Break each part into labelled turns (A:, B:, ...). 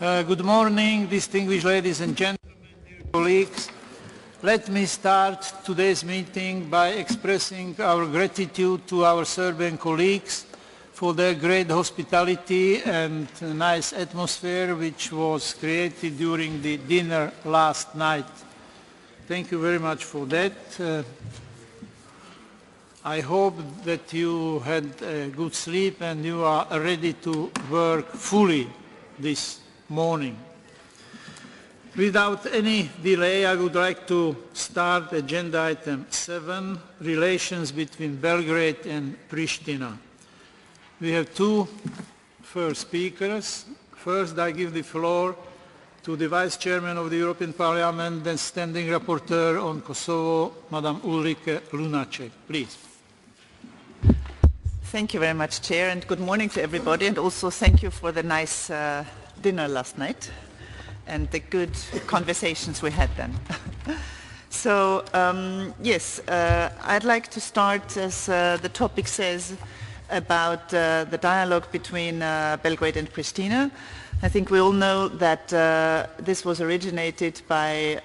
A: Good morning, distinguished ladies and gentlemen, dear colleagues. Let me start today's meeting by expressing our gratitude to our Serbian colleagues for their great hospitality and nice atmosphere which was created during the dinner last night. Thank you very much for that. I hope that you had a good sleep and you are ready to work fully this morning. Without any delay, I would like to start agenda item 7, relations between Belgrade and Pristina. We have two first speakers. First, I give the floor to the Vice Chairman of the European Parliament and Standing Rapporteur on Kosovo, Madam Ulrike Lunacek. Please.
B: Thank you very much, Chair, and good morning to everybody, and also thank you for the nice dinner last night and the good conversations we had then. So, yes, I'd like to start, as the topic says, about the dialogue between Belgrade and Pristina. I think we all know that this was originated by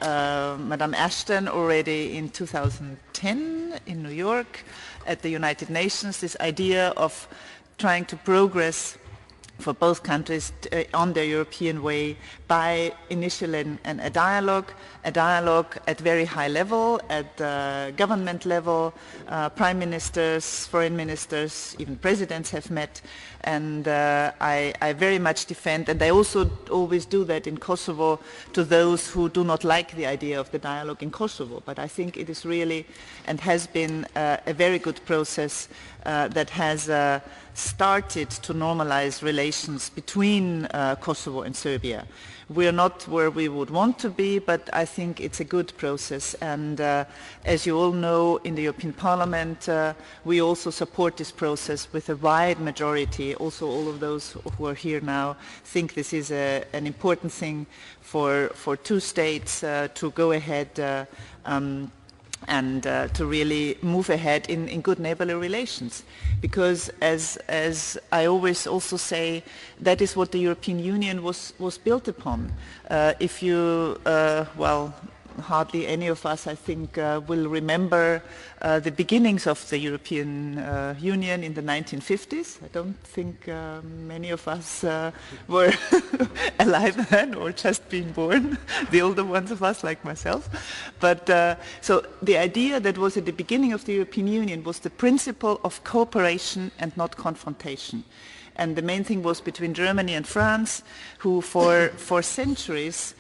B: Madame Ashton already in 2010 in New York at the United Nations, this idea of trying to progress for both countries on their European way by initialing a dialogue at very high level, at government level. Prime ministers, foreign ministers, even presidents have met, and I very much defend, and I also always do that in Kosovo, to those who do not like the idea of the dialogue in Kosovo. But I think it is really and has been a very good process that has started to normalize relations between Kosovo and Serbia. We are not where we would want to be, but I think it's a good process. And as you all know, in the European Parliament, we also support this process with a wide majority. Also, all of those who are here now think this is an important thing for two states to go ahead and to really move ahead in good neighborly relations. Because as I always also say, that is what the European Union was built upon. If you, well, hardly any of us, I think, will remember the beginnings of the European Union in the 1950s. I don't think many of us were alive then or just being born, the older ones of us like myself. But so the idea that was at the beginning of the European Union was the principle of cooperation and not confrontation. And the main thing was between Germany and France, who for centuries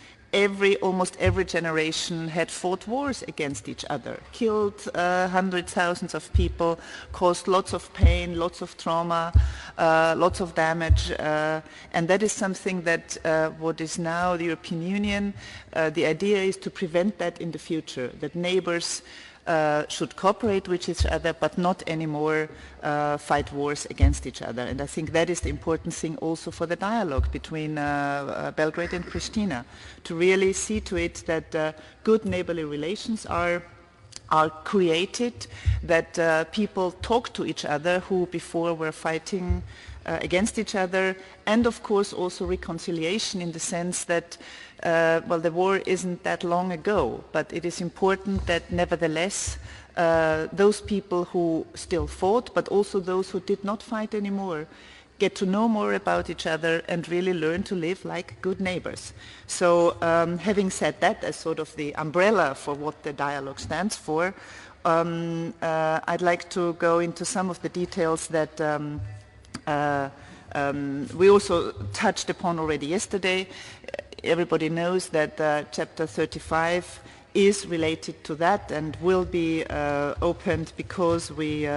B: almost every generation had fought wars against each other, killed hundreds, thousands of people, caused lots of pain, lots of trauma, lots of damage, and that is something that what is now the European Union, the idea is to prevent that in the future, that neighbors should cooperate with each other, but not anymore fight wars against each other. And I think that is the important thing also for the dialogue between Belgrade and Pristina, to really see to it that good neighborly relations are created, that people talk to each other who before were fighting against each other, and of course also reconciliation in the sense that well, the war isn't that long ago, but it is important that nevertheless those people who still fought, but also those who did not fight anymore, get to know more about each other and really learn to live like good neighbors. So having said that as sort of the umbrella for what the dialogue stands for, I'd like to go into some of the details that we also touched upon already yesterday. Everybody knows that Chapter 35 is related to that and will be opened because we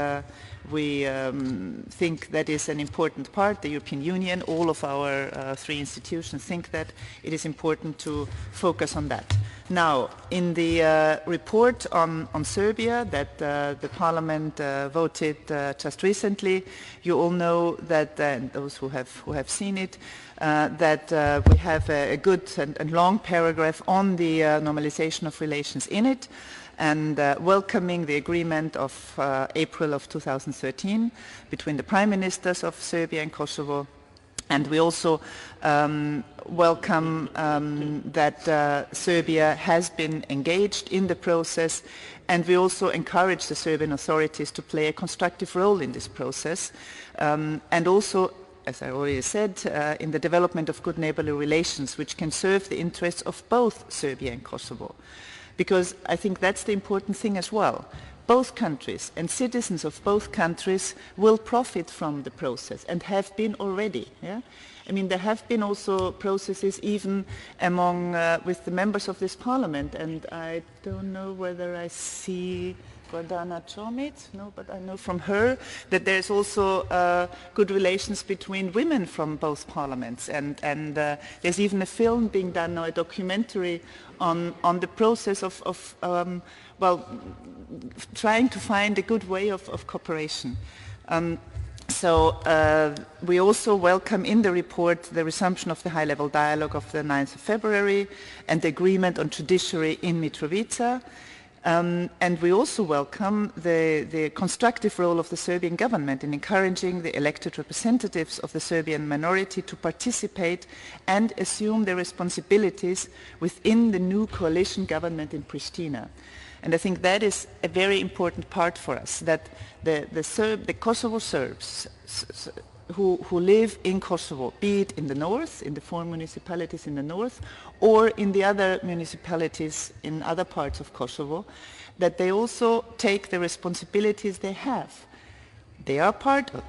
B: think that is an important part. The European Union, all of our three institutions think that it is important to focus on that. Now, in the report on Serbia that the Parliament voted just recently, you all know that, and those who have seen it, that we have a good and long paragraph on the normalization of relations in it, and welcoming the agreement of April of 2013 between the Prime Ministers of Serbia and Kosovo, And we also welcome that Serbia has been engaged in the process, and we also encourage the Serbian authorities to play a constructive role in this process, and also, as I already said, in the development of good neighbourly relations, which can serve the interests of both Serbia and Kosovo. Because I think that's the important thing as well. Both countries and citizens of both countries will profit from the process and have been already. Yeah? I mean, there have been also processes even among with the members of this parliament, and I don't know whether I see Gordana Chomit, no, but I know from her that there's also good relations between women from both parliaments, and there's even a film being done now, a documentary on the process of well, trying to find a good way of cooperation. So we also welcome in the report the resumption of the high-level dialogue of the 9th of February and the agreement on judiciary in Mitrovica. And we also welcome the constructive role of the Serbian government in encouraging the elected representatives of the Serbian minority to participate and assume their responsibilities within the new coalition government in Pristina. And I think that is a very important part for us, that the Kosovo Serbs who live in Kosovo, be it in the north, in the 4 municipalities in the north, or in the other municipalities in other parts of Kosovo, that they also take the responsibilities they have. They are part of,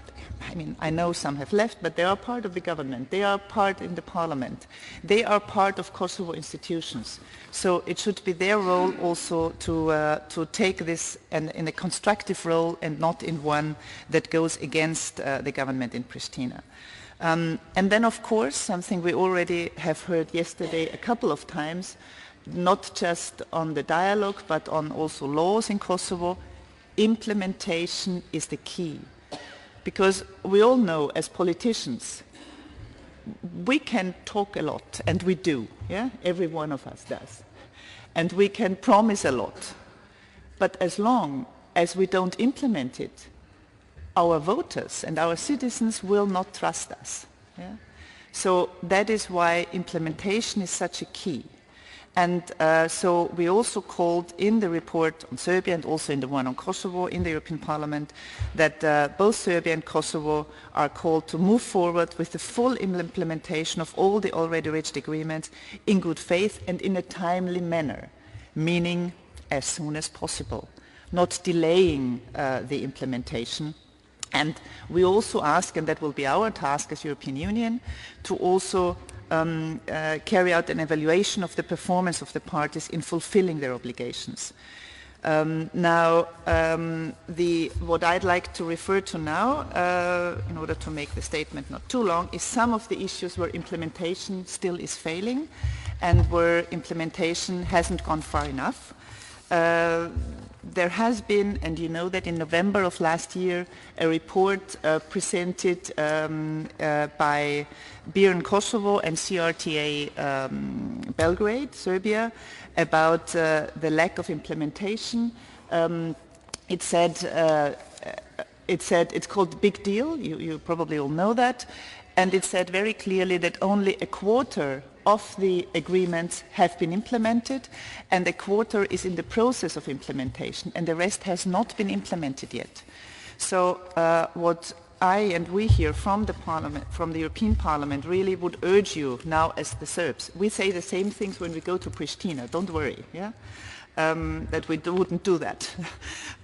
B: I mean, I know some have left, but they are part of the government. They are part in the parliament. They are part of Kosovo institutions. So it should be their role also to take this in a constructive role and not in one that goes against the government in Pristina. And then, of course, something we already have heard yesterday a couple of times, not just on the dialogue, but on also laws in Kosovo, implementation is the key. Because we all know as politicians, we can talk a lot, and we do, yeah? Every one of us does. And we can promise a lot. But as long as we don't implement it, our voters and our citizens will not trust us. Yeah? So that is why implementation is such a key. And so we also called in the report on Serbia and also in the one on Kosovo in the European Parliament that both Serbia and Kosovo are called to move forward with the full implementation of all the already reached agreements in good faith and in a timely manner, meaning as soon as possible, not delaying the implementation. And we also ask, and that will be our task as European Union, to also carry out an evaluation of the performance of the parties in fulfilling their obligations. Now, what I'd like to refer to now, in order to make the statement not too long, is some of the issues where implementation still is failing and where implementation hasn't gone far enough. There has been, and you know that in November of last year, a report presented by BIRN Kosovo and CRTA Belgrade, Serbia, about the lack of implementation. It said it's called Big Deal, you probably all know that, and it said very clearly that only a quarter of the agreements have been implemented, and a quarter is in the process of implementation, and the rest has not been implemented yet. So what I and we here from the Parliament, from the European Parliament, really would urge you now as the Serbs. We say the same things when we go to Pristina, don't worry, yeah? That we wouldn't do that.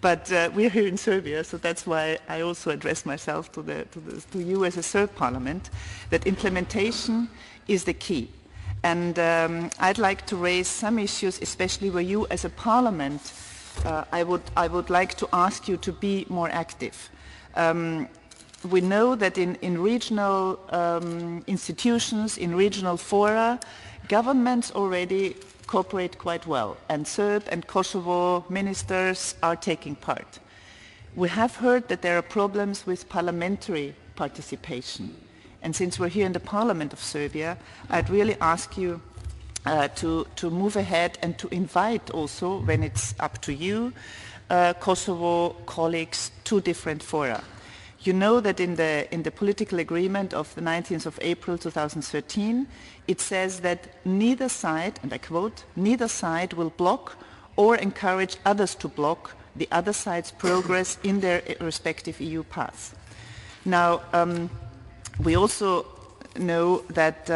B: But we're here in Serbia, so that's why I also address myself to you as a Serb Parliament, that implementation is the key. And I'd like to raise some issues, especially where you as a Parliament, I would like to ask you to be more active. We know that in regional institutions, in regional fora, governments already cooperate quite well, and Serb and Kosovo ministers are taking part. We have heard that there are problems with parliamentary participation. And since we're here in the Parliament of Serbia, I'd really ask you to move ahead and to invite also, when it's up to you, Kosovo colleagues to different fora. You know that in the political agreement of the 19th of April 2013, it says that neither side, and I quote, neither side will block or encourage others to block the other side's progress in their respective EU paths. Now, we also know that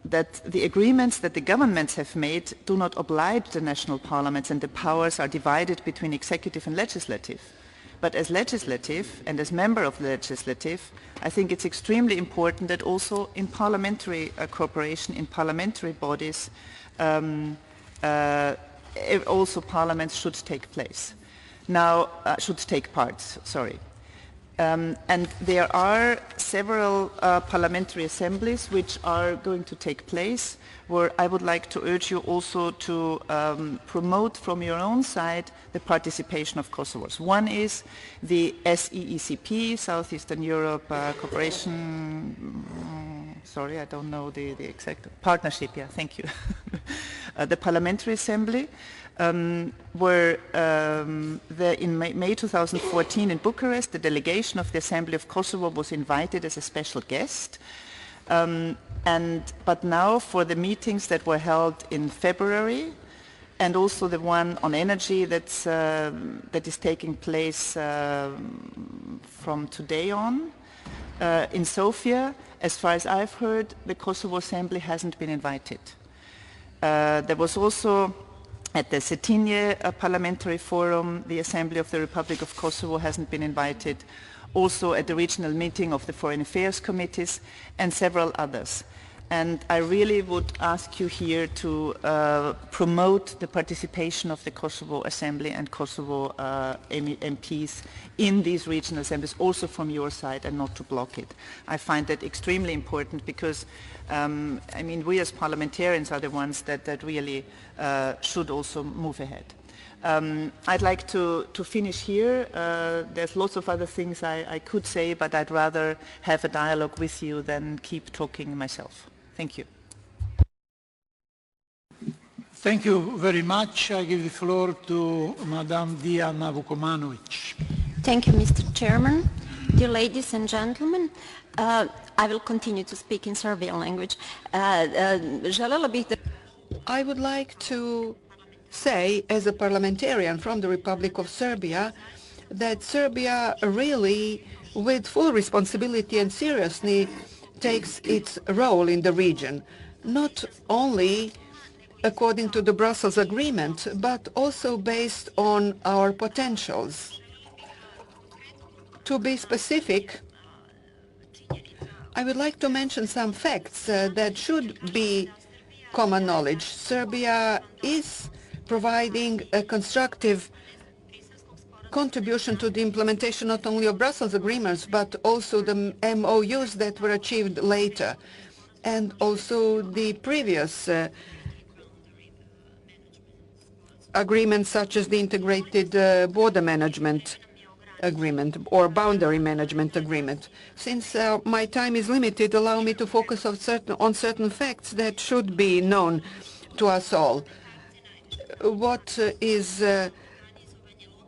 B: that the agreements that the governments have made do not oblige the national parliaments, and the powers are divided between executive and legislative. But as legislative and as member of the legislative, I think it's extremely important that also in parliamentary cooperation, in parliamentary bodies, also parliaments should take place. Now, should take part, sorry. And there are several parliamentary assemblies which are going to take place, where I would like to urge you also to promote from your own side the participation of Kosovars. One is the SEECP, Southeastern Europe Cooperation, sorry, I don't know the exact, partnership, yeah, thank you. The Parliamentary Assembly, where in May 2014 in Bucharest, the delegation of the Assembly of Kosovo was invited as a special guest. But now for the meetings that were held in February, and also the one on energy that is taking place from today on in Sofia, as far as I've heard, the Kosovo Assembly hasn't been invited. There was also at the Cetinje Parliamentary Forum, the Assembly of the Republic of Kosovo hasn't been invited, also at the regional meeting of the Foreign Affairs Committees, and several others. And I really would ask you here to promote the participation of the Kosovo Assembly and Kosovo MPs in these regional assemblies, also from your side, and not to block it. I find that extremely important because, I mean, we as parliamentarians are the ones that really should also move ahead. I'd like to finish here. There's lots of other things I could say, but I'd rather have a dialogue with you than keep talking myself. Thank you.
A: Thank you very much. I give the floor to Madame Diana Vukomanovic.
C: Thank you, Mr. Chairman. Dear ladies and gentlemen, I will continue to speak in Serbian language.
D: I would like to say, as a parliamentarian from the Republic of Serbia, that Serbia really, with full responsibility and seriousness, takes its role in the region, not only according to the Brussels Agreement, but also based on our potentials. To be specific, I would like to mention some facts that should be common knowledge. Serbia is providing a constructive contribution to the implementation not only of Brussels agreements, but also the MOUs that were achieved later, and also the previous agreements such as the integrated border management agreement or boundary management agreement. Since my time is limited, allow me to focus on certain facts that should be known to us all. What is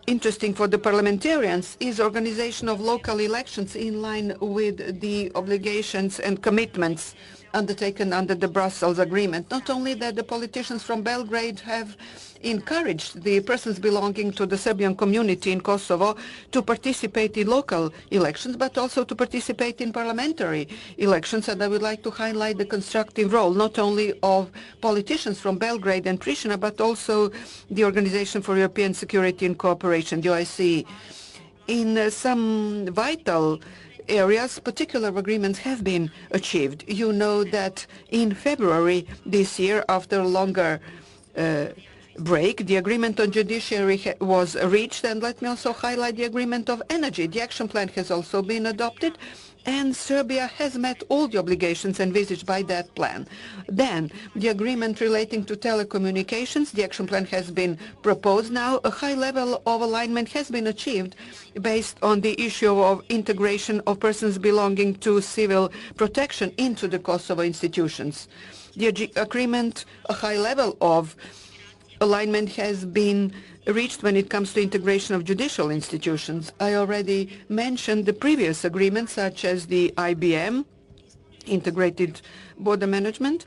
D: interesting for the parliamentarians is organization of local elections in line with the obligations and commitments undertaken under the Brussels Agreement. Not only that, the politicians from Belgrade have encouraged the persons belonging to the Serbian community in Kosovo to participate in local elections, but also to participate in parliamentary elections. And I would like to highlight the constructive role not only of politicians from Belgrade and Pristina, but also the Organization for European Security and Cooperation, the OSCE. In some vital areas, particular agreements have been achieved. You know that in February this year, after a longer break, the agreement on judiciary was reached, and let me also highlight the agreement of energy. The action plan has also been adopted, and Serbia has met all the obligations envisaged by that plan. Then, the agreement relating to telecommunications, the action plan has been proposed. Now, a high level of alignment has been achieved based on the issue of integration of persons belonging to civil protection into the Kosovo institutions. The agreement, a high level of alignment has been reached when it comes to integration of judicial institutions. I already mentioned the previous agreements, such as the IBM, Integrated Border Management,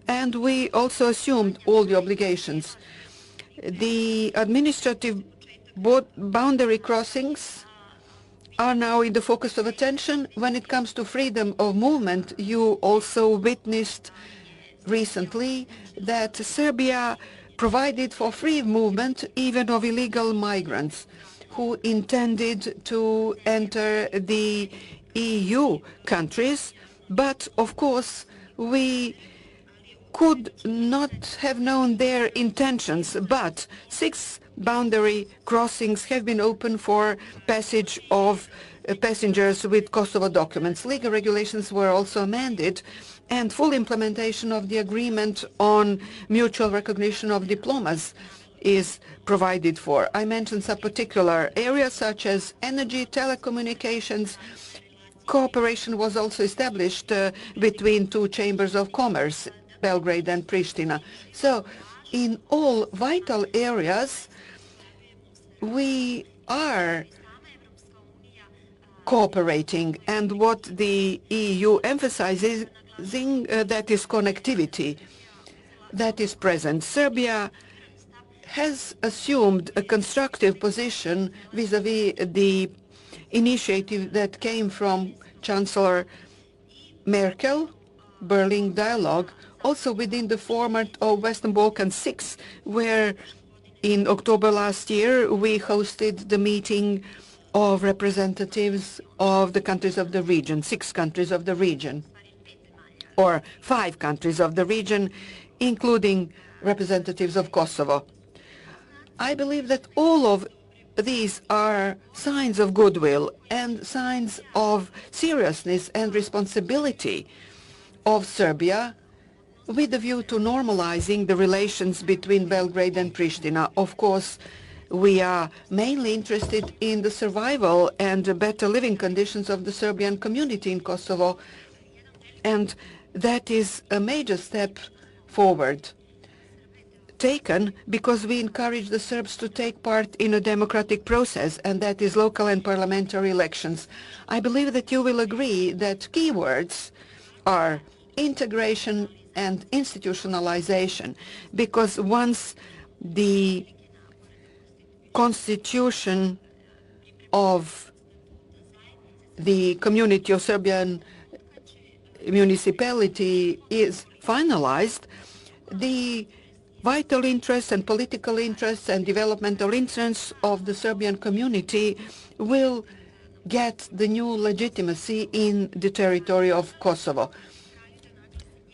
D: and we also assumed all the obligations. The administrative boundary crossings are now in the focus of attention. When it comes to freedom of movement, you also witnessed recently that Serbia provided for free movement even of illegal migrants who intended to enter the EU countries. But of course, we could not have known their intentions, but 6 boundary crossings have been opened for passage of passengers with Kosovo documents. Legal regulations were also amended, and full implementation of the agreement on mutual recognition of diplomas is provided for. I mentioned some particular areas such as energy, telecommunications. Cooperation was also established between 2 chambers of commerce, Belgrade and Pristina. So in all vital areas, we are cooperating, and what the EU emphasizes, that is connectivity that is present. Serbia has assumed a constructive position vis-à-vis the initiative that came from Chancellor Merkel, Berlin Dialogue, also within the format of Western Balkan 6, where in October last year we hosted the meeting of representatives of the countries of the region, 6 countries of the region, or 5 countries of the region, including representatives of Kosovo. I believe that all of these are signs of goodwill and signs of seriousness and responsibility of Serbia with a view to normalizing the relations between Belgrade and Pristina. Of course, we are mainly interested in the survival and better living conditions of the Serbian community in Kosovo, and that is a major step forward taken because we encourage the Serbs to take part in a democratic process, and that is local and parliamentary elections. I believe that you will agree that keywords are integration and institutionalization, because once the constitution of the community of Serbian municipality is finalized, the vital interests and political interests and developmental interests of the Serbian community will get the new legitimacy in the territory of Kosovo.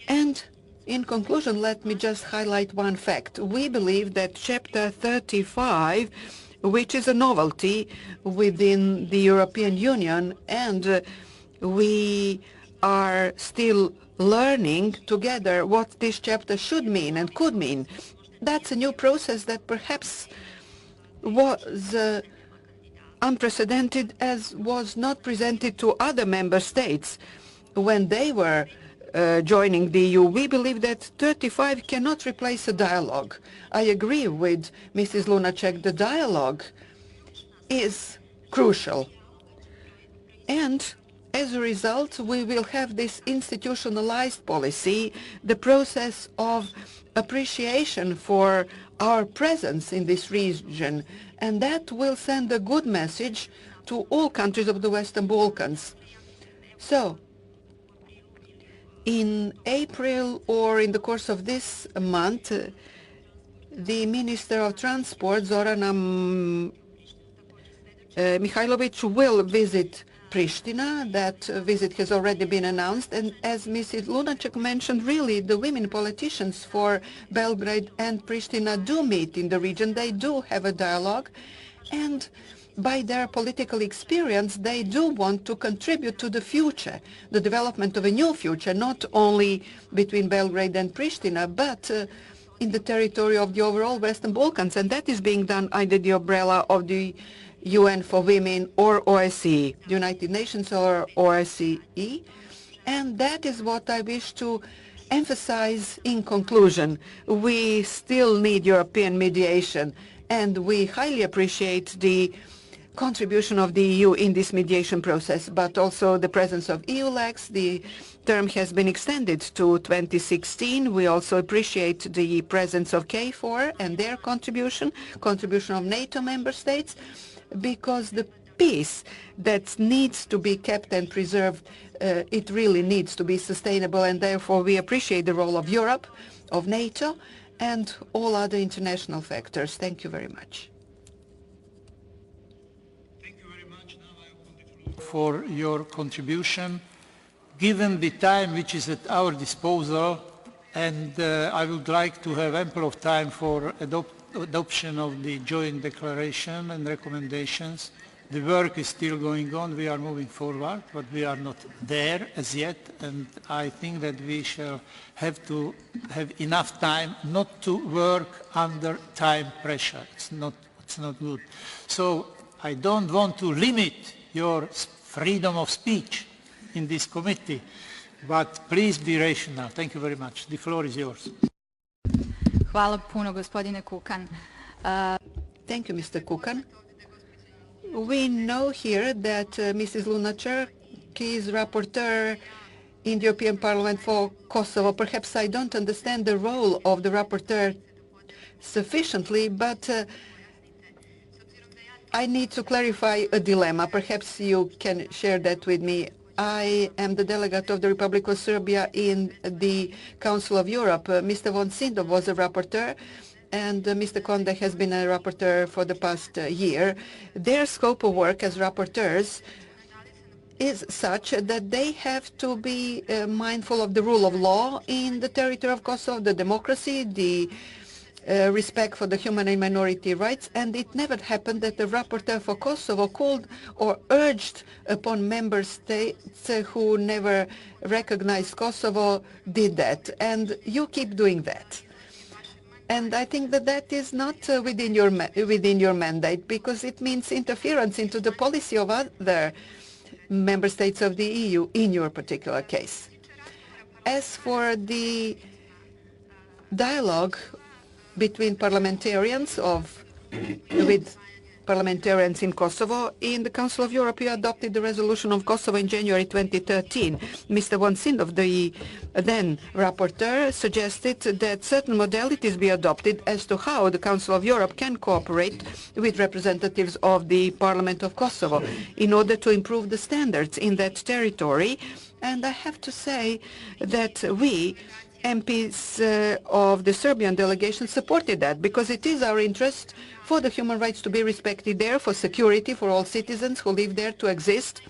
D: And in conclusion, let me just highlight one fact. We believe that Chapter 35, which is a novelty within the European Union, and we are still learning together what this chapter should mean and could mean. That's a new process that perhaps was unprecedented, as was not presented to other member states when they were joining the EU. We believe that 35 cannot replace a dialogue. I agree with Mrs. Lunacek. The dialogue is crucial. And as a result, we will have this institutionalized policy, the process of appreciation for our presence in this region, and that will send a good message to all countries of the Western Balkans. So, in April or in the course of this month, the Minister of Transport, Zorana Mihailovic, will visit Pristina. That visit has already been announced, and as Mrs. Lunacek mentioned, really the women politicians for Belgrade and Pristina do meet in the region. They do have a dialogue, and by their political experience, they do want to contribute to the future, the development of a new future, not only between Belgrade and Pristina, but in the territory of the overall Western Balkans, and that is being done under the umbrella of the UN for Women or OSCE, United Nations or OSCE, and that is what I wish to emphasize in conclusion, we still need European mediation, and we highly appreciate the contribution of the EU in this mediation process, but also the presence of EULEX. The term has been extended to 2016. We also appreciate the presence of KFOR and their contribution of NATO member states, because the peace that needs to be kept and preserved, it really needs to be sustainable, and therefore we appreciate the role of Europe, of NATO, and all other international factors. Thank you very much.
A: Thank you very much. Now I open the floor for your contribution. Given the time which is at our disposal, and I would like to have ample of time for adoption of the joint declaration and recommendations. The work is still going on. We are moving forward, but we are not there as yet, and I think that we shall have to have enough time not to work under time pressure. It's not good. So I don't want to limit your freedom of speech in this committee, but please be rational. Thank you very much. The floor is yours.
E: Hvala puno, gospodine Kukan.
D: Thank you, Mr. Kukan. We know here that Mrs. Lunacek is rapporteur in the European Parliament for Kosovo. Perhaps I don't understand the role of the rapporteur sufficiently, but I need to clarify a dilemma. Perhaps you can share that with me. I am the delegate of the Republic of Serbia in the Council of Europe. Mr. von Sindov was a rapporteur, and Mr. Konda has been a rapporteur for the past year. Their scope of work as rapporteurs is such that they have to be mindful of the rule of law in the territory of Kosovo, the democracy, the respect for the human and minority rights, and it never happened that the rapporteur for Kosovo called or urged upon member states who never recognized Kosovo did that, and you keep doing that. And I think that that is not within your mandate, because it means interference into the policy of other member states of the EU in your particular case. As for the dialogue between parliamentarians with parliamentarians in Kosovo, in the Council of Europe, you adopted the resolution of Kosovo in January 2013. Mr. von Sindov, the then rapporteur, suggested that certain modalities be adopted as to how the Council of Europe can cooperate with representatives of the Parliament of Kosovo in order to improve the standards in that territory. And I have to say that we, MPs of the Serbian delegation, supported that, because it is our interest for the human rights to be respected there, for security for all citizens who live there to exist.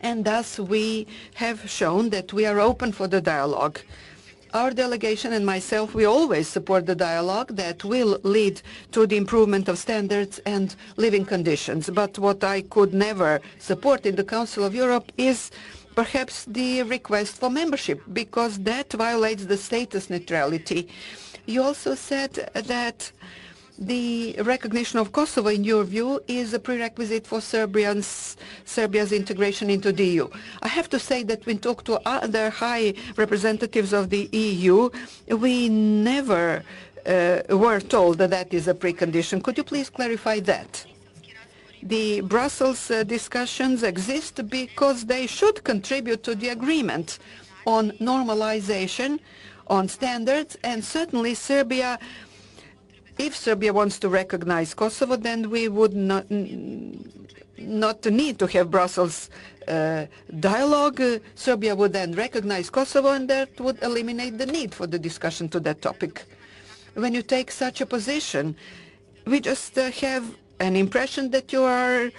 D: And thus we have shown that we are open for the dialogue. Our delegation and myself, we always support the dialogue that will lead to the improvement of standards and living conditions. But what I could never support in the Council of Europe is perhaps the request for membership, because that violates the status neutrality. You also said that the recognition of Kosovo, in your view, is a prerequisite for Serbia's integration into the EU. I have to say that when talk to other high representatives of the EU, we never were told that that is a precondition. Could you please clarify that? The Brussels discussions exist because they should contribute to the agreement on normalization, on standards, and certainly Serbia, if Serbia wants to recognize Kosovo, then we would not need to have Brussels dialogue. Serbia would then recognize Kosovo, and that would eliminate the need for the discussion to that topic. When you take such a position, we just have an impression that you are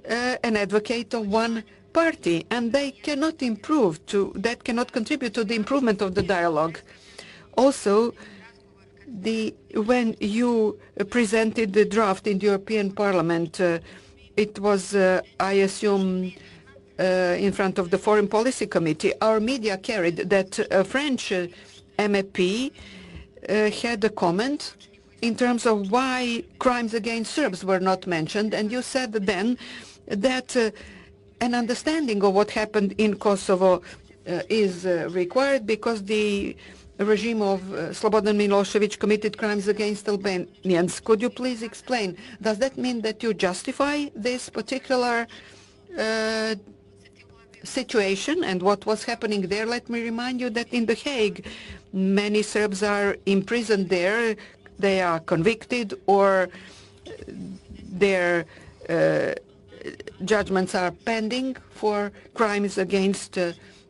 D: an advocate of one party, and they cannot that cannot contribute to the improvement of the dialogue. Also, when you presented the draft in the European Parliament, it was, I assume, in front of the Foreign Policy Committee. Our media carried that a French MEP had a comment in terms of why crimes against Serbs were not mentioned, and you said then that an understanding of what happened in Kosovo is required because the regime of Slobodan Milosevic committed crimes against Albanians. Could you please explain, does that mean that you justify this particular situation and what was happening there? Let me remind you that in The Hague, many Serbs are imprisoned there. They are convicted or their judgments are pending for crimes against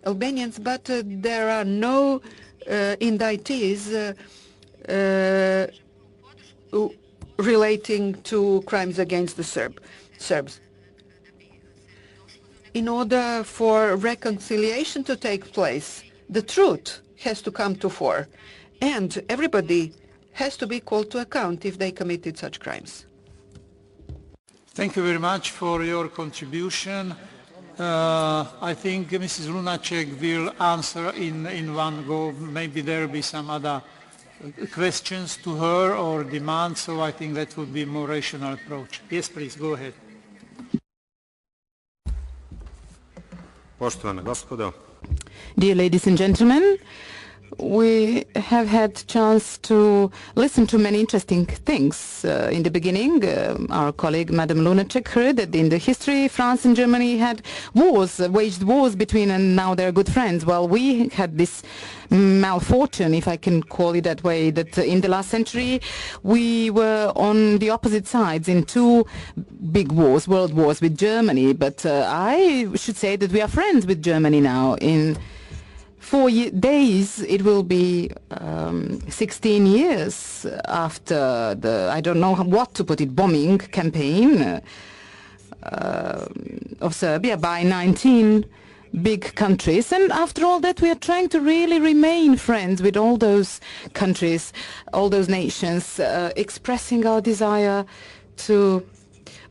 D: Albanians, but there are no indictees relating to crimes against the Serbs. In order for reconciliation to take place, the truth has to come to fore, and everybody has to be called to account if they committed such crimes.
A: Thank you very much for your contribution. I think Mrs. Lunacek will answer in one go. Maybe there will be some other questions to her or demands, so I think that would be a more rational approach. Yes, please, go ahead.
F: Poštovana gospodo.
G: Dear ladies and gentlemen, we have had chance to listen to many interesting things. In the beginning, our colleague Madam Lunacek heard that in the history France and Germany had waged wars between, and now they're good friends. Well, we had this malfortune, if I can call it that way, that in the last century we were on the opposite sides in two big wars, world wars with Germany. But I should say that we are friends with Germany now. In 4 days, it will be 16 years after the, I don't know what to put it, bombing campaign of Serbia by 19 big countries. And after all that, we are trying to really remain friends with all those countries, all those nations, expressing our desire to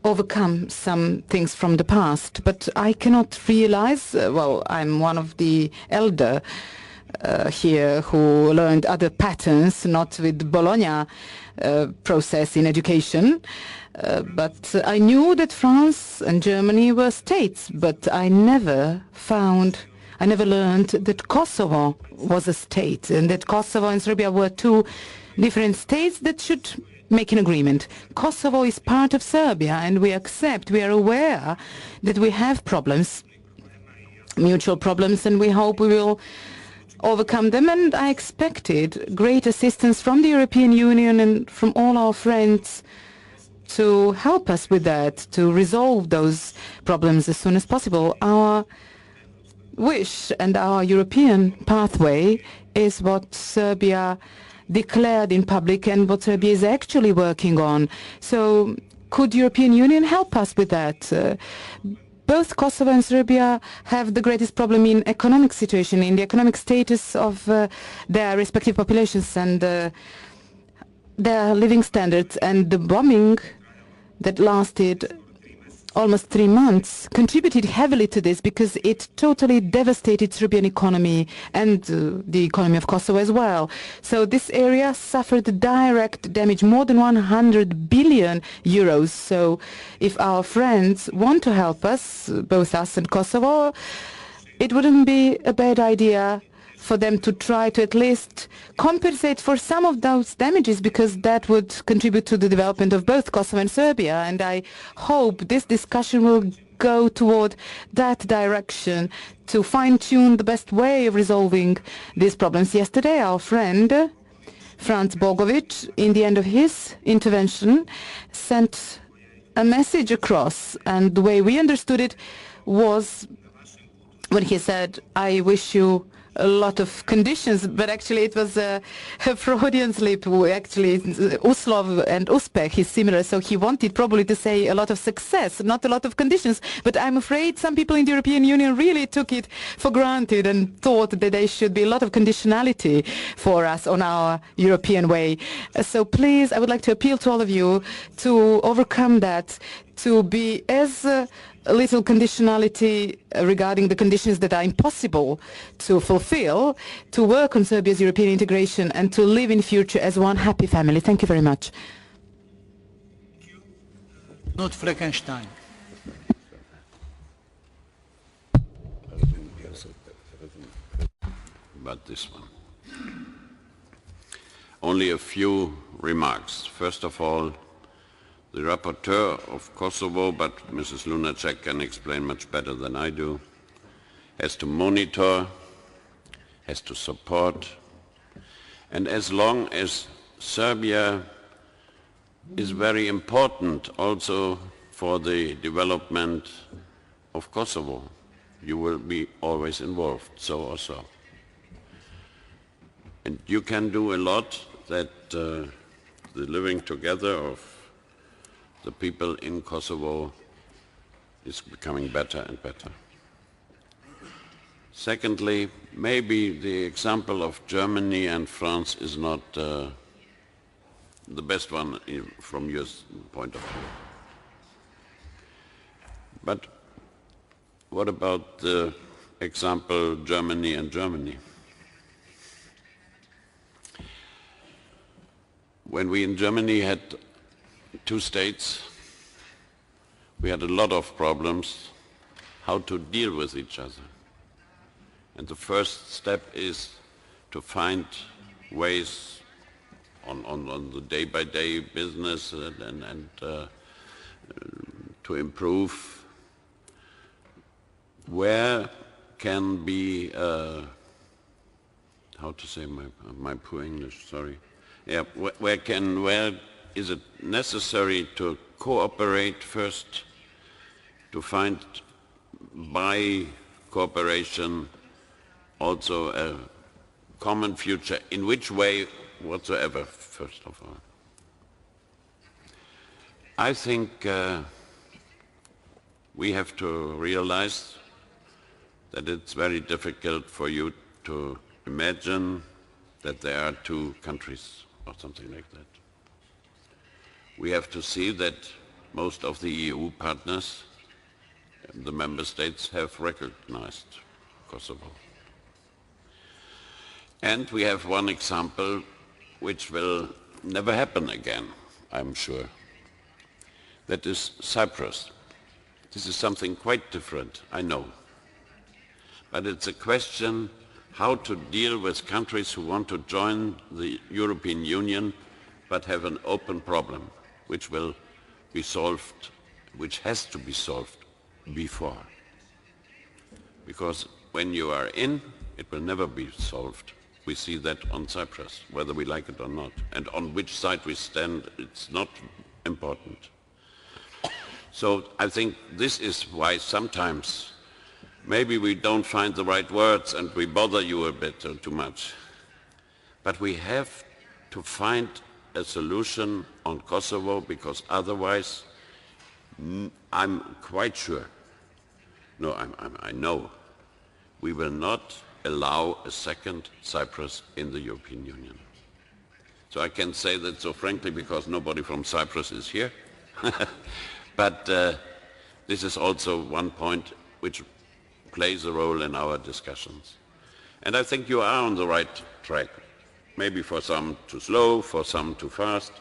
G: overcome some things from the past. But I cannot realize, well, I'm one of the elder here who learned other patterns, not with Bologna process in education, but I knew that France and Germany were states, but I never learned that Kosovo was a state, and that Kosovo and Serbia were two different states that should make an agreement. Kosovo is part of Serbia, and we are aware that we have problems, mutual problems, and we hope we will overcome them. And I expected great assistance from the European Union and from all our friends to help us with that, to resolve those problems as soon as possible. Our wish and our European pathway is what Serbia declared in public and what Serbia is actually working on. So could the European Union help us with that? Both Kosovo and Serbia have the greatest problem in economic situation, in the economic status of their respective populations and their living standards. And the bombing that lasted almost 3 months contributed heavily to this, because it totally devastated Serbian economy and the economy of Kosovo as well. So this area suffered direct damage, more than 100 billion euros. So if our friends want to help us, both us and Kosovo, it wouldn't be a bad idea for them to try to at least compensate for some of those damages, because that would contribute to the development of both Kosovo and Serbia. And I hope this discussion will go toward that direction, to fine-tune the best way of resolving these problems. Yesterday, our friend Franz Bogovic, in the end of his intervention, sent a message across, and the way we understood it was when he said, "I wish you a lot of conditions," but actually it was a Freudian slip. Actually, Uslov and Uspech is similar, so he wanted probably to say a lot of success, not a lot of conditions. But I'm afraid some people in the European Union really took it for granted and thought that there should be a lot of conditionality for us on our European way. So please, I would like to appeal to all of you to overcome that, to be as little conditionality regarding the conditions that are impossible to fulfill, to work on Serbia's European integration, and to live in future as one happy family. Thank you very much.
A: Not Fleckenstein.
F: about this one. Only a few remarks. First of all, the rapporteur of Kosovo, but Mrs. Lunacek can explain much better than I do, has to monitor, has to support, and as long as Serbia is very important also for the development of Kosovo, you will be always involved, so or so. And you can do a lot that the living together of the people in Kosovo is becoming better and better. Secondly, maybe the example of Germany and France is not the best one from your point of view. But what about the example Germany and Germany? When we in Germany had two states, we had a lot of problems how to deal with each other. And the first step is to find ways on the day-by-day business and to improve where can be, how to say my poor English, sorry. Yeah, where is it necessary to cooperate first, to find by cooperation also a common future, in which way whatsoever, first of all. I think we have to realize that it's very difficult for you to imagine that there are two countries or something like that. We have to see that most of the EU partners, the member states, have recognized Kosovo. And we have one example which will never happen again, I'm sure. That is Cyprus. This is something quite different, I know. But it's a question how to deal with countries who want to join the European Union but have an open problem which will be solved, which has to be solved before. Because when you are in, it will never be solved. We see that on Cyprus, whether we like it or not. And on which side we stand, it's not important. So I think this is why sometimes maybe we don't find the right words and we bother you a bit or too much. But we have to find a solution on Kosovo, because otherwise I'm quite sure, no, I know, we will not allow a second Cyprus in the European Union. So I can say that so frankly because nobody from Cyprus is here. But this is also one point which plays a role in our discussions. And I think you are on the right track. Maybe for some too slow, for some too fast.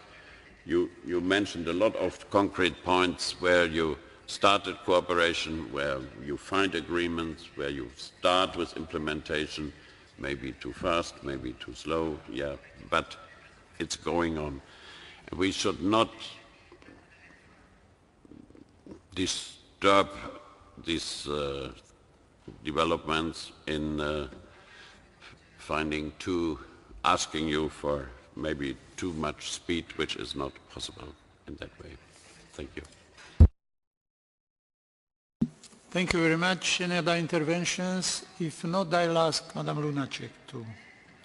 F: You mentioned a lot of concrete points where you started cooperation, where you find agreements, where you start with implementation, maybe too fast, maybe too slow, yeah, but it's going on. We should not disturb these developments in asking you for maybe too much speed, which is not possible in that way. Thank you.
A: Thank you very much. Any other interventions? If not, I'll ask Madam Lunacek to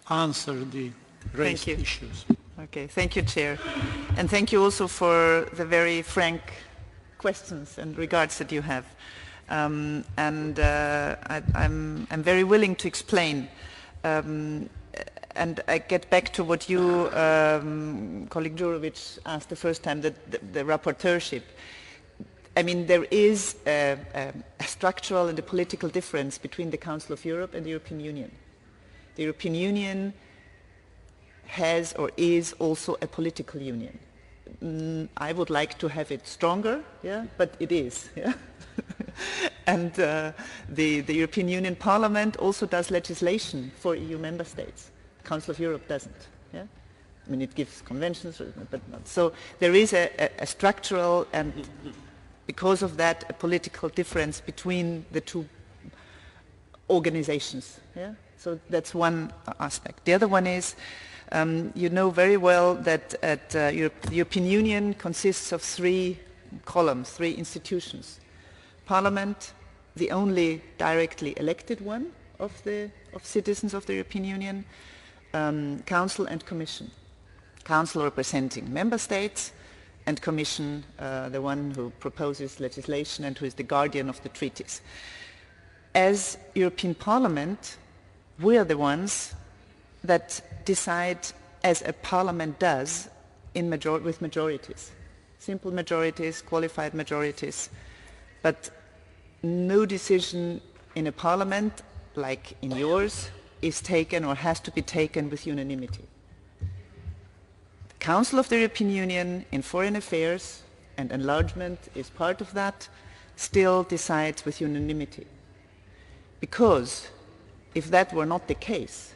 A: answer the raised issues.
B: Okay, thank you, Chair. And thank you also for the very frank questions and regards that you have. I'm very willing to explain. And I get back to what you, colleague Jurovic, asked the first time, the rapporteurship. I mean, there is a structural and a political difference between the Council of Europe and the European Union. The European Union has or is also a political union. I would like to have it stronger, yeah, but it is. Yeah? And the European Union Parliament also does legislation for EU member states. The Council of Europe doesn't. Yeah? I mean, it gives conventions, but not. So there is a structural and, because of that, a political difference between the two organizations. Yeah? So that's one aspect. The other one is, you know very well that the European Union consists of three columns, three institutions. Parliament, the only directly elected one of citizens of the European Union, Council and Commission. Council representing member states, and Commission the one who proposes legislation and who is the guardian of the treaties. As European Parliament, we are the ones that decide, as a parliament does, with majorities. Simple majorities, qualified majorities, but no decision in a parliament, like in yours, is taken or has to be taken with unanimity. The Council of the European Union in foreign affairs, and enlargement is part of that, still decides with unanimity. Because if that were not the case,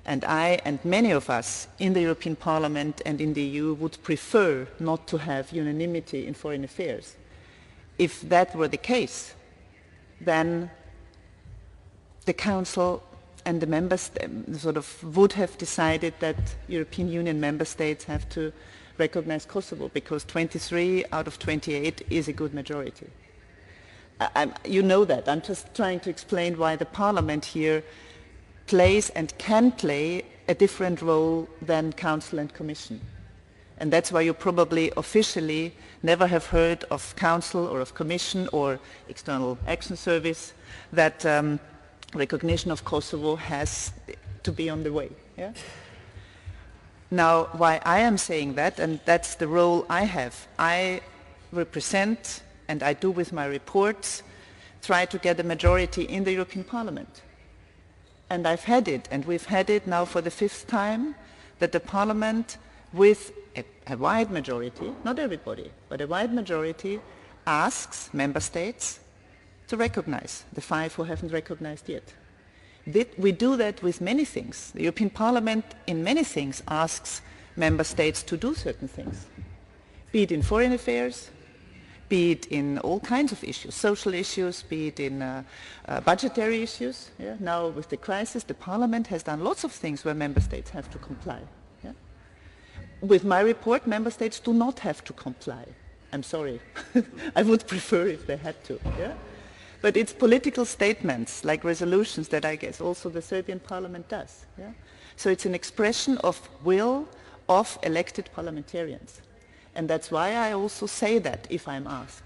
B: and I and many of us in the European Parliament and in the EU would prefer not to have unanimity in foreign affairs, if that were the case, then the Council and the members would have decided that European Union member states have to recognize Kosovo, because 23 out of 28 is a good majority. You know that. I'm just trying to explain why the Parliament here plays and can play a different role than Council and Commission. And that's why you probably officially never have heard of Council or of Commission or External Action Service that recognition of Kosovo has to be on the way. Yeah? Now, why I am saying that, and that's the role I have, I represent, and I do with my reports, try to get a majority in the European Parliament. And I've had it, and we've had it now for the 5th time, that the Parliament, with a wide majority, not everybody, but a wide majority, asks member states to recognize the 5 who haven't recognized yet. We do that with many things. The European Parliament, in many things, asks member states to do certain things, be it in foreign affairs, be it in all kinds of issues, social issues, be it in budgetary issues. Yeah? Now with the crisis, the Parliament has done lots of things where member states have to comply. Yeah? With my report, member states do not have to comply. I'm sorry. I would prefer if they had to. Yeah? But it's political statements, like resolutions, that I guess also the Serbian Parliament does. Yeah? So it's an expression of will of elected parliamentarians. And that's why I also say that, if I'm asked.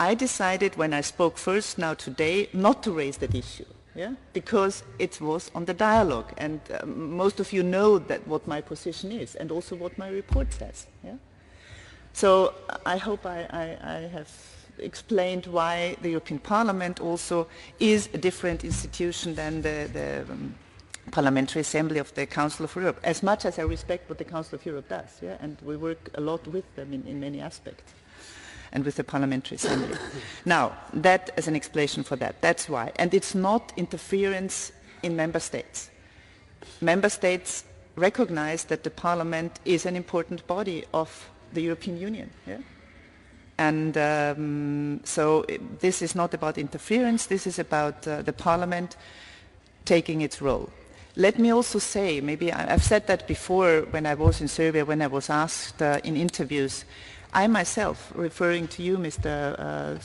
B: I decided when I spoke first now today not to raise that issue, yeah? Because it was on the dialogue, and most of you know that what my position is, and also what my report says. Yeah? So I hope I have explained why the European Parliament also is a different institution than the Parliamentary Assembly of the Council of Europe, as much as I respect what the Council of Europe does, yeah? And we work a lot with them in many aspects, and with the Parliamentary Assembly. Now, that as an explanation for that, that's why. And it's not interference in member states. Member states recognize that the Parliament is an important body of the European Union. Yeah? And so this is not about interference, this is about the Parliament taking its role. Let me also say, maybe I've said that before when I was in Serbia, when I was asked in interviews, I myself, referring to you, Mr.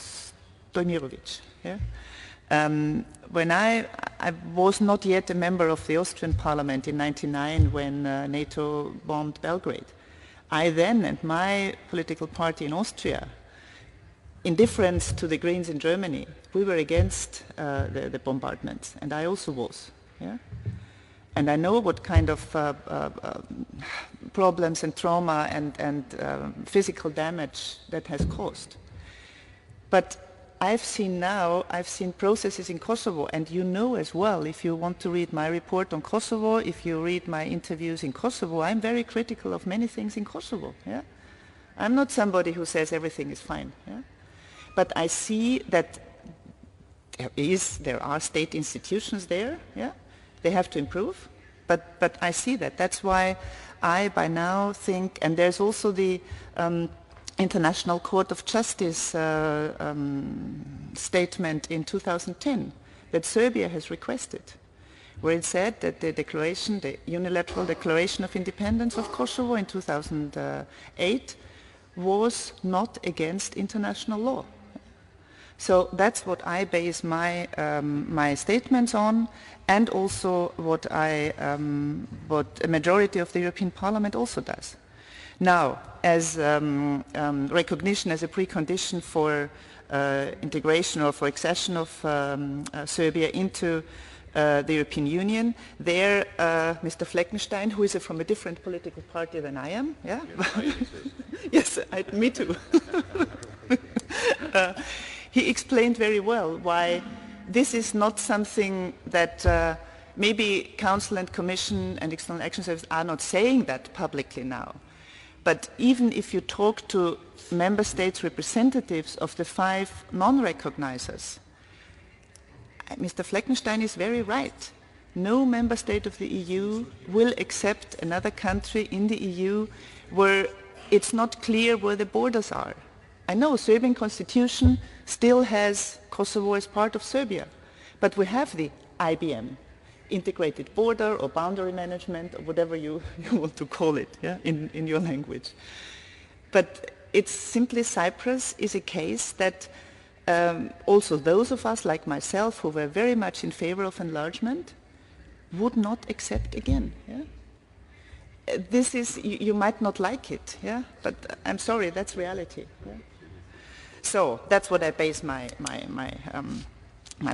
B: Stojmirovic, yeah? When I was not yet a member of the Austrian Parliament in 1999 when NATO bombed Belgrade. I then, and my political party in Austria, in difference to the Greens in Germany, we were against the bombardments, and I also was. Yeah? And I know what kind of problems and trauma and physical damage that has caused. But I've seen processes in Kosovo, and you know as well, if you want to read my report on Kosovo, if you read my interviews in Kosovo, I'm very critical of many things in Kosovo. Yeah? I'm not somebody who says everything is fine. Yeah? but I see that there are state institutions there, yeah? They have to improve, but I see that. That's why I, by now, think, and there's also the International Court of Justice statement in 2010 that Serbia has requested, where it said that the declaration, the unilateral declaration of independence of Kosovo in 2008 was not against international law. So that's what I base my my statements on, and also what what a majority of the European Parliament also does. Now, as recognition as a precondition for integration or for accession of Serbia into the European Union, there Mr. Fleckenstein, who is from a different political party than I am, yeah? Yes, me too. He explained very well why this is not something that maybe Council and Commission and External Action Service are not saying that publicly now. But even if you talk to member states' representatives of the 5 non-recognizers, Mr. Fleckenstein is very right. No member state of the EU will accept another country in the EU where it's not clear where the borders are. I know Serbian constitution still has Kosovo as part of Serbia, but we have the IBM, integrated border or boundary management, or whatever you want to call it, yeah, in your language. But it's simply Cyprus is a case that also those of us like myself who were very much in favor of enlargement would not accept again. Yeah? This is, you might not like it, yeah? But I'm sorry, that's reality. Yeah? So that's what I base my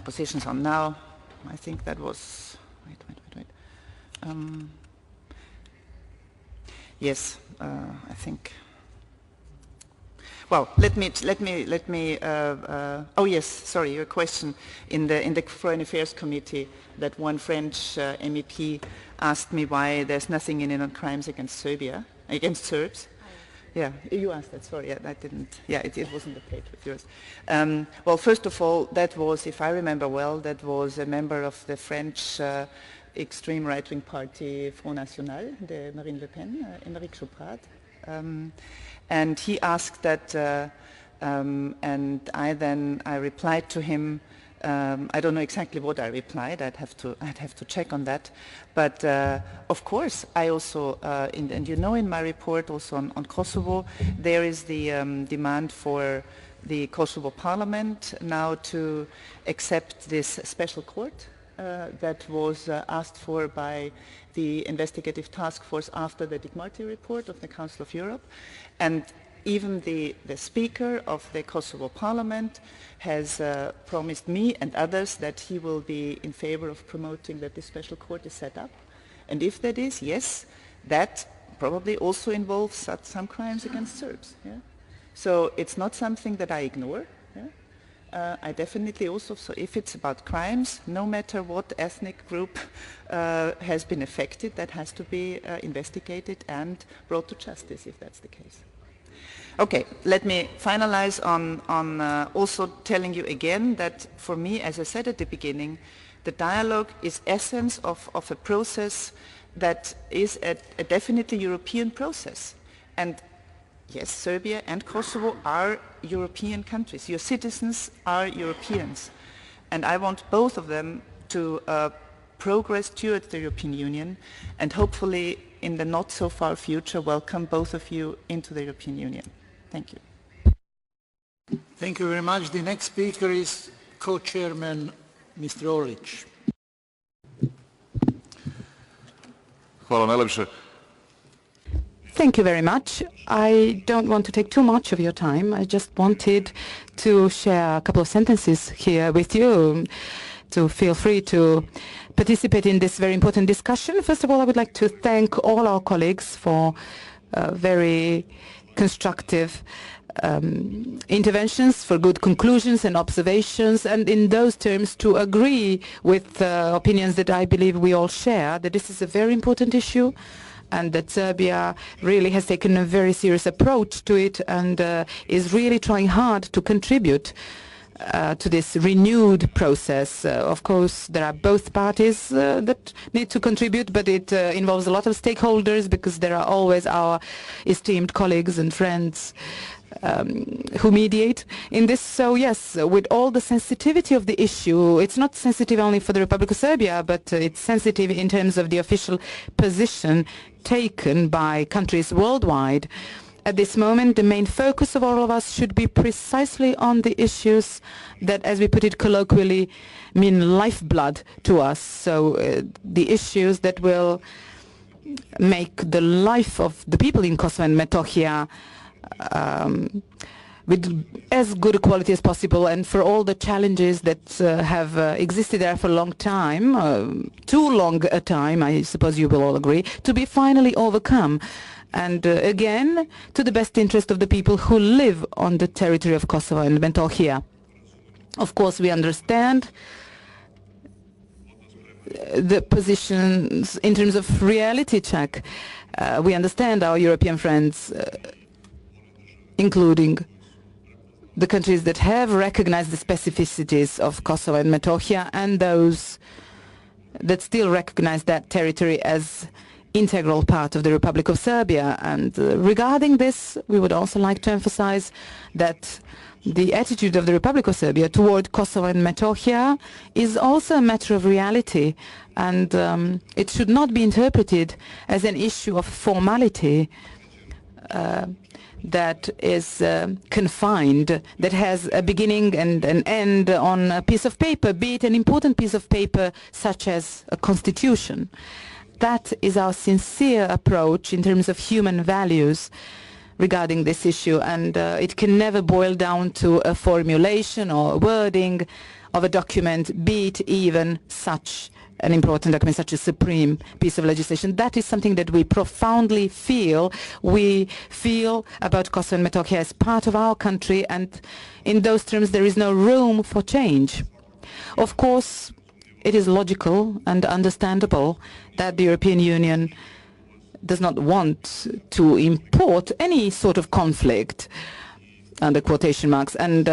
B: positions on now. I think that was, wait. Yes, I think. Well, let me. Oh yes, sorry, your question in the Foreign Affairs Committee, that one French MEP asked me why there's nothing in it on crimes against Serbia, against Serbs. Yeah, you asked that, sorry, yeah, that didn't, yeah, it wasn't the page with yours. Well, first of all, that was, if I remember well, that was a member of the French extreme right-wing party Front National, de Marine Le Pen, Émeric Choprat. And he asked that, and I replied to him. I don't know exactly what I replied. I'd have to check on that. But of course, I also, and you know, in my report also on Kosovo, there is the demand for the Kosovo Parliament now to accept this special court that was asked for by the investigative task force after the Dick Marty report of the Council of Europe. And even the Speaker of the Kosovo Parliament has promised me and others that he will be in favor of promoting that this special court is set up. And if that is, yes, that probably also involves some crimes against Serbs. Yeah? So it's not something that I ignore. Yeah? I definitely also, so if it's about crimes, no matter what ethnic group has been affected, that has to be investigated and brought to justice if that's the case. Okay, let me finalize on also telling you again that for me, as I said at the beginning, the dialogue is essence of a process that is a definitely European process. And yes, Serbia and Kosovo are European countries. Your citizens are Europeans. And I want both of them to progress towards the European Union, and hopefully in the not so far future welcome both of you into the European Union. Thank you.
A: Thank you very much. The next speaker is co-chairman Mr. Orlić.
H: Hvala najlepše.
G: Thank you very much. I don't want to take too much of your time. I just wanted to share a couple of sentences here with you, to feel free to participate in this very important discussion. First of all, I would like to thank all our colleagues for very constructive interventions, for good conclusions and observations, and in those terms to agree with opinions that I believe we all share, that this is a very important issue, and that Serbia really has taken a very serious approach to it and is really trying hard to contribute to this renewed process. Of course, there are both parties that need to contribute, but it involves a lot of stakeholders because there are always our esteemed colleagues and friends who mediate in this. So yes, with all the sensitivity of the issue, it's not sensitive only for the Republic of Serbia, but it's sensitive in terms of the official position taken by countries worldwide. At this moment, the main focus of all of us should be precisely on the issues that, as we put it colloquially, mean lifeblood to us. So the issues that will make the life of the people in Kosovo and Metohija with as good a quality as possible, and for all the challenges that have existed there for a long time, too long a time, I suppose you will all agree, to be finally overcome. And again, to the best interest of the people who live on the territory of Kosovo and Metohija. Of course, we understand the positions in terms of reality check. We understand our European friends, including the countries that have recognized the specificities of Kosovo and Metohija, and those that still recognize that territory as integral part of the Republic of Serbia. And regarding this, we would also like to emphasize that the attitude of the Republic of Serbia toward Kosovo and Metohija is also a matter of reality, and it should not be interpreted as an issue of formality that is confined, that has a beginning and an end on a piece of paper, be it an important piece of paper such as a constitution. That is our sincere approach in terms of human values regarding this issue, and it can never boil down to a formulation or wording of a document, be it even such an important document, such a supreme piece of legislation. That is something that we profoundly feel. We feel about Kosovo and Metohija as part of our country, and in those terms there is no room for change. Of course, it is logical and understandable that the European Union does not want to import any sort of conflict, under quotation marks, and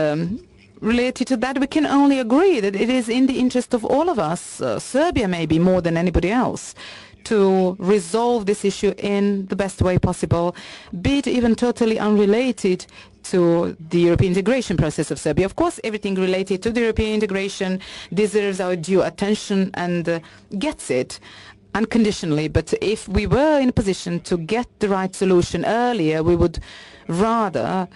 G: related to that we can only agree that it is in the interest of all of us, Serbia maybe more than anybody else, to resolve this issue in the best way possible, be it even totally unrelated to the European integration process of Serbia. Of course, everything related to the European integration deserves our due attention and gets it unconditionally. But if we were in a position to get the right solution earlier, we would rather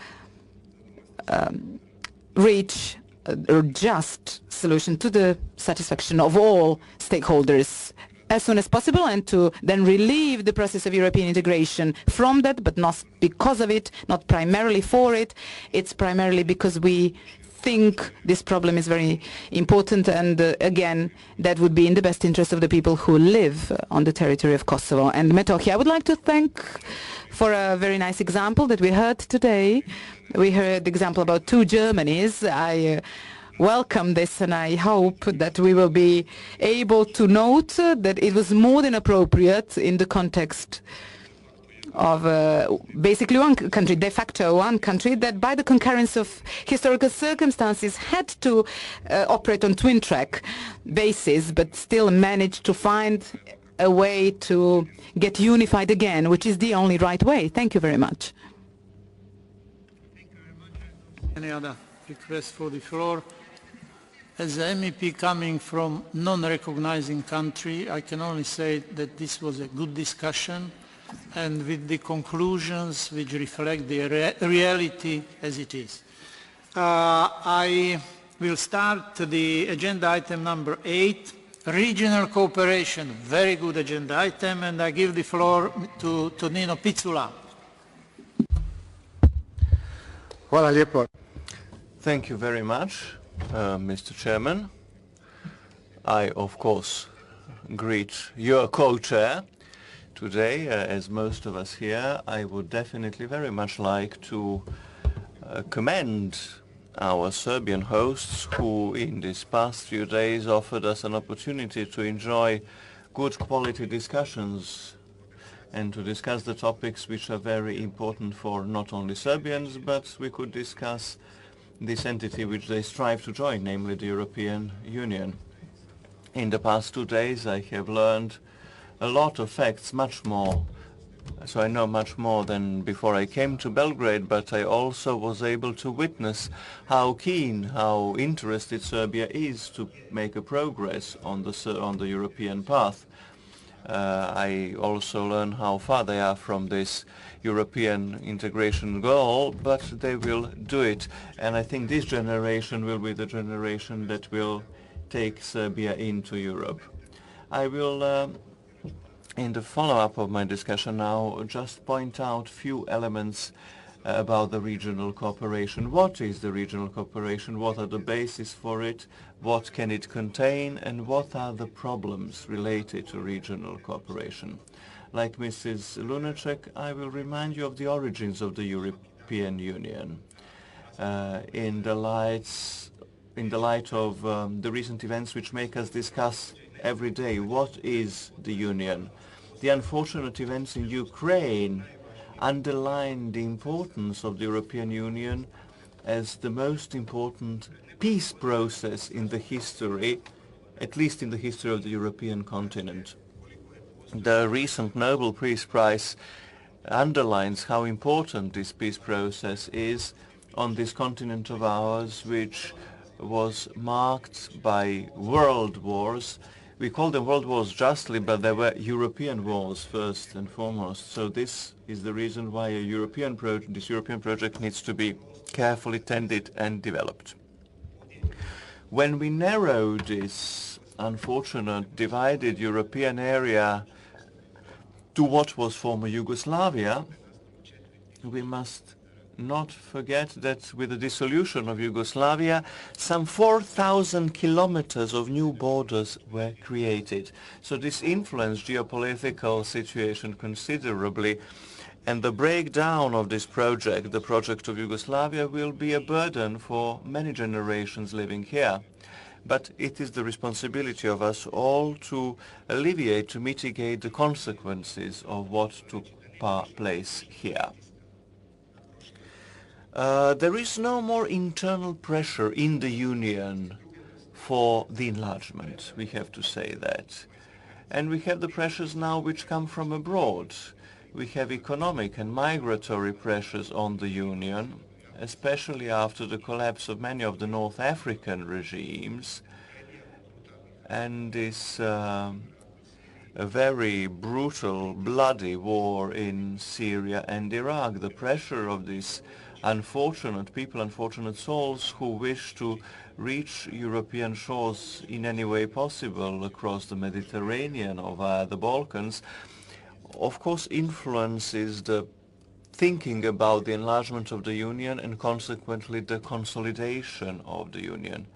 G: reach a just solution to the satisfaction of all stakeholders as soon as possible, and to then relieve the process of European integration from that, but not because of it, not primarily for it. It's primarily because we think this problem is very important, and again, that would be in the best interest of the people who live on the territory of Kosovo and Metohija. I would like to thank for a very nice example that we heard today. We heard the example about two Germanys. I welcome this, and I hope that we will be able to note that it was more than appropriate in the context of basically one country, de facto one country, that by the concurrence of historical circumstances had to operate on twin-track basis, but still managed to find a way to get unified again, which is the only right way. Thank you very much.
A: Thank you very much. Any other requests for the floor? As an MEP coming from non-recognizing country, I can only say that this was a good discussion, and with the conclusions which reflect the reality as it is. I will start the agenda item number 8, regional cooperation, very good agenda item, and I give the floor to Tonino Picula.
I: Hvala lijepo. Thank you very much, Mr. Chairman. I, of course, greet your co-chair today. As most of us here, I would definitely very much like to commend our Serbian hosts who in these past few days offered us an opportunity to enjoy good quality discussions and to discuss the topics which are very important for not only Serbians, but we could discuss this entity which they strive to join, namely the European Union. In the past 2 days I have learned a lot of facts, much more. So I know much more than before I came to Belgrade, but I also was able to witness how keen, how interested Serbia is to make a progress on the European path. I also learn how far they are from this European integration goal, but they will do it. And I think this generation will be the generation that will take Serbia into Europe. I will in the follow-up of my discussion now, just point out few elements about the regional cooperation. What is the regional cooperation? What are the bases for it? What can it contain? And what are the problems related to regional cooperation? Like Mrs. Lunacek, I will remind you of the origins of the European Union in the light of the recent events which make us discuss every day what is the Union. The unfortunate events in Ukraine underline the importance of the European Union as the most important peace process in the history, at least in the history of the European continent. The recent Nobel Peace Prize underlines how important this peace process is on this continent of ours, which was marked by world wars. We call them world wars justly, but they were European wars first and foremost. So this is the reason why this European project needs to be carefully tended and developed. When we narrow this unfortunate divided European area to what was former Yugoslavia, we must not forget that with the dissolution of Yugoslavia, some 4,000 kilometers of new borders were created. So this influenced geopolitical situation considerably, and the breakdown of this project, the project of Yugoslavia, will be a burden for many generations living here. But it is the responsibility of us all to alleviate, to mitigate the consequences of what took place here. There is no more internal pressure in the Union for the enlargement, we have to say that. And we have the pressures now which come from abroad. We have economic and migratory pressures on the Union, especially after the collapse of many of the North African regimes, and this a very brutal, bloody war in Syria and Iraq. The pressure of these unfortunate people, unfortunate souls who wish to reach European shores in any way possible across the Mediterranean or via the Balkans, of course influences the thinking about the enlargement of the Union and consequently the consolidation of the Union.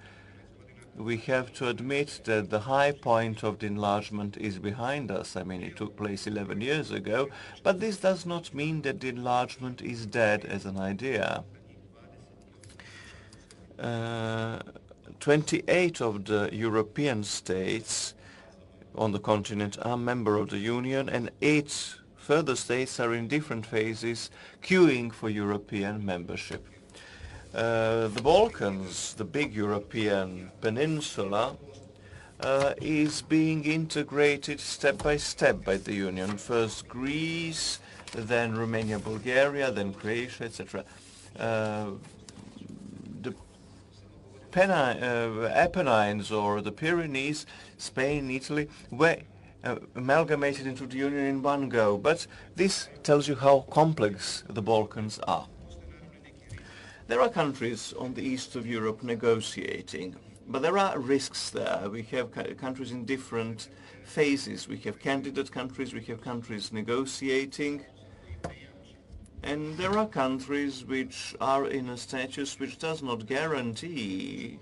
I: We have to admit that the high point of the enlargement is behind us. I mean, it took place 11 years ago, but this does not mean that the enlargement is dead as an idea. 28 of the European states on the continent are members of the Union, and 8 further states are in different phases queuing for European membership. The Balkans, the big European peninsula, is being integrated step by the Union. First Greece, then Romania, Bulgaria, then Croatia, etc. The Apennines or the Pyrenees, Spain, Italy, were amalgamated into the Union in one go. But this tells you how complex the Balkans are. There are countries on the east of Europe negotiating, but there are risks there. We have countries in different phases. We have candidate countries, we have countries negotiating, and there are countries which are in a status which does not guarantee,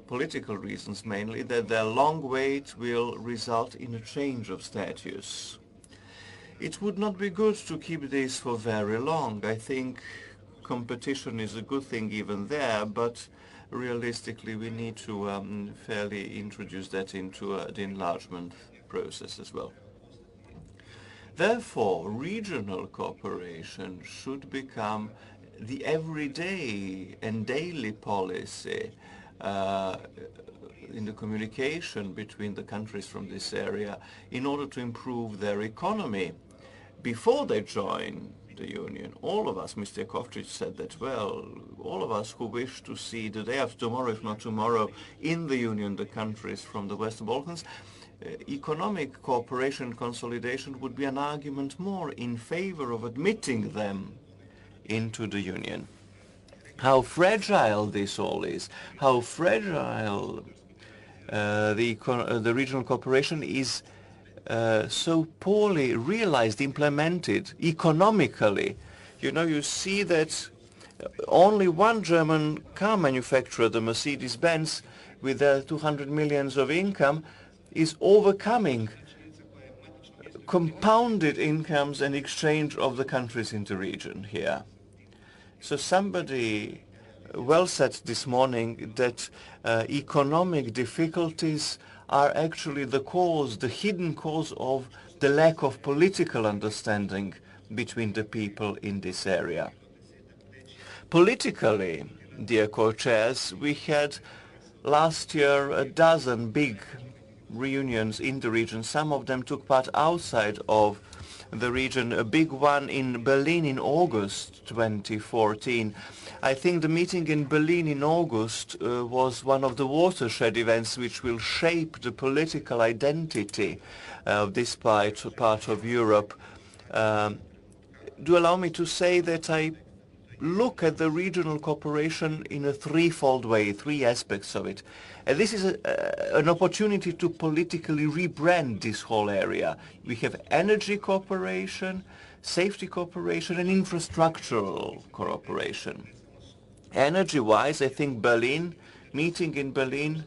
I: political reasons mainly, that their long wait will result in a change of status. It would not be good to keep this for very long. I think competition is a good thing even there, but realistically we need to fairly introduce that into the enlargement process as well. Therefore, regional cooperation should become the everyday and daily policy in the communication between the countries from this area in order to improve their economy before they join the Union. All of us, Mr. Jakovčić said that well, all of us who wish to see the day after tomorrow, if not tomorrow, in the Union, the countries from the Western Balkans, economic cooperation and consolidation would be an argument more in favor of admitting them into the Union. How fragile this all is, how fragile the regional cooperation is so poorly realized, implemented economically. You know, you see that only one German car manufacturer, the Mercedes-Benz, with their 200 millions of income, is overcoming compounded incomes and exchange of the countries in the region here. So somebody well said this morning that economic difficulties are actually the cause, the hidden cause of the lack of political understanding between the people in this area. Politically, dear co-chairs, we had last year a dozen big reunions in the region. Some of them took part outside of the region. A big one in Berlin in August 2014. I think the meeting in Berlin in August was one of the watershed events which will shape the political identity of this part of Europe. Do allow me to say that I look at the regional cooperation in a threefold way, three aspects of it. And this is an opportunity to politically rebrand this whole area. We have energy cooperation, safety cooperation, and infrastructural cooperation. Energy-wise, I think meeting in Berlin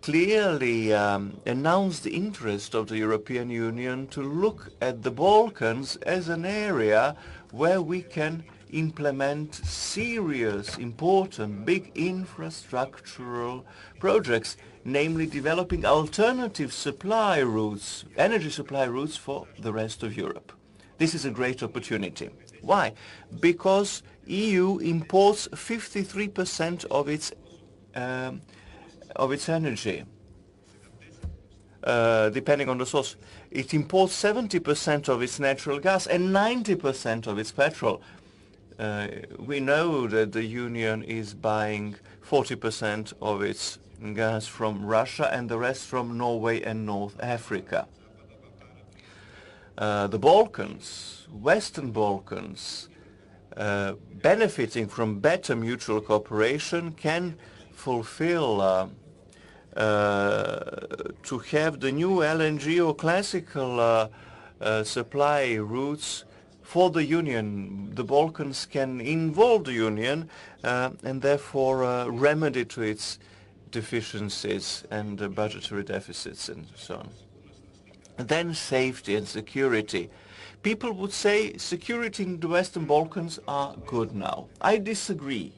I: clearly announced the interest of the European Union to look at the Balkans as an area where we can implement serious, important, big infrastructural projects, namely developing alternative supply routes, energy supply routes for the rest of Europe. This is a great opportunity. Why? Because EU imports 53% of its energy, depending on the source. It imports 70% of its natural gas and 90% of its petrol. We know that the Union is buying 40% of its gas from Russia and the rest from Norway and North Africa. The Balkans, Western Balkans, benefiting from better mutual cooperation, can fulfill to have the new LNG or classical supply routes for the Union. The Balkans can involve the Union and therefore remedy to its deficiencies and budgetary deficits and so on. And then safety and security. People would say security in the Western Balkans are good now. I disagree,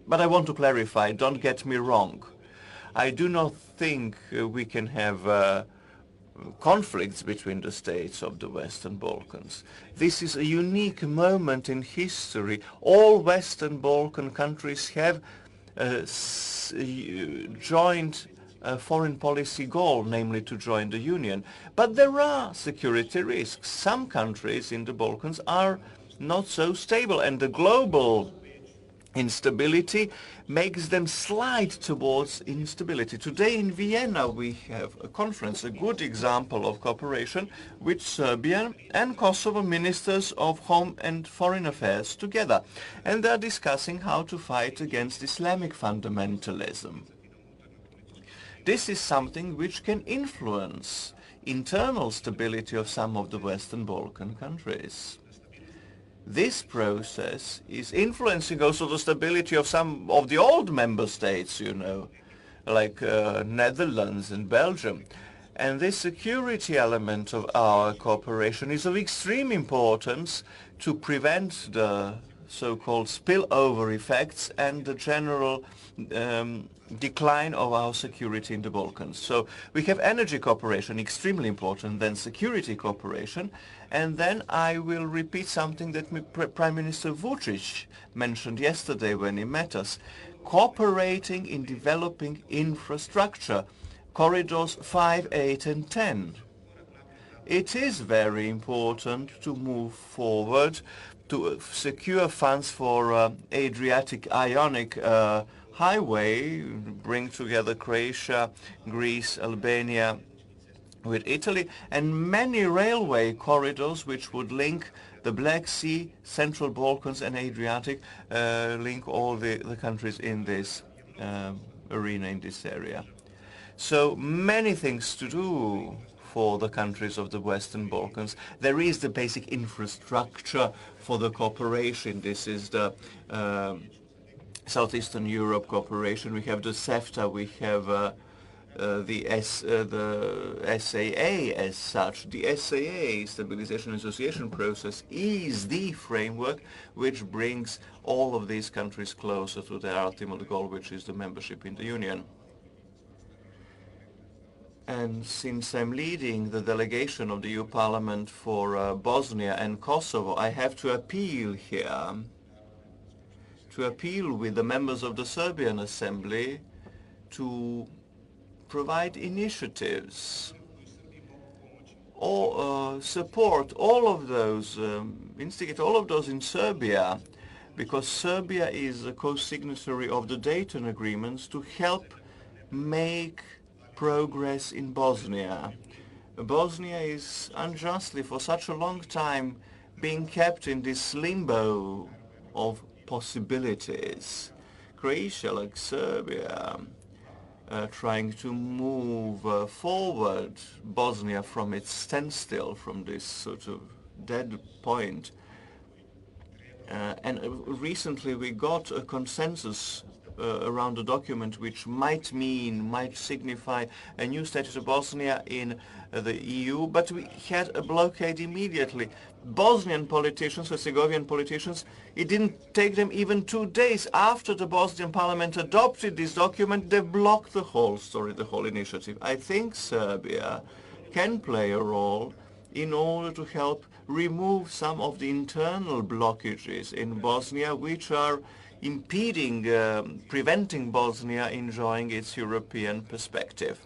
I: but I want to clarify, don't get me wrong. I do not think we can have conflicts between the states of the Western Balkans. This is a unique moment in history. All Western Balkan countries have a joint foreign policy goal, namely to join the Union. But there are security risks. Some countries in the Balkans are not so stable, and the global instability makes them slide towards instability. Today in Vienna we have a conference, a good example of cooperation with Serbian and Kosovo ministers of home and foreign affairs together. And they are discussing how to fight against Islamic fundamentalism. This is something which can influence internal stability of some of the Western Balkan countries. This process is influencing also the stability of some of the old member states, you know, like Netherlands and Belgium. And this security element of our cooperation is of extreme importance to prevent the so-called spillover effects and the general decline of our security in the Balkans. So we have energy cooperation, extremely important, then security cooperation, and then I will repeat something that Prime Minister Vučić mentioned yesterday when he met us, cooperating in developing infrastructure, corridors 5, 8 and 10. It is very important to move forward to secure funds for Adriatic Ionic highway, bring together Croatia, Greece, Albania with Italy, and many railway corridors which would link the Black Sea, Central Balkans and Adriatic, link all the countries in this arena, in this area. So many things to do for the countries of the Western Balkans. There is the basic infrastructure for the cooperation. This is the Southeastern Europe cooperation. We have the CEFTA, we have the SAA as such. The SAA, Stabilisation and Association process, is the framework which brings all of these countries closer to their ultimate goal, which is the membership in the Union. And since I'm leading the delegation of the EU Parliament for Bosnia and Kosovo, I have to appeal here, to appeal with the members of the Serbian Assembly to provide initiatives or support all of those, instigate all of those in Serbia, because Serbia is a co-signatory of the Dayton agreements to help make progress in Bosnia. Bosnia is unjustly for such a long time being kept in this limbo of possibilities. Croatia, like Serbia, trying to move forward Bosnia from its standstill, from this sort of dead point. And recently we got a consensus around a document which might signify a new status of Bosnia in the EU, but we had a blockade immediately. Bosnian politicians, Herzegovian politicians, it didn't take them even 2 days after the Bosnian parliament adopted this document, they blocked the whole story, the whole initiative. I think Serbia can play a role in order to help remove some of the internal blockages in Bosnia which are impeding, preventing Bosnia enjoying its European perspective.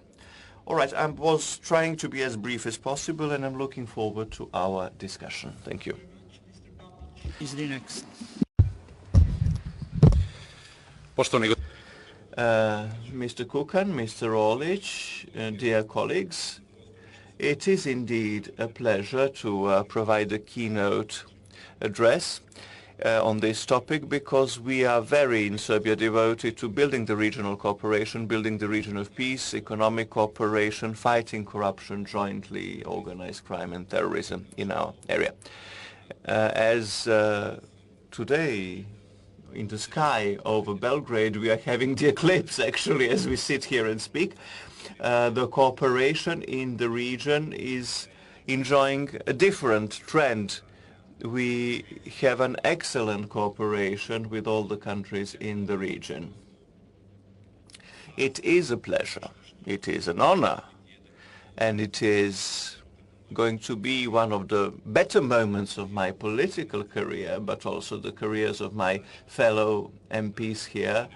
I: All right, I was trying to be as brief as possible, and I'm looking forward to our discussion. Thank you.
A: Is the next.
I: Mr. Kukan, Mr. Orlic, dear colleagues, it is indeed a pleasure to provide a keynote address on this topic, because we are very in Serbia devoted to building the regional cooperation, building the region of peace, economic cooperation, fighting corruption, jointly organized crime and terrorism in our area. As today in the sky over Belgrade we are having the eclipse actually as we sit here and speak, the cooperation in the region is enjoying a different trend. We have an excellent cooperation with all the countries in the region. It is a pleasure, it is an honor, and it is going to be one of the better moments of my political career, but also the careers of my fellow MPs here,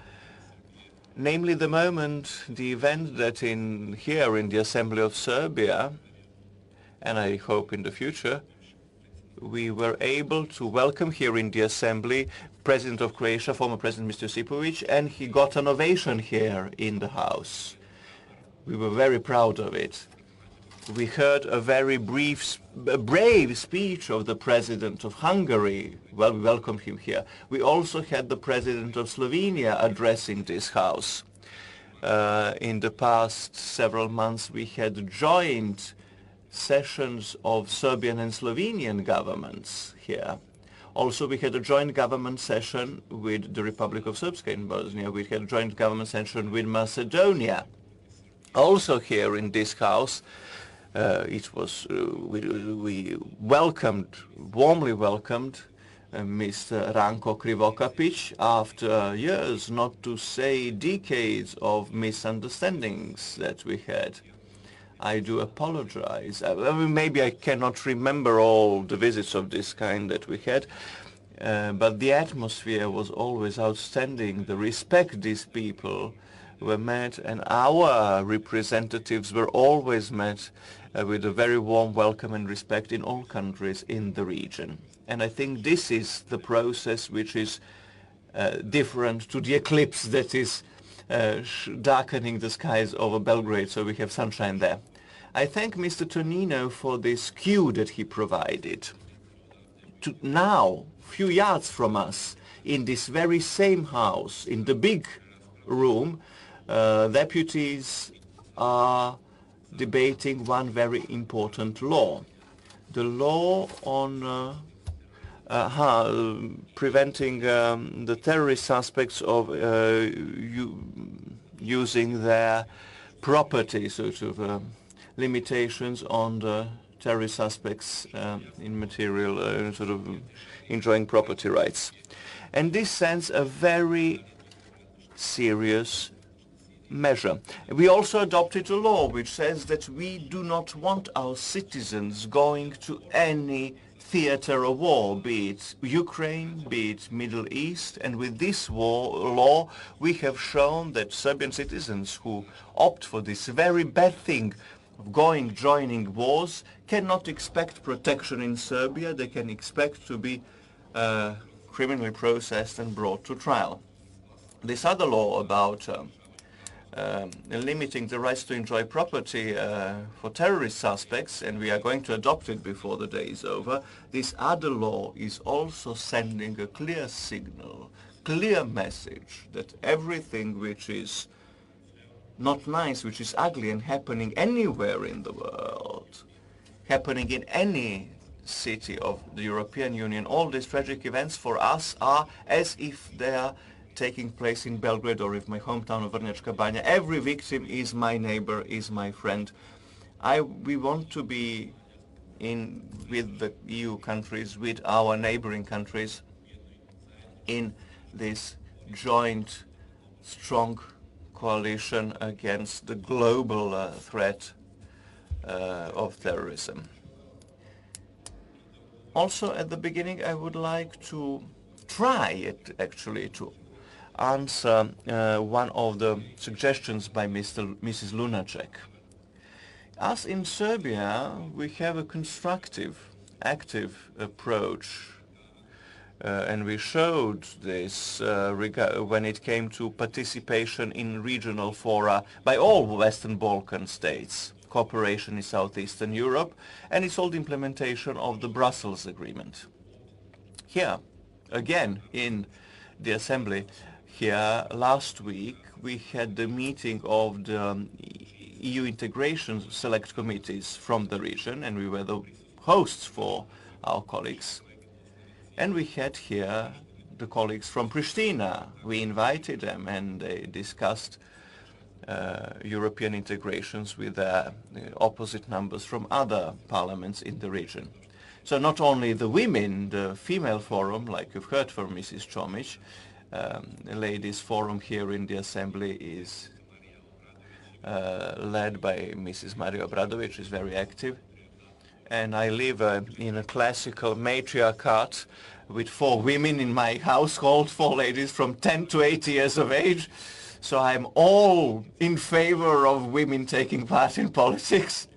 I: namely the moment, the event that here in the Assembly of Serbia, and I hope in the future, we were able to welcome here in the Assembly President of Croatia, former President Mr. Josipovic, and he got an ovation here in the House. We were very proud of it. We heard a very brave speech of the President of Hungary. Well, we welcomed him here. We also had the President of Slovenia addressing this House. In the past several months we had joint sessions of Serbian and Slovenian governments here. Also, we had a joint government session with the Republic of Srpska in Bosnia. We had a joint government session with Macedonia. Also here in this House, it was we warmly welcomed Mr. Ranko Krivokapic, after years, not to say decades of misunderstandings that we had. I do apologize. Maybe I cannot remember all the visits of this kind that we had, but the atmosphere was always outstanding. The respect these people were met, and our representatives were always met with a very warm welcome and respect in all countries in the region. And I think this is the process which is different to the eclipse that is darkening the skies over Belgrade, so we have sunshine there. I thank Mr. Tonino for this cue that he provided. Now, few yards from us, in this very same house, in the big room, deputies are debating one very important law. The law on preventing the terrorist suspects of using their property, sort of limitations on the terrorist suspects in material, sort of enjoying property rights. And this sends a very serious measure. We also adopted a law which says that we do not want our citizens going to any theater of war, be it Ukraine, be it Middle East, and with this law we have shown that Serbian citizens who opt for this very bad thing of joining wars cannot expect protection in Serbia. They can expect to be criminally processed and brought to trial. This other law about limiting the rights to enjoy property for terrorist suspects, and we are going to adopt it before the day is over, this other law is also sending a clear signal, clear message that everything which is not nice, which is ugly and happening anywhere in the world, happening in any city of the European Union, all these tragic events for us are as if they are taking place in Belgrade or in my hometown of Vrnjačka Banja. Every victim is my neighbor, is my friend. We want to be with the EU countries, with our neighboring countries, in this joint, strong coalition against the global threat of terrorism. Also, at the beginning, I would like to try to answer one of the suggestions by Mrs. Lunacek. As in Serbia, we have a constructive, active approach, and we showed this when it came to participation in regional fora by all Western Balkan states, cooperation in Southeastern Europe, and it's all the implementation of the Brussels Agreement. Here, again, in the Assembly, here last week, we had the meeting of the EU integration select committees from the region, and we were the hosts for our colleagues. And we had here the colleagues from Pristina. We invited them, and they discussed European integrations with opposite numbers from other parliaments in the region. So not only the women, the female forum, like you've heard from Mrs. Chomic, the ladies forum here in the Assembly is led by Mrs. Maria Obradovic, is very active. And I live in a classical matriarchate with 4 women in my household, 4 ladies from 10 to 80 years of age. So I'm all in favor of women taking part in politics.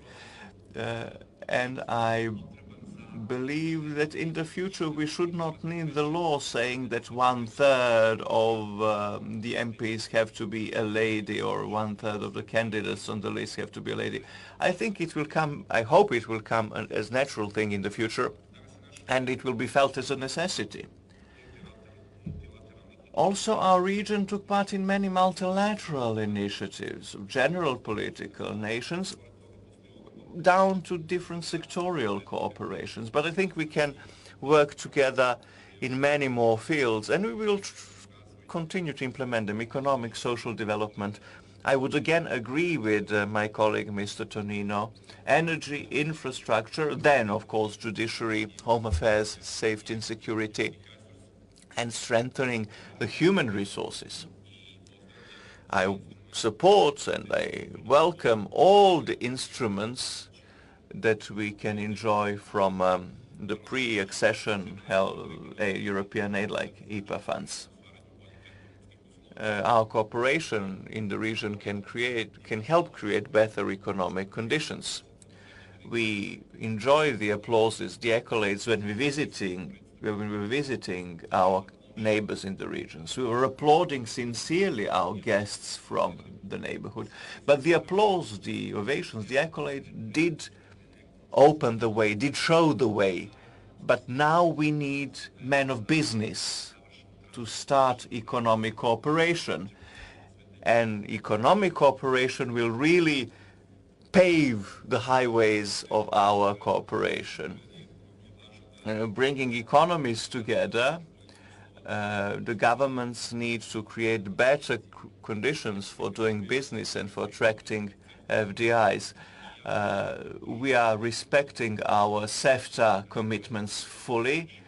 I: And I believe that in the future we should not need the law saying that 1/3 of the MPs have to be a lady or 1/3 of the candidates on the list have to be a lady. I think it will come, I hope it will come as a natural thing in the future, and it will be felt as a necessity. Also, our region took part in many multilateral initiatives of general political nations, down to different sectorial cooperations. But I think we can work together in many more fields, and we will continue to implement them: economic, social development, I would again agree with my colleague Mr. Tonino. Energy, infrastructure, then of course judiciary, home affairs, safety and security, and strengthening the human resources. I support and I welcome all the instruments that we can enjoy from the pre-accession European aid like IPA funds. Our cooperation in the region can help create better economic conditions. We enjoy the applauses, the accolades when we're visiting our neighbors in the regions. We were applauding sincerely our guests from the neighborhood. But the applause, the ovations, the accolade did open the way, did show the way. But now we need men of business to start economic cooperation. And economic cooperation will really pave the highways of our cooperation. Bringing economies together, the governments need to create better conditions for doing business and for attracting FDIs. We are respecting our CEFTA commitments fully,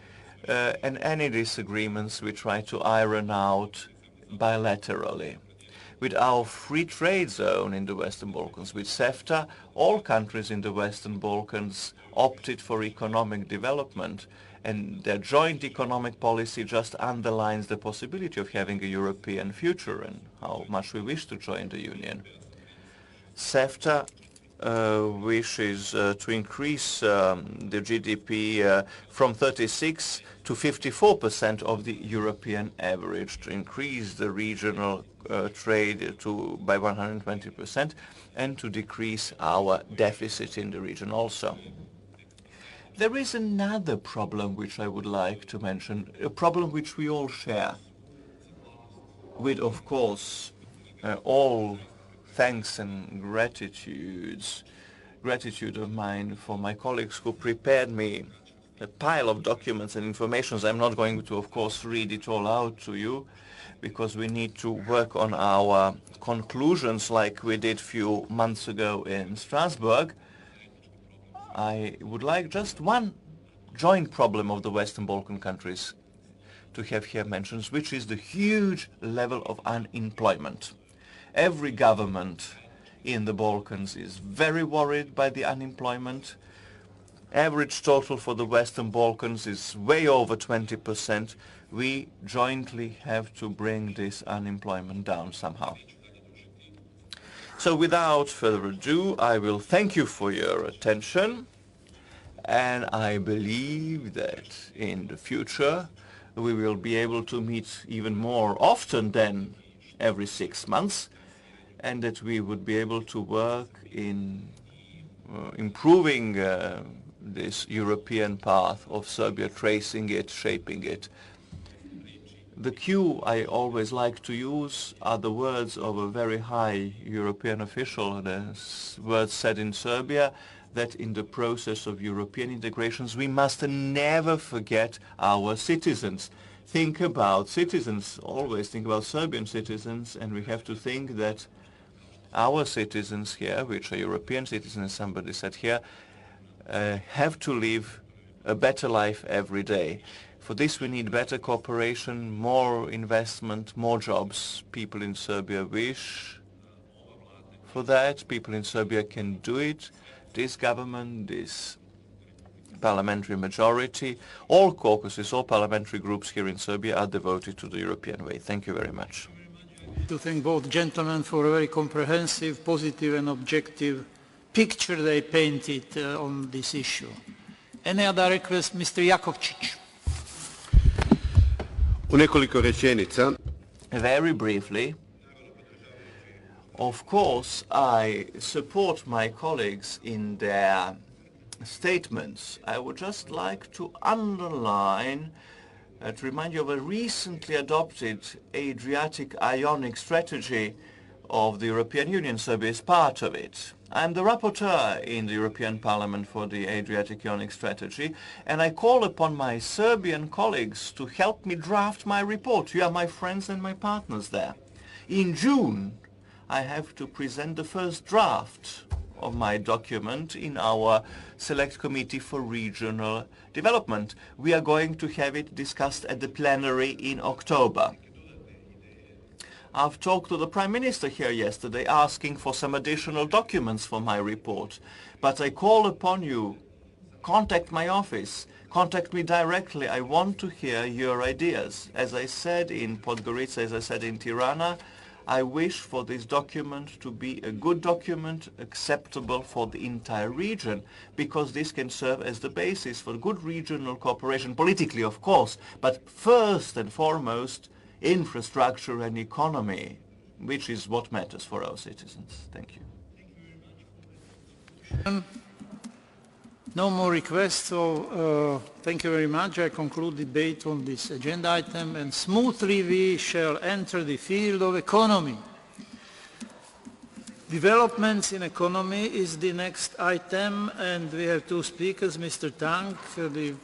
I: and any disagreements we try to iron out bilaterally. With our free trade zone in the Western Balkans, with CEFTA, all countries in the Western Balkans opted for economic development, and their joint economic policy just underlines the possibility of having a European future and how much we wish to join the Union. CEFTA wishes to increase the GDP from 36 to 54% of the European average, to increase the regional trade by 120%, and to decrease our deficit in the region also. There is another problem which I would like to mention, a problem which we all share, with, of course, all thanks and gratitude of mine for my colleagues who prepared me a pile of documents and information. I'm not going to, of course, read it all out to you, because we need to work on our conclusions like we did a few months ago in Strasbourg. I would like just one joint problem of the Western Balkan countries to have here mentioned, which is the huge level of unemployment. Every government in the Balkans is very worried by the unemployment. Average total for the Western Balkans is way over 20%. We jointly have to bring this unemployment down somehow. So without further ado, I will thank you for your attention, and I believe that in the future we will be able to meet even more often than every 6 months, and that we would be able to work in improving this European path of Serbia, tracing it, shaping it. The cue I always like to use are the words of a very high European official, the words said in Serbia, that in the process of European integrations we must never forget our citizens. Think about citizens, always think about Serbian citizens, and we have to think that our citizens here, which are European citizens, somebody said here, have to live a better life every day. For this we need better cooperation, more investment, more jobs. People in Serbia wish for that. People in Serbia can do it. This government, this parliamentary majority, all caucuses, all parliamentary groups here in Serbia are devoted to the European way. Thank you very much.
A: To thank both gentlemen for a very comprehensive, positive and objective picture they painted on this issue. Any other request? Mr. Jakovčić.
J: U nekoliko rečenica.
I: Very briefly, of course, I support my colleagues in their statements. I would just like to underline, to remind you of a recently adopted Adriatic-Ionic strategy of the European Union. Serbia is part of it. I'm the rapporteur in the European Parliament for the Adriatic-Ionic strategy, and I call upon my Serbian colleagues to help me draft my report. You are my friends and my partners there. In June, I have to present the first draft of my document in our Select Committee for Regional Development. We are going to have it discussed at the plenary in October. I've talked to the Prime Minister here yesterday asking for some additional documents for my report, but I call upon you, contact my office, contact me directly. I want to hear your ideas. As I said in Podgorica, as I said in Tirana, I wish for this document to be a good document, acceptable for the entire region, because this can serve as the basis for good regional cooperation, politically of course, but first and foremost, infrastructure and economy, which is what matters for our citizens. Thank you.
A: No more requests, so thank you very much. I conclude debate on this agenda item, and smoothly we shall enter the field of economy. Developments in economy is the next item, and we have two speakers, Mr. Tank, the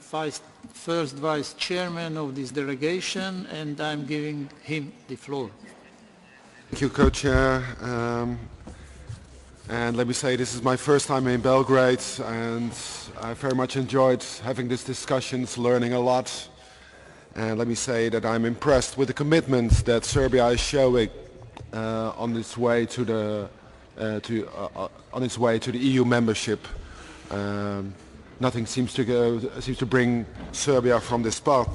A: first Vice Chairman of this delegation, and I'm giving him the floor.
J: Thank you, Co-Chair. And let me say this is my first time in Belgrade, and I very much enjoyed having these discussions, learning a lot. And let me say that I'm impressed with the commitment that Serbia is showing on its way to the EU membership. Nothing seems to bring Serbia from this path,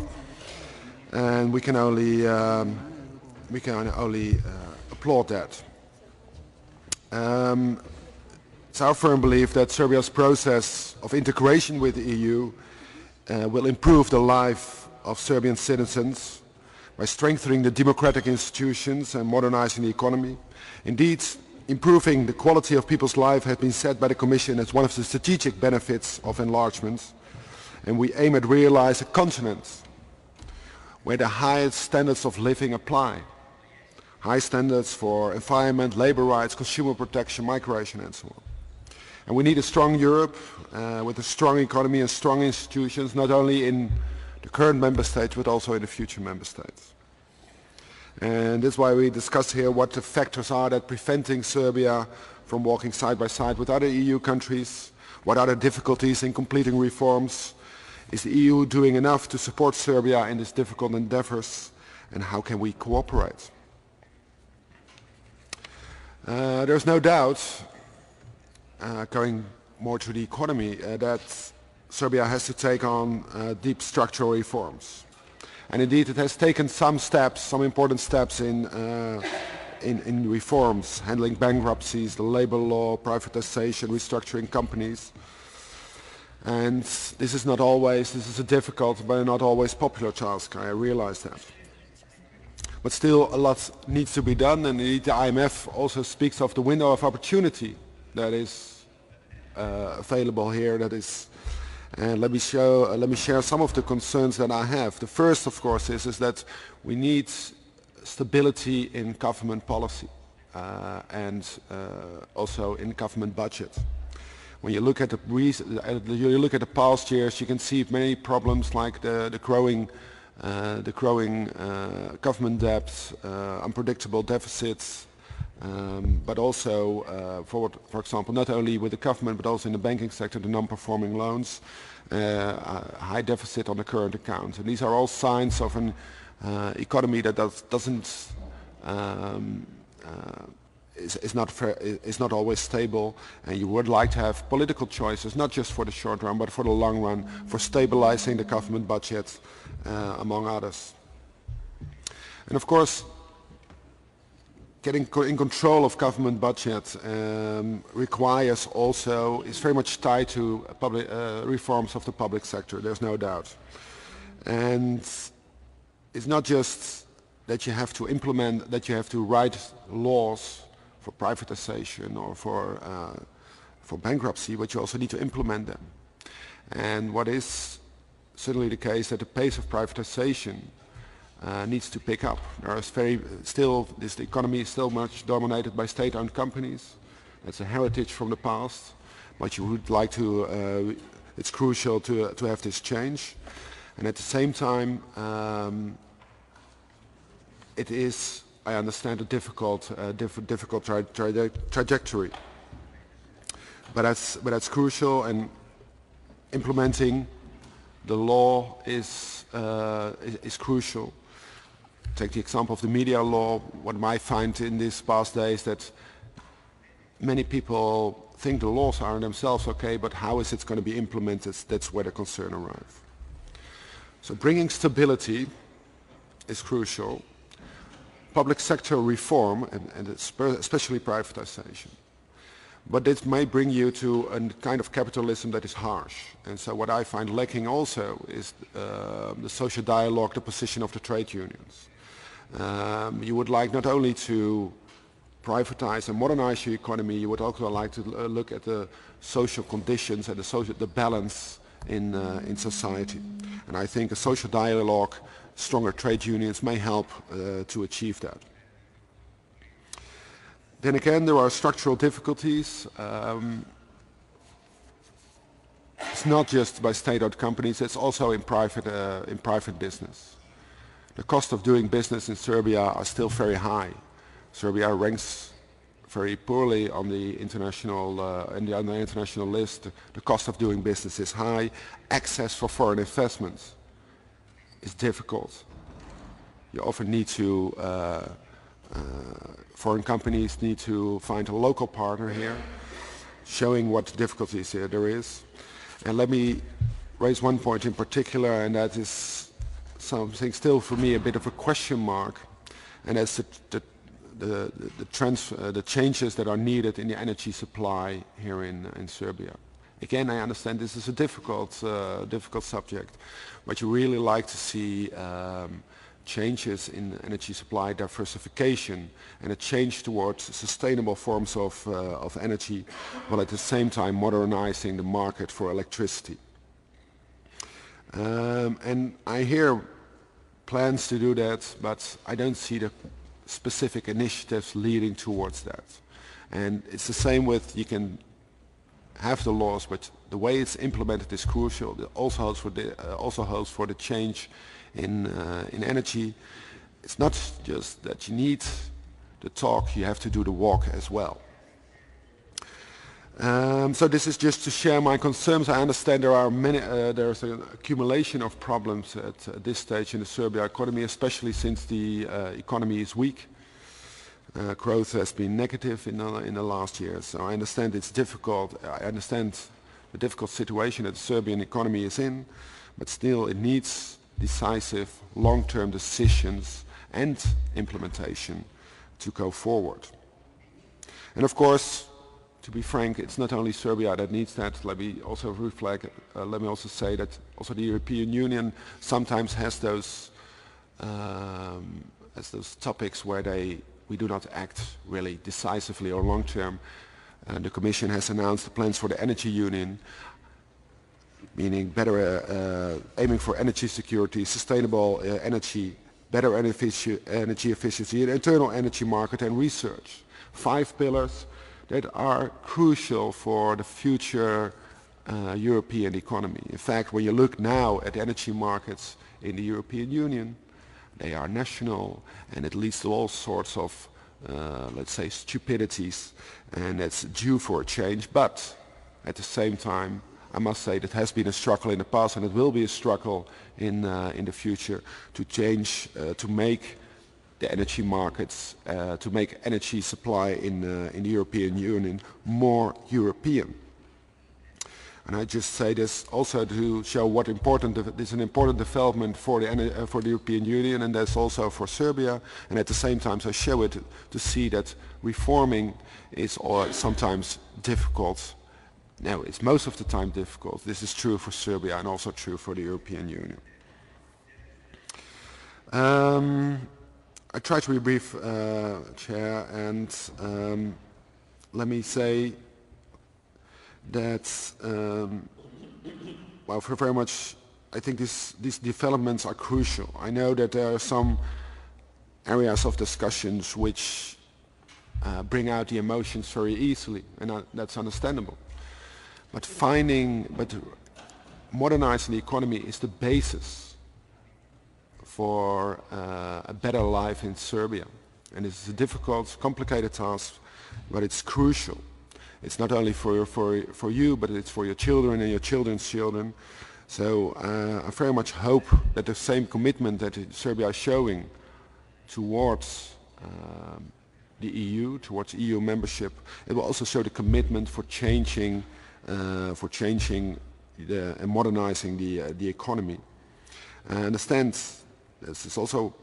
J: and we can only applaud that. It's our firm belief that Serbia's process of integration with the EU will improve the life of Serbian citizens by strengthening the democratic institutions and modernizing the economy. Indeed, improving the quality of people's life has been set by the Commission as one of the strategic benefits of enlargement, and we aim at realizing a continent where the highest standards of living apply. High standards for environment, labor rights, consumer protection, migration and so on. And we need a strong Europe with a strong economy and strong institutions, not only in the current member states but also in the future member states. And that's why we discuss here what the factors are that preventing Serbia from walking side by side with other EU countries, what are the difficulties in completing reforms, is the EU doing enough to support Serbia in these difficult endeavors, and how can we cooperate? There's no doubt, going more to the economy, that Serbia has to take on deep structural reforms. And indeed it has taken some steps, some important steps in reforms, handling bankruptcies, the labor law, privatization, restructuring companies. And this is a difficult but not always popular task, I realize that. But still a lot needs to be done, and indeed the IMF also speaks of the window of opportunity that is available here. That is, and let me share some of the concerns that I have. The first, of course, is that we need stability in government policy and also in government budget. When you look at the past years, you can see many problems like the growing government debt, unpredictable deficits, but also, for example, not only with the government but also in the banking sector, the non-performing loans, high deficit on the current account. And these are all signs of an economy that is not always stable, and you would like to have political choices, not just for the short run but for the long run, for stabilizing the government budget, among others. And of course, getting in control of government budget is very much tied to reforms of the public sector, there's no doubt. And it's not just that you have to implement, that you have to write laws for privatization or for bankruptcy, but you also need to implement them. And what is certainly the case that the pace of privatization needs to pick up. The economy is still much dominated by state-owned companies. That's a heritage from the past, but you would like to. It's crucial to have this change, and at the same time, it is I understand a difficult trajectory. But that's crucial, and implementing the law is crucial. Take the example of the media law. What I find in these past days that many people think the laws are themselves okay, but how is it going to be implemented? That's where the concern arises. So bringing stability is crucial. Public sector reform, and especially privatization. But this may bring you to a kind of capitalism that is harsh. And so what I find lacking also is the social dialogue, the position of the trade unions. You would like not only to privatize and modernize your economy, you would also like to look at the social conditions and the balance in society. And I think a social dialogue, stronger trade unions may help to achieve that. Then again, there are structural difficulties. It's not just by state-owned companies, it's also in private business. The cost of doing business in Serbia are still very high. Serbia ranks very poorly on the international list. The cost of doing business is high. Access for foreign investments is difficult. You often need to, foreign companies need to find a local partner here, showing what difficulties there is. And let me raise one point in particular, and that is something still for me a bit of a question mark, and that's the changes that are needed in the energy supply here in Serbia. Again, I understand this is a difficult subject, but you really like to see changes in energy supply diversification and a change towards sustainable forms of energy, while at the same time modernizing the market for electricity. And I hear plans to do that, but I don't see the specific initiatives leading towards that. And it's the same with, you can have the laws, but the way it's implemented is crucial. It also holds for the change in energy. It's not just that you need the talk, you have to do the walk as well. So this is just to share my concerns. I understand there are many, there's an accumulation of problems at this stage in the Serbia economy, especially since the economy is weak. Growth has been negative in the last years. So I understand it's difficult. I understand the difficult situation that the Serbian economy is in, but still it needs decisive long-term decisions and implementation to go forward. And of course, to be frank, it's not only Serbia that needs that. Let me also let me also say that also the European Union sometimes has those topics where we do not act really decisively or long term. The Commission has announced the plans for the energy union, meaning better aiming for energy security, sustainable energy, better energy efficiency, an internal energy market and research. 5 pillars that are crucial for the future European economy. In fact, when you look now at energy markets in the European Union, they are national, and it leads to all sorts of, let's say, stupidities, and it's due for a change. But at the same time, I must say that has been a struggle in the past, and it will be a struggle in the future to change, to make the energy markets, to make energy supply in the European Union more European. And I just say this also to show what this is an important development for the European Union, and that's also for Serbia. And at the same time, I show it to see that reforming is sometimes difficult. No, it's most of the time difficult. This is true for Serbia and also true for the European Union. I try to be brief, Chair, and let me say that, well, for very much, I think these developments are crucial. I know that there are some areas of discussions which bring out the emotions very easily, and that's understandable. But modernizing the economy is the basis for a better life in Serbia. And it's a difficult, complicated task, but it's crucial. It's not only for you, but it's for your children and your children's children. So I very much hope that the same commitment that Serbia is showing towards the EU, towards EU membership, it will also show the commitment for changing and modernizing the economy. I understand this is also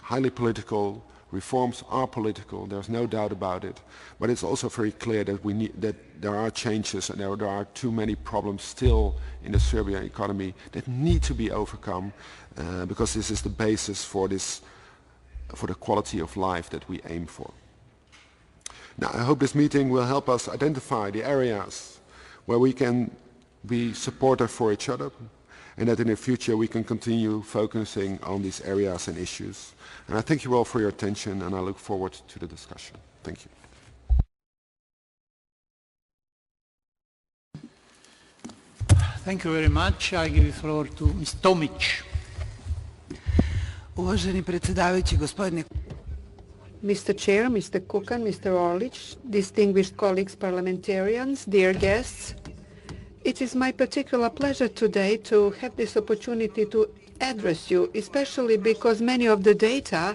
J: highly political. Reforms are political. There's no doubt about it. But it's also very clear that that there are changes and there are too many problems still in the Serbian economy that need to be overcome because this is the basis for the quality of life that we aim for. Now, I hope this meeting will help us identify the areas where we can be supportive for each other, and that in the future we can continue focusing on these areas and issues. And I thank you all for your attention, and I look forward to the discussion. Thank you.
A: Thank you very much. I give the floor to Ms. Tomic.
K: Uvaženi predsjedavajući, gospodine
D: Mr. Chair, Mr. Kukan, Mr. Orlic, distinguished colleagues, parliamentarians, dear guests, it is my particular pleasure today to have this opportunity to address you, especially because many of the data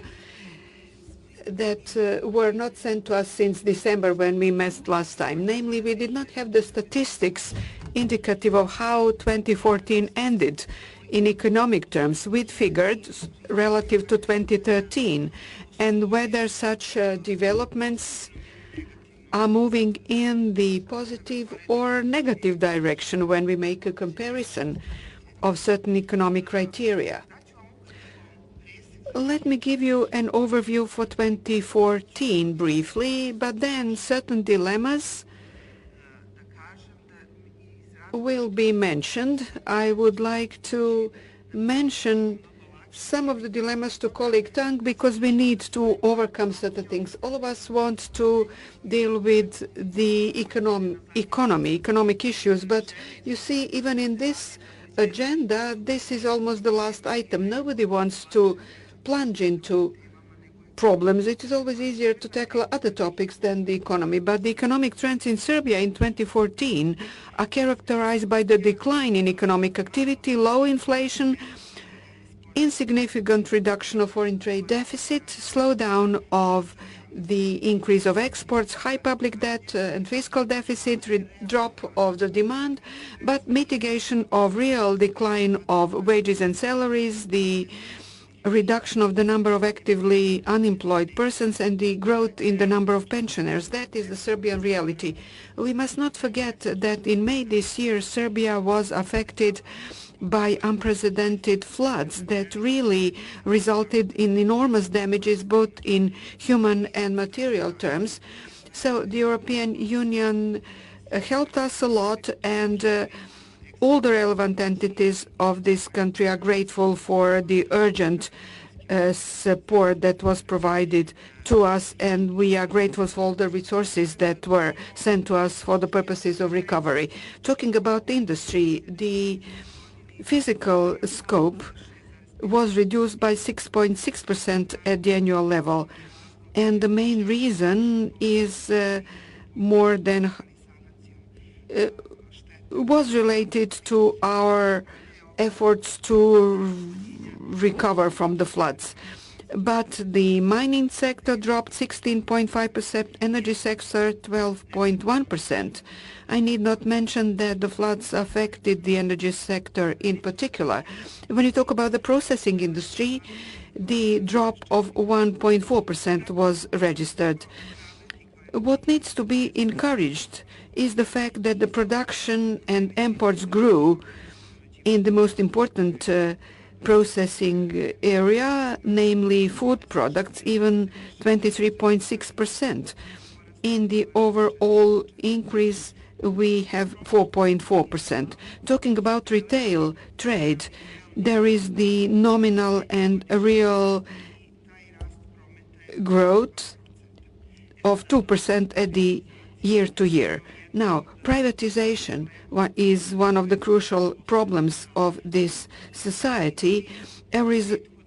D: that were not sent to us since December when we met last time. Namely, we did not have the statistics indicative of how 2014 ended in economic terms with figures relative to 2013 and whether such developments are moving in the positive or negative direction when we make a comparison of certain economic criteria. Let me give you an overview for 2014 briefly, but then certain dilemmas will be mentioned. I would like to mention some of the dilemmas to colleague Tang because we need to overcome certain things. All of us want to deal with the economic issues, but you see, even in this agenda, this is almost the last item. Nobody wants to plunge into problems. It is always easier to tackle other topics than the economy. But the economic trends in Serbia in 2014 are characterized by the decline in economic activity, low inflation, insignificant reduction of foreign trade deficit, slowdown of the increase of exports, high public debt and fiscal deficit, drop of the demand, but mitigation of real decline of wages and salaries, the reduction of the number of actively unemployed persons and the growth in the number of pensioners. That is the Serbian reality. We must not forget that in May this year, Serbia was affected by unprecedented floods that really resulted in enormous damages both in human and material terms. So the European Union helped us a lot, and all the relevant entities of this country are grateful for the urgent support that was provided to us, and we are grateful for all the resources that were sent to us for the purposes of recovery. Talking about industry, the physical scope was reduced by 6.6% at the annual level, and the main reason is was related to our efforts to recover from the floods. But the mining sector dropped 16.5%, energy sector 12.1%. I need not mention that the floods affected the energy sector in particular. When you talk about the processing industry, the drop of 1.4% was registered. What needs to be encouraged is the fact that the production and imports grew in the most important processing area, namely food products, even 23.6%. In the overall increase, we have 4.4%. Talking about retail trade, there is the nominal and real growth of 2% at the year-to-year. Now, privatization is one of the crucial problems of this society.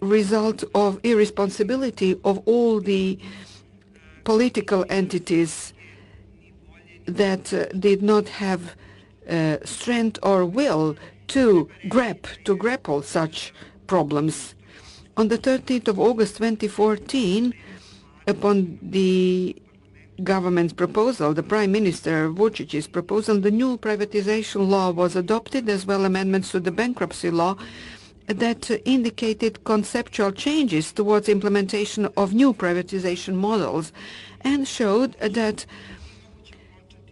D: result of irresponsibility of all the political entities that did not have strength or will to grapple such problems. On the 13th of August 2014, upon the government's proposal, the Prime Minister Vucic's proposal, the new privatization law was adopted, as well amendments to the bankruptcy law that indicated conceptual changes towards implementation of new privatization models, and showed that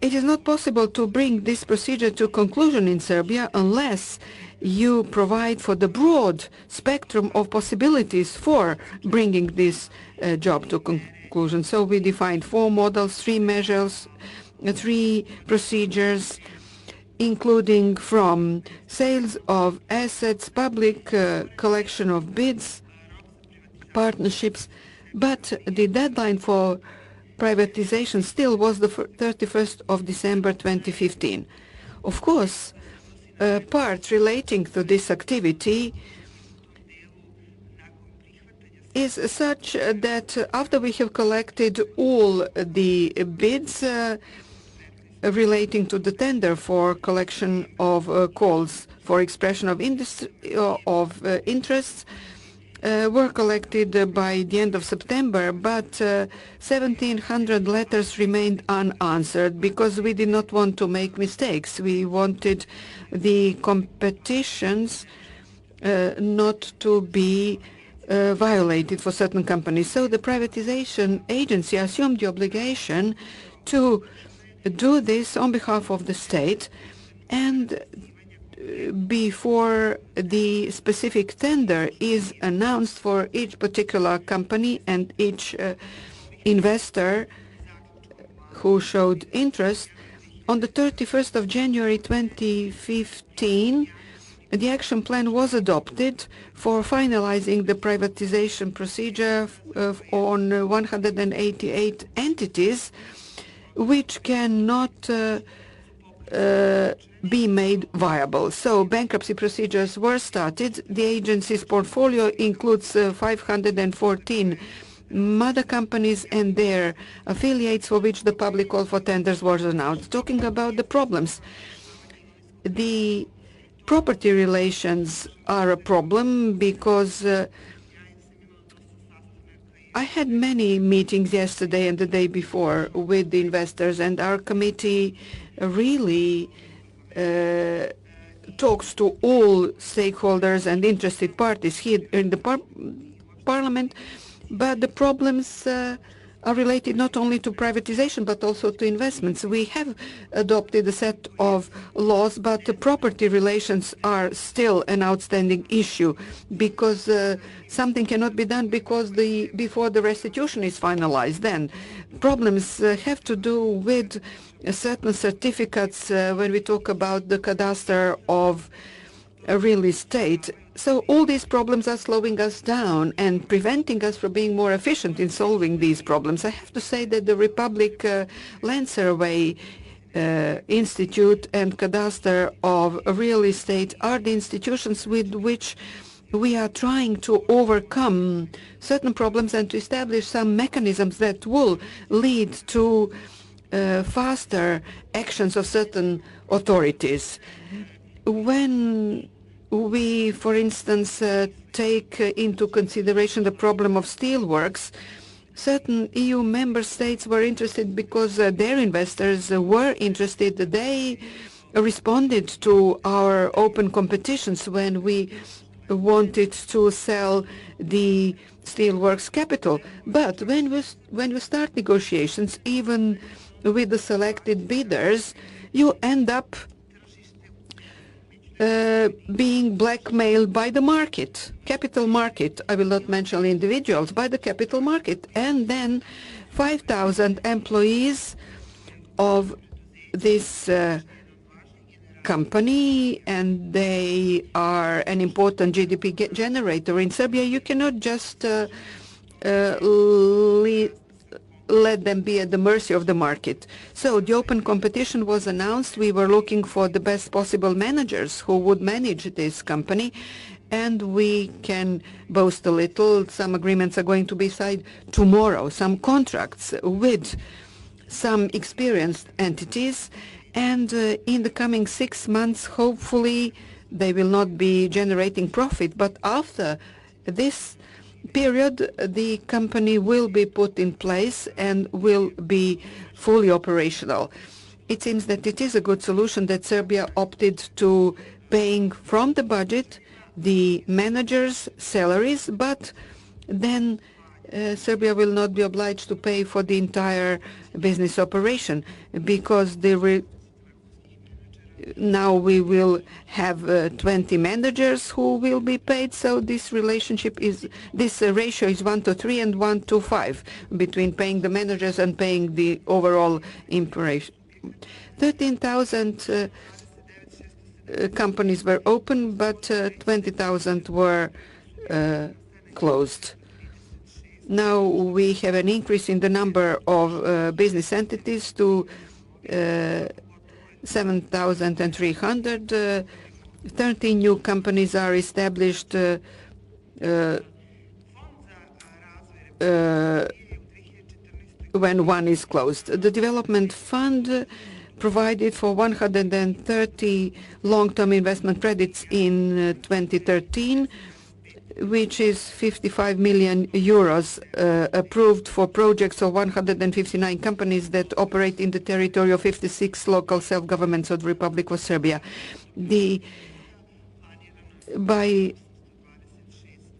D: it is not possible to bring this procedure to conclusion in Serbia unless you provide for the broad spectrum of possibilities for bringing this job to conclusion. So we defined 4 models, 3 measures, 3 procedures, including from sales of assets, public collection of bids, partnerships, but the deadline for privatization still was the 31st of December 2015. Of course, part relating to this activity is such that after we have collected all the bids relating to the tender for collection of calls for expression of interests, were collected by the end of September, but 1,700 letters remained unanswered because we did not want to make mistakes. We wanted the competitions not to be violated for certain companies. So the privatization agency assumed the obligation to do this on behalf of the state, and before the specific tender is announced for each particular company and each investor who showed interest, on the 31st of January 2015, the action plan was adopted for finalizing the privatization procedure on 188 entities, which cannot be made viable. So bankruptcy procedures were started. The agency's portfolio includes 514 mother companies and their affiliates for which the public call for tenders was announced. Talking about the problems, the property relations are a problem because I had many meetings yesterday and the day before with the investors, and our committee really talks to all stakeholders and interested parties here in the Parliament, but the problems are related not only to privatization but also to investments. We have adopted a set of laws, but the property relations are still an outstanding issue because something cannot be done before the restitution is finalized. Then problems have to do with certain certificates when we talk about the cadastre of real estate. So all these problems are slowing us down and preventing us from being more efficient in solving these problems. I have to say that the Republic Land Survey Institute and Cadastre of Real Estate are the institutions with which we are trying to overcome certain problems and to establish some mechanisms that will lead to faster actions of certain authorities. When we, for instance, take into consideration the problem of steelworks, certain EU member states were interested because their investors were interested. They responded to our open competitions when we wanted to sell the steelworks capital. But when we start negotiations, even with the selected bidders, you end up being blackmailed by the market, capital market. I will not mention individuals, by the capital market. And then 5,000 employees of this company, and they are an important GDP generator in Serbia. You cannot just let them be at the mercy of the market. So the open competition was announced. We were looking for the best possible managers who would manage this company, and we can boast a little. Some agreements are going to be signed tomorrow, some contracts with some experienced entities, and in the coming 6 months, hopefully, they will not be generating profit, but after this period, the company will be put in place and will be fully operational. It seems that it is a good solution that Serbia opted to paying from the budget the managers' salaries, but then Serbia will not be obliged to pay for the entire business operation, because now we will have 20 managers who will be paid. So this ratio is 1:3 and 1:5 between paying the managers and paying the overall operation. 13,000 companies were open, but 20,000 were closed. Now we have an increase in the number of business entities to 7,300. 13 new companies are established when one is closed. The development fund provided for 130 long-term investment credits in 2013, which is 55 million euros approved for projects of 159 companies that operate in the territory of 56 local self-governments of the Republic of Serbia.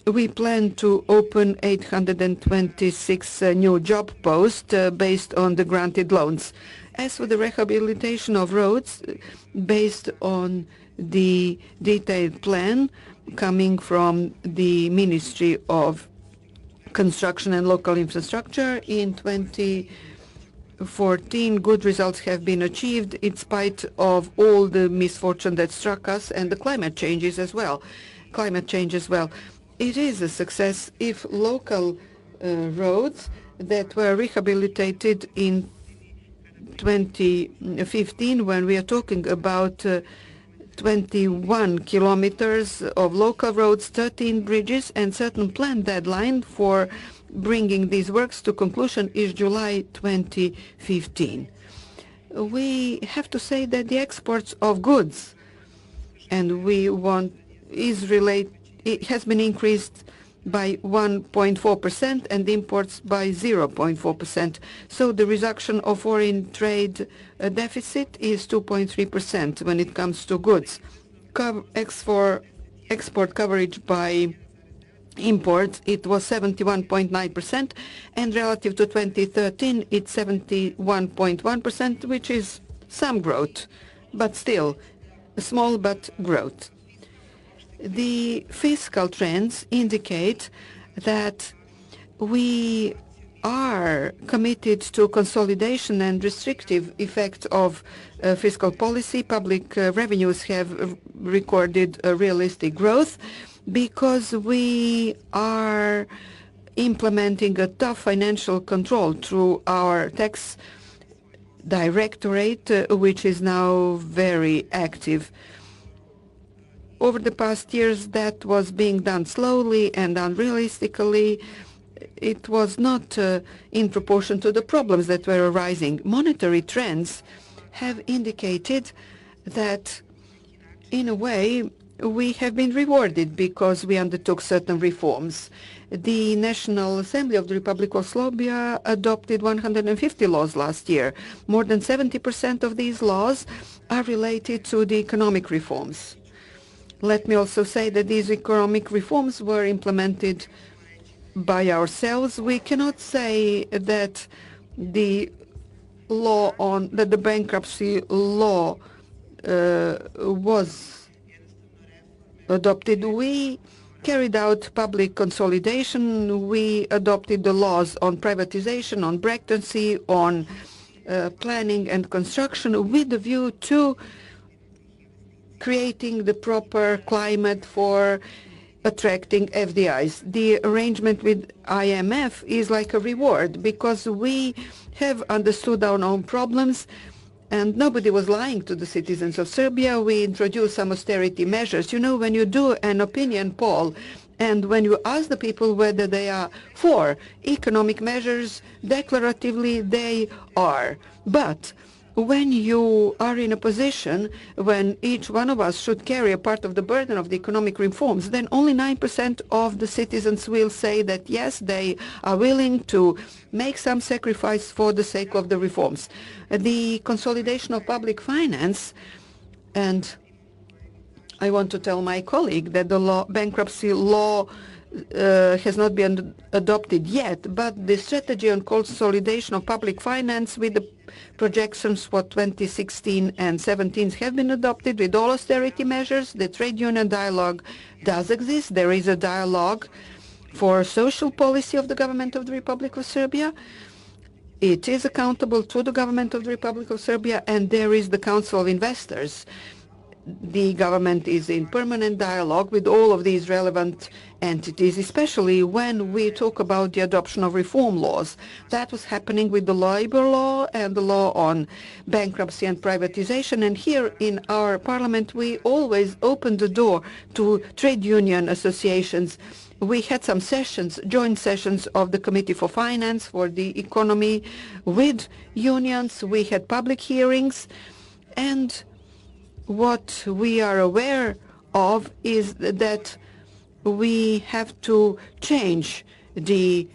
D: We plan to open 826 new job posts based on the granted loans. As for the rehabilitation of roads, based on the detailed plan coming from the Ministry of Construction and Local Infrastructure, in 2014 good results have been achieved in spite of all the misfortune that struck us and the climate change as well. It is a success if local roads that were rehabilitated in 2015, when we are talking about 21 kilometers of local roads, 13 bridges, and certain planned deadline for bringing these works to conclusion is July 2015. We have to say that the exports of goods it has been increased by 1.4% and imports by 0.4%. So the reduction of foreign trade deficit is 2.3% when it comes to goods. Export coverage by imports, it was 71.9%, and relative to 2013, it's 71.1%, which is some growth, but still small but growth. The fiscal trends indicate that we are committed to consolidation and restrictive effect of fiscal policy. Public revenues have recorded a realistic growth because we are implementing a tough financial control through our tax directorate, which is now very active. Over the past years, that was being done slowly and unrealistically. It was not in proportion to the problems that were arising. Monetary trends have indicated that, in a way, we have been rewarded because we undertook certain reforms. The National Assembly of the Republic of Serbia adopted 150 laws last year. More than 70% of these laws are related to the economic reforms. Let me also say that these economic reforms were implemented by ourselves. We cannot say that the bankruptcy law was adopted. We carried out public consolidation. We adopted the laws on privatization, on bankruptcy, on planning and construction with the view to creating the proper climate for attracting FDIs. The arrangement with IMF is like a reward because we have understood our own problems And nobody was lying to the citizens of Serbia. We introduced some austerity measures. You know, when you do an opinion poll and when you ask the people whether they are for economic measures, declaratively they are. But when you are in a position when each one of us should carry a part of the burden of the economic reforms, then only 9% of the citizens will say that yes, they are willing to make some sacrifice for the sake of the reforms. The consolidation of public finance, and I want to tell my colleague that the bankruptcy law has not been adopted yet, but the strategy on consolidation of public finance with the projections for 2016 and 17 have been adopted with all austerity measures. The trade union dialogue does exist. There is a dialogue for social policy of the government of the Republic of Serbia. It is accountable to the government of the Republic of Serbia, and there is the Council of Investors. The government is in permanent dialogue with all of these relevant entities, especially when we talk about the adoption of reform laws. That was happening with the labor law and the law on bankruptcy and privatization. And here in our parliament, we always open the door to trade union associations. We had some sessions, joint sessions of the Committee for Finance, for the Economy with unions. We had public hearings, and what we are aware of is that we have to change the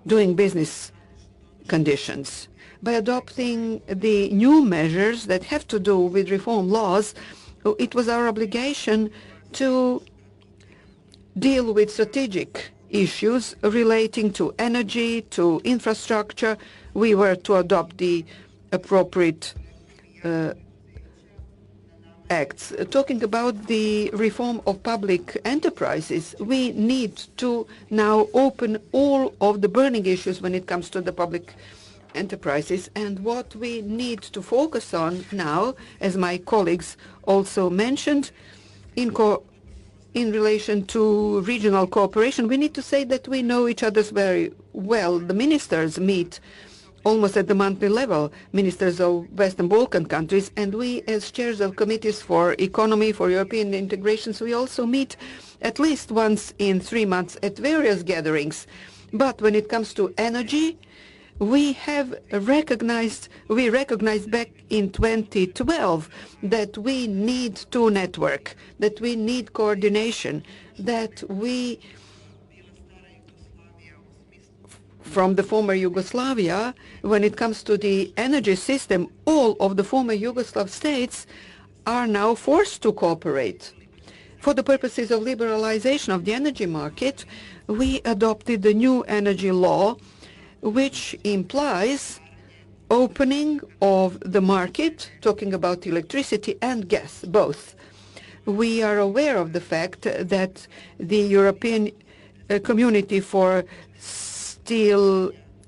D: doing business conditions. By adopting the new measures that have to do with reform laws, it was our obligation to deal with strategic issues relating to energy, to infrastructure. We were to adopt the appropriate acts. Talking about the reform of public enterprises, we need to now open all of the burning issues when it comes to the public enterprises. And what we need to focus on now, as my colleagues also mentioned, in relation to regional cooperation, we need to say that we know each other very well. The ministers meet almost at the monthly level, ministers of Western Balkan countries, and we as chairs of committees for economy, for European integrations, we also meet at least once in 3 months at various gatherings. But when it comes to energy, we recognized back in 2012 that we need to network, that we need coordination, that we from the former Yugoslavia, when it comes to the energy system, all of the former Yugoslav states are now forced to cooperate. For the purposes of liberalization of the energy market, we adopted the new energy law, which implies opening of the market, talking about electricity and gas, both. We are aware of the fact that the European Community for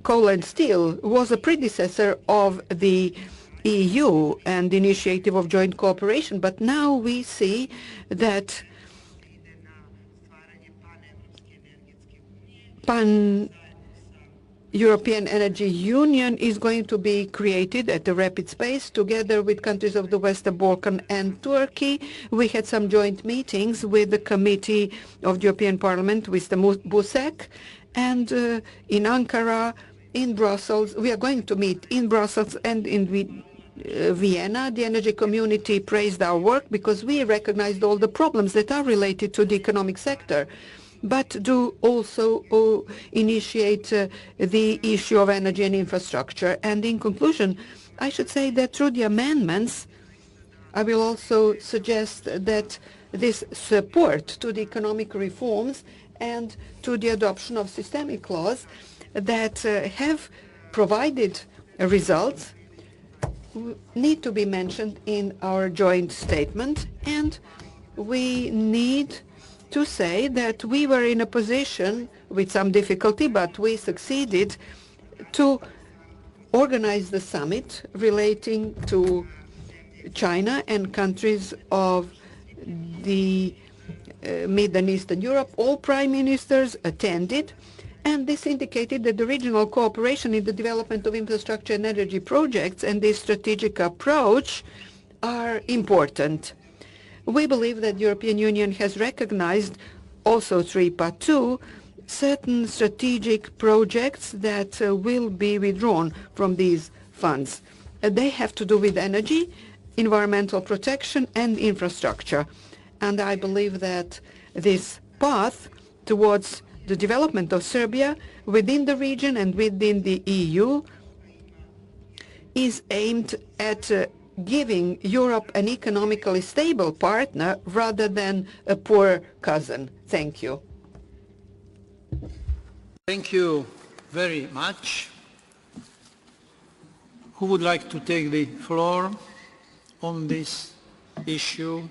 D: Coal and Steel was a predecessor of the EU and the initiative of joint cooperation, but now we see that Pan-European Energy Union is going to be created at a rapid pace together with countries of the Western Balkan and Turkey. We had some joint meetings with the Committee of the European Parliament, with the Buzek, and in Ankara, in Brussels. We are going to meet in Brussels and in Vienna. The energy community praised our work because we recognized all the problems that are related to the economic sector, but do also initiate the issue of energy and infrastructure. And in conclusion, I should say that through the amendments, I will also suggest that this support to the economic reforms and to the adoption of systemic laws that have provided results need to be mentioned in our joint statement. And we need to say that we were in a position with some difficulty, but we succeeded to organize the summit relating to China and countries of the Mid and Eastern Europe. All prime ministers attended, And this indicated that the regional cooperation in the development of infrastructure and energy projects and this strategic approach are important. We believe that the European Union has recognized also through IPA II certain strategic projects that will be withdrawn from these funds. They have to do with energy, environmental protection and infrastructure. And I believe that this path towards the development of Serbia within the region and within the EU is aimed at giving Europe an economically stable partner rather than a poor cousin. Thank you.
A: Thank you very much. Who would like to take the floor on this issue,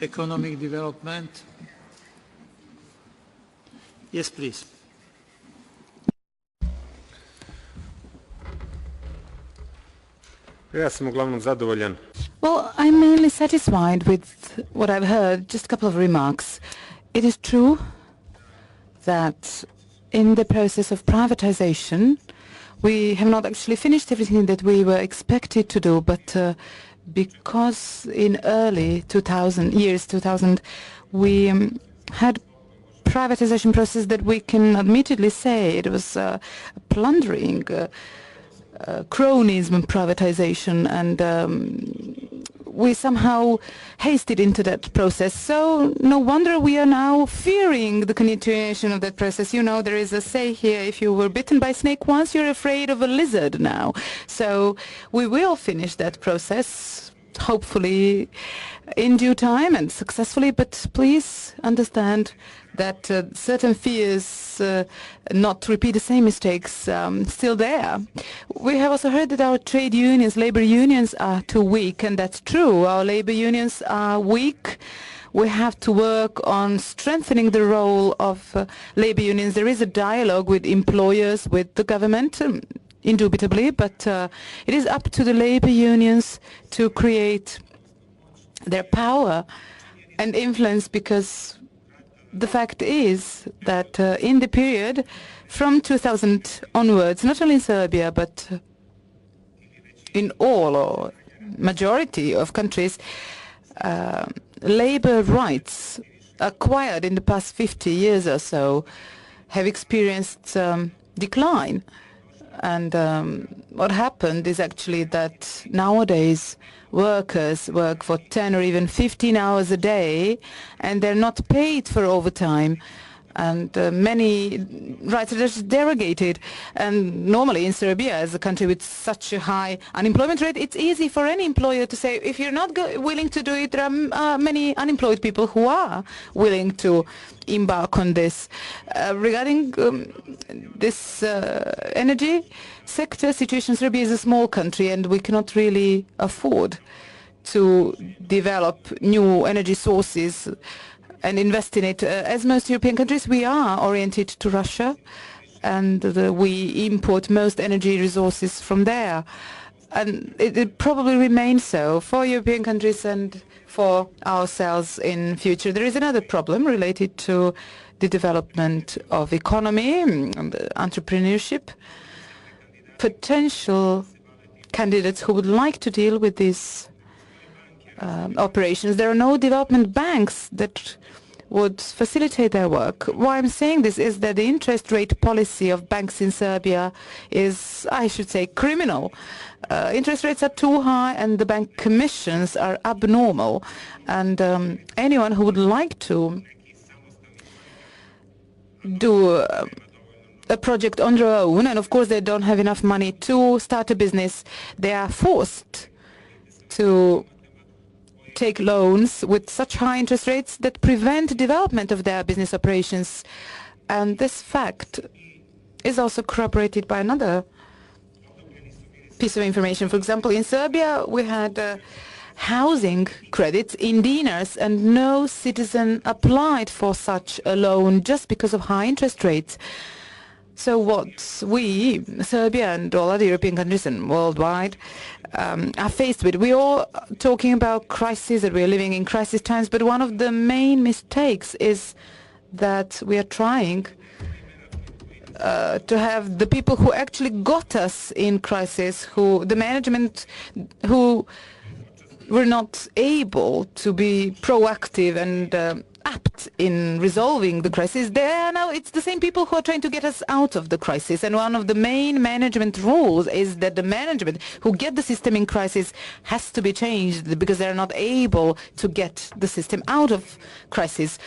A: economic development? Yes, please.
G: Well, I'm mainly satisfied with what I've heard. Just a couple of remarks. It is true that in the process of privatization, we have not actually finished everything that we were expected to do, but because in early 2000, we had privatization process that we can admittedly say it was plundering, cronyism privatization, and we somehow hasted into that process. So no wonder we are now fearing the continuation of that process. You know, there is a say here, if you were bitten by a snake once, you're afraid of a lizard now. So we will finish that process, hopefully in due time and successfully, but please understand that certain fears not to repeat the same mistakes still there. We have also heard that our trade unions, labor unions, are too weak, and that's true. Our labor unions are weak. We have to work on strengthening the role of labor unions. There is a dialogue with employers, with the government, indubitably, but it is up to the labor unions to create their power and influence, because the fact is that in the period from 2000 onwards, not only in Serbia but in all or majority of countries, labor rights acquired in the past 50 years or so have experienced decline. And what happened is actually that nowadays workers work for 10 or even 15 hours a day, and they're not paid for overtime. And many rights are just derogated. And normally in Serbia, as a country with such a high unemployment rate, it's easy for any employer to say, if you're not willing to do it, there are many unemployed people who are willing to embark on this. Regarding this energy sector situation, Serbia is a small country and we cannot really afford to develop new energy sources and invest in it. As most European countries, we are oriented to Russia, and we import most energy resources from there. And it probably remains so for European countries and for ourselves in future. There is another problem related to the development of economy and entrepreneurship. Potential candidates who would like to deal with these operations. There are no development banks that would facilitate their work. Why I'm saying this is that the interest rate policy of banks in Serbia is, I should say, criminal. Interest rates are too high and the bank commissions are abnormal. And anyone who would like to do a project on their own, and of course they don't have enough money to start a business, they are forced to take loans with such high interest rates that prevent development of their business operations. And this fact is also corroborated by another piece of information. For example, in Serbia we had housing credits in dinars, and no citizen applied for such a loan just because of high interest rates. So what we, Serbia and all other European countries and worldwide, are faced with, we're all talking about crises, that we're living in crisis times, but one of the main mistakes is that we are trying to have the people who actually got us in crisis, the management who were not able to be proactive and apt in resolving the crisis. Now it's the same people who are trying to get us out of the crisis. And one of the main management rules is that the management who get the system in crisis has to be changed because they're not able to get the system out of crisis.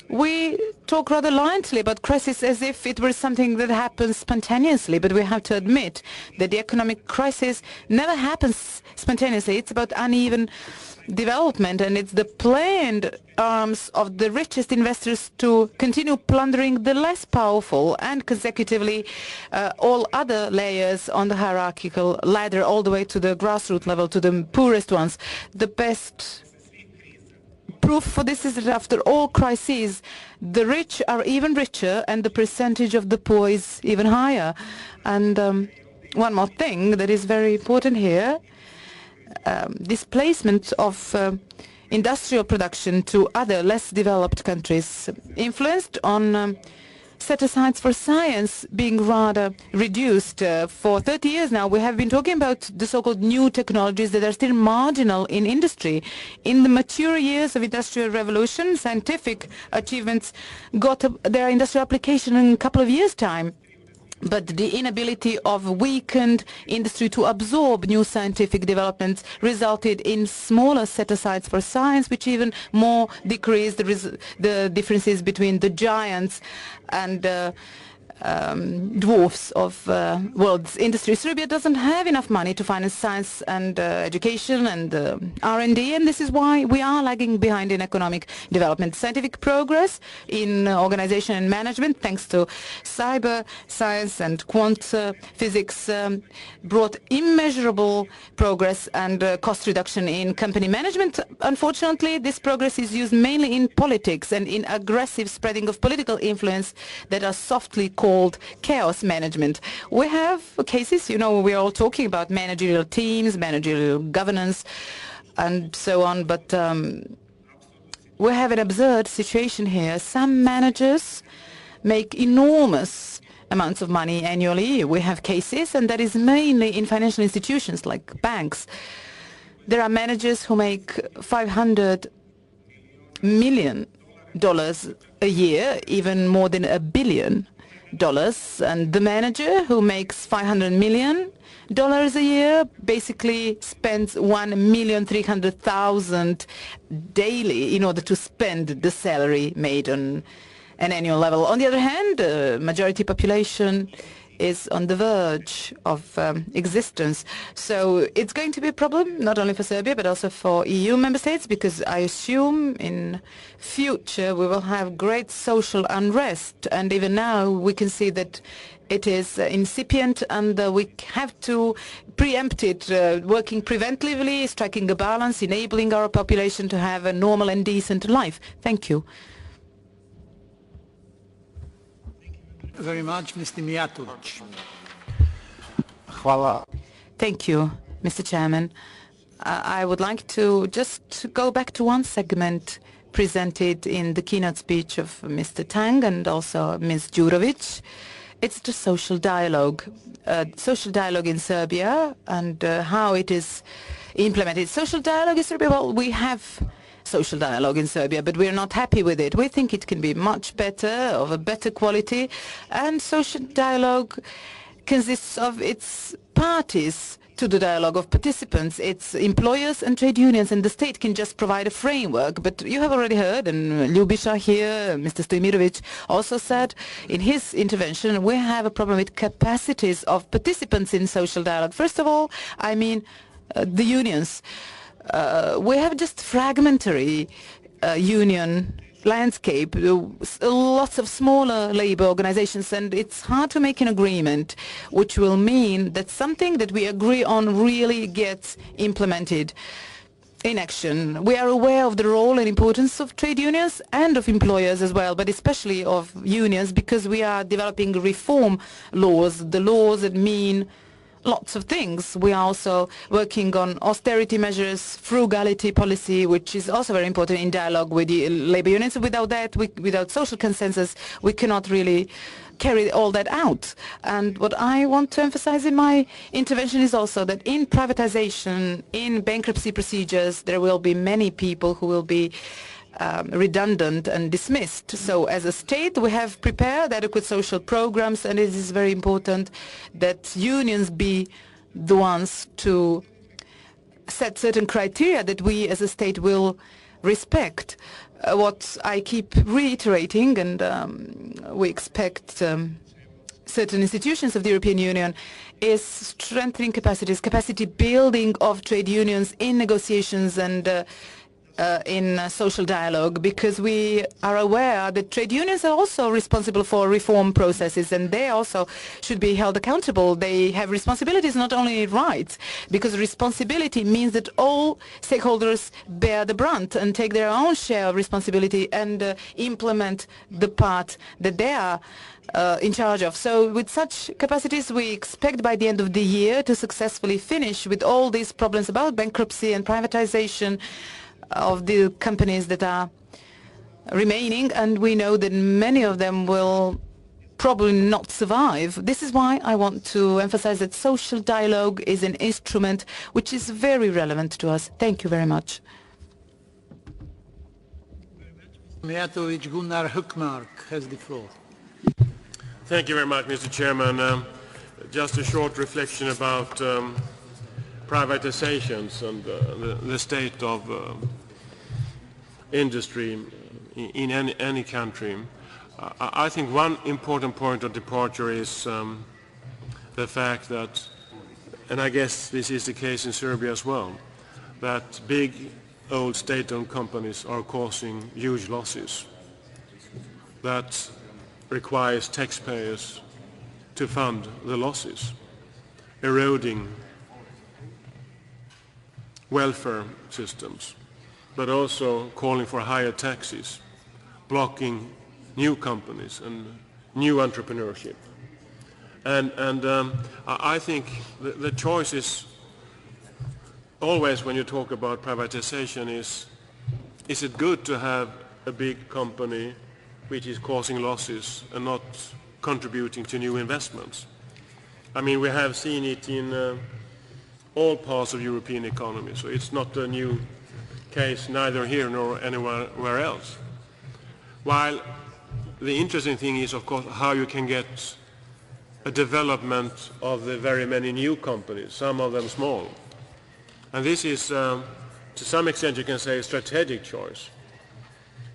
G: We talk rather lightly about crisis as if it were something that happens spontaneously, but we have to admit that the economic crisis never happens spontaneously. It's about uneven development, and it's the planned arms of the richest investors to continue plundering the less powerful, and consecutively all other layers on the hierarchical ladder all the way to the grassroots level, to the poorest ones. The best proof for this is that after all crises, the rich are even richer and the percentage of the poor is even higher. And one more thing that is very important here, displacement of industrial production to other less developed countries, influenced on set-asides for science being rather reduced. For 30 years now, we have been talking about the so-called new technologies that are still marginal in industry. In the mature years of industrial revolution, scientific achievements got their industrial application in a couple of years' time. But the inability of weakened industry to absorb new scientific developments resulted in smaller set-asides for science, which even more decreased the differences between the giants and dwarfs of world's industry. Serbia doesn't have enough money to finance science and education and R&D, and this is why we are lagging behind in economic development. Scientific progress in organization and management, thanks to cyber science and quant physics, brought immeasurable progress and cost reduction in company management. Unfortunately, this progress is used mainly in politics and in aggressive spreading of political influence that are softly called chaos management. We have cases, we're all talking about managerial teams, managerial governance, and so on, but we have an absurd situation here. Some managers make enormous amounts of money annually. We have cases, and that is mainly in financial institutions like banks. There are managers who make $500 million a year, even more than $1 billion. And the manager who makes $500 million a year basically spends $1,300,000 daily in order to spend the salary made on an annual level. On the other hand, the majority population is on the verge of existence. So it's going to be a problem, not only for Serbia, but also for EU member states, because I assume in future we will have great social unrest. And even now we can see that it is incipient, and we have to preempt it, working preventively, striking a balance, enabling our population to have a normal and decent life. Thank you.
A: Very much, Mr. Mijatovic.
G: Thank you, Mr. Chairman. I would like to just go back to one segment presented in the keynote speech of Mr. Tang and also Ms. Đurović. It's the social dialogue in Serbia and how it is implemented. Social dialogue in Serbia, well, we have social dialogue in Serbia, but we're not happy with it. We think it can be much better, of a better quality, and social dialogue consists of its parties to the dialogue of participants. It's employers and trade unions, and the state can just provide a framework. But you have already heard, and Ljubiša here, Mr. Stojmirović also said in his intervention, we have a problem with capacities of participants in social dialogue. First of all, I mean the unions. We have just fragmentary union landscape, lots of smaller labor organizations, and it's hard to make an agreement, which will mean that something that we agree on really gets implemented in action. We are aware of the role and importance of trade unions and of employers as well, but especially of unions, because we are developing reform laws, the laws that mean lots of things. We are also working on austerity measures, frugality policy, which is also very important in dialogue with the labor unions. Without that, without social consensus, we cannot really carry all that out. And what I want to emphasize in my intervention is also that in privatization, in bankruptcy procedures, there will be many people who will be redundant and dismissed. So as a state we have prepared adequate social programs, and it is very important that unions be the ones to set certain criteria that we as a state will respect. What I keep reiterating, and we expect certain institutions of the European Union, is strengthening capacities, capacity building of trade unions in negotiations and in social dialogue, because we are aware that trade unions are also responsible for reform processes, and they also should be held accountable. They have responsibilities, not only rights, because responsibility means that all stakeholders bear the brunt and take their own share of responsibility and implement the part that they are in charge of. So with such capacities we expect by the end of the year to successfully finish with all these problems about bankruptcy and privatization of the companies that are remaining, and we know that many of them will probably not survive. This is why I want to emphasize that social dialogue is an instrument which is very relevant to us. Thank you very much.
A: Mijatovic Gunnar Hökmark has the floor.
L: Thank you very much, Mr. Chairman. Just a short reflection about privatizations and the state of industry in any country. I think one important point of departure is the fact that, and I guess this is the case in Serbia as well, that big old state-owned companies are causing huge losses. That requires taxpayers to fund the losses, eroding welfare systems, but also calling for higher taxes, blocking new companies and new entrepreneurship. And I think the choice is always, when you talk about privatization, is it good to have a big company which is causing losses and not contributing to new investments? I mean, we have seen it in all parts of European economy, so it's not a new case neither here nor anywhere else. While the interesting thing is, of course, how you can get a development of the very many new companies, some of them small. And this is, to some extent, you can say, a strategic choice,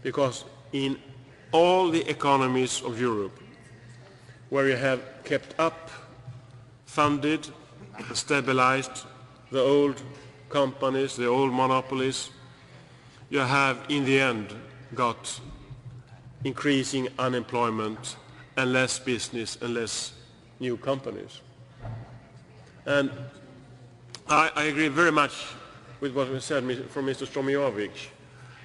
L: because in all the economies of Europe where you have kept up, funded, stabilized the old companies, the old monopolies, you have in the end got increasing unemployment and less business and less new companies. And I agree very much with what was said from Mr. Stromijovic.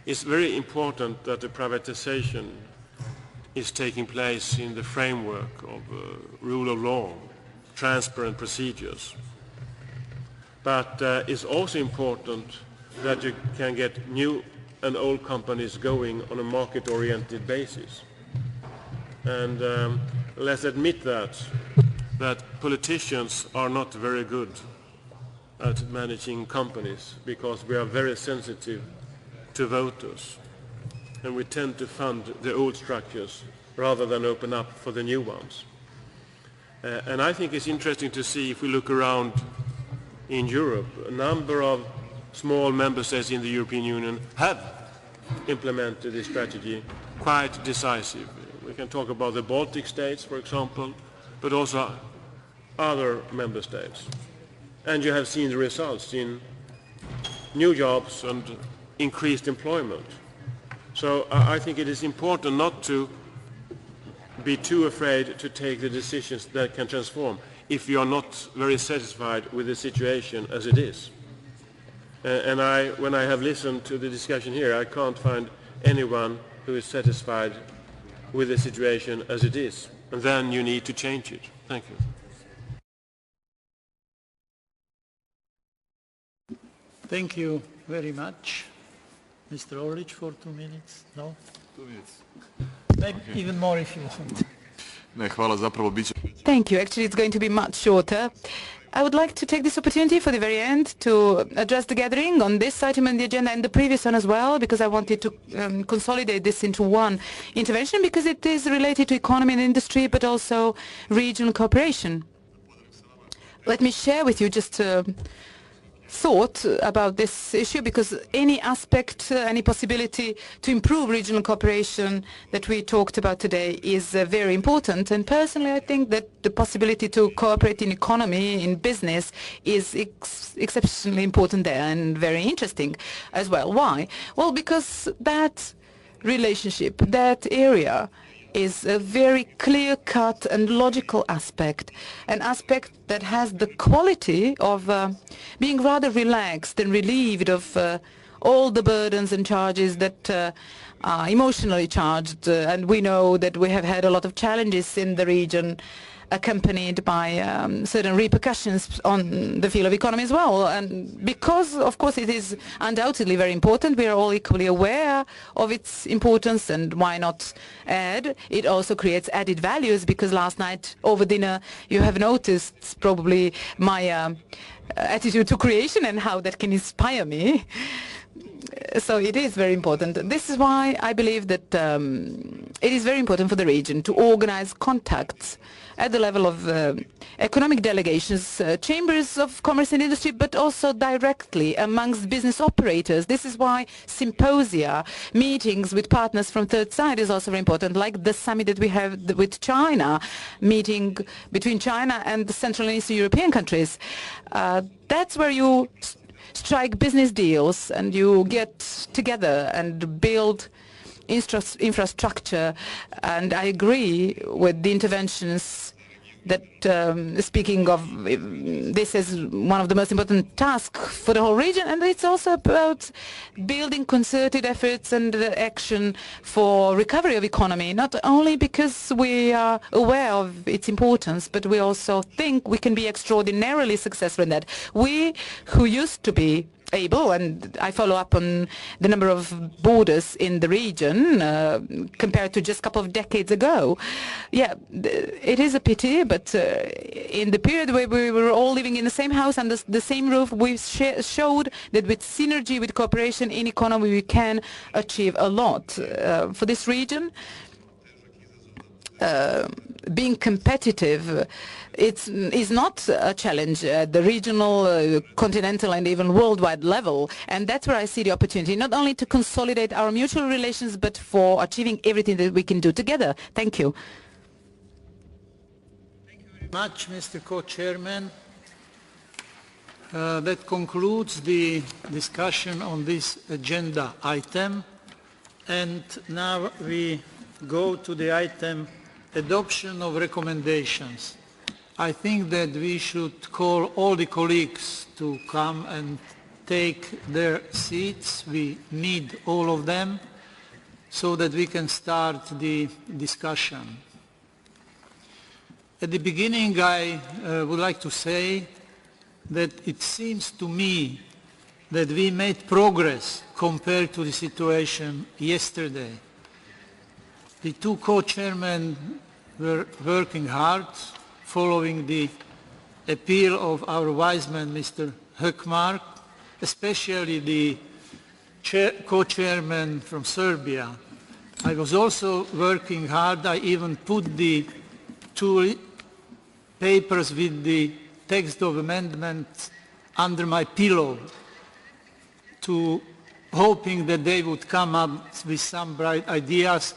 L: It's very important that the privatization is taking place in the framework of rule of law, transparent procedures. But it's also important that you can get new and old companies going on a market-oriented basis. And let's admit that politicians are not very good at managing companies, because we are very sensitive to voters, and we tend to fund the old structures rather than open up for the new ones. And I think it's interesting to see, if we look around in Europe, a number of small member states in the European Union have implemented this strategy quite decisive. We can talk about the Baltic states, for example, but also other member states. And you have seen the results in new jobs and increased employment. So I think it is important not to be too afraid to take the decisions that can transform if you are not very satisfied with the situation as it is. And when I have listened to the discussion here, I can't find anyone who is satisfied with the situation as it is. And then you need to change it. Thank you.
A: Thank you very much. Mr. Orlic for 2 minutes? No?
H: 2 minutes.
A: Maybe even more if you want.
H: Ne, hvala, zapravo biće.
G: Thank you. Actually, it's going to be much shorter. I would like to take this opportunity for the very end to address the gathering on this item on the agenda and the previous one as well, because I wanted to consolidate this into one intervention because it is related to economy and industry, but also regional cooperation. Let me share with you just thought about this issue, because any aspect, any possibility to improve regional cooperation that we talked about today is very important. And personally, I think that the possibility to cooperate in economy, in business, is exceptionally important there and very interesting as well. Why? Well, because that relationship, that area, is a very clear-cut and logical aspect, an aspect that has the quality of being rather relaxed and relieved of all the burdens and charges that are emotionally charged. And we know that we have had a lot of challenges in the region accompanied by certain repercussions on the field of economy as well. And because, of course, it is undoubtedly very important, we are all equally aware of its importance, and why not add, it also creates added values, because last night over dinner you have noticed probably my attitude to creation and how that can inspire me. So it is very important. This is why I believe that it is very important for the region to organize contacts at the level of economic delegations, chambers of commerce and industry, but also directly amongst business operators. This is why symposia, meetings with partners from third side is also very important, like the summit that we have with China, meeting between China and the Central and Eastern European countries. That's where you strike business deals and you get together and build infrastructure. And I agree with the interventions that speaking of this as one of the most important tasks for the whole region, and it's also about building concerted efforts and action for recovery of economy, not only because we are aware of its importance, but we also think we can be extraordinarily successful in that. We who used to be able, and I follow up on the number of borders in the region compared to just a couple of decades ago. Yeah, it is a pity, but in the period where we were all living in the same house under the same roof, we showed that with synergy, with cooperation in economy, we can achieve a lot. For this region, being competitive is not a challenge at the regional, continental and even worldwide level, and that's where I see the opportunity, not only to consolidate our mutual relations, but for achieving everything that we can do together. Thank you.
A: Thank you very much, Mr. Co-Chairman. That concludes the discussion on this agenda item, and now we go to the item adoption of recommendations. I think that we should call all the colleagues to come and take their seats. We need all of them so that we can start the discussion. At the beginning, I would like to say that it seems to me that we made progress compared to the situation yesterday. The two co-chairmen were working hard, following the appeal of our wise man, Mr. Hökmark, especially the co-chairman from Serbia. I was also working hard. I even put the two papers with the text of amendment under my pillow, hoping that they would come up with some bright ideas,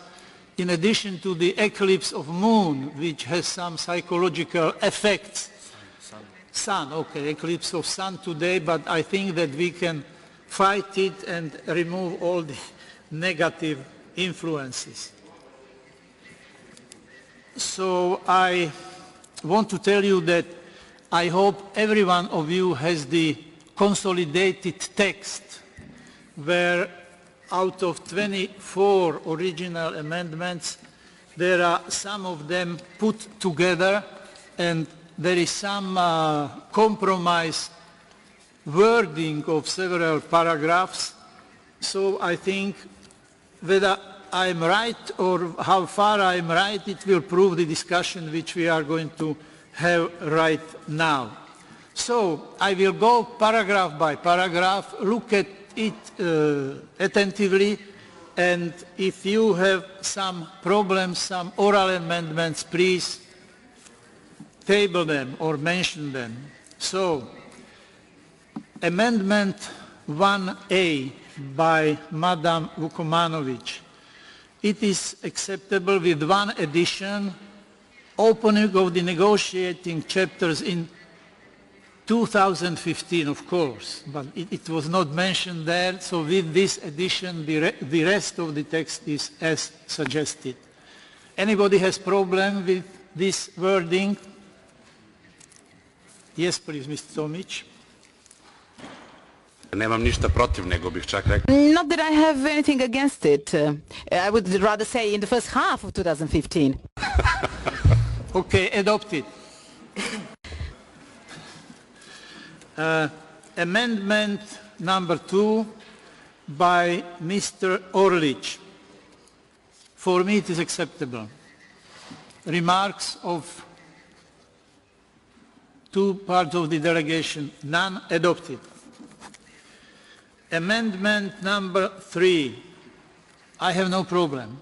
A: in addition to the eclipse of moon, which has some psychological effects. Sun, okay, eclipse of sun today, but I think that we can fight it and remove all the negative influences. So I want to tell you that I hope every one of you has the consolidated text, where out of 24 original amendments, there are some of them put together, and there is some compromise wording of several paragraphs. So I think whether I'm right or how far I'm right, it will prove the discussion which we are going to have right now. So I will go paragraph by paragraph, look at it attentively, and if you have some problems, some oral amendments, please table them or mention them. So, Amendment 1A by Madam Vukomanovic. It is acceptable with one addition, opening of the negotiating chapters in 2015, of course, but it was not mentioned there, so with this addition, the rest of the text is as suggested. Anybody has problem with this wording? Yes, please, Mr. Tomic.
M: Nemam ništa protiv, nego bih čak rekao.
G: Not that I have anything against it. I would rather say in the first half of 2015.
A: Okay, adopted. Amendment number 2 by Mr. Orlic. For me it is acceptable. Remarks of two parts of the delegation, none, adopted. Amendment number 3, I have no problem.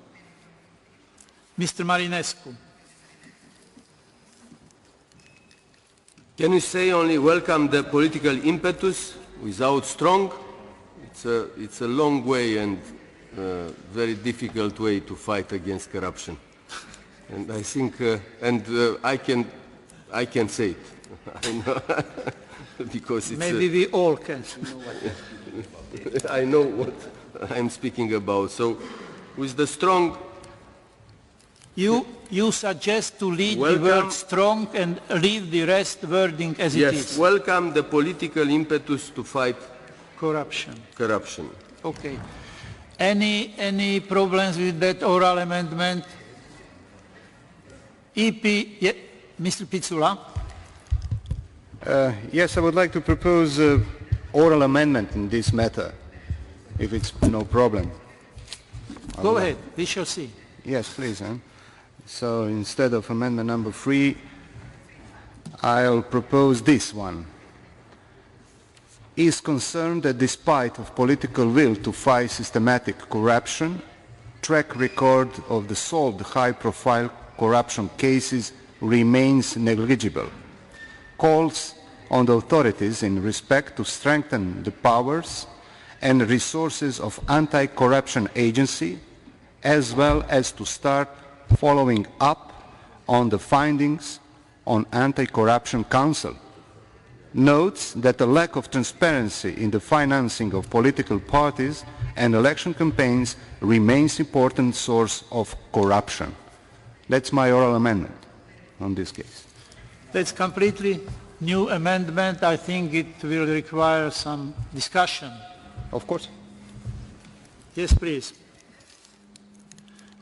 A: Mr. Marinescu.
N: Can you say only welcome the political impetus without strong? It's a long way and very difficult way to fight against corruption. And I think, I can say it. I know, because it's...
A: Maybe we all can.
N: I know what I'm speaking about. So, with the strong...
A: You suggest to leave the word strong and leave the rest wording as it is.
N: Yes, welcome the political impetus to fight
A: corruption.
N: Okay.
A: Any problems with that oral amendment? Mr. Pizzula?
O: Yes, I would like to propose an oral amendment in this matter, if it's no problem.
A: Go ahead, we shall see.
O: Yes, please. So instead of amendment number 3, I'll propose this one. Is concerned that despite of political will to fight systematic corruption, track record of the solved high-profile corruption cases remains negligible. Calls on the authorities in respect to strengthen the powers and resources of anti-corruption agency, as well as to start following up on the findings on Anti-Corruption Council. Notes that the lack of transparency in the financing of political parties and election campaigns remains an important source of corruption. That's my oral amendment on this case.
A: That's completely new amendment. I think it will require some discussion.
O: Of course.
A: Yes, please.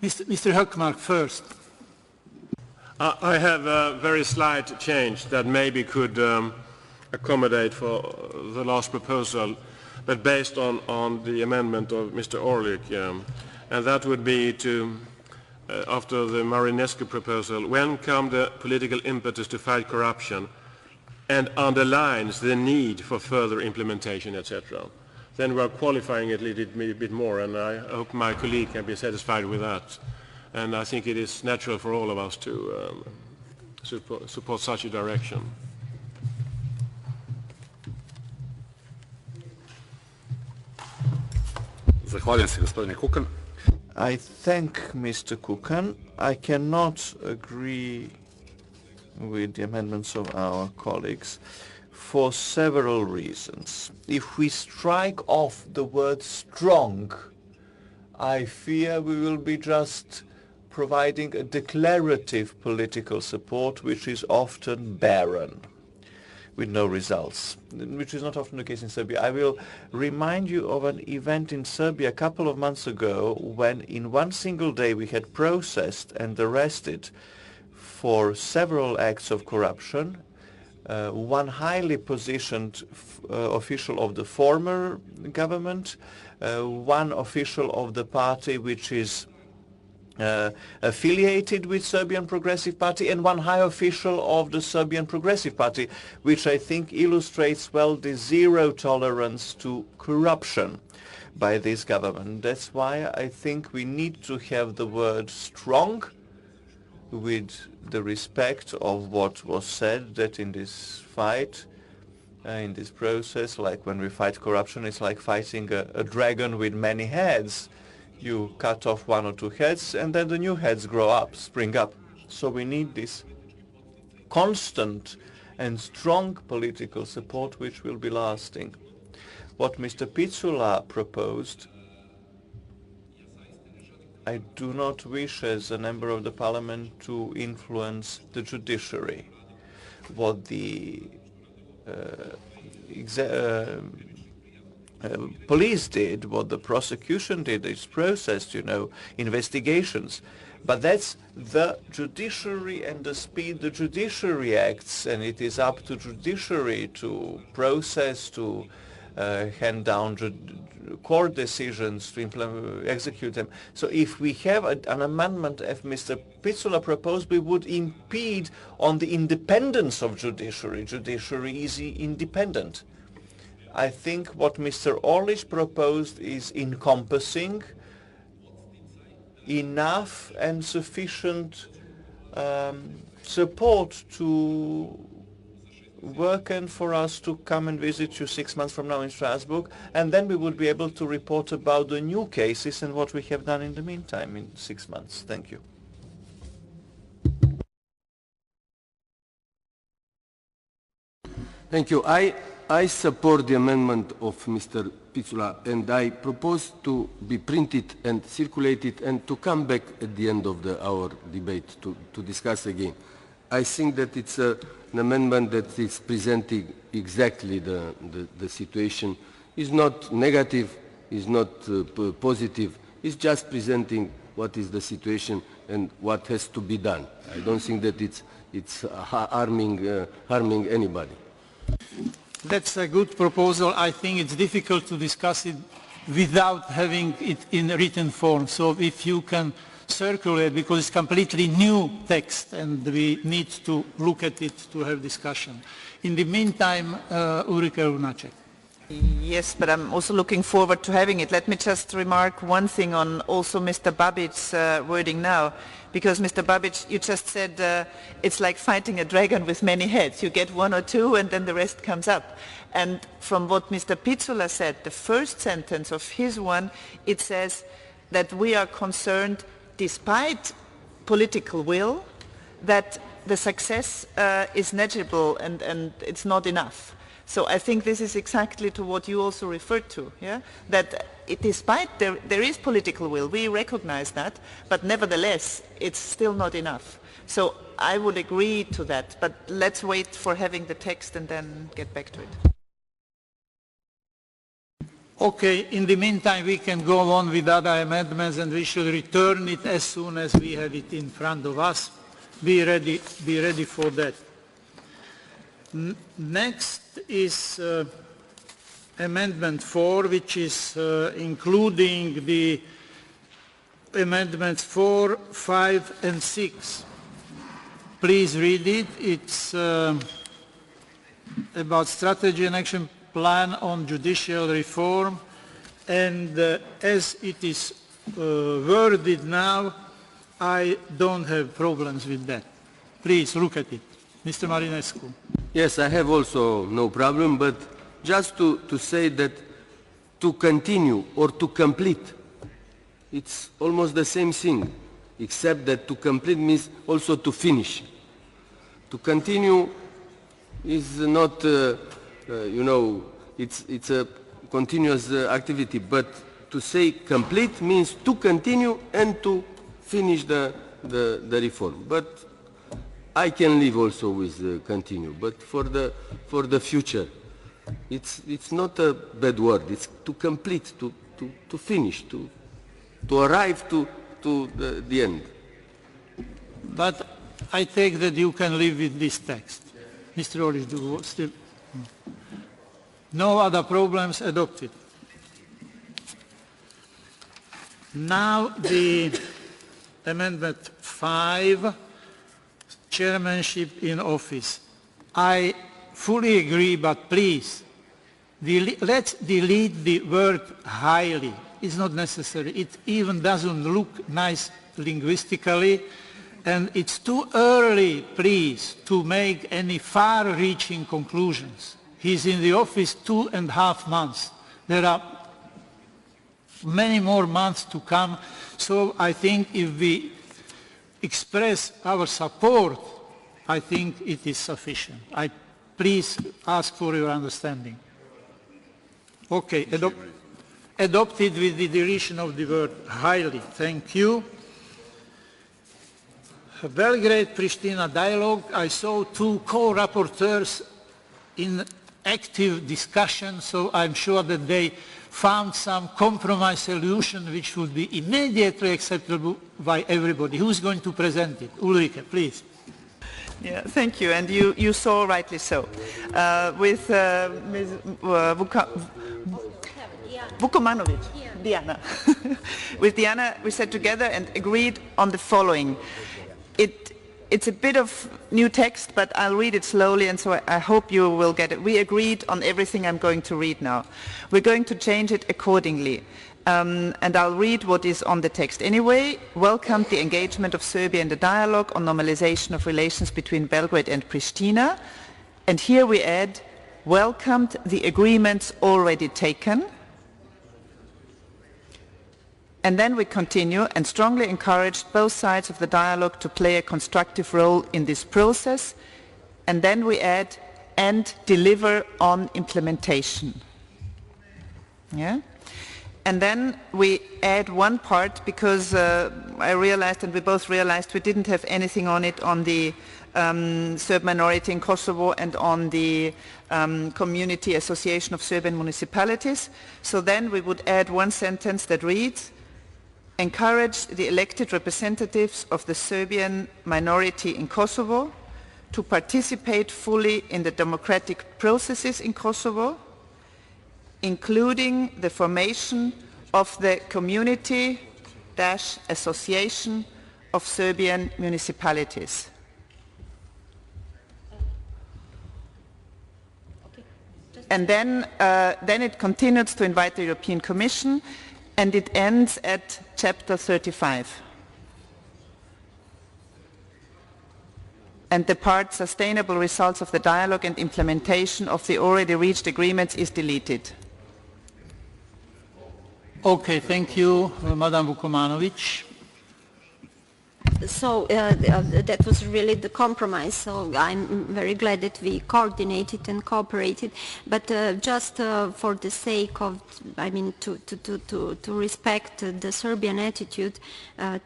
A: Mr. Hökmark first.
L: I have a very slight change that maybe could accommodate for the last proposal, but based on the amendment of Mr. Orlik, and that would be to, after the Marinescu proposal, when come the political impetus to fight corruption and underlines the need for further implementation, etc. Then we are qualifying it a little bit more, and I hope my colleague can be satisfied with that. And I think it is natural for all of us to support such a direction.
M: Zahvaljujem se, gospodine Kukan.
I: I thank Mr. Kukan. I cannot agree with the amendments of our colleagues for several reasons. If we strike off the word strong, I fear we will be just providing a declarative political support which is often barren, with no results, which is not often the case in Serbia. I will remind you of an event in Serbia a couple of months ago when in one single day we had processed and arrested for several acts of corruption one highly positioned official of the former government, one official of the party which is affiliated with Serbian Progressive Party, and one high official of the Serbian Progressive Party, which I think illustrates well the zero tolerance to corruption by this government. That's why I think we need to have the word strong with the respect of what was said, that in this fight, in this process, like when we fight corruption, it's like fighting a dragon with many heads. You cut off one or two heads and then the new heads grow up, spring up. So we need this constant and strong political support which will be lasting. What Mr. Picula proposed, I do not wish as a member of the parliament to influence the judiciary. What the police did, what the prosecution did, is processed, investigations. But that's the judiciary and the speed the judiciary acts, and it is up to judiciary to process, to hand down court decisions, to execute them. So if we have an amendment, as Mr. Picula proposed, we would impede on the independence of judiciary. Judiciary is independent. I think what Mr. Orlic proposed is encompassing enough and sufficient support to work and for us to come and visit you 6 months from now in Strasbourg, and then we would be able to report about the new cases and what we have done in the meantime in 6 months. Thank you.
N: Thank you. I support the amendment of Mr. Picula, and I propose to be printed and circulated and to come back at the end of our debate to discuss again. I think that it's an amendment that is presenting exactly the situation. It's not negative, it's not positive, it's just presenting what is the situation and what has to be done. I don't think that it's harming anybody.
A: That's a good proposal. I think it's difficult to discuss it without having it in written form. So if you can circulate, because it's completely new text and we need to look at it to have discussion. In the meantime, Ulrike Lunacek.
B: Yes, but I'm also looking forward to having it. Let me just remark one thing on also Mr. Babic's wording now. Because Mr. Babic, you just said it's like fighting a dragon with many heads. You get one or two and then the rest comes up. And from what Mr. Picula said, the first sentence of his one, it says that we are concerned, despite political will, that the success is negligible and it's not enough. So I think this is exactly to what you also referred to, yeah? That despite there is political will, we recognize that, but nevertheless, it's still not enough. So I would agree to that, but let's wait for having the text and then get back to it.
A: Okay, in the meantime, we can go on with other amendments and we should return it as soon as we have it in front of us. Be ready for that. Next is Amendment 4, which is including the Amendments 4, 5 and 6. Please read it. It's about strategy and action plan on judicial reform, and as it is worded now, I don't have problems with that. Please look at it. Mr. Marinescu.
N: Yes, I have also no problem, but just to say that to continue or to complete, it's almost the same thing, except that to complete means also to finish. To continue is not, it's a continuous activity, but to say complete means to continue and to finish the reform. But I can live also with continue, but for the future, it's not a bad word. It's to complete, to finish, to arrive to the end.
A: But I take that you can live with this text. Mr. Olish, do you still? No other problems, adopted. Now the amendment 5, chairmanship in office. I fully agree, but please, let's delete the word highly. It's not necessary. It even doesn't look nice linguistically, and it's too early, please, to make any far-reaching conclusions. He's in the office 2.5 months. There are many more months to come, so I think if we express our support, I think it is sufficient. I please ask for your understanding. Okay, adopted with the deletion of the word highly. Thank you. Belgrade-Pristina dialogue. I saw 2 co-rapporteurs in active discussion, so I'm sure that they found some compromise solution which would be immediately acceptable by everybody. Who's going to present it? Ulrike, please.
B: Yeah, thank you, and you saw rightly so. With Ms. Vukomanovic, Diana. With Diana, we sat together and agreed on the following. It's a bit of new text, but I'll read it slowly, and so I hope you will get it. We agreed on everything I'm going to read now. We're going to change it accordingly. And I'll read what is on the text. Anyway, welcomed the engagement of Serbia in the dialogue on normalization of relations between Belgrade and Pristina. And here we add, welcomed the agreements already taken. And then we continue and strongly encouraged both sides of the dialogue to play a constructive role in this process. And then we add, and deliver on implementation. Yeah? And then we add one part because I realized, and we both realized, we didn't have anything on it on the Serb minority in Kosovo and on the Community Association of Serbian Municipalities. So then we would add one sentence that reads, encourage the elected representatives of the Serbian minority in Kosovo to participate fully in the democratic processes in Kosovo, including the formation of the Community-Association of Serbian Municipalities. And then it continues to invite the European Commission, and it ends at chapter 35. And the part sustainable results of the dialogue and implementation of the already reached agreements is deleted.
A: Okay, thank you, Madam Vukomanovic.
C: So that was really the compromise, so I'm very glad that we coordinated and cooperated, but just for the sake of, I mean, to respect the Serbian attitude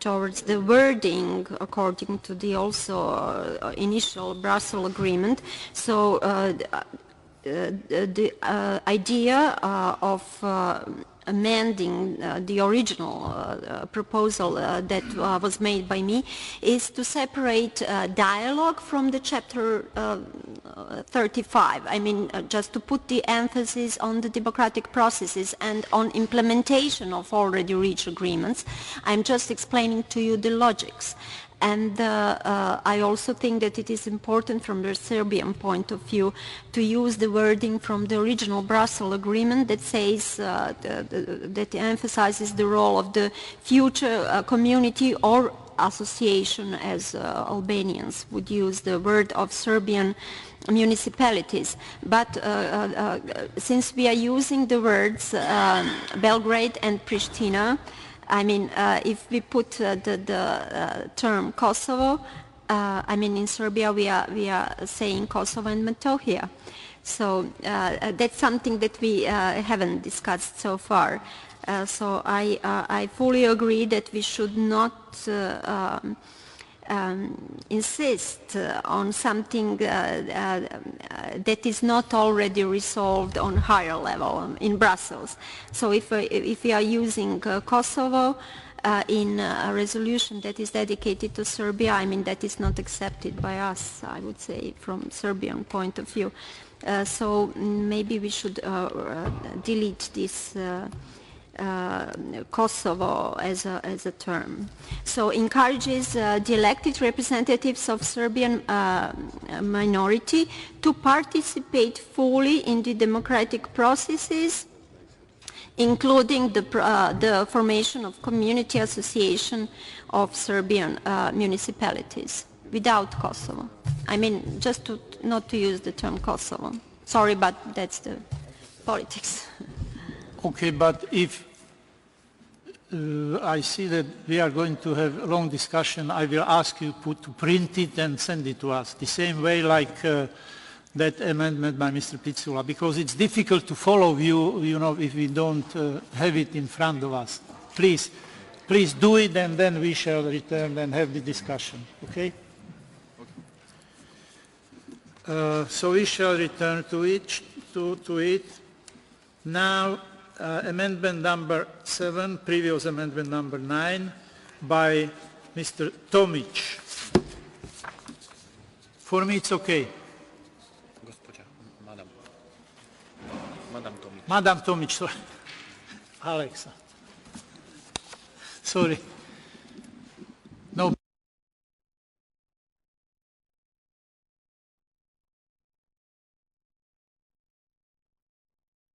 C: towards the wording according to the also initial Brussels agreement, so the idea of amending the original proposal that was made by me is to separate dialogue from the chapter 35. I mean, just to put the emphasis on the democratic processes and on implementation of already reached agreements. I'm just explaining to you the logics. And I also think that it is important from the Serbian point of view to use the wording from the original Brussels agreement that says, that emphasizes the role of the future community or association, as Albanians would use the word of Serbian municipalities. But since we are using the words Belgrade and Pristina, I mean, if we put the term Kosovo, I mean, in Serbia we are saying Kosovo and Metohija. So that's something that we haven't discussed so far. So I fully agree that we should not insist on something that is not already resolved on higher level in Brussels. So if we are using Kosovo, in a resolution that is dedicated to Serbia, I mean, that is not accepted by us, I would say, from Serbian point of view. So maybe we should delete this Kosovo as a term. So encourages the elected representatives of Serbian minority to participate fully in the democratic processes, including the formation of community association of Serbian municipalities without Kosovo. I mean, just not to use the term Kosovo. Sorry, but that's the politics.
A: Okay, but if I see that we are going to have a long discussion, I will ask you to print it and send it to us, the same way like that amendment by Mr. Pizzula, because it's difficult to follow you know, if we don't have it in front of us. Please do it, and then we shall return and have the discussion, okay? So we shall return to it. Now, amendment number 7, previous amendment number 9, by Mr. Tomic. For me, it's okay. Madam Tomic, sorry. Alexa. Sorry. No.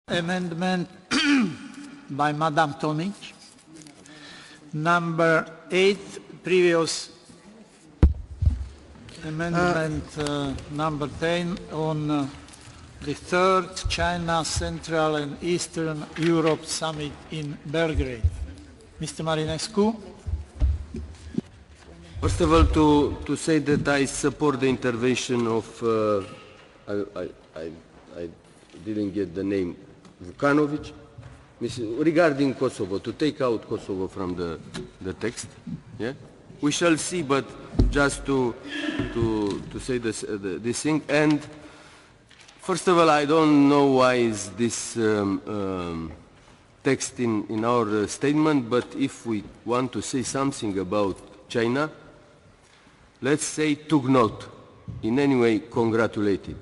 A: Amendment by Madam Tomic. Number 8, previous amendment number 10 on the third China, Central and Eastern Europe Summit in Belgrade. Mr. Marinescu.
N: First of all, to say that I support the intervention of, I didn't get the name, Vukanovic, regarding Kosovo, to take out Kosovo from the text. Yeah, we shall see, but just to say this thing. And first of all, I don't know why is this text in our statement, but if we want to say something about China, let's say took note, in any way congratulated,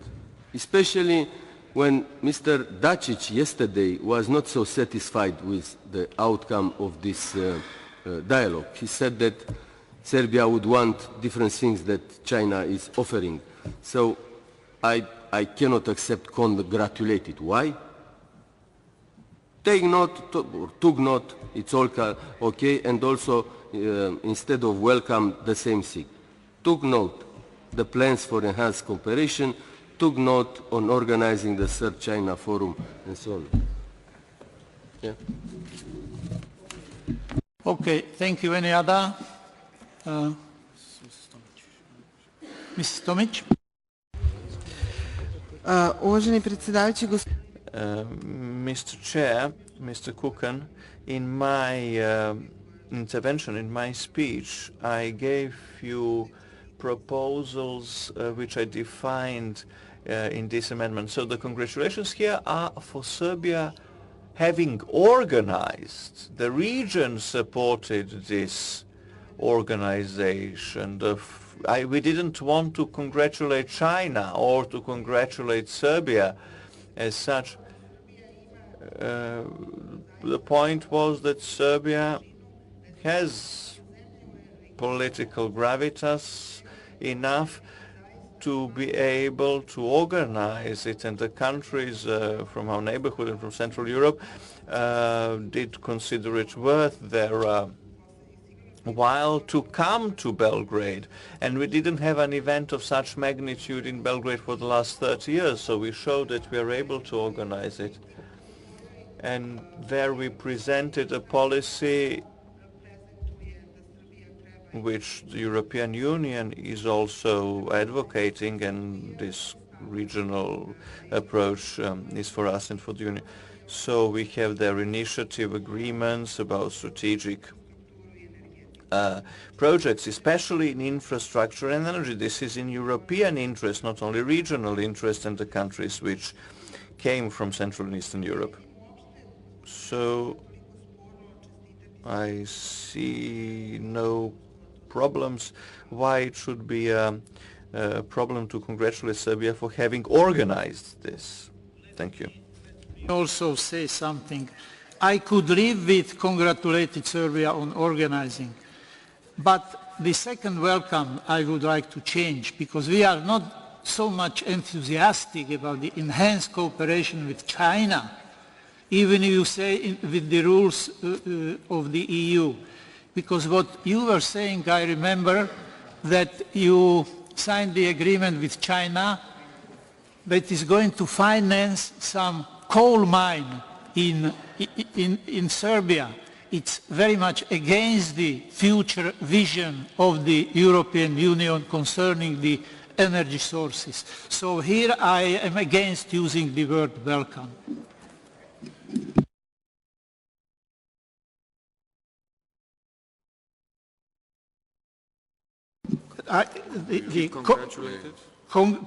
N: especially when Mr. Dacic yesterday was not so satisfied with the outcome of this dialogue. He said that Serbia would want different things that China is offering. So I cannot accept congratulated. Why? Take note, or took note, it's all okay, and also instead of welcome, the same thing. Took note, the plans for enhanced cooperation, took note on organizing the Third China Forum, and so on. Yeah.
A: Okay, thank you. Any other? Mrs. Tomic?
I: Mr. Chair, Mr. Kukan, in my intervention, in my speech, I gave you proposals which I defined in this amendment. So the congratulations here are for Serbia having organized. The region supported this organization. We didn't want to congratulate China or to congratulate Serbia as such. The point was that Serbia has political gravitas enough to be able to organize it, and the countries from our neighborhood and from Central Europe did consider it worth their while to come to Belgrade. And we didn't have an event of such magnitude in Belgrade for the last 30 years, so we showed that we are able to organize it. And there we presented a policy which the European Union is also advocating, and this regional approach is for us and for the Union. So we have their initiative agreements about strategic projects, especially in infrastructure and energy. This is in European interest, not only regional interest, and the countries which came from Central and Eastern Europe. So I see no problems why it should be a problem to congratulate Serbia for having organized this. Thank you.
A: Also say something. I could live with congratulating Serbia on organizing, but the second welcome I would like to change, because we are not so much enthusiastic about the enhanced cooperation with China, even if you say with the rules of the EU. Because what you were saying, I remember that you signed the agreement with China that is going to finance some coal mine in Serbia. It's very much against the future vision of the European Union concerning the energy sources. So here I am against using the word welcome.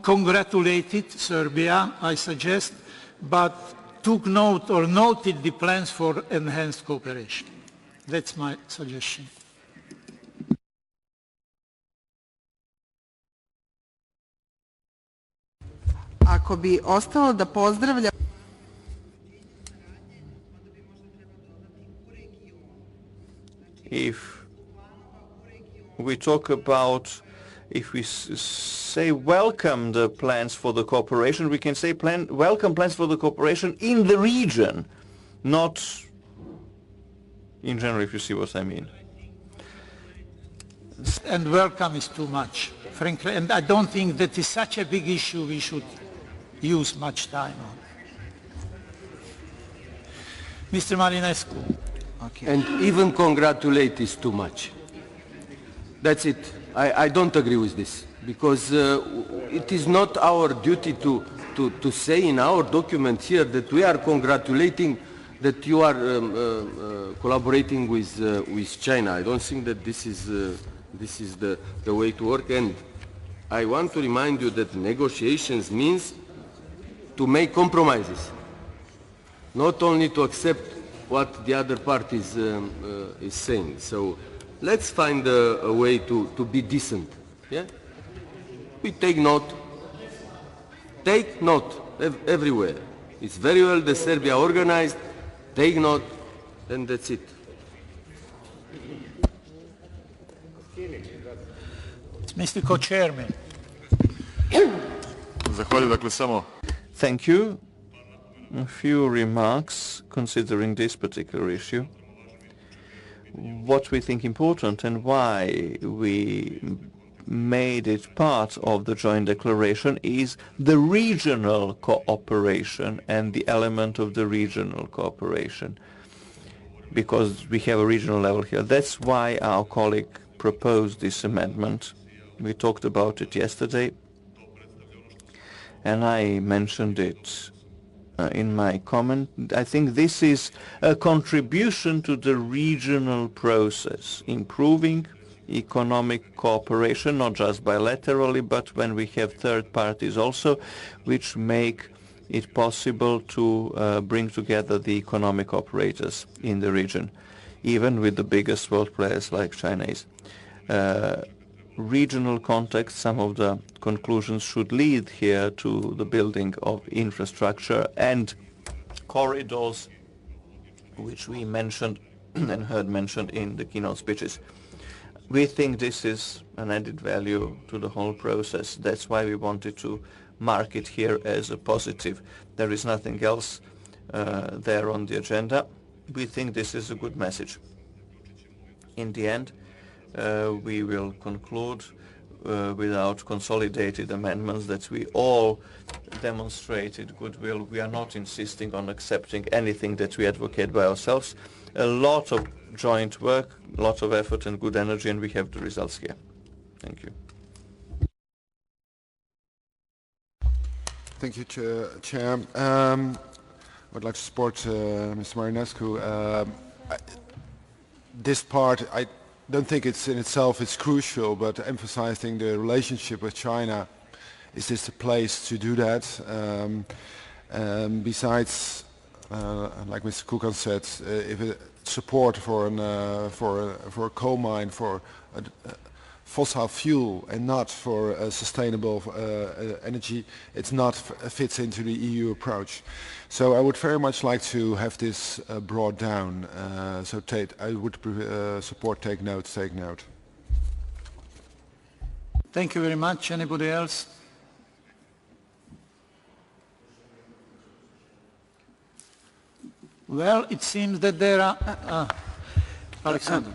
A: Congratulated Serbia, I suggest, but took note or noted the plans for enhanced cooperation. That's my suggestion.
K: Ako bi ostalo da pozdravlja...
I: If we talk about, if we say welcome the plans for the cooperation, we can say welcome plans for the cooperation in the region, not in general, if you see what I mean.
A: And welcome is too much, frankly, and I don't think that is such a big issue we should use much time on. Mr. Marinescu.
N: Okay. And even congratulate is too much. That's it. I don't agree with this, because it is not our duty to say in our document here that we are congratulating that you are collaborating with China. I don't think that this is the way to work. And I want to remind you that negotiations means to make compromises, not only to accept what the other party is saying. So let's find a way to be decent. Yeah? We take note everywhere. It's very well the Serbia organized, take note, and that's it.
A: Mr. Co-Chairman.
I: Thank you. A few remarks considering this particular issue. What we think important and why we made it part of the joint declaration is the regional cooperation and the element of the regional cooperation, because we have a regional level here. That's why our colleague proposed this amendment. We talked about it yesterday, and I mentioned it in my comment. I think this is a contribution to the regional process, improving economic cooperation, not just bilaterally, but when we have third parties also, which make it possible to bring together the economic operators in the region, even with the biggest world players like Chinese. Regional context, some of the conclusions should lead here to the building of infrastructure and corridors, which we mentioned and heard mentioned in the keynote speeches. We think this is an added value to the whole process. That's why we wanted to mark it here as a positive. There is nothing else there on the agenda. We think this is a good message. In the end, we will conclude without consolidated amendments that we all demonstrated goodwill. We are not insisting on accepting anything that we advocate by ourselves. A lot of joint work, lots of effort and good energy, and we have the results here. Thank you.
J: Thank you, Chair. I would like to support Mr. Marinescu. This part, I don't think it's in itself is crucial, but emphasizing the relationship with China, is this the place to do that? Besides, like Mr. Kukan said, if support for a coal mine, for fossil fuel, and not for sustainable energy, it's not fits into the EU approach. So I would very much like to have this brought down. So I would support take note.
A: Thank you very much. Anybody else? Well, it seems that there are... Alexander.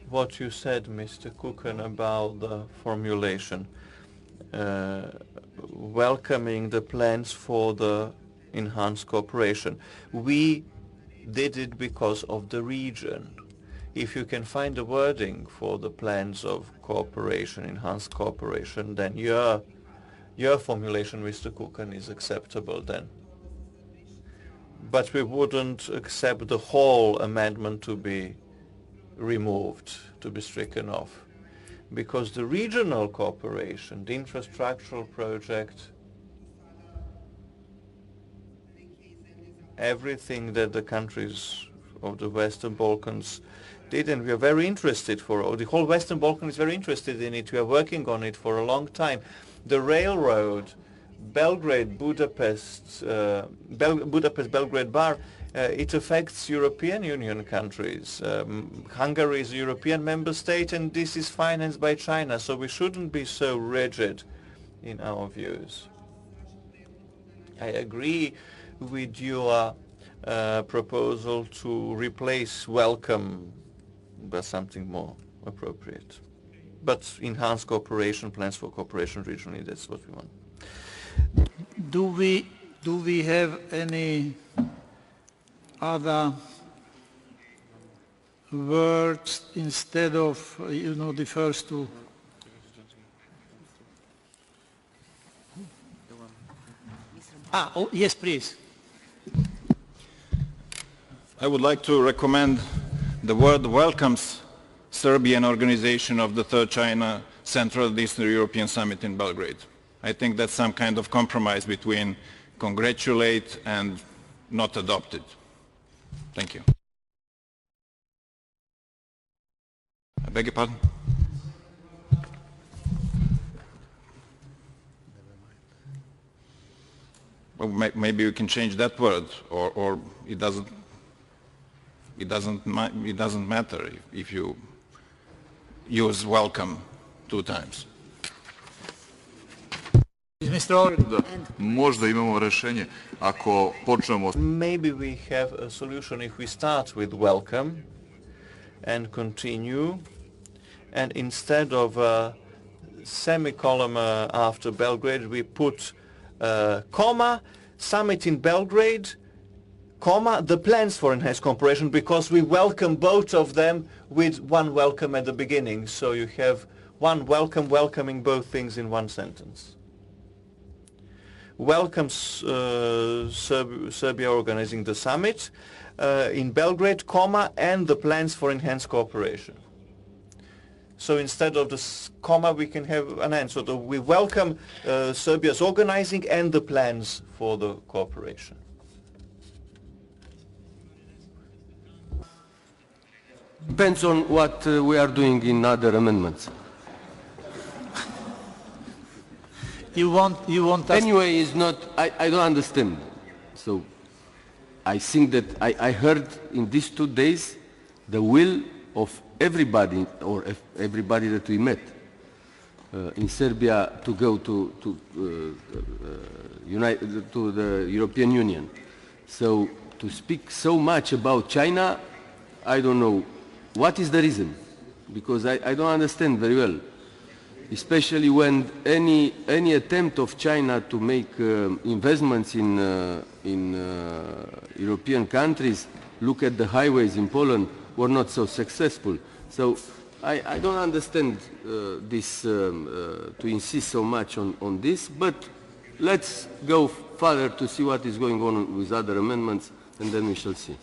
I: What you said, Mr. Kukan, about the formulation, welcoming the plans for the enhanced cooperation. We did it because of the region. If you can find a wording for the plans of cooperation, enhanced cooperation, then your formulation, Mr. Kukan, is acceptable then. But we wouldn't accept the whole amendment to be removed, to be stricken off, because the regional cooperation, the infrastructural project, everything that the countries of the Western Balkans did, and we are very interested or the whole Western Balkan is very interested in it. We are working on it for a long time. The railroad, Belgrade-Budapest, Budapest-Belgrade bar, it affects European Union countries. Hungary is a European member state, and this is financed by China, so we shouldn't be so rigid in our views. I agree with your proposal to replace welcome by something more appropriate. But enhanced cooperation, plans for cooperation regionally, that's what we want.
A: Do we have any other words instead of, the first two? Yes, please.
P: I would like to recommend the word welcomes Serbian organization of the Third China Central and Eastern European Summit in Belgrade. I think that's some kind of compromise between congratulate and not adopted. Thank you. I beg your pardon? Well, maybe you can change that word, or it doesn't matter if you use welcome 2 times.
H: Možda imamo rešenje ako počnemo.
I: Maybe we have a solution if we start with welcome and continue, and instead of a semicolon after Belgrade, we put comma, summit in Belgrade, comma, the plans for enhanced cooperation, because we welcome both of them with one welcome at the beginning. So you have one welcome welcoming both things in one sentence. Welcomes Serbia organizing the summit in Belgrade, comma, and the plans for enhanced cooperation. So instead of the comma, we can have an end. So we welcome Serbia's organizing and the plans for the cooperation.
N: Depends on what we are doing in other amendments.
A: You want us...
N: Anyway, it's not, I don't understand. So I think that I heard in these 2 days the will of everybody, or everybody that we met in Serbia to go to the European Union. So to speak so much about China, I don't know what is the reason, because I don't understand very well. Especially when any attempt of China to make investments in European countries, look at the highways in Poland, were not so successful. So I don't understand this, to insist so much on this, but let's go further to see what is going on with other amendments, and then we shall see.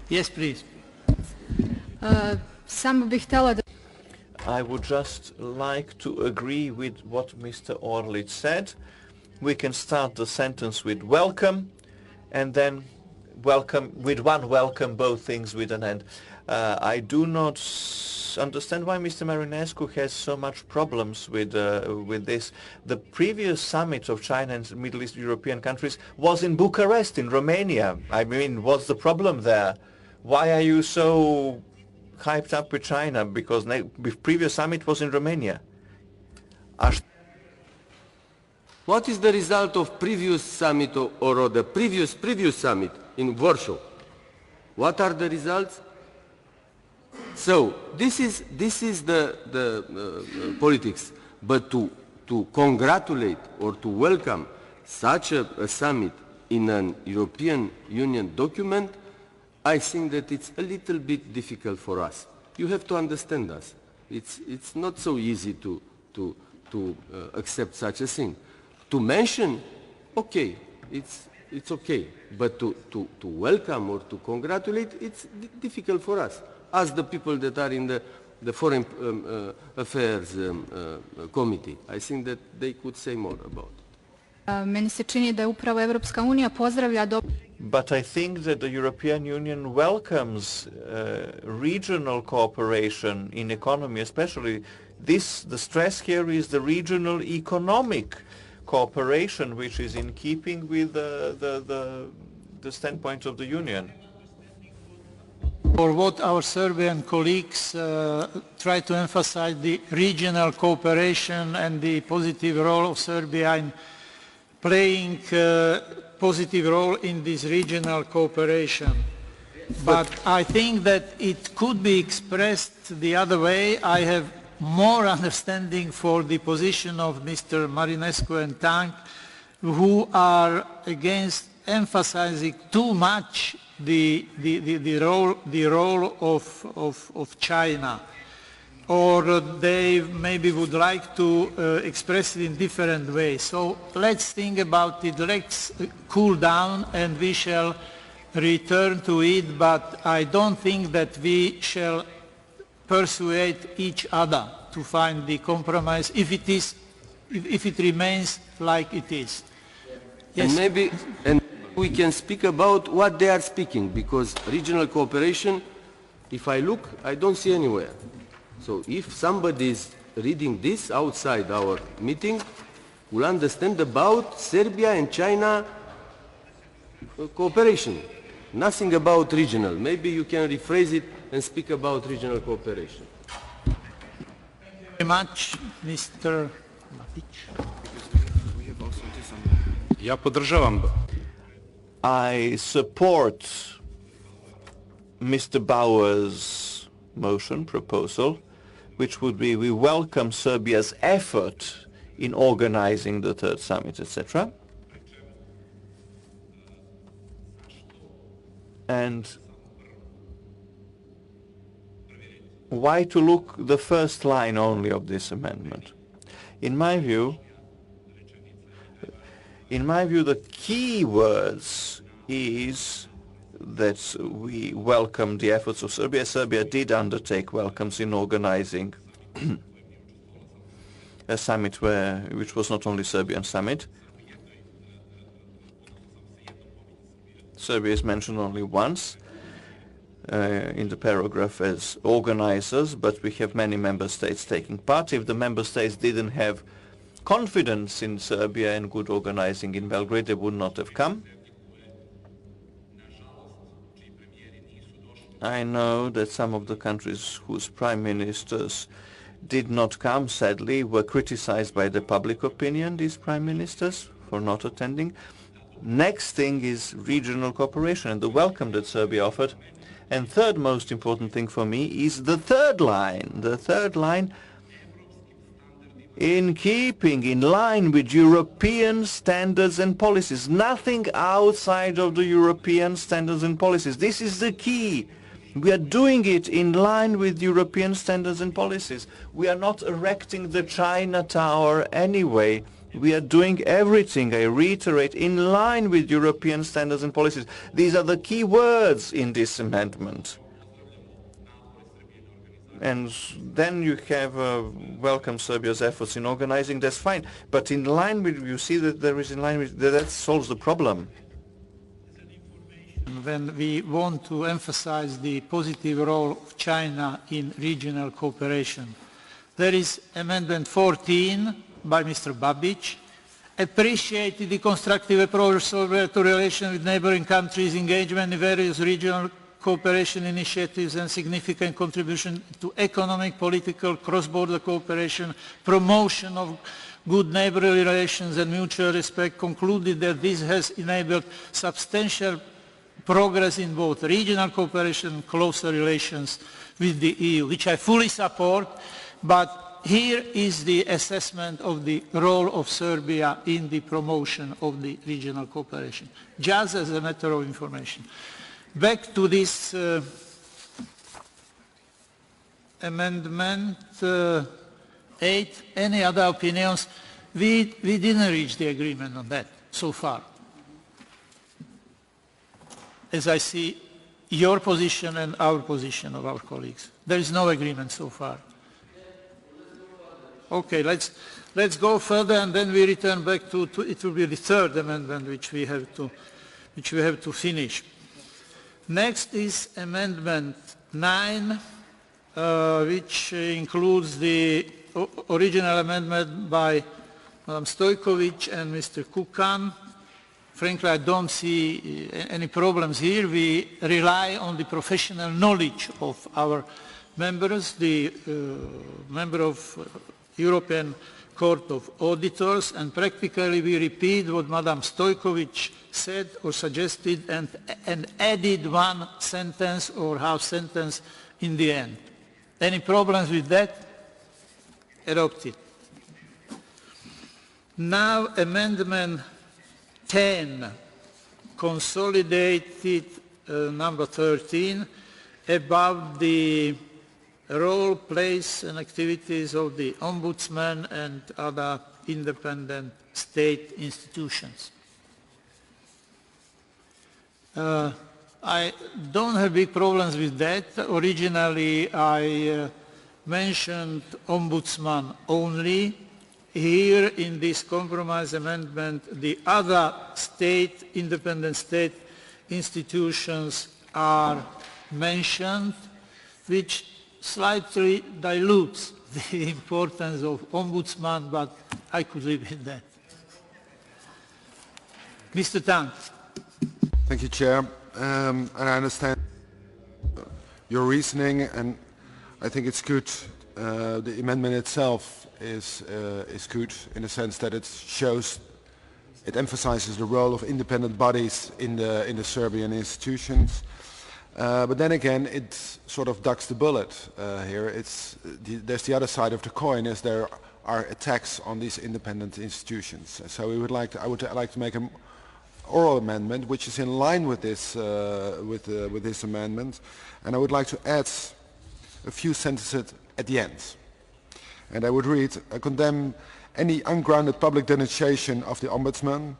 A: Yes, please.
E: Samo bih htjela da...
I: I would just like to agree with what Mr. Orlic said. We can start the sentence with welcome, and then welcome both things with an end. I do not understand why Mr. Marinescu has so much problems with this. The previous summit of China and Middle East European countries was in Bucharest, in Romania. I mean, what's the problem there? Why are you so hyped up with China? Because the previous summit was in Romania.
N: What is the result of previous summit or the previous summit in Warsaw? What are the results? So this is the politics. But to congratulate or to welcome such a summit in an European Union document, I think that it's a little bit difficult for us. You have to understand us. It's not so easy to accept such a thing. To mention, okay, it's okay, but to welcome or to congratulate, it's difficult for us. As the people that are in the Foreign Affairs Committee, I think that they could say more about it.
E: Meni se čini da upravo Evropska unija pozdravlja
I: But I think that the European Union welcomes regional cooperation in economy, especially the stress here is the regional economic cooperation, which is in keeping with the standpoint of the Union.
A: For what our Serbian colleagues try to emphasize, the regional cooperation and the positive role of Serbia in playing positive role in this regional cooperation. But I think that it could be expressed the other way. I have more understanding for the position of Mr. Marinescu and Tank, who are against emphasizing too much the role of China, or they maybe would like to express it in different ways. So let's think about it, let's cool down and we shall return to it, but I don't think that we shall persuade each other to find the compromise if it remains like it is. Yes.
N: And maybe we can speak about what they are speaking, because regional cooperation, if I look, I don't see anywhere. So if somebody is reading this outside our meeting, will understand about Serbia and China cooperation. Nothing about regional. Maybe you can rephrase it and speak about regional cooperation.
A: Thank you very much, Mr.
M: Ja podržavam.
I: I support Mr. Bauer's motion, proposal, which would be we welcome Serbia's effort in organizing the third summit, etc. And why to look the first line only of this amendment? In my view, the key words is that we welcome the efforts of Serbia. Serbia did undertake welcomes in organizing a summit which was not only Serbian summit. Serbia is mentioned only once in the paragraph as organizers, but we have many member states taking part. If the member states didn't have confidence in Serbia and good organizing in Belgrade, they would not have come. I know that some of the countries whose prime ministers did not come, sadly, were criticized by the public opinion, these prime ministers, for not attending. Next thing is regional cooperation and the welcome that Serbia offered. And third most important thing for me is the third line. The third line, in keeping, in line with European standards and policies. Nothing outside of the European standards and policies. This is the key. We are doing it in line with European standards and policies. We are not erecting the China Tower anyway. We are doing everything, I reiterate, in line with European standards and policies. These are the key words in this amendment. And then you have welcome Serbia's efforts in organizing, that's fine. But in line with, you see that there is in line with, that solves the problem.
A: when we want to emphasize the positive role of China in regional cooperation. There is Amendment 14 by Mr. Babic. Appreciated the constructive approach to relations with neighboring countries, engagement in various regional cooperation initiatives and significant contribution to economic, political, cross-border cooperation, promotion of good neighborly relations and mutual respect, concluded that this has enabled substantial progress in both regional cooperation and closer relations with the EU, which I fully support, but here is the assessment of the role of Serbia in the promotion of the regional cooperation, just as a matter of information. Back to this amendment 8, any other opinions? We didn't reach the agreement on that so far. As I see your position and our position of our colleagues. There is no agreement so far. Okay, let's go further and then we return back to it will be the third amendment which we have to finish. Next is Amendment 9, which includes the original amendment by Madam Stojkovic and Mr. Kukan. Frankly, I don't see any problems here. We rely on the professional knowledge of our members, the member of European Court of Auditors, and practically we repeat what Madam Stojkovic said or suggested and added one sentence or half sentence in the end. Any problems with that? Adopted. Now Amendment 10, consolidated number 13, about the role, place and activities of the Ombudsman and other independent state institutions. I don't have big problems with that. Originally I mentioned Ombudsman only. Here in this compromise amendment the other state, independent state institutions are mentioned, which slightly dilutes the importance of Ombudsman, but I could live with that. Mr. Tang.
J: Thank you, Chair. And I understand your reasoning, and I think it's good. The amendment itself is good in the sense that it shows, it emphasizes the role of independent bodies in the Serbian institutions. But then again, it sort of ducks the bullet here. There's the other side of the coin, as there are attacks on these independent institutions. So I would like to make an oral amendment, which is in line with this amendment, and I would like to add a few sentences at the end. And I would read: I condemn any ungrounded public denunciation of the Ombudsman,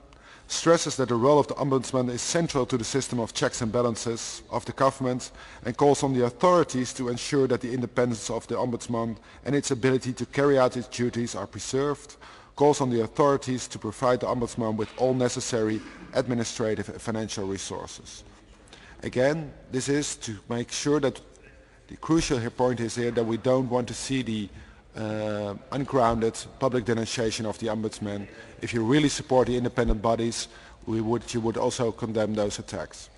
J: stresses that the role of the Ombudsman is central to the system of checks and balances of the government, and calls on the authorities to ensure that the independence of the Ombudsman and its ability to carry out its duties are preserved, calls on the authorities to provide the Ombudsman with all necessary administrative and financial resources. Again, this is to make sure that the crucial point is here that we don't want to see the ungrounded public denunciation of the Ombudsman. If you really support the independent bodies, you would also condemn those attacks.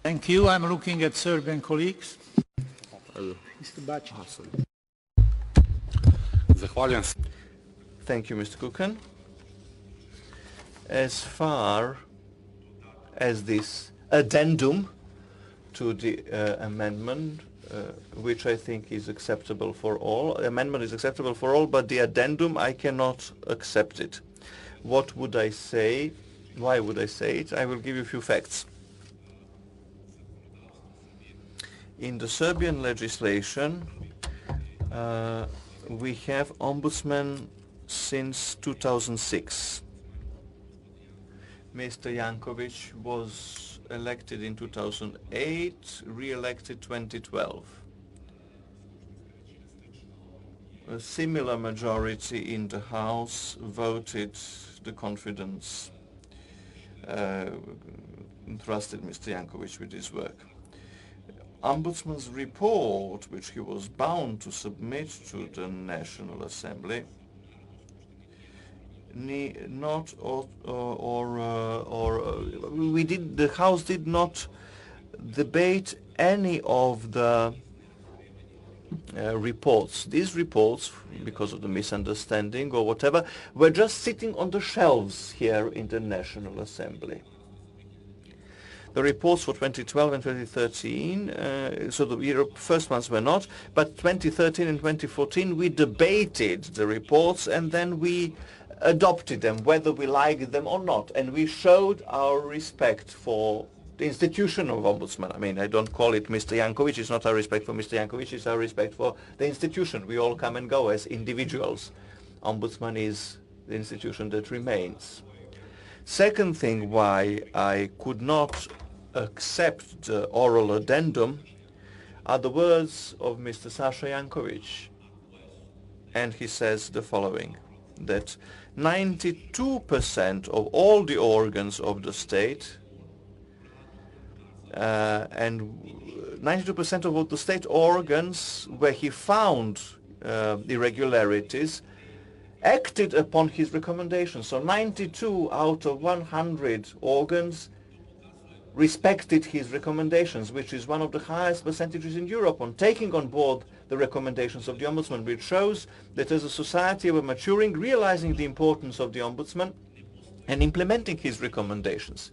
A: Thank you. I'm looking at Serbian colleagues. Mr. Bacic.
I: Thank you, Mr. Kukan. As far as this addendum to the amendment, which I think is acceptable for all. Amendment is acceptable for all, but the addendum, I cannot accept it. What would I say? Why would I say it? I will give you a few facts. In the Serbian legislation, we have ombudsman since 2006. Mr. Jankovic was elected in 2008, re-elected 2012. A similar majority in the House voted the confidence entrusted Mr. Yankovic with this work. Ombudsman's report, which he was bound to submit to the National Assembly, the House did not debate any of the reports. These reports, because of the misunderstanding or whatever, were just sitting on the shelves here in the National Assembly. The reports for 2012 and 2013, so the first ones were not, but 2013 and 2014 we debated the reports and then we adopted them, whether we liked them or not, and we showed our respect for the institution of Ombudsman. I mean, I don't call it Mr. Yankovic, it's not our respect for Mr. Yankovic, it's our respect for the institution. We all come and go as individuals. Ombudsman is the institution that remains. Second thing why I could not accept the oral addendum are the words of Mr. Sasha Yankovic. And he says the following, that 92% of all the organs of the state and 92% of all the state organs where he found irregularities acted upon his recommendations. So 92 out of 100 organs respected his recommendations, which is one of the highest percentages in Europe on taking on board the recommendations of the Ombudsman, which shows that as a society we're maturing, realizing the importance of the Ombudsman and implementing his recommendations.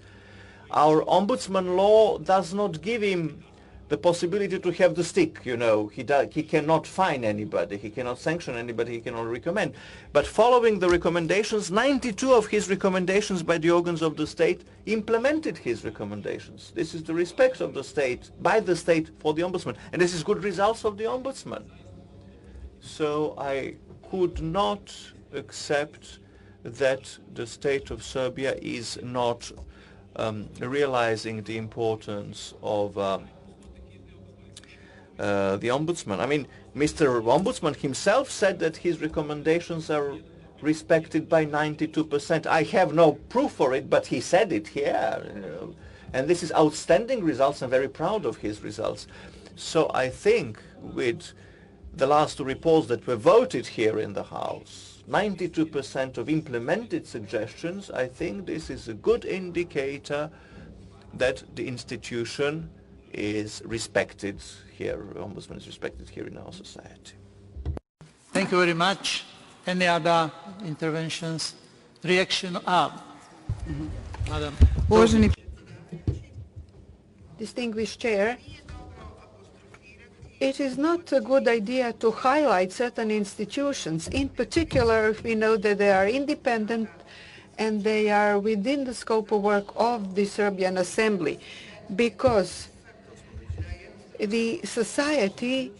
I: Our Ombudsman law does not give him the possibility to have the stick, you know. He cannot fine anybody, he cannot sanction anybody, he cannot recommend. But following the recommendations, 92 of his recommendations by the organs of the state implemented his recommendations. This is the respect of the state, by the state, for the Ombudsman. And this is good results of the Ombudsman. So I could not accept that the state of Serbia is not realizing the importance of the Ombudsman. I mean, Mr. Ombudsman himself said that his recommendations are respected by 92%. I have no proof for it, but he said it here. You know. And this is outstanding results. I'm very proud of his results. So I think with the last two reports that were voted here in the House, 92% of implemented suggestions, I think this is a good indicator that the institution is respected here, Ombudsman is respected here in our society.
A: Thank you very much. Any other interventions? Reaction? Madam.
D: Distinguished Chair, it is not a good idea to highlight certain institutions. In particular, if we know that they are independent and they are within the scope of work of the Serbian Assembly, because the society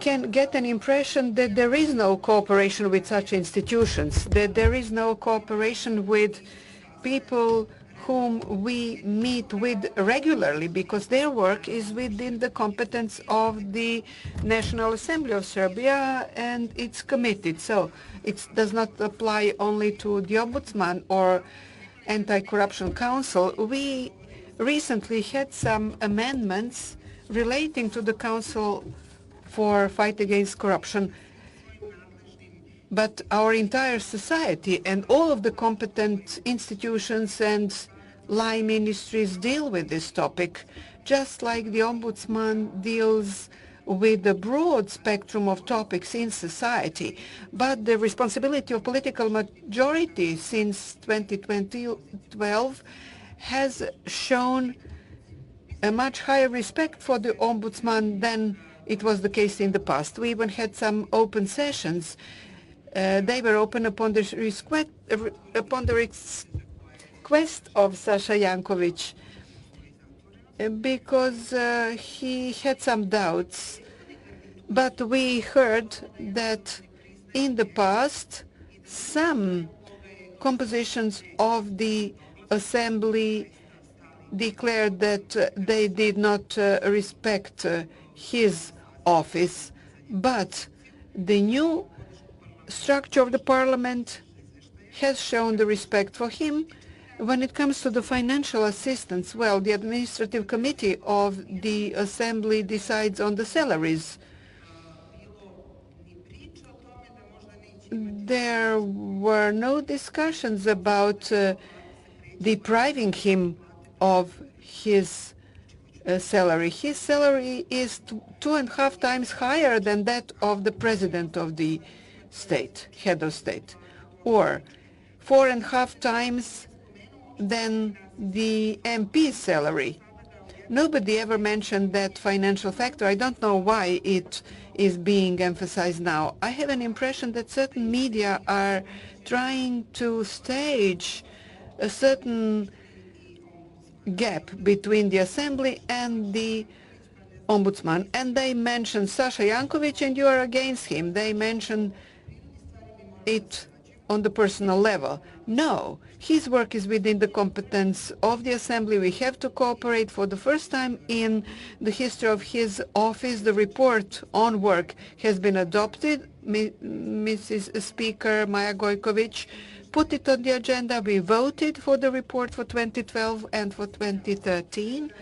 D: can get an impression that there is no cooperation with such institutions, that there is no cooperation with people whom we meet with regularly, because their work is within the competence of the National Assembly of Serbia and it's committed. So it does not apply only to the Ombudsman or Anti-Corruption Council. We recently had some amendments relating to the Council for Fight Against Corruption, but our entire society and all of the competent institutions and line ministries deal with this topic, just like the Ombudsman deals with a broad spectrum of topics in society. But the responsibility of political majority since 2012 has shown a much higher respect for the Ombudsman than it was the case in the past. We even had some open sessions. They were open upon the request of Sasha Yankovic, because he had some doubts. But we heard that in the past, some compositions of the Assembly declared that they did not respect his office, but the new structure of the Parliament has shown the respect for him, When it comes to the financial assistance, well, the administrative committee of the Assembly decides on the salaries. There were no discussions about depriving him of his salary. His salary is 2.5 times higher than that of the president of the state, head of state, or 4.5 times than the MP's salary. Nobody ever mentioned that financial factor. I don't know why it is being emphasized now. I have an impression that certain media are trying to stage a certain gap between the Assembly and the Ombudsman, and they mention Sasha Jankovic and you are against him. They mention it on the personal level. No, his work is within the competence of the Assembly. We have to cooperate. For the first time in the history of his office, the report on work has been adopted. Mrs. Speaker Maja Gojkovic put it on the agenda. We voted for the report for 2012 and for 2013.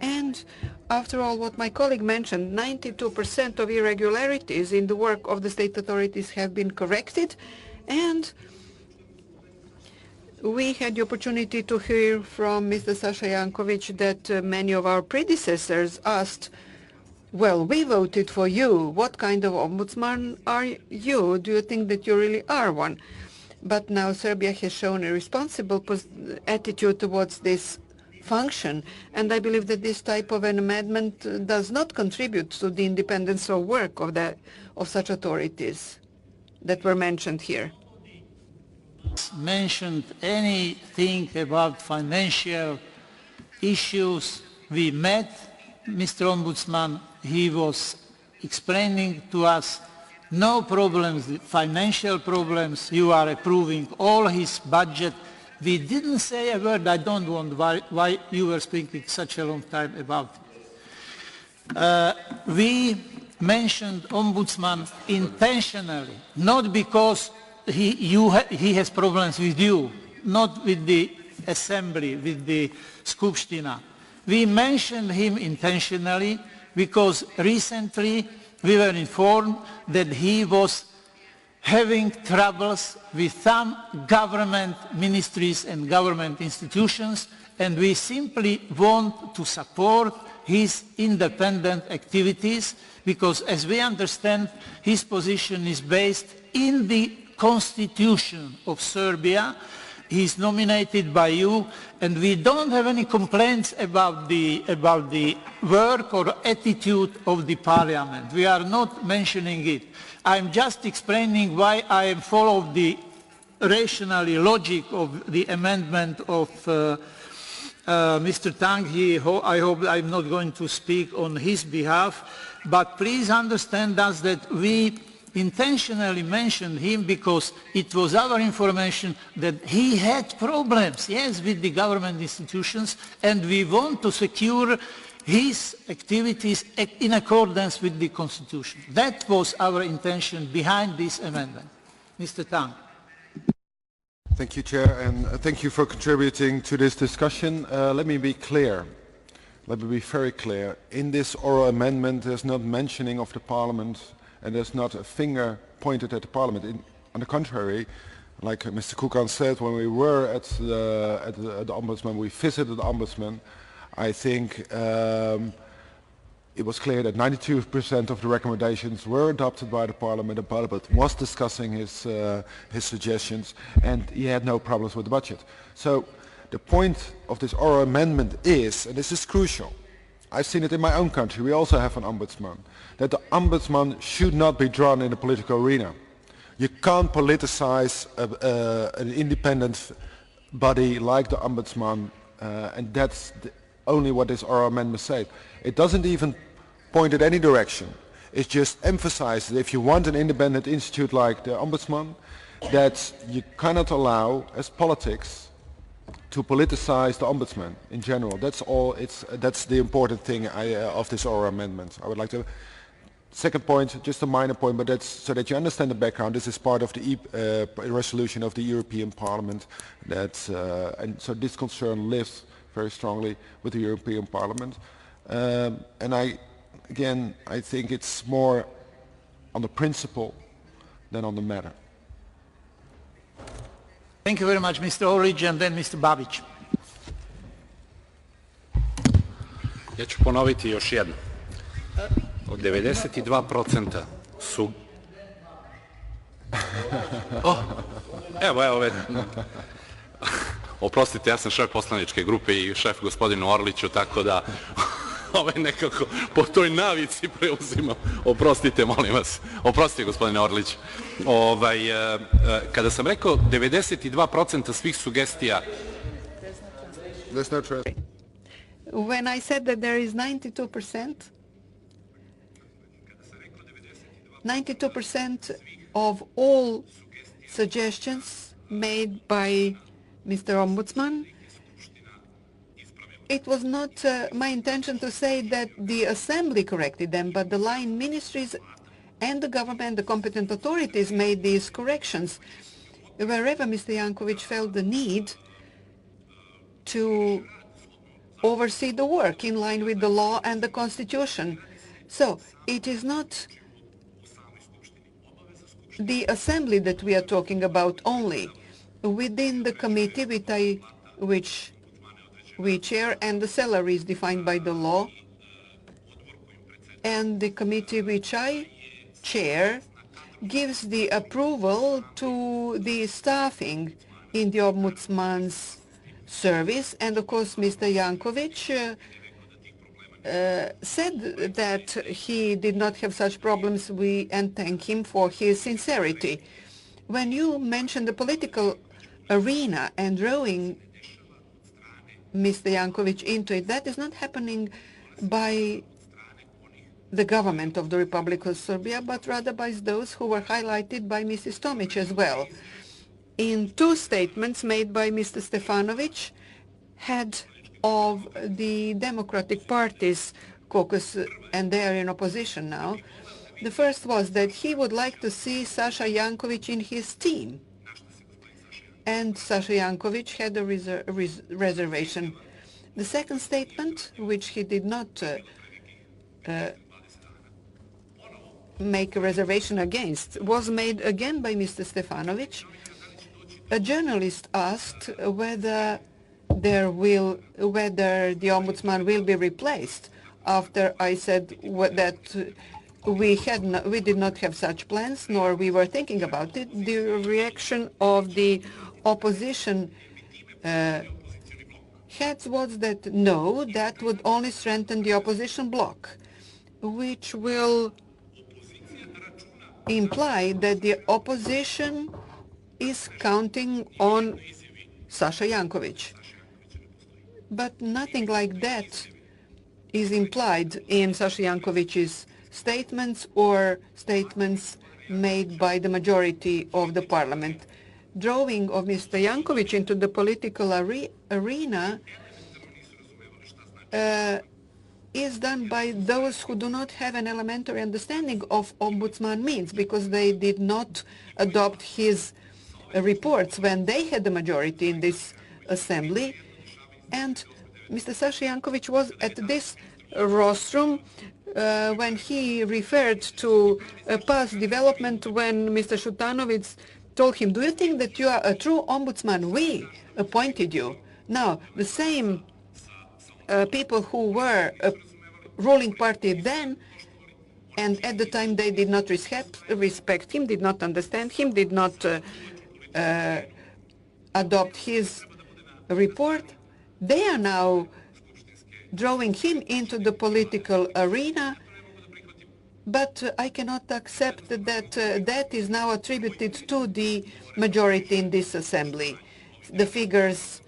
D: And after all, what my colleague mentioned, 92% of irregularities in the work of the state authorities have been corrected. And we had the opportunity to hear from Mr. Sasha Jankovic that many of our predecessors asked, well, we voted for you. What kind of ombudsman are you? Do you think that you really are one? But now Serbia has shown a responsible attitude towards this function, and I believe that this type of an amendment does not contribute to the independence of work of such authorities that were mentioned here.
A: Mentioned anything about financial issues. We met Mr. Ombudsman. He was explaining to us no problems, financial problems. You are approving all his budget. We didn't say a word. I don't want why you were speaking such a long time about it. We mentioned Ombudsman intentionally, not because he has problems with you, not with the Assembly, with the Skupština. We mentioned him intentionally because recently we were informed that he was having troubles with some government ministries and government institutions, and we simply want to support his independent activities because, as we understand, his position is based in the Constitution of Serbia. He is nominated by you, and we don't have any complaints about the work or attitude of the Parliament. We are not mentioning it. I'm just explaining why I follow the rationally logic of the amendment of Mr. Tang. I hope I'm not going to speak on his behalf, but please understand us that we intentionally mentioned him because it was our information that he had problems, yes, with the government institutions, and we want to secure his activities in accordance with the Constitution. That was our intention behind this amendment. Mr. Tang.
J: Thank you, Chair, and thank you for contributing to this discussion. Let me be clear. Let me be very clear. In this oral amendment, there's not mentioning of the Parliament, and there's not a finger pointed at the Parliament. On the contrary, like Mr. Kukan said, when we were at the Ombudsman, we visited the Ombudsman, I think it was clear that 92% of the recommendations were adopted by the Parliament. The Parliament was discussing his suggestions, and he had no problems with the budget. So the point of this oral amendment is, and this is crucial, I've seen it in my own country, we also have an ombudsman, that the ombudsman should not be drawn in the political arena. You can't politicize an independent body like the ombudsman, and that's only what this oral amendment says. It doesn't even point at any direction. It just emphasizes that if you want an independent institute like the ombudsman, that you cannot allow, as politics, to politicize the ombudsman in general. That's all. That's the important thing of this oral amendment. I would like to Second point, just a minor point, but that's so that you understand the background. This is part of the resolution of the European Parliament. And so this concern lives very strongly with the European Parliament. And I think it's more on the principle than on the matter.
A: Thank you very much, Mr. Orlić, and then Mr. Babić.
M: Ja ću ponoviti još jedno. Od 92% su... Evo, oprostite, ja sam šef poslaničke grupe i šef gospodinu Orliću, tako da nekako po toj navici preuzimam. Oprostite, molim vas. Oprostite, gospodine Orlić. Kada sam rekao 92% svih sugestija...
D: When I said that there is 92% of all suggestions made by Mr. Ombudsman, it was not my intention to say that the Assembly corrected them, but the line ministries and the government, the competent authorities made these corrections. Wherever Mr. Jankovic felt the need to oversee the work in line with the law and the Constitution. So it is not the Assembly that we are talking about only. Within the committee which we chair, and the salary is defined by the law, and the committee which I chair gives the approval to the staffing in the Ombudsman's service. And of course, Mr. Jankovic said that he did not have such problems, and thank him for his sincerity. When you mention the political arena and drawing Mr. Jankovic into it, that is not happening by the government of the Republic of Serbia, but rather by those who were highlighted by Mrs. Tomic as well. In two statements made by Mr. Stefanovic, head of the Democratic Party's caucus, and they are in opposition now. The first was that he would like to see Sasha Jankovic in his team. And Sasha Jankovic had a reservation. The second statement, which he did not make a reservation against, was made again by Mr. Stefanovic. A journalist asked whether the Ombudsman will be replaced, after I said that we did not have such plans, nor we were thinking about it. The reaction of the opposition heads was that no, that would only strengthen the opposition bloc, which will imply that the opposition is counting on Sasha Jankovic. But nothing like that is implied in Sasha Jankovic's statements or statements made by the majority of the parliament. Drawing of Mr. Jankovic into the political arena is done by those who do not have an elementary understanding of Ombudsman means, because they did not adopt his reports when they had the majority in this assembly. And Mr. Sasha Jankovic was at this rostrum when he referred to past development, when Mr. Šutanović told him, "Do you think that you are a true ombudsman? We appointed you." Now, the same people who were a ruling party then, and at the time they did not respect him, did not understand him, did not adopt his report, they are now drawing him into the political arena. But I cannot accept that that is now attributed to the majority in this assembly. The figures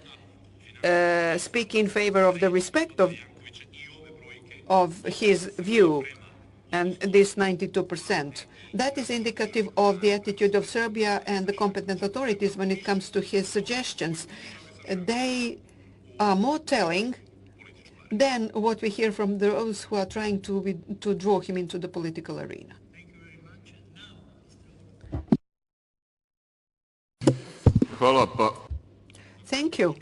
D: speak in favor of the respect of his view, and this 92%. That is indicative of the attitude of Serbia and the competent authorities when it comes to his suggestions. They are more telling than what we hear from those who are trying to draw him into the political arena. Thank you.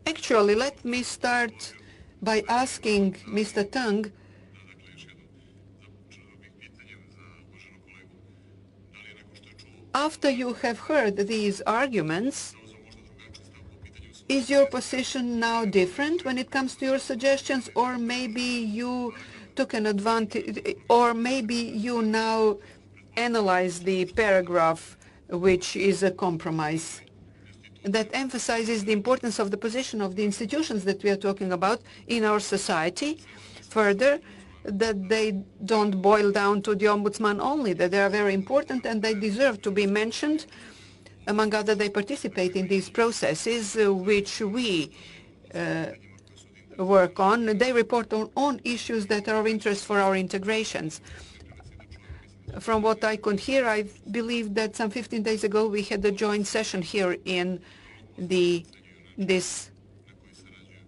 D: Actually, let me start by asking Mr. Tang after you have heard these arguments, is your position now different when it comes to your suggestions, or maybe you took an advantage, or maybe you now analyze the paragraph which is a compromise that emphasizes the importance of the position of the institutions that we are talking about in our society? Further, that they don't boil down to the ombudsman only, that they are very important and they deserve to be mentioned. Among other, they participate in these processes which we work on. They report on issues that are of interest for our integrations. From what I could hear, I believe that some 15 days ago we had a joint session here in this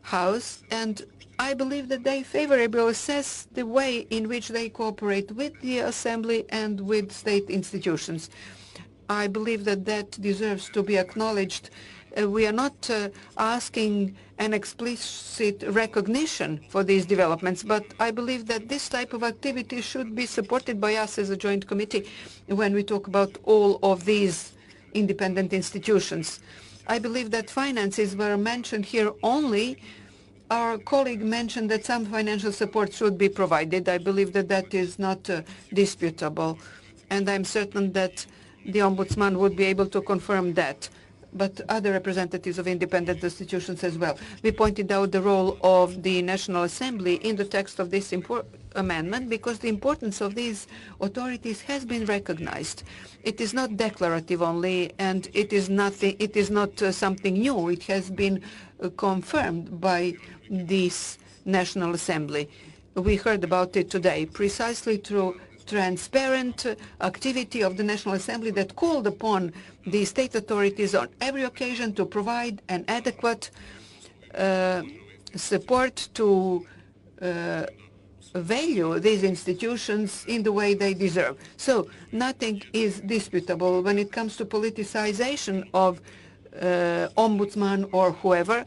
D: House, and I believe that they favorably assess the way in which they cooperate with the Assembly and with state institutions. I believe that that deserves to be acknowledged. We are not asking an explicit recognition for these developments, but I believe that this type of activity should be supported by us as a joint committee when we talk about all of these independent institutions. I believe that finances were mentioned here only. Our colleague mentioned that some financial support should be provided. I believe that that is not disputable, and I'm certain that the Ombudsman would be able to confirm that, but other representatives of independent institutions as well. We pointed out the role of the National Assembly in the text of this amendment because the importance of these authorities has been recognized. It is not declarative only, and it is nothing. It is not something new. It has been confirmed by this National Assembly. We heard about it today, precisely through transparent activity of the National Assembly that called upon the state authorities on every occasion to provide an adequate support to value these institutions in the way they deserve. So nothing is disputable when it comes to politicization of ombudsman or whoever.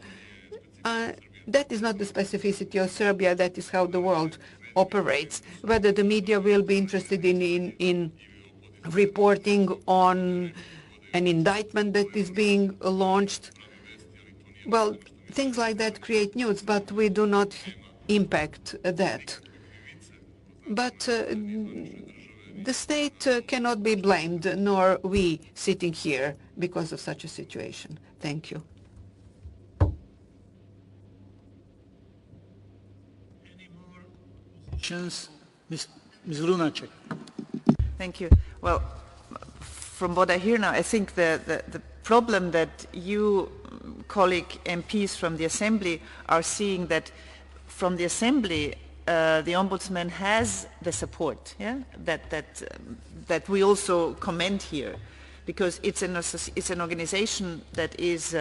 D: That is not the specificity of Serbia. That is how the world operates. Whether the media will be interested in reporting on an indictment that is being launched, well, things like that create news, but we do not impact that. But the state cannot be blamed, nor we sitting here, because of such a situation. Thank you.
A: Ms. Lunacek.
B: Thank you. Well, from what I hear now, I think the problem that you, colleague MPs from the Assembly, are seeing that from the Assembly the Ombudsman has the support, yeah? that we also commend here, because it's an organization that is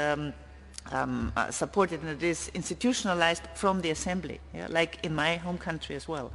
B: supported and it is institutionalized from the Assembly, yeah? Like in my home country as well.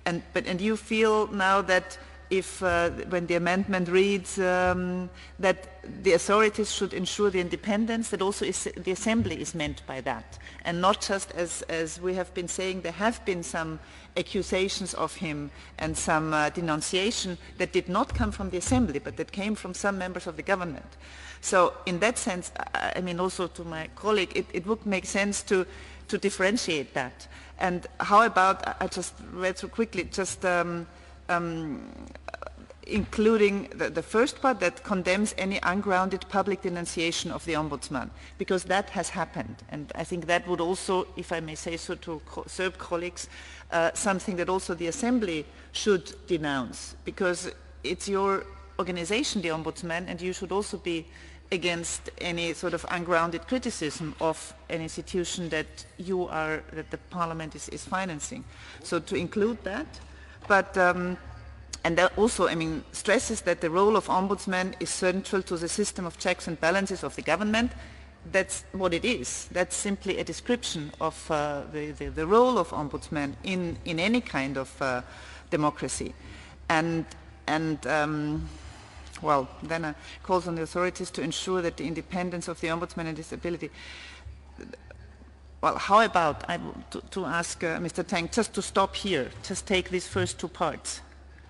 B: And you feel now that if when the amendment reads that the authorities should ensure the independence, that also the Assembly is meant by that, and not just as we have been saying, there have been some accusations of him and some denunciation that did not come from the Assembly, but that came from some members of the government. So in that sense, I mean, also to my colleague, it would make sense to differentiate that. And how about, I just read through quickly, just including the first part that condemns any ungrounded public denunciation of the Ombudsman, because that has happened. And I think that would also, if I may say so to Serb colleagues, something that also the Assembly should denounce, because it's your organization, the Ombudsman, and you should also be against any sort of ungrounded criticism of an institution that that the Parliament is financing. So to include that, but and that also, I mean, stresses that the role of Ombudsman is central to the system of checks and balances of the government. that's what it is. That's simply a description of the role of ombudsman in any kind of democracy. And well, then it calls on the authorities to ensure that the independence of the ombudsman and his ability. Well, how about to ask Mr. Tang just to stop here, just take these first two parts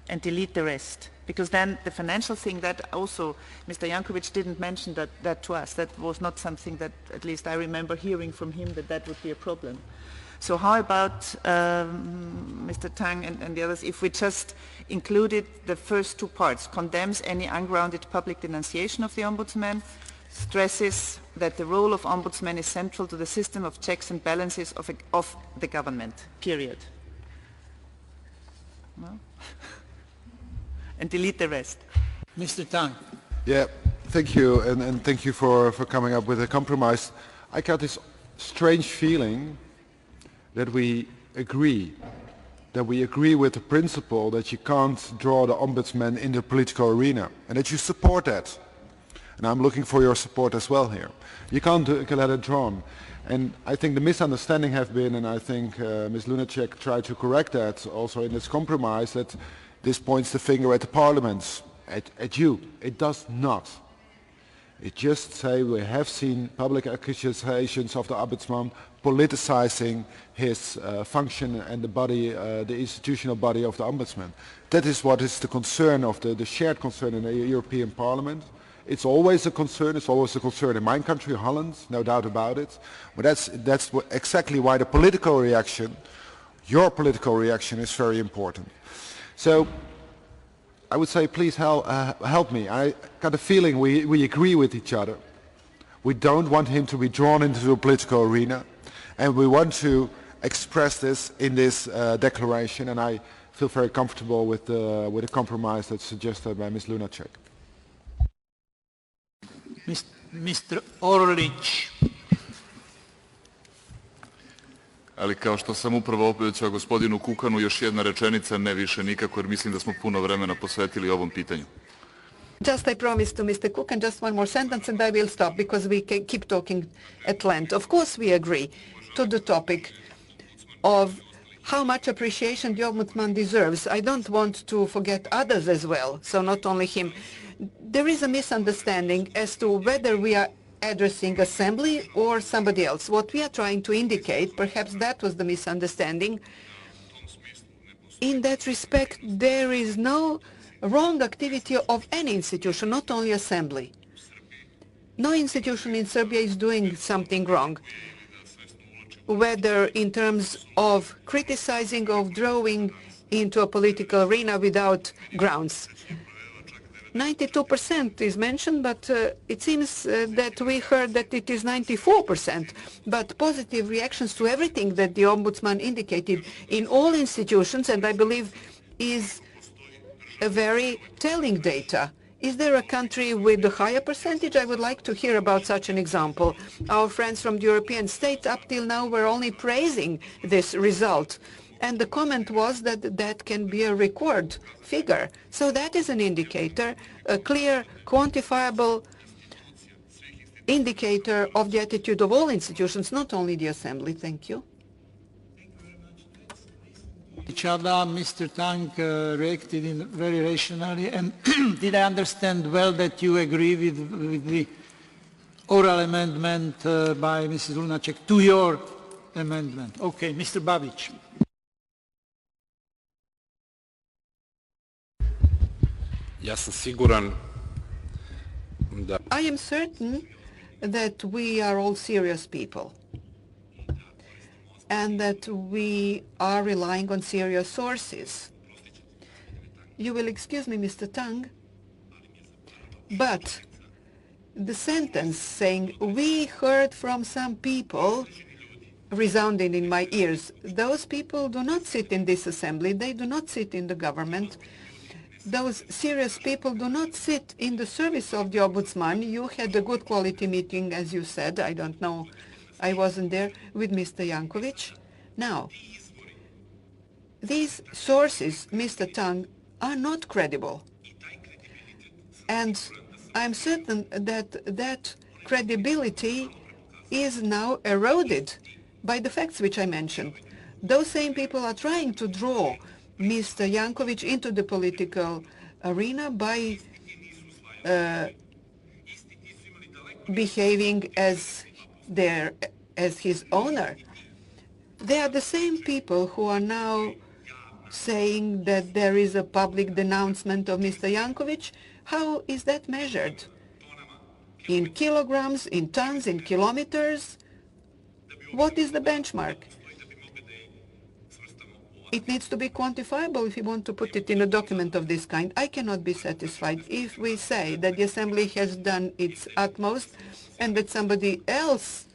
B: and delete the rest? Because then the financial thing, that also Mr. Jankovic didn't mention that to us. That was not something that at least I remember hearing from him that would be a problem. So how about Mr. Tang and the others, if we just included the first two parts, condemns any ungrounded public denunciation of the ombudsman, stresses that the role of ombudsman is central to the system of checks and balances of the government, period. No? And delete the rest.
A: Mr. Tang.
J: Yeah, thank you, and thank you for coming up with a compromise. I got this strange feeling that we agree with the principle that you can't draw the ombudsman in the political arena, and that you support that. And I'm looking for your support as well here. You can't let it drawn. And I think the misunderstanding have been, and I think Ms. Lunacek tried to correct that also in this compromise, that this points the finger at the parliaments, at you. It does not. It just say we have seen public accusations of the ombudsman politicizing his function and the body, the institutional body of the ombudsman. That is what is the concern of the shared concern in the European Parliament. It's always a concern. It's always a concern in my country, Holland, no doubt about it. But that's exactly why the political reaction, your political reaction, is very important. So I would say, please help me. I got a feeling we agree with each other. We don't want him to be drawn into the political arena, and we want to express this in this declaration. And I feel very comfortable with the compromise that's suggested by Ms. Lunacek.
A: Mr. Orlić.
H: Ali kao što sam upravo obećao gospodinu Kukanu, još jedna rečenica, ne više nikako, jer mislim da smo puno vremena posvetili ovom pitanju.
D: Just I promised to Mr. Kukan just one more sentence and I will stop because we can keep talking at length. Of course we agree to the topic of how much appreciation the Ombudsman deserves. I don't want to forget others as well, so not only him. There is a misunderstanding as to whether we are addressing assembly or somebody else. What we are trying to indicate, perhaps that was the misunderstanding, in that respect there is no wrong activity of any institution, not only assembly. No institution in Serbia is doing something wrong, whether in terms of criticizing, of drawing into a political arena without grounds. 92% is mentioned, but it seems that we heard that it is 94%. But positive reactions to everything that the Ombudsman indicated in all institutions, and I believe is a very telling data. Is there a country with a higher percentage? I would like to hear about such an example. Our friends from the European states up till now were only praising this result. And the comment was that that can be a record figure. So that is an indicator, a clear, quantifiable indicator of the attitude of all institutions, not only the Assembly. Thank you.
A: Mr. Tang reacted very rationally, and did I understand well that you agree with the oral amendment by Mrs. Lunacek to your amendment? Okay, Mr. Babic.
M: Ja sam siguran da...
D: I am certain that we are all serious people and that we are relying on serious sources. You will excuse me, Mr. Tang, but the sentence saying, we heard from some people, resounding in my ears. Those people do not sit in this assembly. They do not sit in the government. Those serious people do not sit in the service of the Ombudsman. You had a good quality meeting, as you said. I don't know. I wasn't there with Mr. Jankovic. Now, these sources, Mr. Tang, are not credible. And I'm certain that that credibility is now eroded by the facts which I mentioned. Those same people are trying to draw Mr. Jankovic into the political arena by behaving as his owner. They are the same people who are now saying that there is a public denouncement of Mr. Jankovic. How is that measured? In kilograms, in tons, in kilometers? What is the benchmark? It needs to be quantifiable if you want to put it in a document of this kind. I cannot be satisfied if we say that the Assembly has done its utmost and that somebody else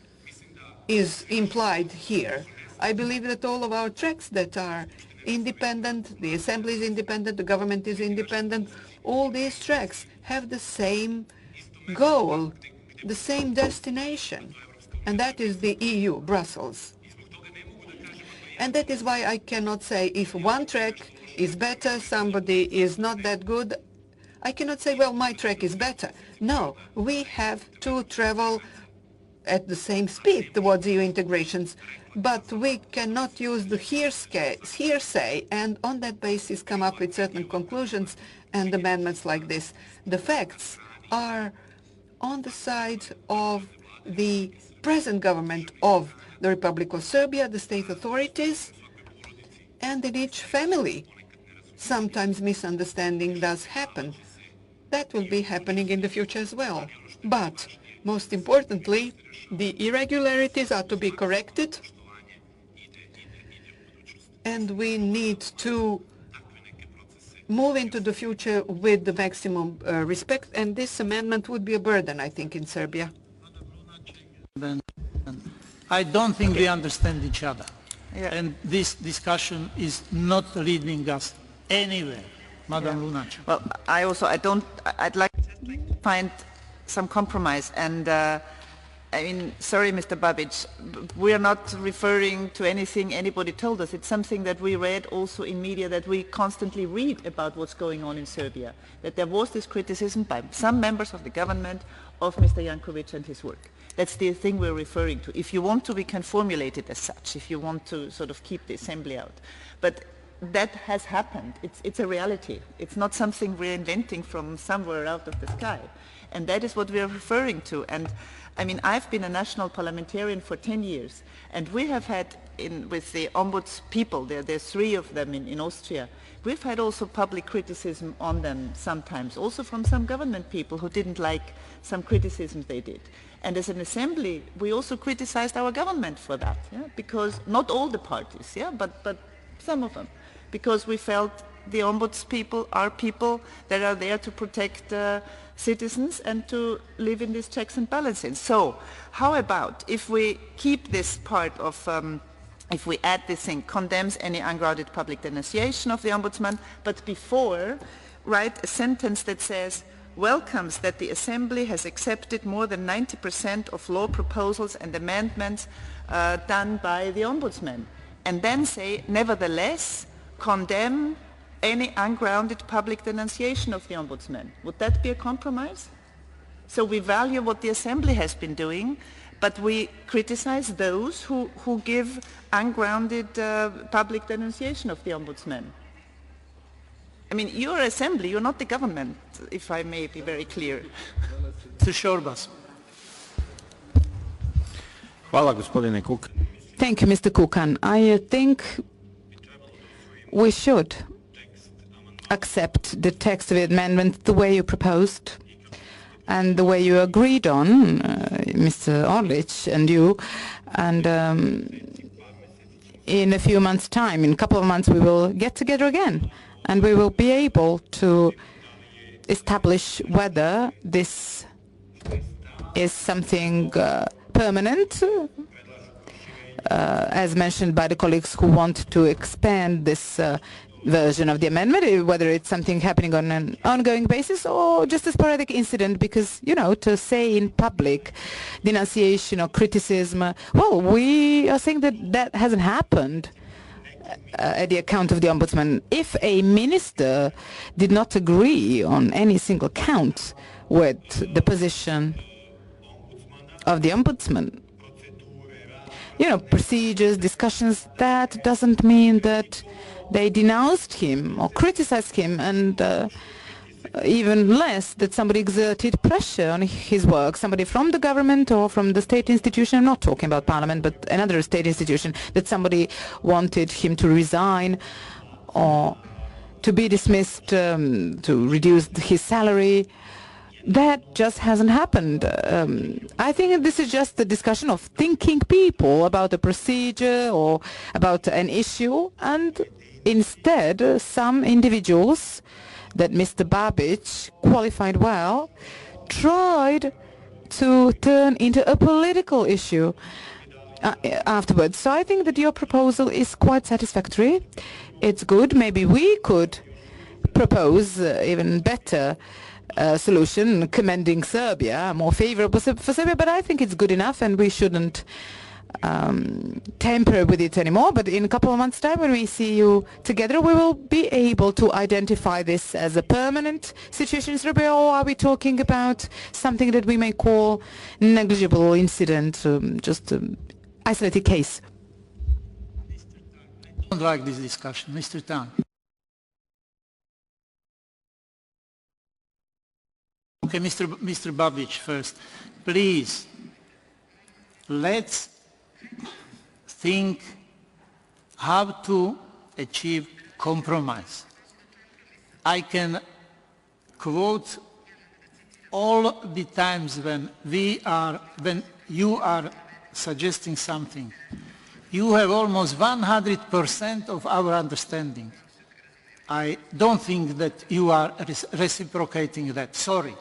D: is implied here. I believe that all of our tracks that are independent, the Assembly is independent, the government is independent, all these tracks have the same goal, the same destination, and that is the EU, Brussels. And that is why I cannot say if one track is better, somebody is not that good. I cannot say, well, my track is better. No, we have to travel at the same speed towards EU integrations, but we cannot use the hearsay and on that basis come up with certain conclusions and amendments like this. The facts are on the side of the present government of the Republic of Serbia, the state authorities, and in each family. Sometimes misunderstanding does happen. That will be happening in the future as well. But most importantly, the irregularities are to be corrected, and we need to move into the future with the maximum respect, and this amendment would be a burden, I think, in Serbia.
A: I don't think we understand each other.
B: Yeah.
A: And this discussion is not leading us anywhere. Madam Lunacek.
B: Well, I'd like to find some compromise. And I mean, sorry, Mr. Babic, we are not referring to anything anybody told us. It's something that we read also in media, that we constantly read about what's going on in Serbia, that there was this criticism by some members of the government of Mr. Jankovic and his work. That's the thing we're referring to. If you want to, we can formulate it as such, if you want to sort of keep the assembly out. But that has happened. It's a reality. It's not something we're inventing from somewhere out of the sky. And that is what we are referring to. And I mean, I've been a national parliamentarian for 10 years, and we have had, with the ombuds people, there's 3 of them in Austria, we've had also public criticism on them sometimes, also from some government people who didn't like some criticisms they did. And as an assembly, we also criticized our government for that, because not all the parties, but some of them, because we felt the ombuds people are people that are there to protect citizens and to live in these checks and balances. So how about if we keep this part of, if we add this thing, condemns any ungrounded public denunciation of the ombudsman, but before write a sentence that says, welcomes that the Assembly has accepted more than 90% of law proposals and amendments done by the Ombudsman. And then say, nevertheless, condemn any ungrounded public denunciation of the Ombudsman. Would that be a compromise? So we value what the Assembly has been doing, but we criticize those who give ungrounded public denunciation of the Ombudsman. I mean, you're Assembly, you're not the government, if I may be very clear.
G: Thank you, Mr. Kukan. I think we should accept the text of the amendment the way you proposed and the way you agreed on, Mr. Orlic and you, and in a few months' time, in a couple of months, we will get together again, and we will be able to establish whether this is something permanent, as mentioned by the colleagues who want to expand this version of the amendment, whether it's something happening on an ongoing basis or just a sporadic incident, because, you know, to say in public denunciation or criticism, well, we are saying that that hasn't happened at the account of the Ombudsman. If a minister did not agree on any single count with the position of the Ombudsman, procedures, discussions, that doesn't mean that they denounced him or criticized him, and even less that somebody exerted pressure on his work, somebody from the government or from the state institution. I'm not talking about parliament, but another state institution, that somebody wanted him to resign or to be dismissed, to reduce his salary. That just hasn't happened. I think this is just a discussion of thinking people about a procedure or about an issue, and instead some individuals that Mr. Babic qualified well tried to turn into a political issue afterwards. So I think that your proposal is quite satisfactory. It's good. Maybe we could propose even better solution, commending Serbia, more favorable for Serbia, but I think it's good enough and we shouldn't tamper with it anymore. But in a couple of months' time, when we see you together, we will be able to identify this as a permanent situation in Serbia, or are we talking about something that we may call negligible incident, just an isolated case?
A: I don't like this discussion. Mr. Tan. Okay, Mr. Babic first. Please, let's think how to achieve compromise. I can quote all the times when you are suggesting something. You have almost 100% of our understanding. I don't think that you are reciprocating that. Sorry.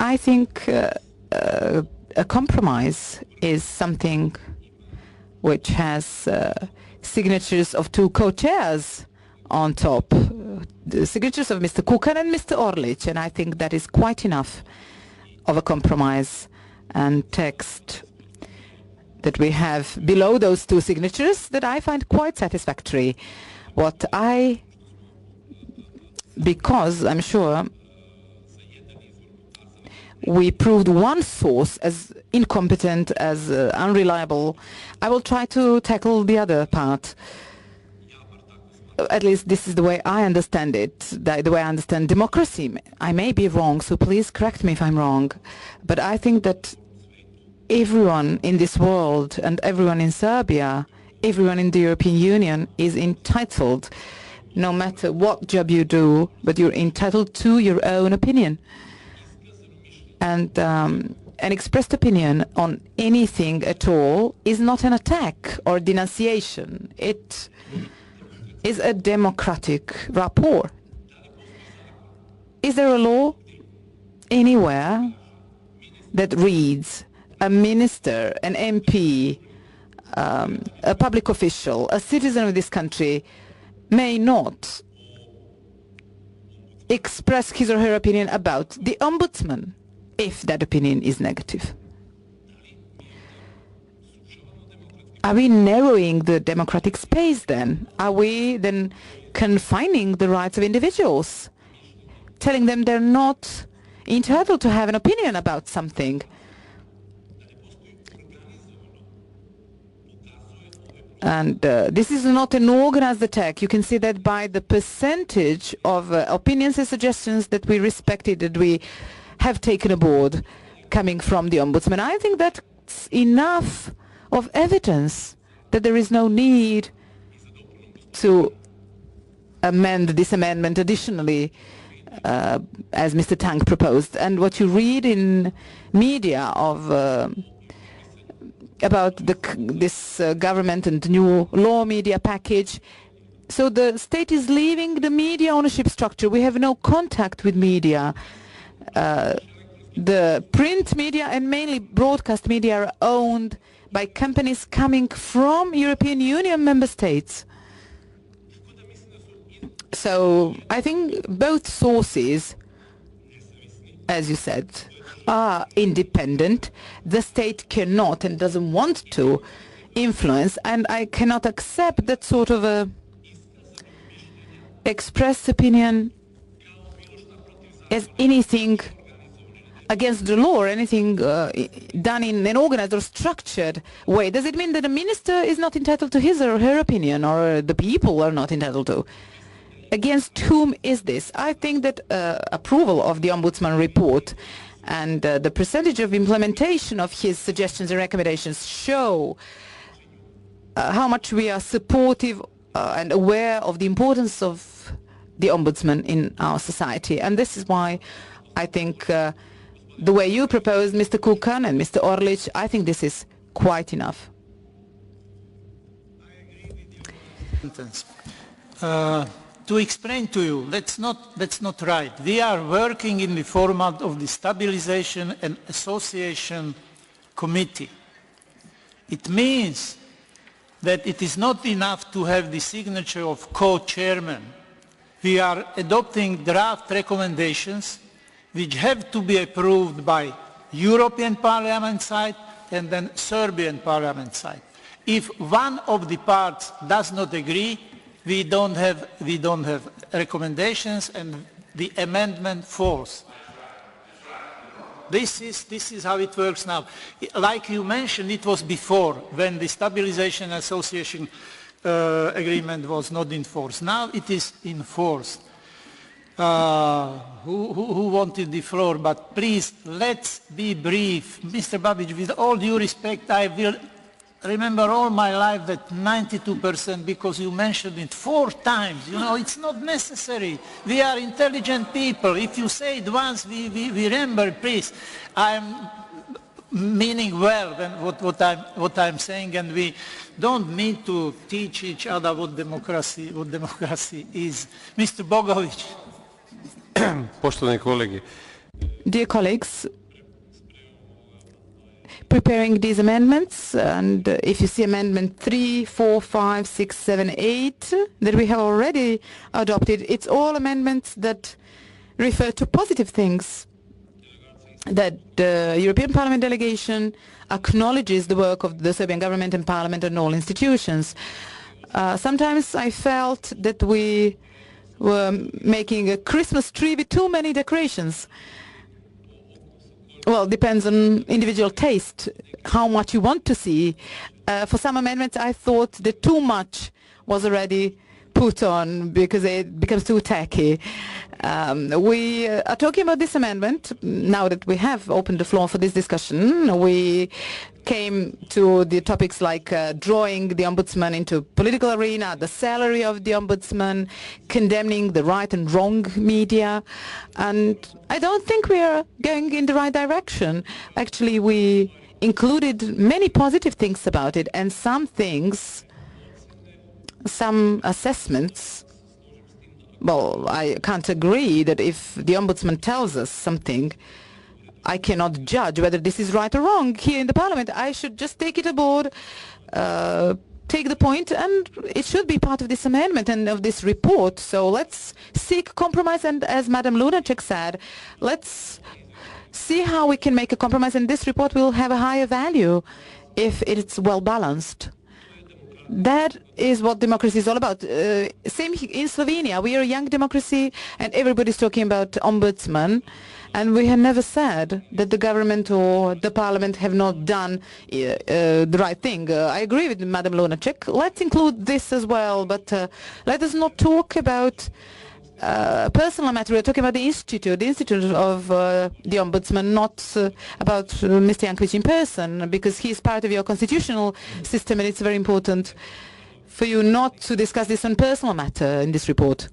G: I think a compromise is something which has signatures of two co-chairs on top, the signatures of Mr. Kukan and Mr. Orlic, and I think that is quite enough of a compromise and text that we have below those two signatures that I find quite satisfactory. Because I'm sure we proved one source as incompetent, as unreliable, I will try to tackle the other part. At least this is the way I understand it, the way I understand democracy. I may be wrong, so please correct me if I'm wrong. But I think that everyone in this world and everyone in Serbia, everyone in the European Union is entitled, no matter what job you do, but you're entitled to your own opinion. And an expressed opinion on anything at all is not an attack or denunciation. It is a democratic rapport. Is there a law anywhere that reads a minister, an MP, a public official, a citizen of this country may not express his or her opinion about the ombudsman if that opinion is negative? Are we narrowing the democratic space then? Are we then confining the rights of individuals, telling them they're not entitled to have an opinion about something? And this is not an organized attack. You can see that by the percentage of opinions and suggestions that we respected, that we have taken aboard coming from the Ombudsman. I think that's enough of evidence that there is no need to amend this amendment additionally, as Mr. Tank proposed. And what you read in media of about this government and new law media package, so the state is leaving the media ownership structure. We have no contact with media. The print media and mainly broadcast media are owned by companies coming from European Union member states. So I think both sources, as you said, are independent. The state cannot and doesn't want to influence, and I cannot accept that sort of a expressed opinion as anything against the law or anything done in an organized or structured way, does it mean that a minister is not entitled to his or her opinion, or the people are not entitled to? Against whom is this? I think that approval of the Ombudsman report and the percentage of implementation of his suggestions and recommendations show how much we are supportive and aware of the importance of the Ombudsman in our society. And this is why I think the way you proposed, Mr. Kukan and Mr. Orlic, I think this is quite enough.
A: To explain to you, that's not right. We are working in the format of the Stabilisation and Association Committee. It means that it is not enough to have the signature of co-chairman. We are adopting draft recommendations which have to be approved by European Parliament side and then Serbian Parliament side. If one of the parts does not agree, we don't have recommendations and the amendment falls. This is how it works now. Like you mentioned, it was before when the Stabilisation Association agreement was not in force. Now it is in force. Who wanted the floor? But please, let's be brief. Mr. Babic, with all due respect, I will remember all my life that 92%, because you mentioned it 4 times. You know, it's not necessary. We are intelligent people. If you say it once, we remember, please. I'm meaning well what I'm saying, and we don't need to teach each other what democracy is. Mr. Bogovic.
Q: Poštovani kolegi.
G: Dear colleagues, preparing these amendments, and if you see amendment 3, 4, 5, 6, 7, 8 that we have already adopted, it's all amendments that refer to positive things, that the European Parliament delegation acknowledges the work of the Serbian government and parliament and all institutions. Sometimes I felt that we were making a Christmas tree with too many decorations. Well, depends on individual taste, how much you want to see. For some amendments, I thought that too much was already put on because it becomes too tacky. We are talking about this amendment now that we have opened the floor for this discussion. We came to the topics like drawing the ombudsman into political arena, the salary of the ombudsman, condemning the right and wrong media, and I don't think we are going in the right direction. Actually, we included many positive things about it, and some things, some assessments, well, I can't agree that if the ombudsman tells us something, I cannot judge whether this is right or wrong here in the Parliament. I should just take it aboard, take the point, and it should be part of this amendment and of this report. So let's seek compromise, and as Madam Lunacek said, let's see how we can make a compromise, and this report will have a higher value if it's well balanced. That is what democracy is all about. Same in Slovenia. We are a young democracy and everybody's talking about ombudsman, and we have never said that the government or the parliament have not done the right thing. I agree with Madam Lunacek. Let's include this as well, but let us not talk about personal matter. We're talking about the institute of the ombudsman, not about Mr. Jankovic in person, because he is part of your constitutional system, and it's very important for you not to discuss this on personal matter in this report.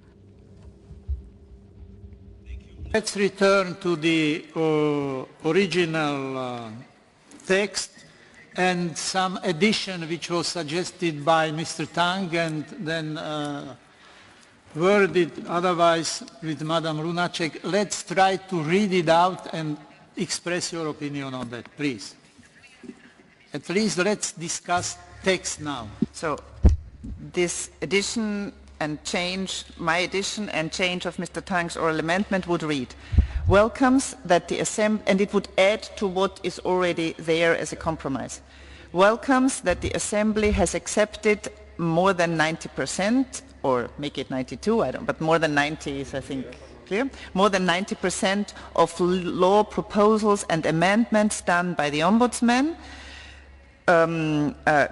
A: Let's return to the original text and some addition which was suggested by Mr. Tang and then worded otherwise with Madam Lunacek. Let's try to read it out and express your opinion on that, please. At least let's discuss text now.
B: So this addition and change, my addition and change of Mr. Tang's oral amendment would read, welcomes that the Assembly, and it would add to what is already there as a compromise, welcomes that the Assembly has accepted more than 90%, or make it 92, I don't, but more than 90 is, I think, clear, more than 90% of law proposals and amendments done by the Ombudsman,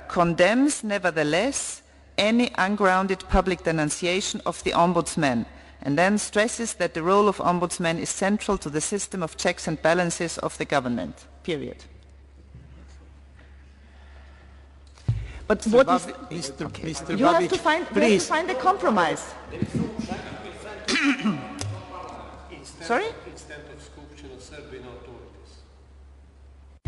B: condemns nevertheless any ungrounded public denunciation of the Ombudsman, and then stresses that the role of Ombudsman is central to the system of checks and balances of the government, period. But
A: Mr.
B: what
A: Babi-
B: is...
A: Mr.
B: Okay.
A: Mr.
B: You have
A: Babic,
B: to find,
A: please.
B: a compromise. Sorry?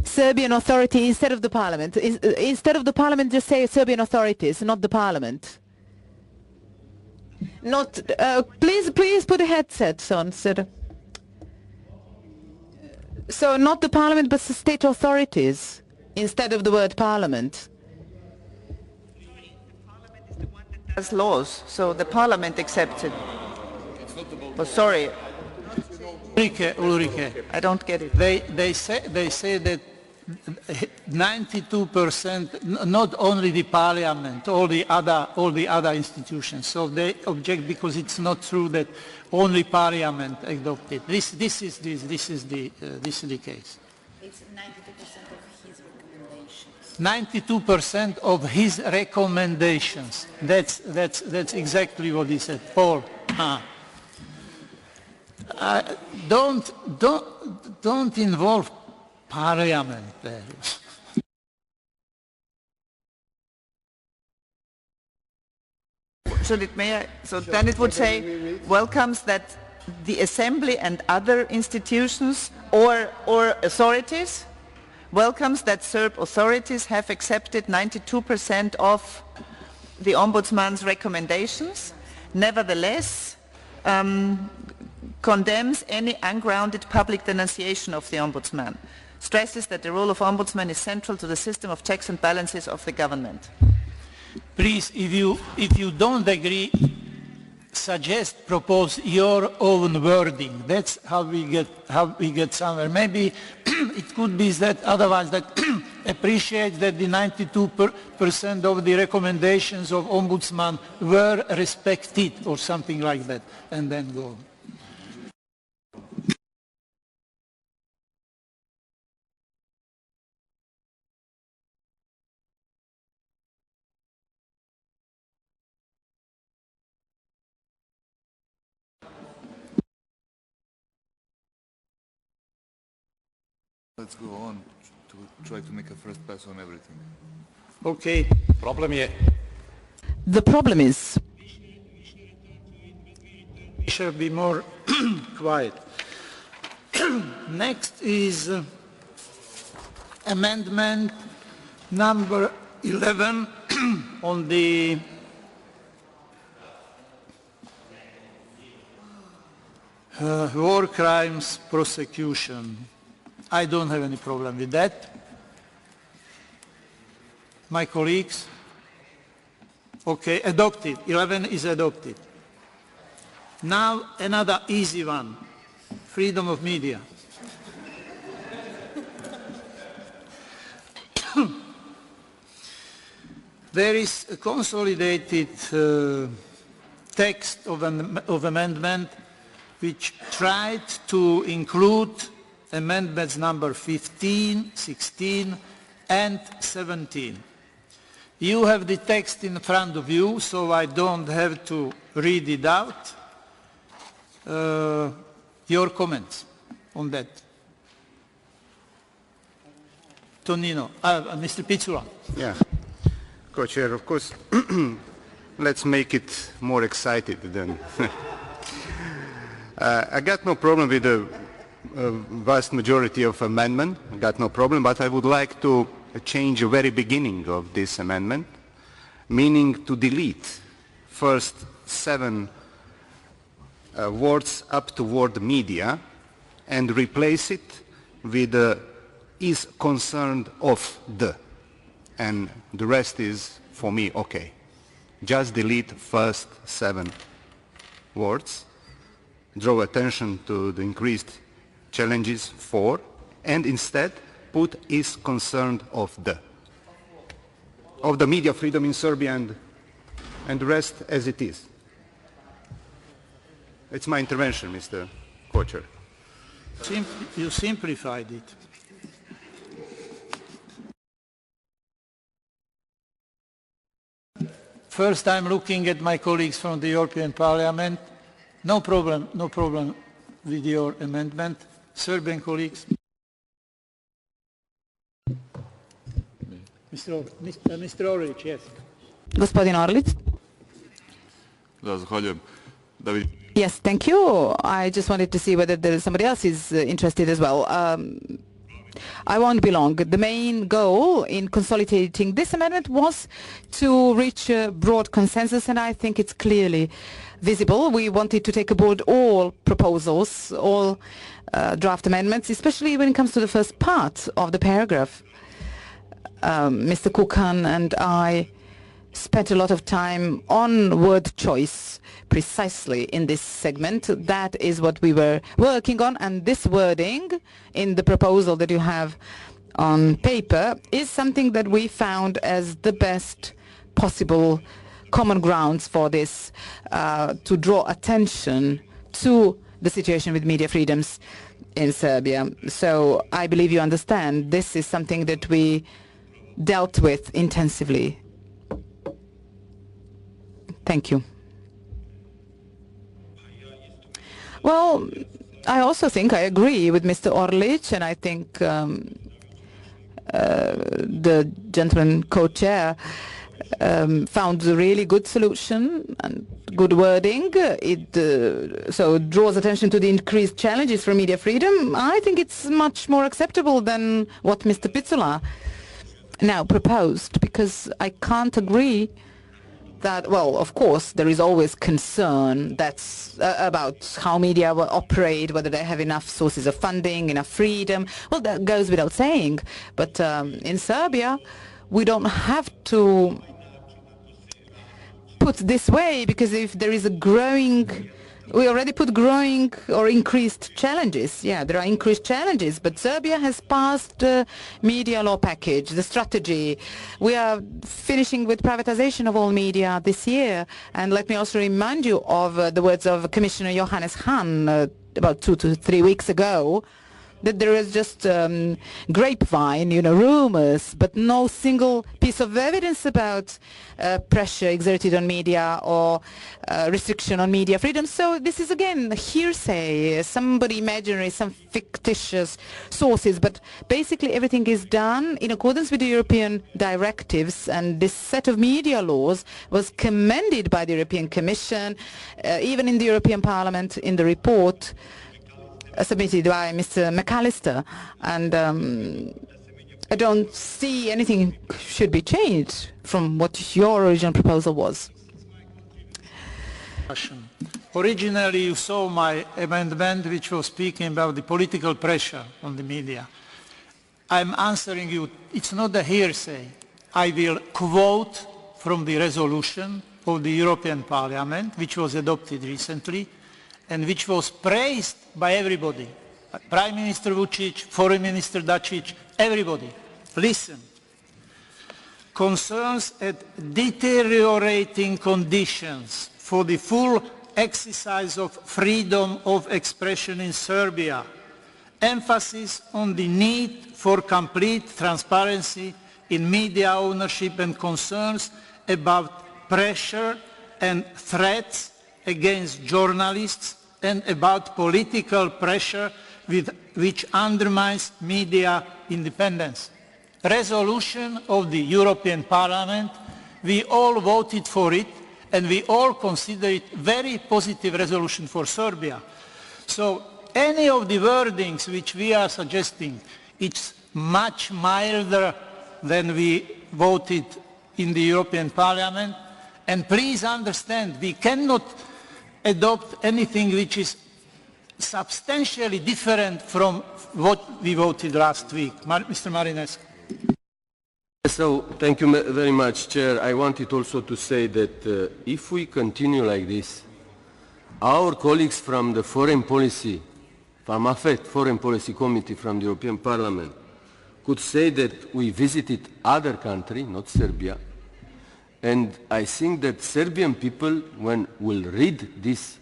G: Serbian authority instead of the parliament. Instead of the parliament, just say Serbian authorities, not the parliament. Not. Please put a headset on, sir. So not the parliament, but the state authorities instead of the word parliament.
B: As laws, so the parliament accepted. Oh, sorry.
A: Ulrike,
B: I don't get it.
A: They say that 92%, not only the parliament, all the other institutions. So they object because it's not true that only parliament adopted. This is the case.
R: It's 92% of his recommendations.
A: 92% of his recommendations. That's exactly what he said. Paul. Don't involve parliament there.
B: So then it would say, welcomes that the Assembly and other institutions or authorities, welcomes that Serb authorities have accepted 92% of the Ombudsman's recommendations, nevertheless condemns any ungrounded public denunciation of the Ombudsman, stresses that the role of Ombudsman is central to the system of checks and balances of the government.
A: Please, if you don't agree, propose your own wording. That's how we get somewhere. Maybe it could be that otherwise that appreciate that the 92% of the recommendations of Ombudsman were respected or something like that, and then go on.
H: Let's go on to try to make a first pass on everything.
A: Okay.
G: The problem is...
A: We shall be more quiet. Next is amendment number 11 on the war crimes prosecution. I don't have any problem with that. My colleagues? Okay, adopted. 11 is adopted. Now another easy one. Freedom of media. There is a consolidated text of amendment which tried to include amendments number 15, 16 and 17. You have the text in front of you, so I don't have to read it out. Your comments on that? Tonino, Mr. Pizzula.
O: Yeah, Co-Chair, of course, let's make it more excited then. I got no problem with the vast majority of amendment, I got no problem, but I would like to change the very beginning of this amendment, meaning to delete first 7 words up to word media and replace it with is concerned of the, and the rest is for me okay. Just delete first 7 words, draw attention to the increased challenges for, and instead put is concerned of the media freedom in Serbia and the rest as it is. It's my intervention, Mr. Co-Chair.
A: You simplified it. First, I'm looking at my colleagues from the European Parliament. No problem with your amendment. Serbian colleagues. Mr. Orlić, yes.
G: Gospodin Orlić.
H: Da, zahvaljujem.
G: Yes, thank you. I just wanted to see whether there is somebody else is interested as well. I won't be long. The main goal in consolidating this amendment was to reach a broad consensus, and I think it's clearly visible. We wanted to take aboard all proposals, all draft amendments, especially when it comes to the first part of the paragraph. Mr. Kukan and I spent a lot of time on word choice precisely in this segment. That is what we were working on, and this wording in the proposal that you have on paper is something that we found as the best possible common grounds for this, to draw attention to the situation with media freedoms in Serbia. So I believe you understand this is something that we dealt with intensively. Thank you. Well, I also think I agree with Mr. Orlić, and I think the gentleman co-chair found a really good solution and good wording. It so draws attention to the increased challenges for media freedom. I think it's much more acceptable than what Mr. Picula now proposed, because I can't agree that, well, of course, there is always concern that's about how media will operate, whether they have enough sources of funding, enough freedom. Well, that goes without saying. But in Serbia, we don't have to put this way, because if there is a growing, we already put growing or increased challenges. Yeah, there are increased challenges, but Serbia has passed the media law package, the strategy. We are finishing with privatization of all media this year. And let me also remind you of the words of Commissioner Johannes Hahn about 2 to 3 weeks ago, that there is just grapevine, rumors, but no single piece of evidence about pressure exerted on media or restriction on media freedom. So this is again hearsay, somebody imaginary, some fictitious sources, but basically everything is done in accordance with the European directives, and this set of media laws was commended by the European Commission, even in the European Parliament in the report submitted by Mr. McAllister, and I don't see anything should be changed from what your original proposal was.
A: Originally, you saw my amendment, which was speaking about the political pressure on the media. I'm answering you, it's not a hearsay. I will quote from the resolution of the European Parliament, which was adopted recently, and which was praised by everybody. Prime Minister Vučić, Foreign Minister Dačić, everybody. Listen. Concerns at deteriorating conditions for the full exercise of freedom of expression in Serbia. Emphasis on the need for complete transparency in media ownership, and concerns about pressure and threats against journalists, and about political pressure which undermines media independence. Resolution of the European Parliament, we all voted for it, and we all consider it very positive resolution for Serbia. So any of the wordings which we are suggesting, it's much milder than we voted in the European Parliament. And please understand, we cannot adopt anything which is substantially different from what we voted last week. Mr. Marinescu.
N: So, thank you very much, Chair. I wanted also to say that if we continue like this, our colleagues from the Foreign Policy, from AFET, Foreign Policy Committee from the European Parliament, could say that we visited other country, not Serbia, and I think that Serbian people, when will read this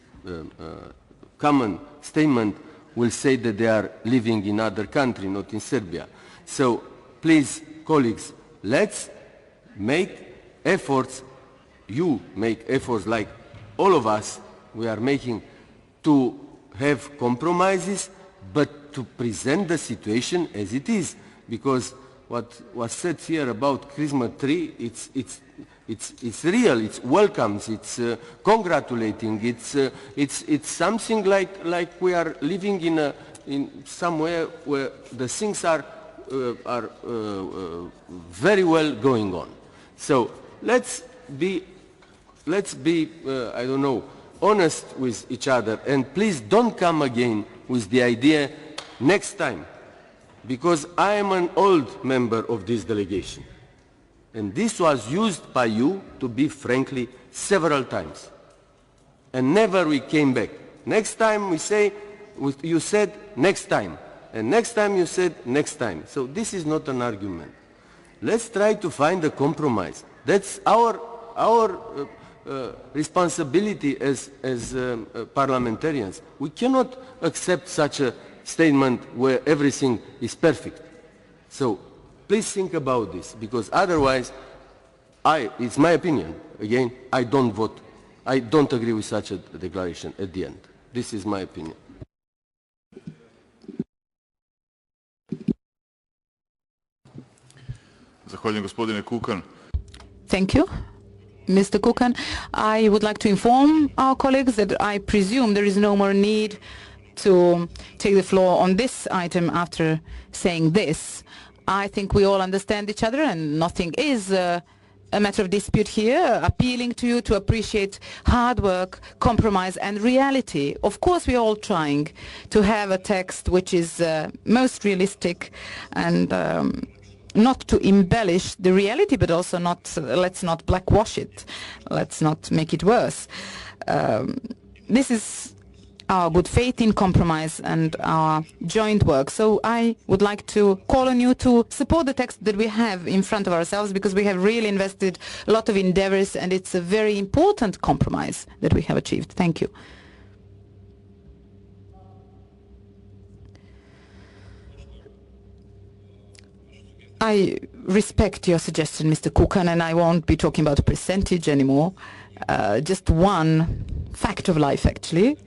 N: common statement will say that they are living in other country, not in Serbia. So please, colleagues, let's make efforts, you make efforts like all of us, we are making, to have compromises, but to present the situation as it is. Because what was said here about Christmas tree, it's real, it's welcomes, it's congratulating, it's something like we are living in somewhere where the things are very well going on. So let's be I don't know, honest with each other, and please don't come again with the idea next time, because I am an old member of this delegation. And this was used by you, to be frankly, several times. And never we came back. Next time we say, you said next time. And next time you said next time. So this is not an argument. Let's try to find a compromise. That's our responsibility as parliamentarians. We cannot accept such a statement where everything is perfect. So please think about this, because otherwise, it's my opinion, again, I don't vote. I don't agree with such a declaration at the end. This is my opinion.
H: Zahvaljujem, gospodine Kukan.
G: Thank you, Mr. Kukan. I would like to inform our colleagues that I presume there is no more need to take the floor on this item after saying this. I think we all understand each other, and nothing is a matter of dispute here. Appealing to you to appreciate hard work, compromise and reality. Of course, we're all trying to have a text which is most realistic, and not to embellish the reality, but also let's not blackwash it. Let's not make it worse. This is our good faith in compromise and our joint work. So I would like to call on you to support the text that we have in front of ourselves, because we have really invested a lot of endeavors, and it's a very important compromise that we have achieved. Thank you. I respect your suggestion, Mr. Kukan, and I won't be talking about a percentage anymore. Just one fact of life, actually.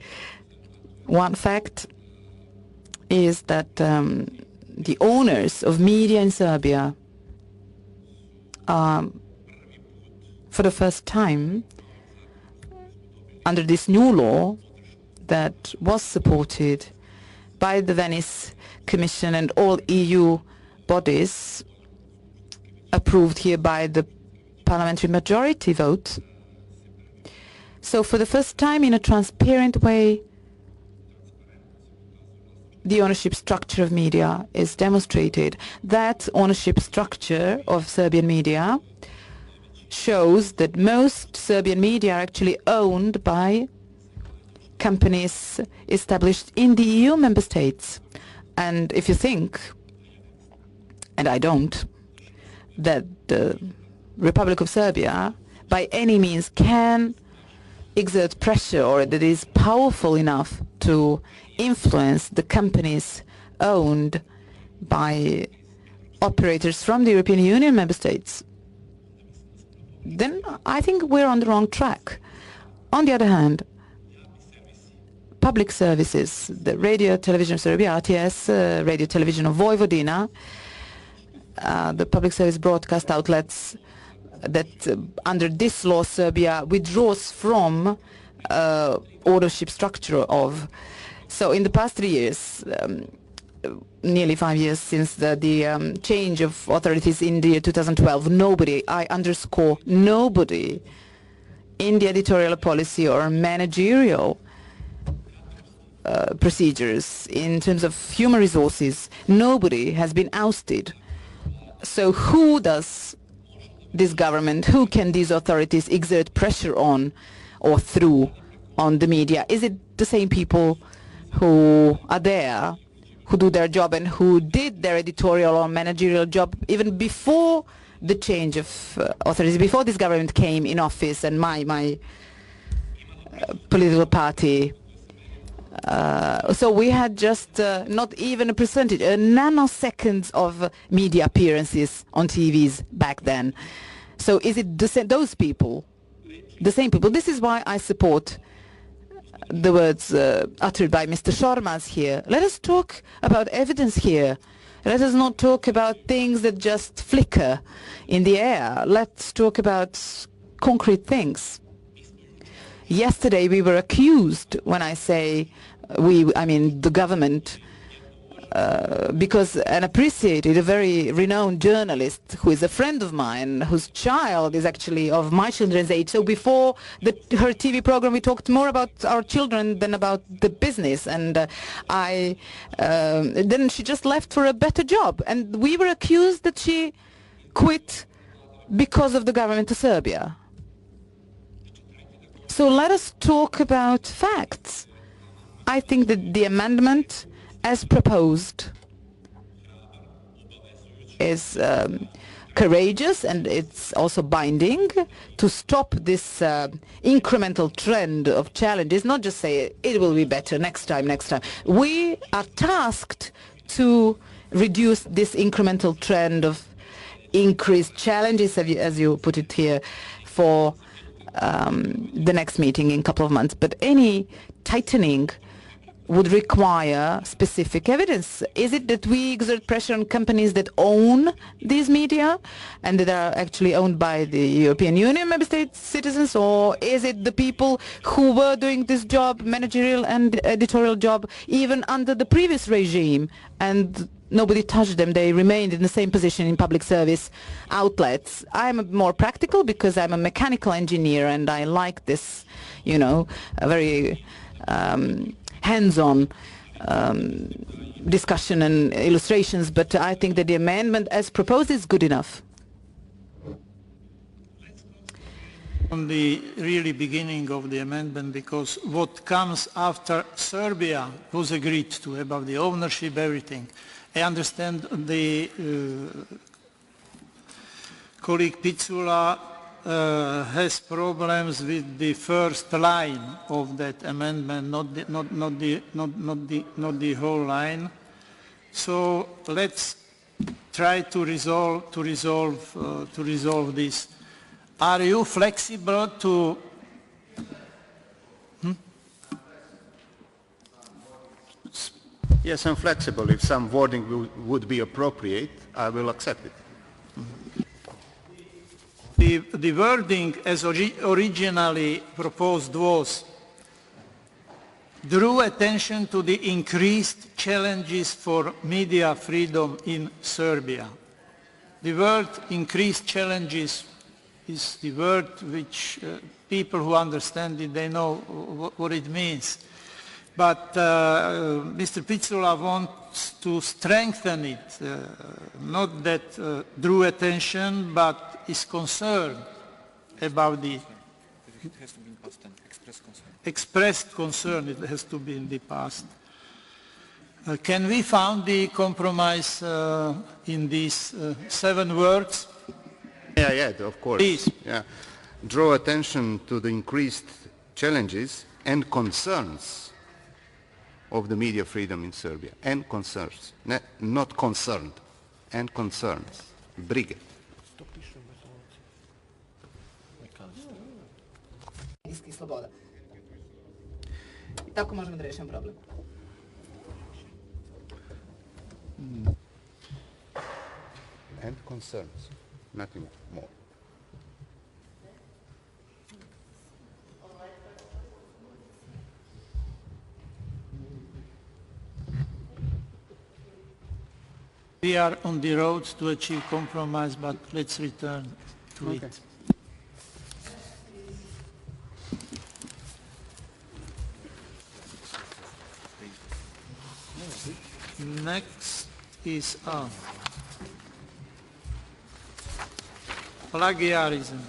G: One fact is that the owners of media in Serbia are, for the first time, under this new law that was supported by the Venice Commission and all EU bodies, approved here by the parliamentary majority vote. So for the first time, in a transparent way, the ownership structure of media is demonstrated. That ownership structure of Serbian media shows that most Serbian media are actually owned by companies established in the EU member states. And if you think, and I don't, that the Republic of Serbia by any means can exert pressure, or that it is powerful enough to influence the companies owned by operators from the European Union member states, then I think we're on the wrong track. On the other hand, public services, the Radio Television of Serbia, RTS, Radio Television of Vojvodina, the public service broadcast outlets that under this law Serbia withdraws from ownership structure of. So in the past 3 years, nearly 5 years since the change of authorities in the year 2012, nobody, I underscore nobody, in the editorial policy or managerial procedures, in terms of human resources, nobody has been ousted. So who does this government, who can these authorities exert pressure on or through on the media? Is it the same people who are there, who do their job and who did their editorial or managerial job even before the change of authorities, before this government came in office? And my political party. So we had just not even a percentage, nanoseconds of media appearances on TVs back then. So is it those people, the same people? This is why I support the words uttered by Mr. Shormas here. Let us talk about evidence here. Let us not talk about things that just flicker in the air. Let's talk about concrete things. Yesterday we were accused, when I say we, I mean the government, because an appreciated, a very renowned journalist who is a friend of mine, whose child is actually of my children's age. So before her TV program we talked more about our children than about the business, and then she just left for a better job, and we were accused that she quit because of the government of Serbia. So let us talk about facts. I think that the amendment as proposed is courageous, and it's also binding to stop this incremental trend of challenges, not just say it will be better next time. We are tasked to reduce this incremental trend of increased challenges, as you put it here, for the next meeting in a couple of months. But any tightening would require specific evidence. Is it that we exert pressure on companies that own these media and that are actually owned by the European Union member state citizens, or is it the people who were doing this job, managerial and editorial job, even under the previous regime, and nobody touched them? They remained in the same position in public service outlets. I'm more practical because I'm a mechanical engineer, and I like this, you know, a very hands-on discussion and illustrations, but I think that the amendment as proposed is good enough.
A: On the really beginning of the amendment, because what comes after Serbia was agreed to, about the ownership, everything. I understand the colleague Pizzula has problems with the first line of that amendment, not the whole line. So let's try to resolve this. Are you flexible to?
O: Yes, I'm flexible. If some wording would be appropriate, I will accept it.
A: The wording as originally proposed was drew attention to the increased challenges for media freedom in Serbia. The word increased challenges is the word which people who understand it, they know what it means. But Mr. Pizzula wants to strengthen it, not that drew attention, but is concerned about the expressed concern. It has to be in the past. Can we find the compromise in these 7 words?
O: Yeah, of course.
A: Please.
O: Yeah. Draw attention to the increased challenges and concerns of the media freedom in Serbia. And concerns, not concerned, and concerns. Brige.
G: Sloboda. Tako možemo da rešimo problem.
O: And concerns, nothing more.
A: We are on the road to achieve compromise, but let's return to it. Next is plagiarism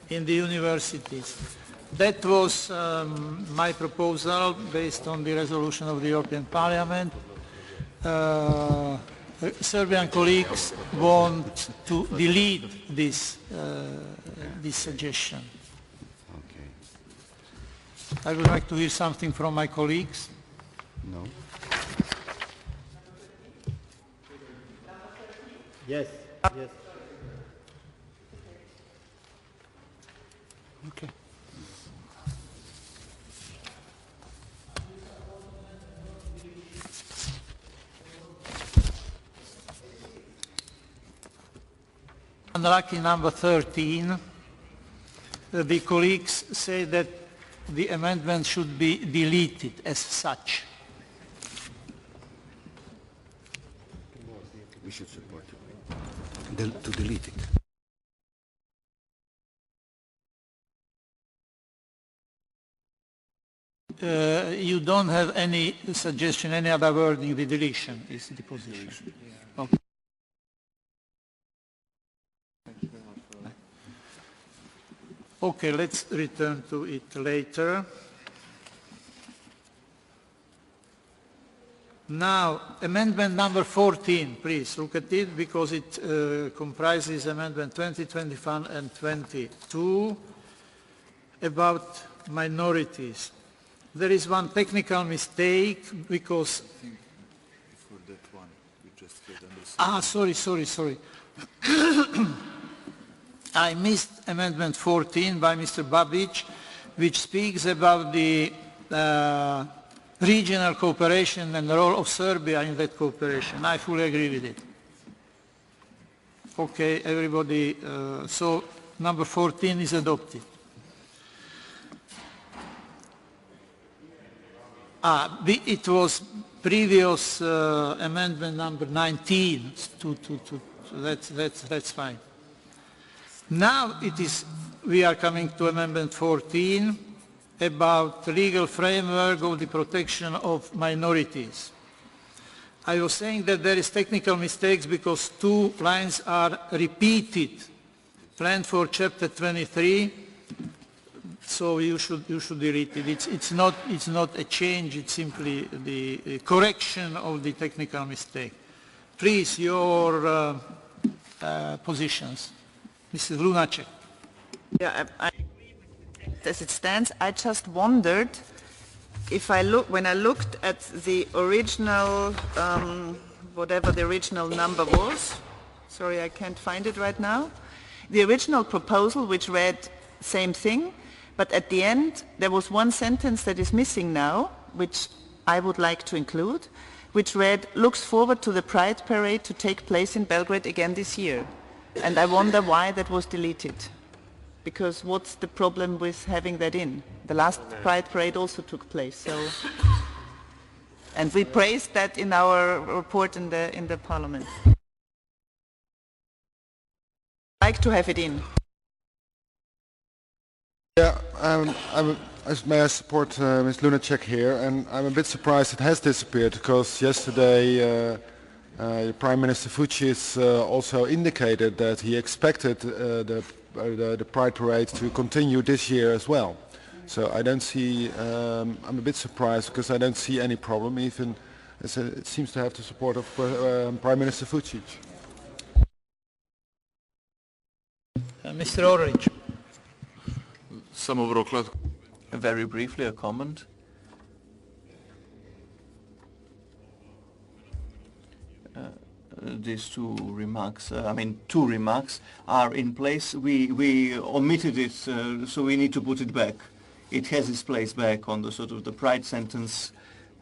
A: in the universities. That was my proposal based on the resolution of the European Parliament. Serbian colleagues want to delete this suggestion.
O: Okay.
A: I would like to hear something from my colleagues.
O: No.
R: Yes, yes.
A: Okay. Unlucky number 13, the colleagues say that the amendment should be deleted as such.
O: We should support it. To delete it.
A: You don't have any suggestion, any other wording, the deletion is the position. Okay. Okay, let's return to it later. Now, amendment number 14, please look at it because it comprises amendment 20, 21 and 22 about minorities. There is one technical mistake because... Sorry. I missed amendment 14 by Mr. Babic, which speaks about the regional cooperation and the role of Serbia in that cooperation. I fully agree with it. Okay, everybody, so number 14 is adopted. It was previous amendment number 19, that's fine. Now we are coming to amendment 14 about the legal framework of the protection of minorities. I was saying that there is technical mistakes because two lines are repeated, planned for chapter 23, so you should delete it. It's not a change, it's simply the correction of the technical mistake. Please, your positions. Mrs. Lunacek.
B: Yeah, as it stands, I just wondered if when I looked at the original, whatever the original number was, sorry, I can't find it right now, the original proposal which read same thing, but at the end there was one sentence that is missing now, which I would like to include, which read, looks forward to the Pride Parade to take place in Belgrade again this year. And I wonder why that was deleted. Because what's the problem with having that in? The last Pride Parade also took place, so... And we praised that in our report in the Parliament. I'd like to have it in.
J: Yeah, may I support Ms. Lunacek here, and I'm a bit surprised it has disappeared because yesterday Prime Minister Vučić also indicated that he expected the Pride Parade to continue this year as well. So I don't see, I'm a bit surprised because I don't see any problem, even as it seems to have the support of Prime Minister Vučić.
A: Mr. Orlić.
H: Samo vrlo kratko.
I: Very briefly, a comment. These two remarks are in place. We omitted it, so we need to put it back. It has its place back on the sort of the pride sentence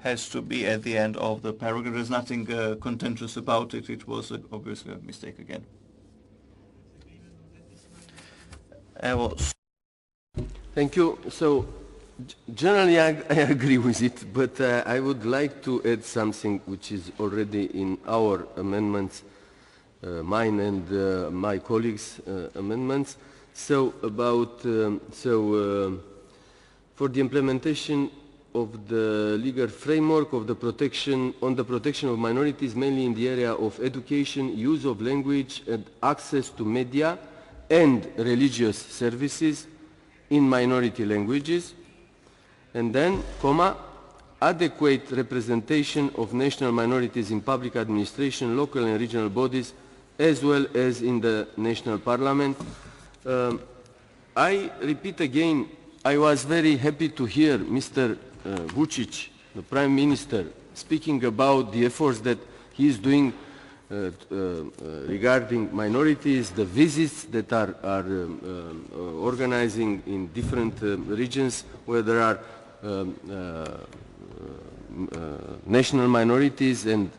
I: has to be at the end of the paragraph. There's nothing contentious about it. It was obviously a mistake again.
N: Thank you. So generally I agree with it, but I would like to add something which is already in our amendments, mine and my colleagues' amendments. So about for the implementation of the legal framework of the protection of minorities, mainly in the area of education, use of language and access to media and religious services in minority languages, and then, comma, adequate representation of national minorities in public administration, local and regional bodies, as well as in the national parliament. I repeat again, I was very happy to hear Mr. Vučić, the Prime Minister, speaking about the efforts that he is doing regarding minorities, the visits that are organizing in different regions where there are national minorities and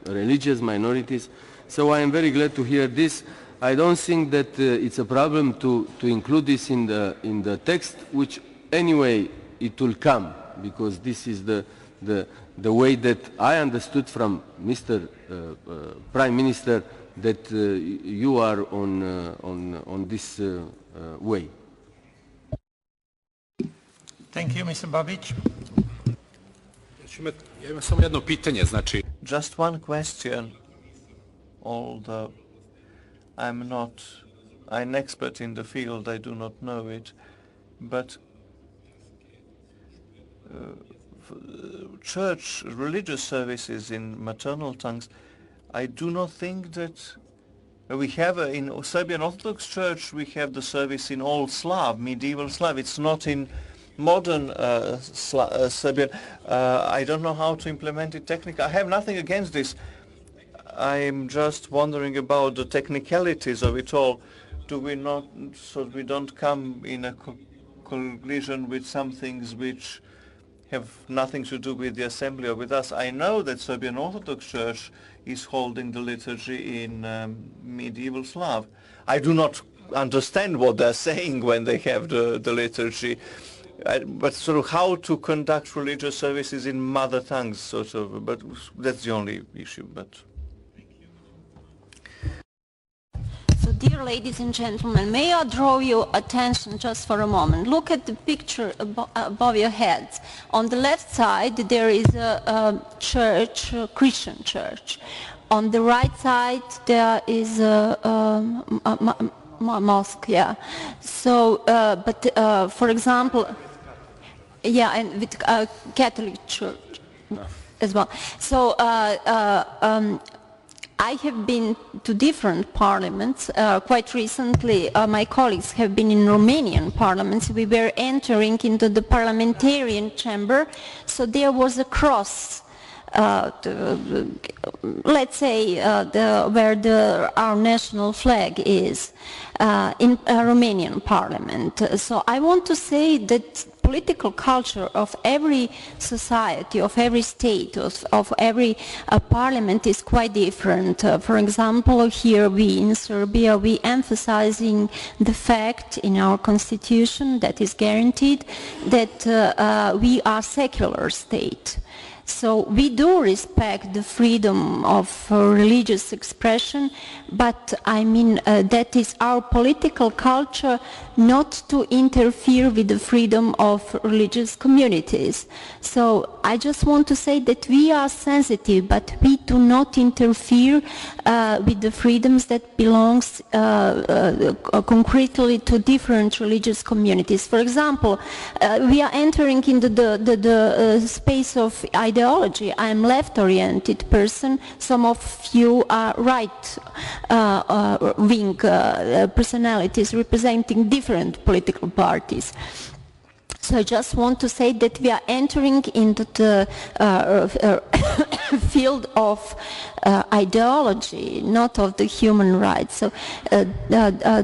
N: religious minorities. So I am very glad to hear this. I don't think that it's a problem to include this in the text, which anyway it will come, because this is the way that I understood from Mr. Prime Minister that you are on this way.
A: Thank you, Mr. Babic.
M: Ja imam samo jedno pitanje, znači...
I: Just one question, although I'm not an expert in the field, I do not know it, but church religious services in maternal tongues, I do not think that we have in Serbian Orthodox Church we have the service in Old Slav, medieval Slav. It's not in modern Serbian. I don't know how to implement it technically. I have nothing against this. I'm just wondering about the technicalities of it all. Do we not, so we don't come in a collision with some things which have nothing to do with the assembly or with us? I know that Serbian Orthodox Church is holding the liturgy in medieval Slav. I do not understand what they're saying when they have the liturgy, but sort of how to conduct religious services in mother tongues, sort of. But that's the only issue. But.
C: So, dear ladies and gentlemen, may I draw your attention just for a moment? Look at the picture above your heads. On the left side, there is a church, a Christian church. On the right side, there is a mosque, yeah. So, for example, yeah, and with Catholic Church as well. So, I have been to different parliaments. Quite recently, my colleagues have been in Romanian parliaments. We were entering into the parliamentarian chamber, so there was a cross, let's say, where our national flag is, in a Romanian parliament. So I want to say that political culture of every society, of every state, of every parliament is quite different. For example, here in Serbia, we emphasizing the fact in our constitution that is guaranteed that we are secular state. So we do respect the freedom of religious expression, but I mean that is our political culture not to interfere with the freedom of religious communities. So I just want to say that we are sensitive, but we do not interfere with the freedoms that belongs concretely to different religious communities. For example, we are entering into the space of ideology. I am left-oriented person. Some of you are right-wing personalities representing different political parties. So I just want to say that we are entering into the field of ideology, not of the human rights. So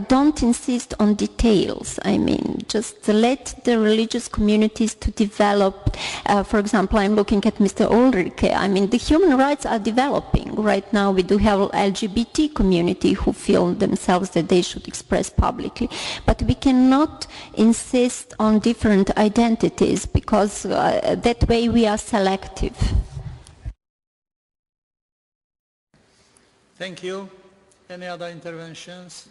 C: don't insist on details. I mean, just let the religious communities to develop. For example, I'm looking at Mr. Ulrike. I mean, the human rights are developing. Right now we do have LGBT community who feel themselves that they should express publicly. But we cannot insist on different identities because that way we are selective.
A: Thank you. Any other interventions?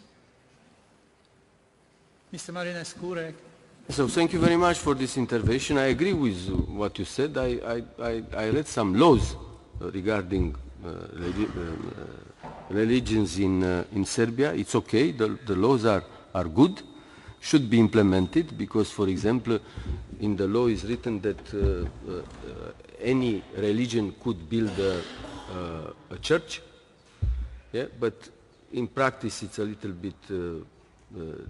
A: Mr. Marinescu.
N: So thank you very much for this intervention. I agree with what you said. I read some laws regarding religions in Serbia. It's okay. The laws are good, should be implemented because, for example, in the law is written that any religion could build a church. Yeah, but in practice it's a little bit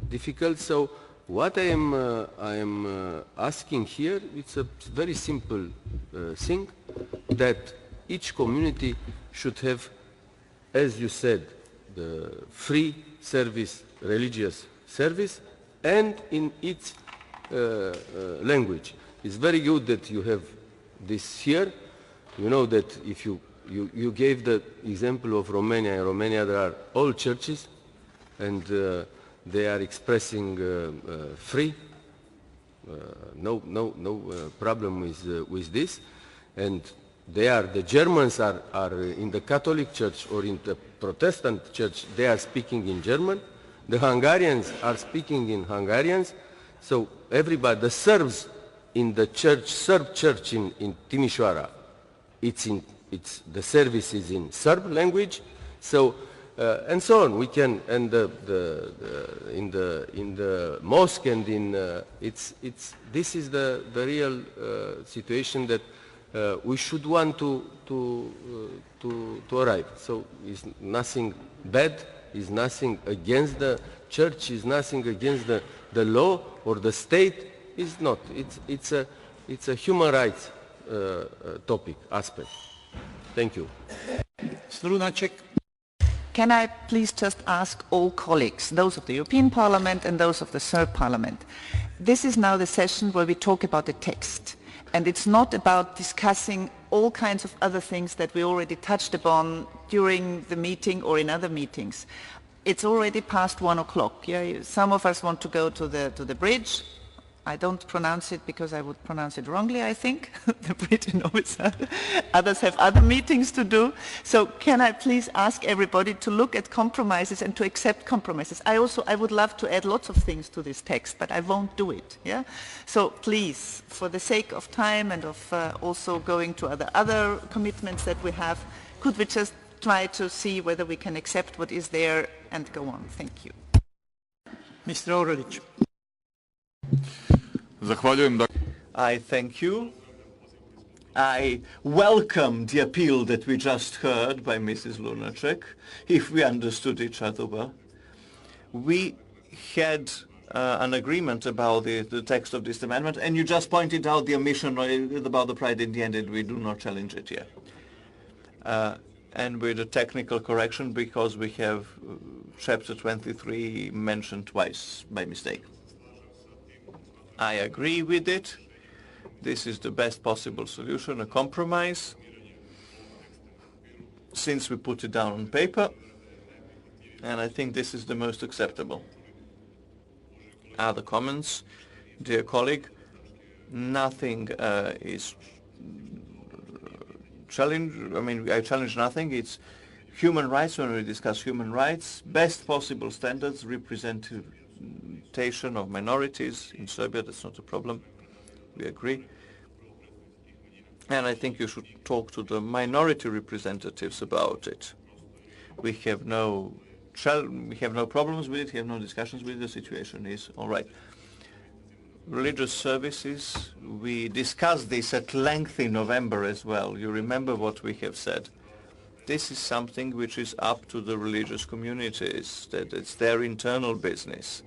N: difficult. So What I am asking here, it's a very simple thing, that each community should have, as you said, the free service, religious service, and in its language. It's very good that you have this here. You know that if you gave the example of Romania. In Romania there are all churches, and they are expressing free. No problem with this, and the Germans are in the Catholic Church or in the Protestant Church. They are speaking in German. The Hungarians are speaking in Hungarian. So everybody, the Serbs in the church, Serb church in Timișoara, the service is in Serb language. So and so on. We can, and in the mosque and in this is the real situation that we should want to arrive. So it's nothing bad. It's nothing against the church. It's nothing against the law or the state. It's not. It's a human rights topic aspect. Thank you.
B: Can I please just ask all colleagues, those of the European Parliament and those of the Serb Parliament, this is now the session where we talk about the text, and it's not about discussing all kinds of other things that we already touched upon during the meeting or in other meetings. It's already past 1 o'clock. Yeah? Some of us want to go to the bridge. I don't pronounce it because I would pronounce it wrongly, I think, the bridge in Novi Sad. Others have other meetings to do. So can I please ask everybody to look at compromises and to accept compromises? I would love to add lots of things to this text, but I won't do it. Yeah? So please, for the sake of time and of also going to other commitments that we have, could we just try to see whether we can accept what is there and go on? Thank you.
A: Mr. Orlić.
R: I thank you. I welcome the appeal that we just heard by Mrs. Lunacek, if we understood each other well. We had an agreement about the text of this amendment, and you just pointed out the omission about the pride in the end, and we do not challenge it here. And with a technical correction, because we have chapter 23 mentioned twice by mistake. I agree with it. This is the best possible solution, a compromise, since we put it down on paper, and I think this is the most acceptable. Other comments? Dear colleague, nothing is challenged. I mean, I challenge nothing. It's human rights. When we discuss human rights, best possible standards, representation of minorities in Serbia, that's not a problem. We agree. And I think you should talk to the minority representatives about it. We have no problems with it, we have no discussions with it, the situation is all right. Religious services, we discussed this at length in November as well. You remember what we have said. This is something which is up to the religious communities, that it's their internal business.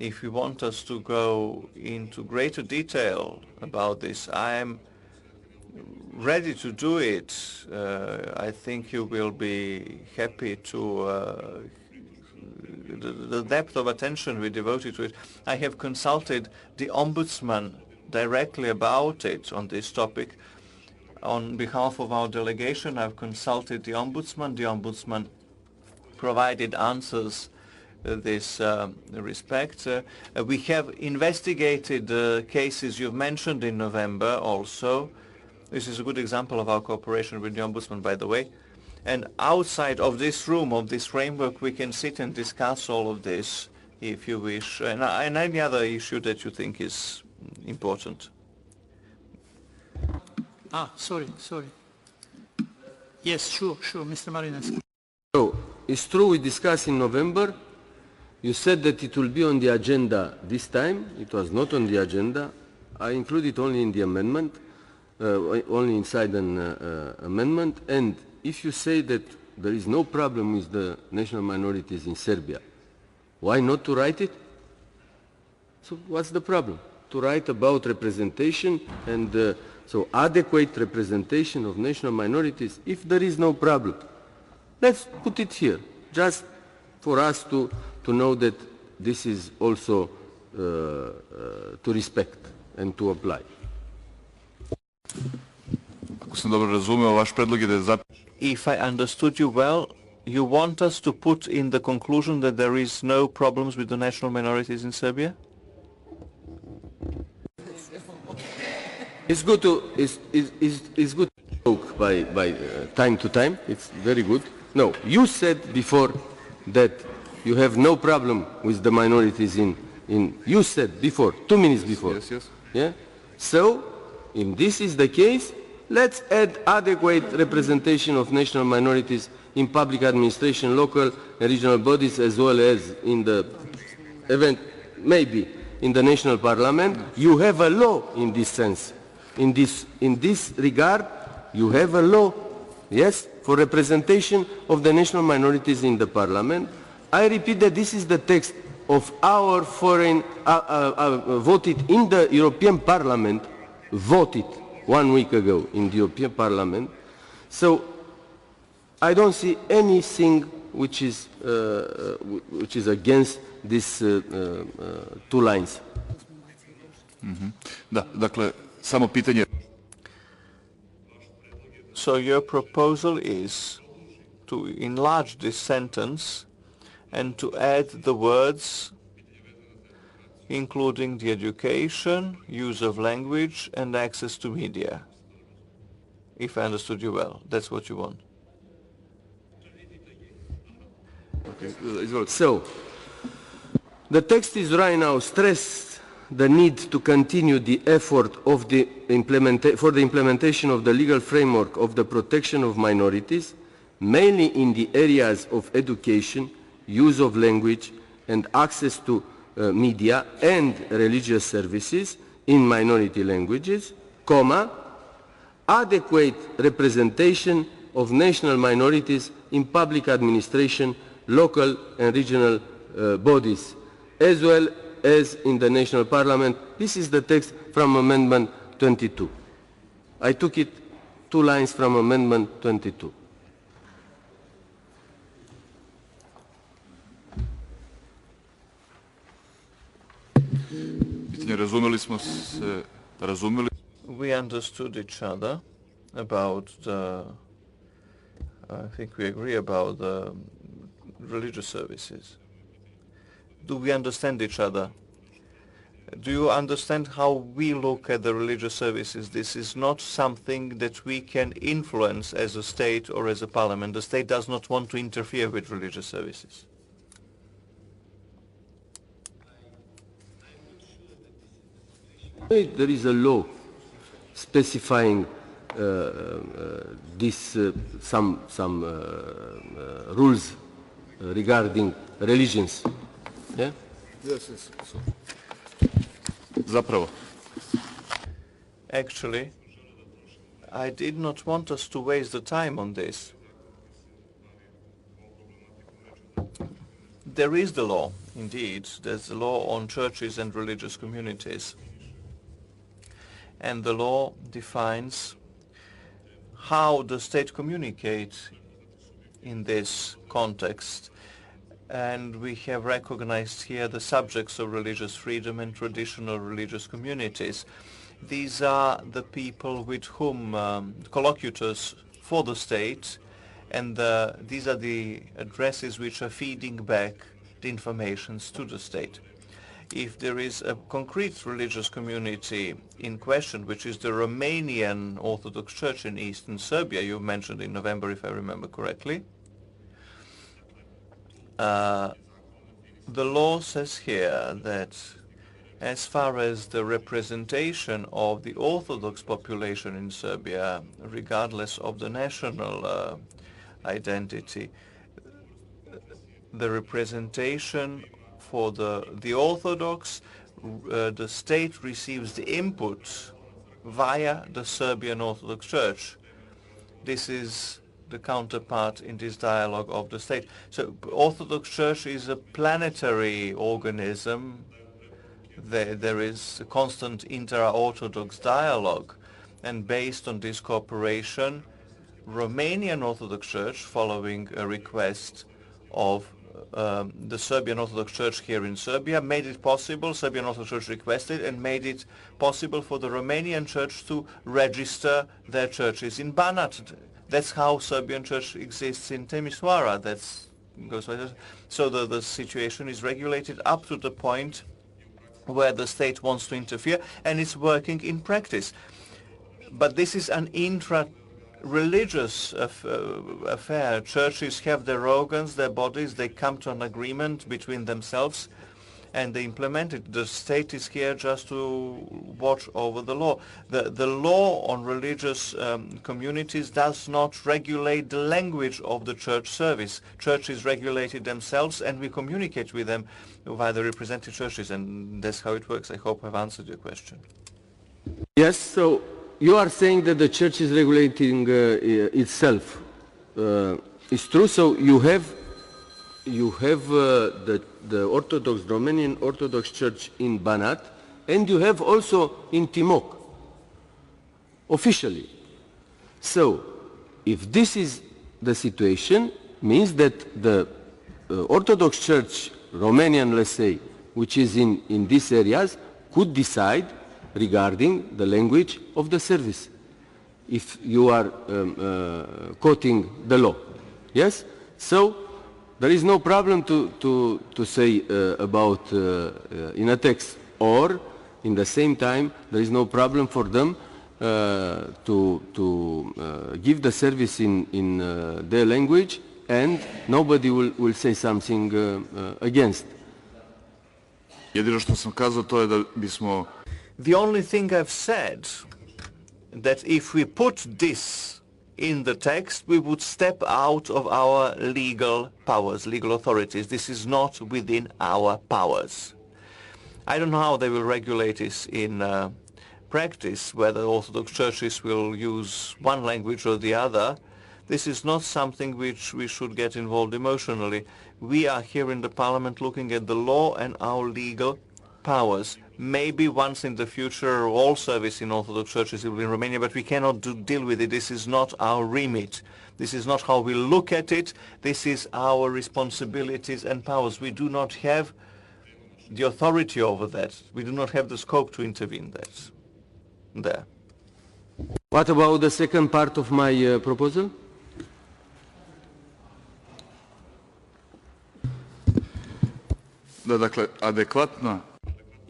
R: If you want us to go into greater detail about this, I am ready to do it. I think you will be happy to the depth of attention we devoted to it. I have consulted the Ombudsman directly about it on this topic. On behalf of our delegation, I've consulted the Ombudsman. The Ombudsman provided answers this respect. We have investigated cases you've mentioned in November also. This is a good example of our cooperation with the Ombudsman, by the way. And outside of this room, of this framework, we can sit and discuss all of this, if you wish, and any other issue that you think is important.
A: Sorry. Yes, sure, Mr. Marinescu.
N: So, it's true we discussed in November. You said that it will be on the agenda this time. It was not on the agenda. I included only in the amendment, only inside an amendment. And if you say that there is no problem with the national minorities in Serbia, why not to write it? So what's the problem? To write about representation and so adequate representation of national minorities, if there is no problem. Let's put it here, just for us to know that this is also to respect and to apply.
H: Ako sam dobro razumeo, vaš predlog je da
R: If I understood you well, you want us to put in the conclusion that there is no problems with the national minorities in Serbia?
N: It's good to it's good to talk by time to time. It's very good. No, you said before that you have no problem with the minorities in you said before, 2 minutes before.
H: Yes, yes.
N: Yeah. So, if this is the case, let's add adequate representation of national minorities in public administration, local and regional bodies, as well as in the event, maybe in the national parliament. You have a law in this sense. In this regard, you have a law, yes, for representation of the national minorities in the parliament. I repeat that this is the text of our foreign, voted in the European Parliament, voted 1 week ago in the European Parliament. So I don't see anything which is against these 2 lines.
H: Da, dakle, samo pitanje.
R: So your proposal is to enlarge this sentence and to add the words including the education, use of language and access to media. If I understood you well, that's what you want.
N: Okay. So, the text is right now stressed the need to continue the effort of for the implementation of the legal framework of the protection of minorities, mainly in the areas of education, use of language and access to media and religious services in minority languages, adequate representation of national minorities in public administration, local and regional bodies, as well as in the national parliament. This is the text from Amendment 22. I took it 2 lines from Amendment 22.
R: We understood each other about I think we agree about the religious services. Do we understand each other? Do you understand how we look at the religious services? This is not something that we can influence as a state or as a parliament. The state does not want to interfere with religious services.
N: There is a law specifying some rules regarding religions. Yeah?
H: Yes, yes. Zapravo.
R: Actually, I did not want us to waste the time on this. There is the law, indeed. There's the law on churches and religious communities. And the law defines how the state communicates in this context. And we have recognized here the subjects of religious freedom and traditional religious communities. These are the people with whom collocutors for the state, and these are the addresses which are feeding back the informations to the state. If there is a concrete religious community in question, which is the Romanian Orthodox Church in Eastern Serbia, you mentioned in November, if I remember correctly, the law says here that as far as the representation of the Orthodox population in Serbia, regardless of the national identity, the representation for the Orthodox, the state receives the input via the Serbian Orthodox Church. This is the counterpart in this dialogue of the state. So Orthodox Church is a planetary organism There is a constant inter-Orthodox dialogue, and based on this cooperation, Romanian Orthodox Church, following a request of the Serbian Orthodox Church here in Serbia, made it possible, Serbian Orthodox Church requested and made it possible for the Romanian Church to register their churches in Banat. That's how Serbian Church exists in Timisoara. So the situation is regulated up to the point where the state wants to interfere, and it's working in practice. But this is an intra-religious affair. Churches have their organs, their bodies, they come to an agreement between themselves, and they implement it. The state is here just to watch over the law. The law on religious communities does not regulate the language of the church service. Churches regulate it themselves, and we communicate with them via the represented churches, and that's how it works. I hope I've answered your question.
N: Yes, so you are saying that the church is regulating itself. It's true, so you have the Orthodox, Romanian Orthodox Church in Banat, and you have also in Timok, officially. So, if this is the situation, means that the Orthodox Church, Romanian, let's say, which is in these areas, could decide regarding the language of the service, if you are quoting the law. Yes? So, there is no problem to say about in a text, or in the same time there is no problem for them to give the service in their language, and nobody will say something against.
H: Jedino što sam kazao to je da bismo...
R: The only thing I've said, that if we put this in the text, we would step out of our legal powers, legal authorities. This is not within our powers. I don't know how they will regulate this in practice, whether Orthodox churches will use one language or the other. This is not something which we should get involved emotionally. We are here in the Parliament looking at the law and our legal powers. Maybe once in the future all service in Orthodox churches will be in Romania, but we cannot deal with it. This is not our remit. This is not how we look at it. This is our responsibilities and powers. We do not have the authority over that. We do not have the scope to intervene there.
N: What about the second part of my proposal?
H: Da, dakle, adekvatna.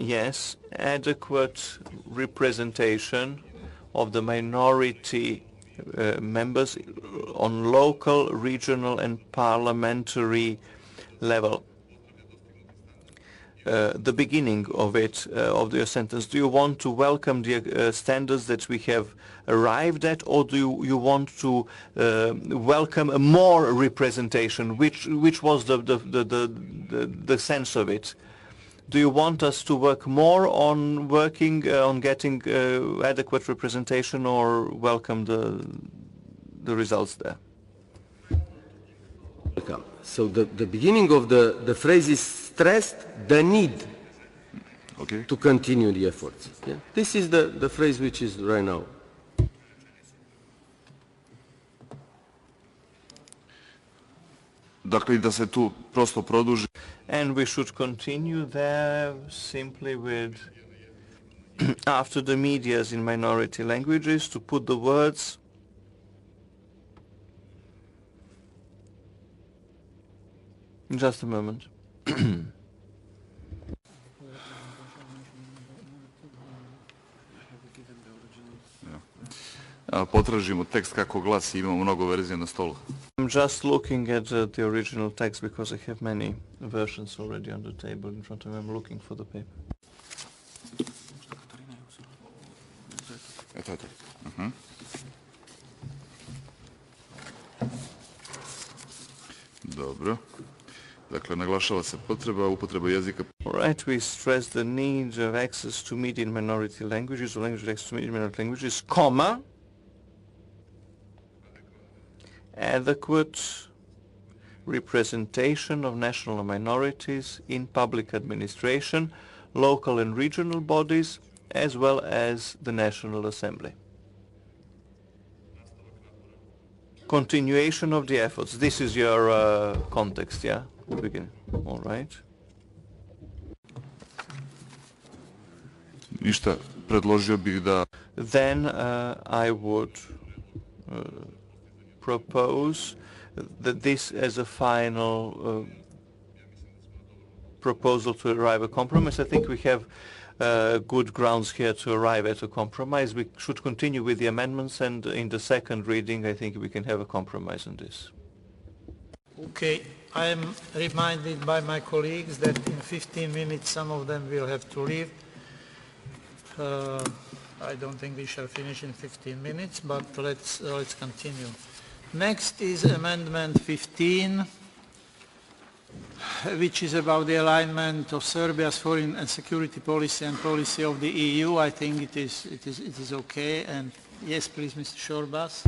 R: Yes, adequate representation of the minority members on local, regional and parliamentary level. The beginning of it, of your sentence, do you want to welcome the standards that we have arrived at, or do you want to welcome a more representation? Which was the sense of it? Do you want us to work more on getting adequate representation, or welcome the results there?
N: Welcome. So the beginning of the phrase is stressed the need to continue the efforts. Yeah? This is the phrase which is right now.
H: Dakle, da se tu prosto produži.
R: And we should continue there simply with, after the medias in minority languages, to put the words just a moment.
H: Potražimo tekst kako glasi, imamo mnogo verzija na stolu.
R: I'm just looking at the original text because I have many versions already on the table in front of me. I'm looking for the paper.
H: Eto. Dobro. Dakle, naglašava se upotreba jezika.
R: All right, we stress the need of access to media in minority languages, or language access to media in minority languages, comma, adequate representation of national minorities in public administration, local and regional bodies, as well as the National Assembly. Continuation of the efforts. This is your context, yeah? Begin. All right.
H: Ništa, predložio bih da...
R: Then I would propose that this as a final proposal to arrive at a compromise. I think we have good grounds here to arrive at a compromise. We should continue with the amendments, and in the second reading I think we can have a compromise on this.
A: Okay, I am reminded by my colleagues that in 15 minutes some of them will have to leave. I don't think we shall finish in 15 minutes, but let's continue. Next is Amendment 15, which is about the alignment of Serbia's foreign and security policy and policy of the EU. I think it is okay. And yes, please, Mr. Shorbas.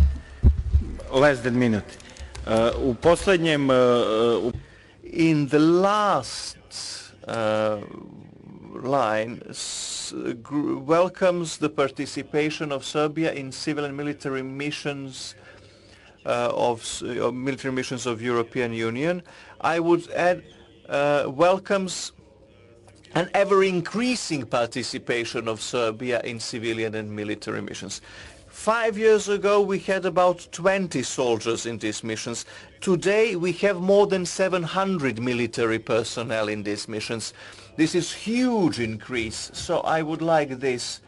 O: Less than a minute. U posljednjem...
R: In the last line, welcomes the participation of Serbia in civil and military missions of European Union. I would add welcomes an ever-increasing participation of Serbia in civilian and military missions. 5 years ago we had about 20 soldiers in these missions. Today we have more than 700 military personnel in these missions. This is huge increase, so I would like this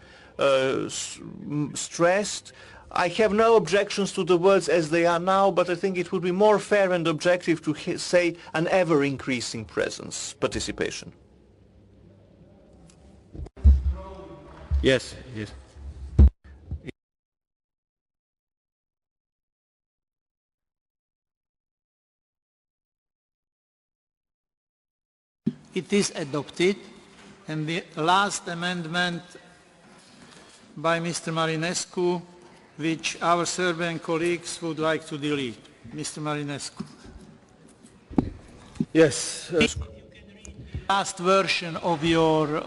R: stressed. I have no objections to the words as they are now, but I think it would be more fair and objective to say an ever-increasing presence, participation.
O: Yes, yes.
A: It is adopted, and the last amendment by Mr. Marinescu, which our Serbian colleagues would like to delete. Mr. Marinescu.
N: Yes.
A: Last version of your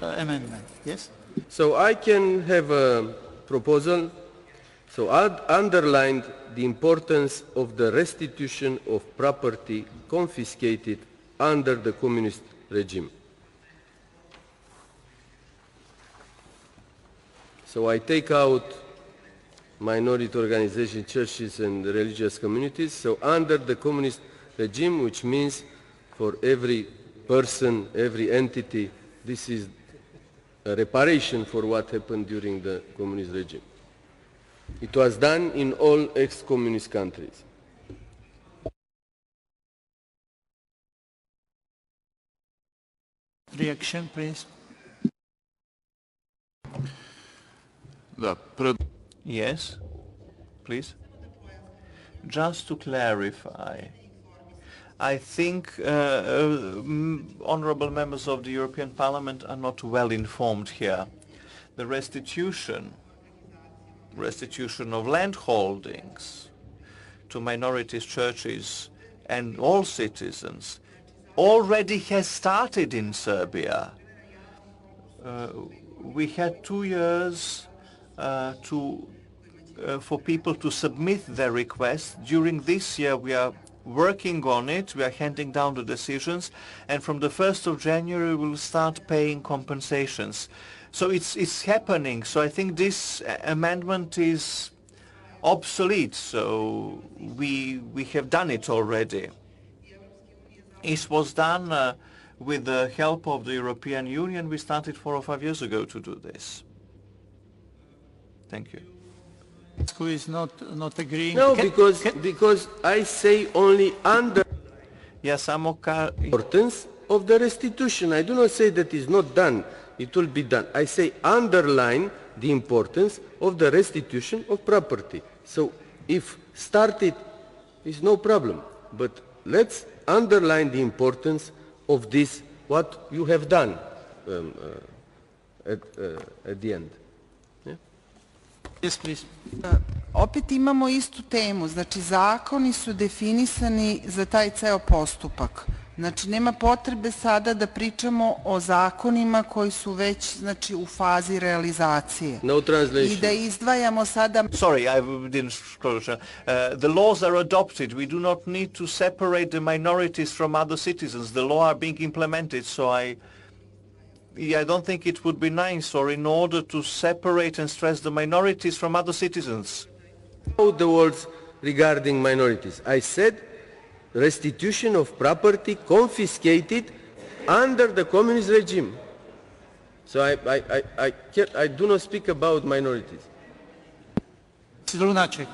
A: amendment, yes?
N: So I can have a proposal. So I'd underlined the importance of the restitution of property confiscated under the communist regime. So I take out minority organizations, churches and religious communities. So under the communist regime, which means for every person, every entity, this is a reparation for what happened during the communist regime. It was done in all ex-communist countries.
A: Reaction, please.
R: Yes, please. Just to clarify, I think honorable members of the European Parliament are not well informed here. The restitution of land holdings to minorities, churches and all citizens already has started in Serbia. We had 2 years for people to submit their requests. During this year we are working on it, we are handing down the decisions, and from the 1st of January we will start paying compensations. So it's happening. So I think this amendment is obsolete, so we have done it already. It was done with the help of the European Union. We started 4 or 5 years ago to do this. Thank you.
A: Who is not agreeing?
N: No, because I say only under importance of the restitution. I do not say that is not done. It will be done. I say underline the importance of the restitution of property. So if started is no problem, but let's underline the importance of this, what you have done at the end. Yeah?
A: Yes, please.
K: Opet imamo istu temu, znači zakoni su definisani za taj ceo postupak. Znači nema potrebe sada da pričamo o zakonima koji su već znači u fazi realizacije.
N: No translation.
K: I da izdvajamo sada...
R: Sorry, I didn't scroll. The laws are adopted. We do not need to separate the minorities from other citizens. The law are being implemented, so I don't think it would be nice or in order to separate and stress the minorities from other citizens.
N: The words regarding minorities. I said restitution of property confiscated under the communist regime. So I do not speak about minorities.
A: Lunacek.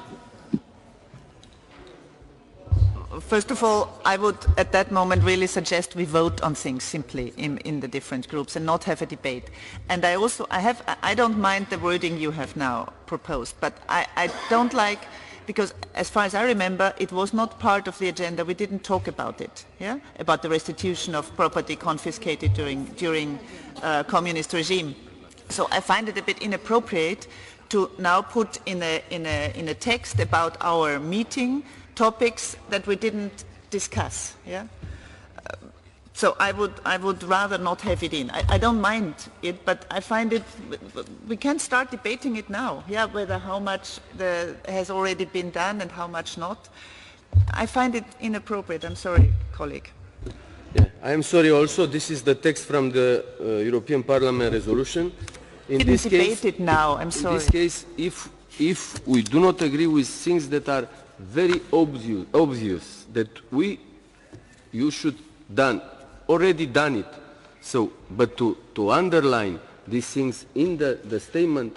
B: First of all, I would at that moment really suggest we vote on things simply in the different groups and not have a debate. And I don't mind the wording you have now proposed, but I don't like, because as far as I remember, it was not part of the agenda. We didn't talk about it, yeah, about the restitution of property confiscated during communist regime. So I find it a bit inappropriate to now put in a text about our meeting topics that we didn't discuss. Yeah. So I would rather not have it in. I don't mind it, but I find it, we can start debating it now, yeah, whether how much has already been done and how much not. I find it inappropriate. I'm sorry, colleague.
N: Yeah, I am sorry also. This is the text from the European Parliament resolution. In this case,
B: it now. I'm sorry.
N: In this case, if we do not agree with things that are very obvious that you should already done it. So, but to underline these things in the statement,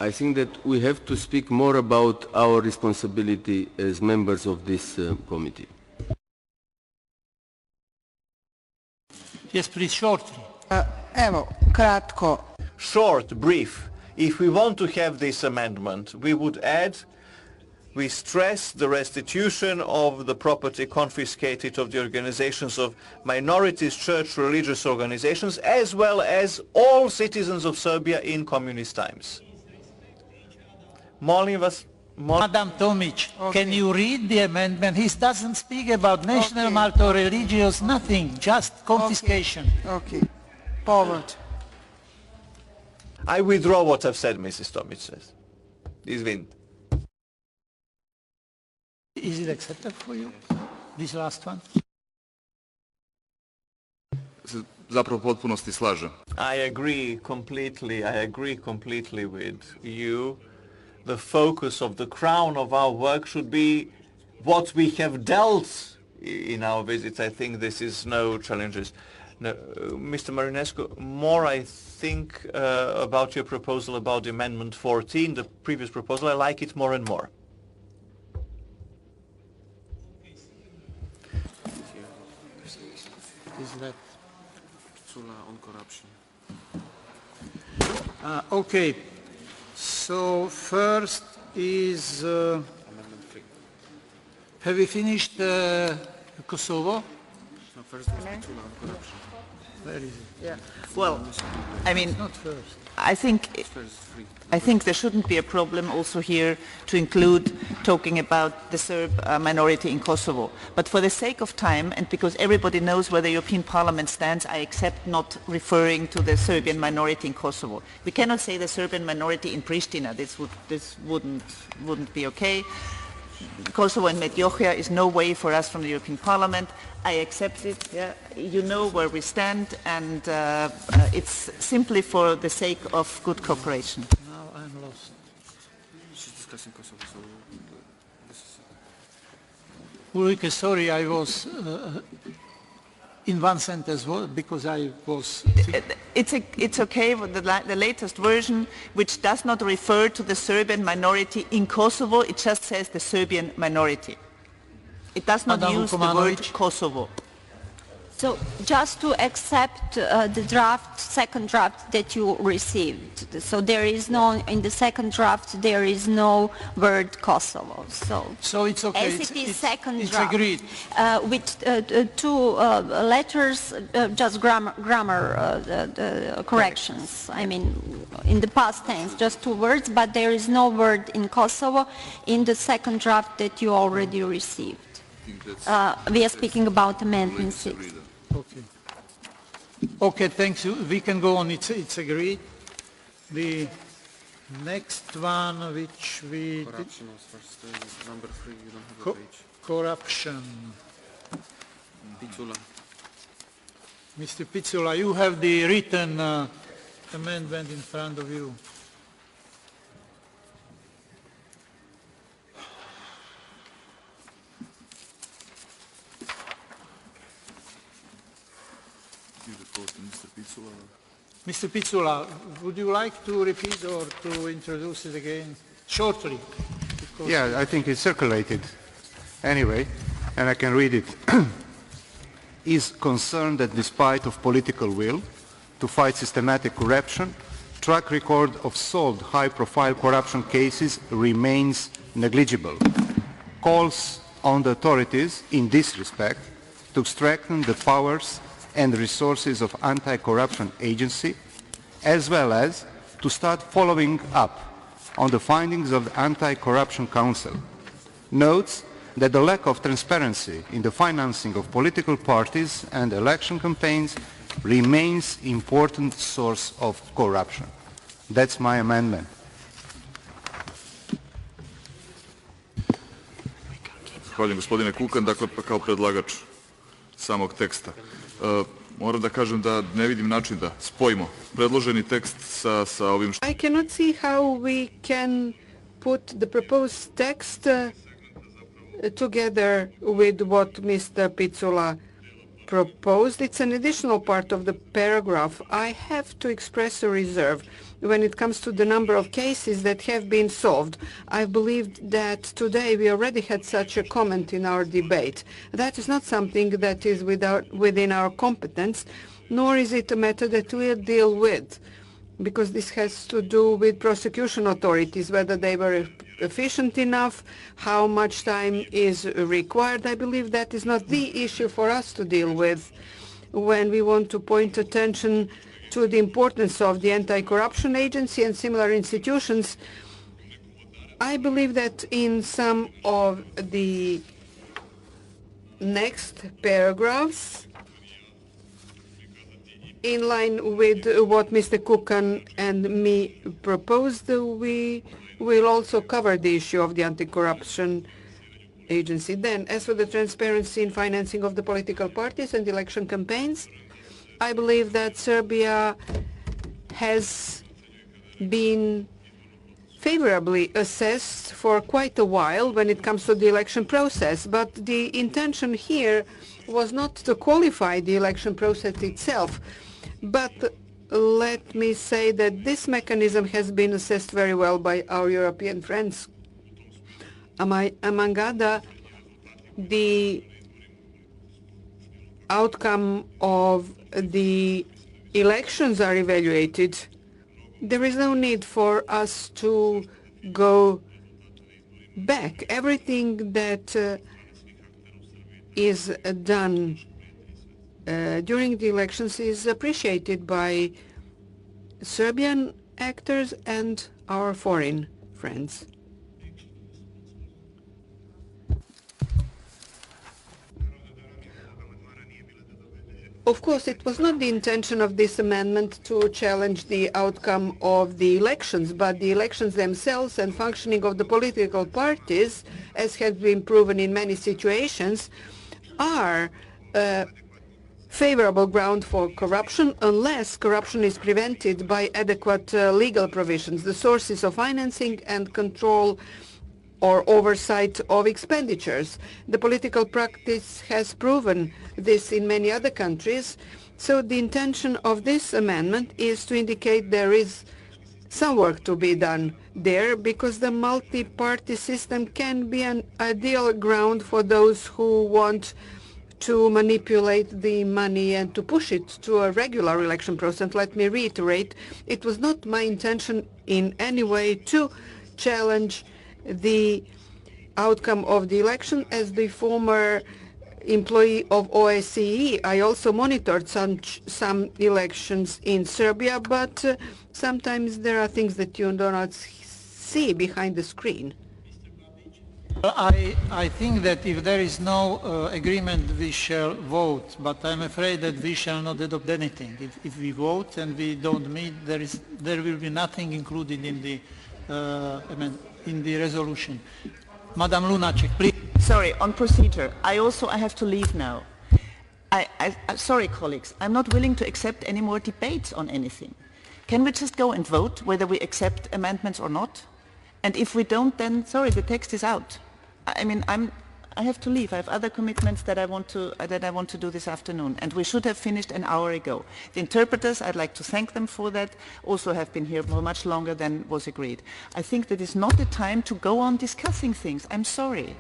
N: I think that we have to speak more about our responsibility as members of this committee.
A: Yes, please, shortly.
K: Evo, kratko.
R: Short, brief. If we want to have this amendment, we would add, we stress the restitution of the property confiscated of the organizations of minorities, church, religious organizations, as well as all citizens of Serbia in communist times. Molim vas,
A: Madam Tomic, can you read the amendment? He doesn't speak about national malt or religious, nothing, just confiscation.
K: Okay. Forward.
R: I withdraw what I've said, Mrs. Tomic says. Izvin.
A: Is it acceptable for you, this last one?
H: Zapravo potpunosti slažem.
R: I agree completely with you. The focus of the crown of our work should be what we have dealt in our visits. I think this is no challenges. No, Mr. Marinescu, more I think about your proposal about Amendment 14, the previous proposal, I like it more and more.
A: Is that on corruption? Okay. So first is have we finished Kosovo?
Q: No, first is on corruption.
A: Where is it?
B: Yeah. Well, I mean,
A: not first.
B: I think there shouldn't be a problem also here to include talking about the Serb minority in Kosovo. But for the sake of time, and because everybody knows where the European Parliament stands, I accept not referring to the Serbian minority in Kosovo. We cannot say the Serbian minority in Pristina. This wouldn't be okay. Kosovo and Medjugorje is no way for us from the European Parliament. I accept it. Yeah. You know where we stand, and it's simply for the sake of good cooperation.
A: Now I'm lost.
Q: She's discussing Kosovo, so this is it.
A: Ulrike, sorry, I was in one sentence because I was...
B: It's okay with the latest version, which does not refer to the Serbian minority in Kosovo. It just says the Serbian minority. It does not use the word Kosovo.
C: So just to accept the draft, second draft that you received. So there is no, in the second draft, there is no word Kosovo.
A: So it's okay.
C: As it is second
A: it's
C: draft.
A: Agreed.
C: With two letters, just grammar corrections. I mean, in the past tense, just two words, but there is no word in Kosovo in the second draft that you already received. We are speaking about Amendment 6.
A: Okay. Okay, thanks. We can go on. It's agreed. The next one, which we...
Q: Corruption was first, number 3, you don't have a page.
A: Corruption.
Q: Pizzula.
A: Mr. Pizzula, you have the written amendment in front of you. Mr. Pizzula, would you like to repeat or to introduce it again shortly?
O: Yeah, I think it's circulated anyway, and I can read it. Is concerned that despite of political will to fight systematic corruption, track record of solved high-profile corruption cases remains negligible. Calls on the authorities in this respect to strengthen the powers and resources of anti-corruption agency, as well as to start following up on the findings of the Anti-Corruption Council. Notes that the lack of transparency in the financing of political parties and election campaigns remains an important source of corruption. That's my amendment.
H: Zahvaljujem gospodine Kukan, dakle kao predlagač samog teksta. Moram da kažem da ne vidim način da spojimo predloženi tekst sa ovim što...
D: I cannot see how we can put the proposed text together with what Mr. Pizzula proposed. It's an additional part of the paragraph. I have to express a reserve when it comes to the number of cases that have been solved. I believe that today we already had such a comment in our debate. That is not something that is within our competence, nor is it a matter that we'll deal with, because this has to do with prosecution authorities, whether they were efficient enough, how much time is required. I believe that is not the issue for us to deal with when we want to point attention to the importance of the anti-corruption agency and similar institutions. I believe that in some of the next paragraphs, in line with what Mr. Kukan and me proposed, we will also cover the issue of the anti-corruption agency. Then, as for the transparency in financing of the political parties and election campaigns, I believe that Serbia has been favorably assessed for quite a while when it comes to the election process, but the intention here was not to qualify the election process itself, but let me say that this mechanism has been assessed very well by our European friends. Among other, the outcome of the elections are evaluated. There is no need for us to go back. Everything that is done during the elections is appreciated by Serbian actors and our foreign friends. Of course, it was not the intention of this amendment to challenge the outcome of the elections, but the elections themselves and functioning of the political parties, as has been proven in many situations, are favorable ground for corruption unless corruption is prevented by adequate legal provisions, the sources of financing and control or oversight of expenditures. The political practice has proven this in many other countries, so the intention of this amendment is to indicate there is some work to be done there, because the multi-party system can be an ideal ground for those who want to manipulate the money and to push it to a regular election process. Let me reiterate, it was not my intention in any way to challenge the outcome of the election. As the former employee of OSCE, I also monitored some elections in Serbia, but sometimes there are things that you do not see behind the screen.
A: I think that if there is no agreement, we shall vote, but I'm afraid that we shall not adopt anything. If we vote and we don't meet, there will be nothing included in the resolution. Madam Lunacek, please.
B: Sorry, on procedure. I have to leave now. Sorry, colleagues, I'm not willing to accept any more debates on anything. Can we just go and vote whether we accept amendments or not? And if we don't, then sorry, the text is out. I mean, I have to leave. I have other commitments that I want to do this afternoon, and we should have finished an hour ago. The interpreters, I'd like to thank them for that, also have been here for much longer than was agreed. I think that is not the time to go on discussing things. I'm sorry.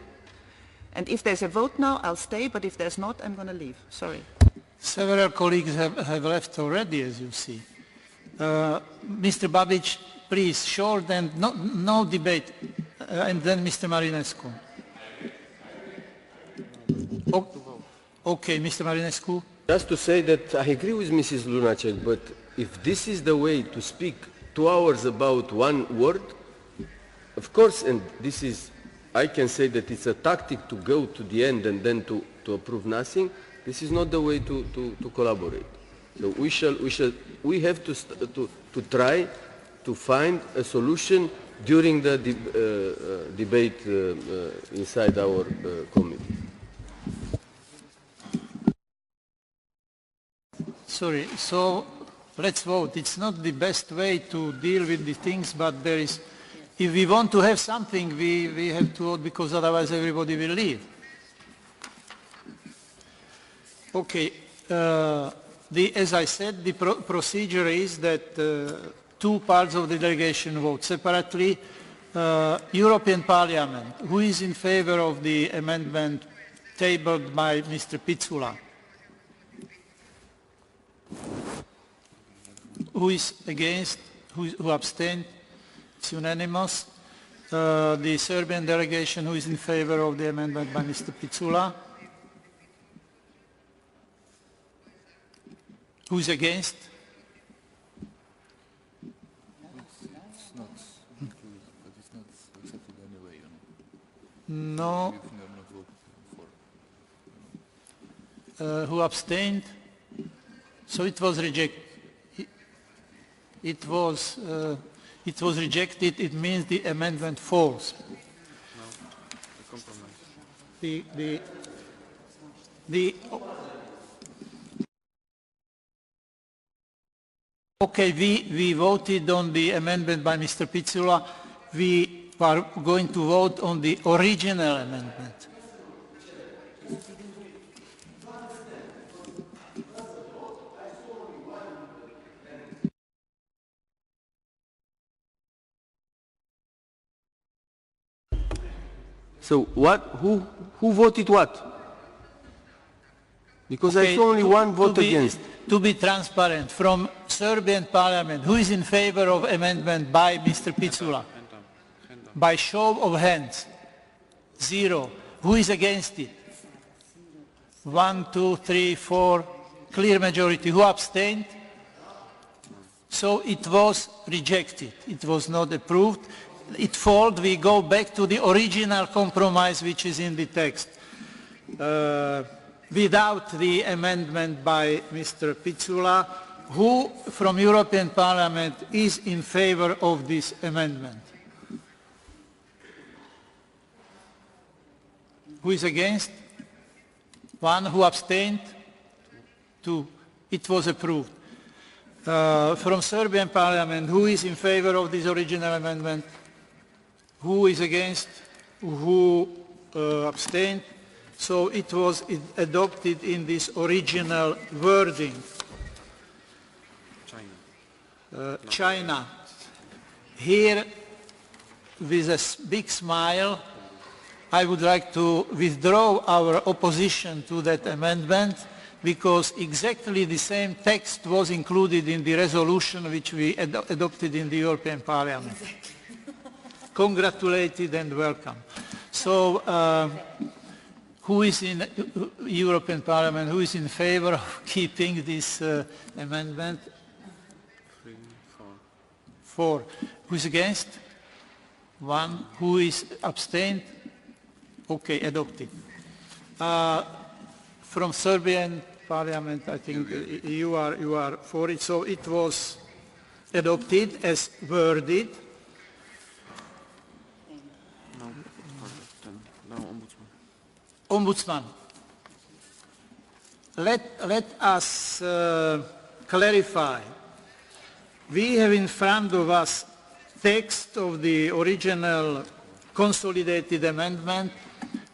B: And if there's a vote now, I'll stay, but if there's not, I'm going to leave. Sorry.
A: Several colleagues have left already, as you see. Mr. Babic, please, short and no debate, and then Mr. Marinescu. Okay, Mr. Marinescu.
N: Just to say that I agree with Mrs. Lunacek, but if this is the way to speak 2 hours about one word, of course, and this is, I can say that it's a tactic to go to the end and then to approve nothing. This is not the way to collaborate. So we have to try to find a solution during the debate inside our committee.
A: Sorry, so let's vote. It's not the best way to deal with the things, but there is, if we want to have something, we have to vote, because otherwise everybody will leave. Okay, as I said, the procedure is that 2 parts of the delegation vote separately. European Parliament, who is in favor of the amendment tabled by Mr. Pizzula? Who is against? Who abstained? It's unanimous. The Serbian delegation, who is in favor of the amendment by Mr. Pizzula? Who is against? No. Who abstained? So it was rejected. It was rejected. It means the amendment falls. Okay, we voted on the amendment by Mr. Pizzula. We are going to vote on the original amendment.
N: So who voted what? Because okay, I saw only one vote against.
A: To be transparent, from Serbian Parliament, who is in favor of amendment by Mr. Pizzula? By show of hands. 0. Who is against it? 1, 2, 3, 4. Clear majority. Who abstained? So it was rejected. It was not approved. It failed. We go back to the original compromise which is in the text. Without the amendment by Mr. Pizzula, who from European Parliament is in favor of this amendment? Who is against? 1. Who abstained? 2. It was approved. From Serbian Parliament, who is in favor of this original amendment? Who is against? Who abstained? So it was adopted in this original wording. China. Here, with a big smile, I would like to withdraw our opposition to that amendment because exactly the same text was included in the resolution which we adopted in the European Parliament. Congratulated and welcome. So who is in European Parliament, who is in favor of keeping this amendment?
Q: 3,
A: 4.
Q: 4.
A: Who is against? 1. Who is abstained? Okay, adopted. From Serbian Parliament, I think you are for it. So it was adopted as worded.
Q: Now Ombudsman.
A: Ombudsman. Let us clarify. We have in front of us text of the original consolidated amendment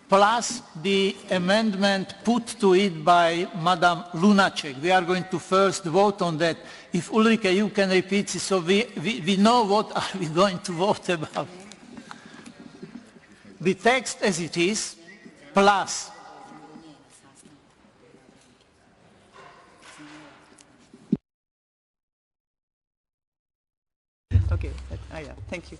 A: plus the amendment put to it by Madam Lunacek. We are going to first vote on that. If Ulrike, you can repeat this so we know what are we going to vote about. The text as it is plus
B: Okay, thank you.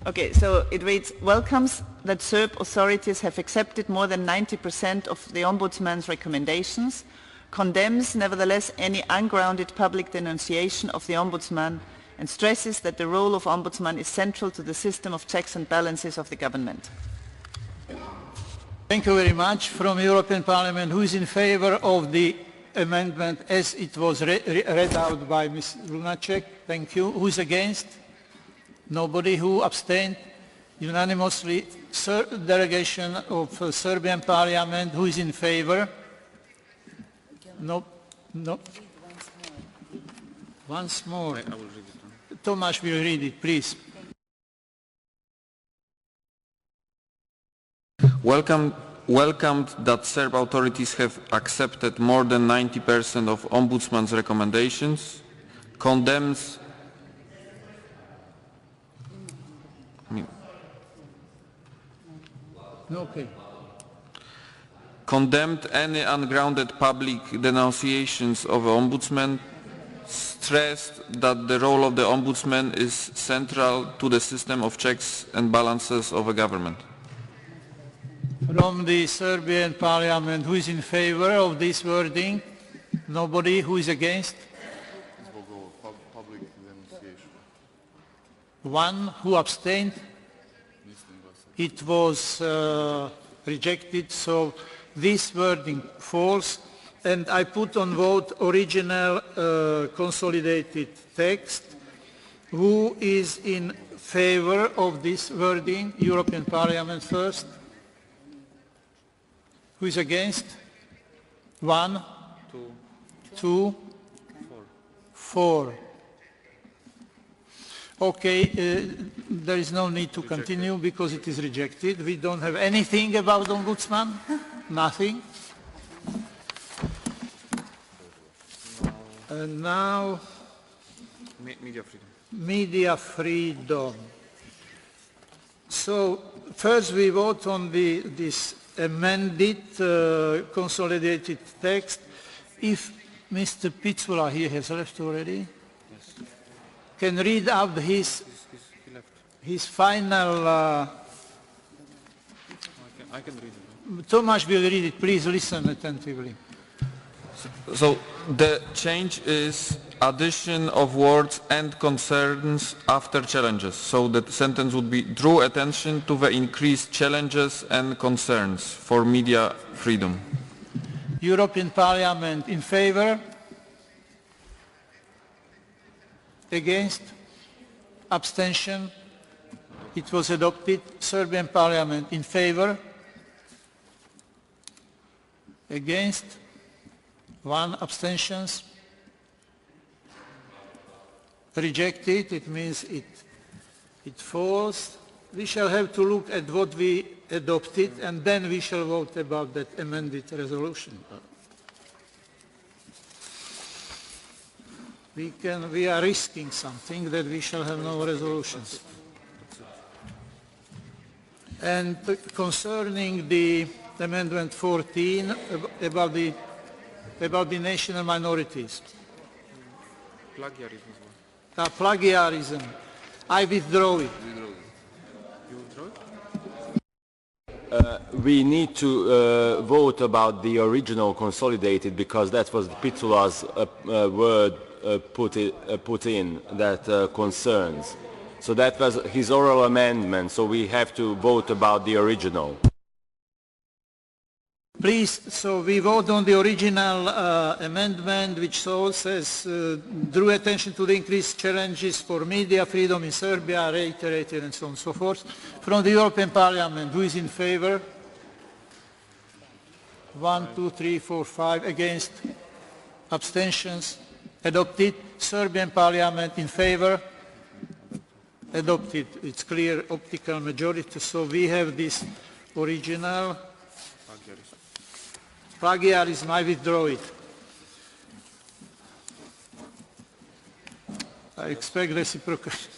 B: Okay, so it reads, welcomes that Serb authorities have accepted more than 90% of the Ombudsman's recommendations, condemns nevertheless any ungrounded public denunciation of the Ombudsman, and stresses that the role of Ombudsman is central to the system of checks and balances of the government.
A: Thank you very much. From European Parliament, who is in favor of the amendment as it was read out by Ms. Lunacek? Thank you. Who is against? Nobody. Who abstained? Unanimously. Delegation of Serbian Parliament, who is in favor? No. Once more.
Q: I will read it.
A: Tomasz will read it, please.
S: Welcomed that Serb authorities have accepted more than 90% of Ombudsman's recommendations, condemns condemned any ungrounded public denunciations of the Ombudsman, stressed that the role of the Ombudsman is central to the system of checks and balances of a government.
A: From the Serbian Parliament, who is in favor of this wording? Nobody. Who is against?
Q: Public denunciation.
A: 1. Who abstained? It was rejected, so this wording falls. And I put on vote original consolidated text. Who is in favor of this wording? European Parliament first. Who is against? 1, 2, 4. Okay, there is no need to continue because it is rejected. We don't have anything about Ombudsman? Nothing. And now,
Q: Media freedom.
A: Media freedom. So first we vote on this amended consolidated text. If Mr. Pizzula here has left already, can read out his final...
Q: I can read it.
A: Tomasz will read it. Please listen attentively.
S: So the change is addition of words and concerns after challenges. So the sentence would be draw attention to the increased challenges and concerns for media freedom.
A: European Parliament in favor? Against? Abstention? It was adopted. Serbian Parliament in favor? Against? 1. Abstentions? Rejected, it means it falls. We shall have to look at what we adopted and then we shall vote about that amended resolution. We are risking something that we shall have no resolutions. And concerning the Amendment 14 about the national minorities.
Q: Plagiarism.
A: Plagiarism. I withdraw it.
Q: You withdraw it?
T: We need to vote about the original consolidated because that was Pitula's word put in that concerns. So that was his oral amendment, so we have to vote about the original.
A: Please, so we vote on the original amendment which says drew attention to the increased challenges for media freedom in Serbia, reiterated and so on and so forth. From the European Parliament, who is in favor? 1, 2, 3, 4, 5. Against? Abstentions? Adopted. Serbian Parliament in favor? Adopted. It's clear optical majority. So we have this original. Plagiarism, I withdraw it. I expect reciprocation.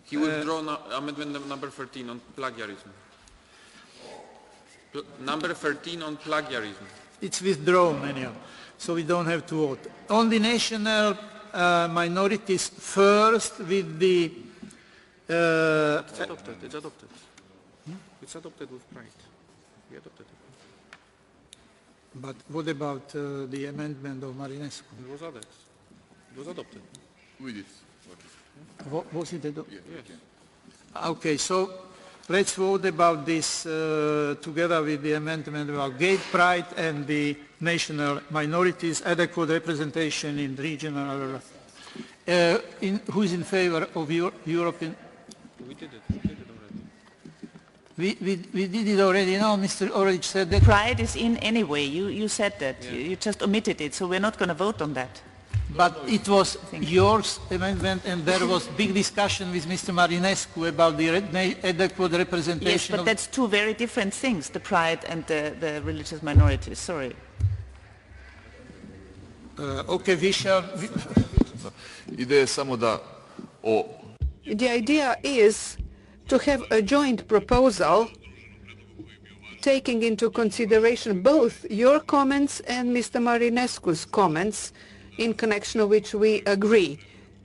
S: He withdraw amendment number 13 on plagiarism. Number 13 on plagiarism.
A: It's withdrawn anyhow, so we don't have to vote. On the national minorities first with the
Q: It's adopted. It's adopted. It's adopted with pride. We adopted it.
A: But what about the amendment of Marinescu?
Q: It was added. It was adopted.
H: We did.
A: Was it adopted?
Q: Yes.
A: Okay, so let's vote about this together with the amendment about gay pride and the national minorities, adequate representation in regional. Who is in favor of European?
Q: We did it. We did it already.
A: We did it already. No, Mr. Orlic said that.
B: Pride is in anyway. You said that. Yeah. You just omitted it, so we're not going to vote on that.
A: But it was yours amendment, and there was big discussion with Mr. Marinescu about the adequate representation.
B: Yes, but that's two very different things, the pride and the religious minorities. Sorry.
A: Okay, we shall...
H: Ideja je samo da
D: The idea is to have a joint proposal taking into consideration both your comments and Mr. Marinescu's comments, in connection of which we agree.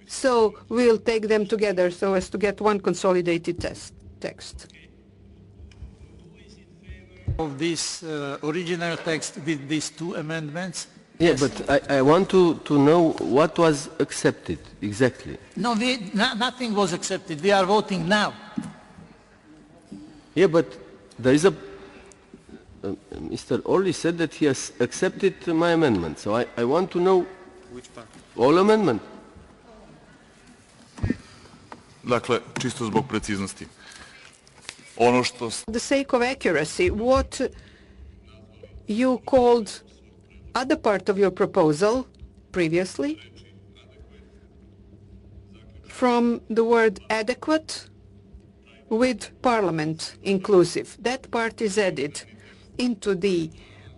D: So we'll take them together so as to get one consolidated text.
A: Of this original text with these two amendments?
N: Yeah, but I want to know what was accepted exactly.
A: No, nothing was accepted. We are voting now.
N: Yeah, but there is a... Mr. Orli said that he has accepted my amendment, so I want to know
Q: which part?
N: All amendment.
H: Dakle, čisto zbog preciznosti. Ono što...
D: For the sake of accuracy, what you called other part of your proposal previously, from the word adequate with parliament inclusive, that part is added into the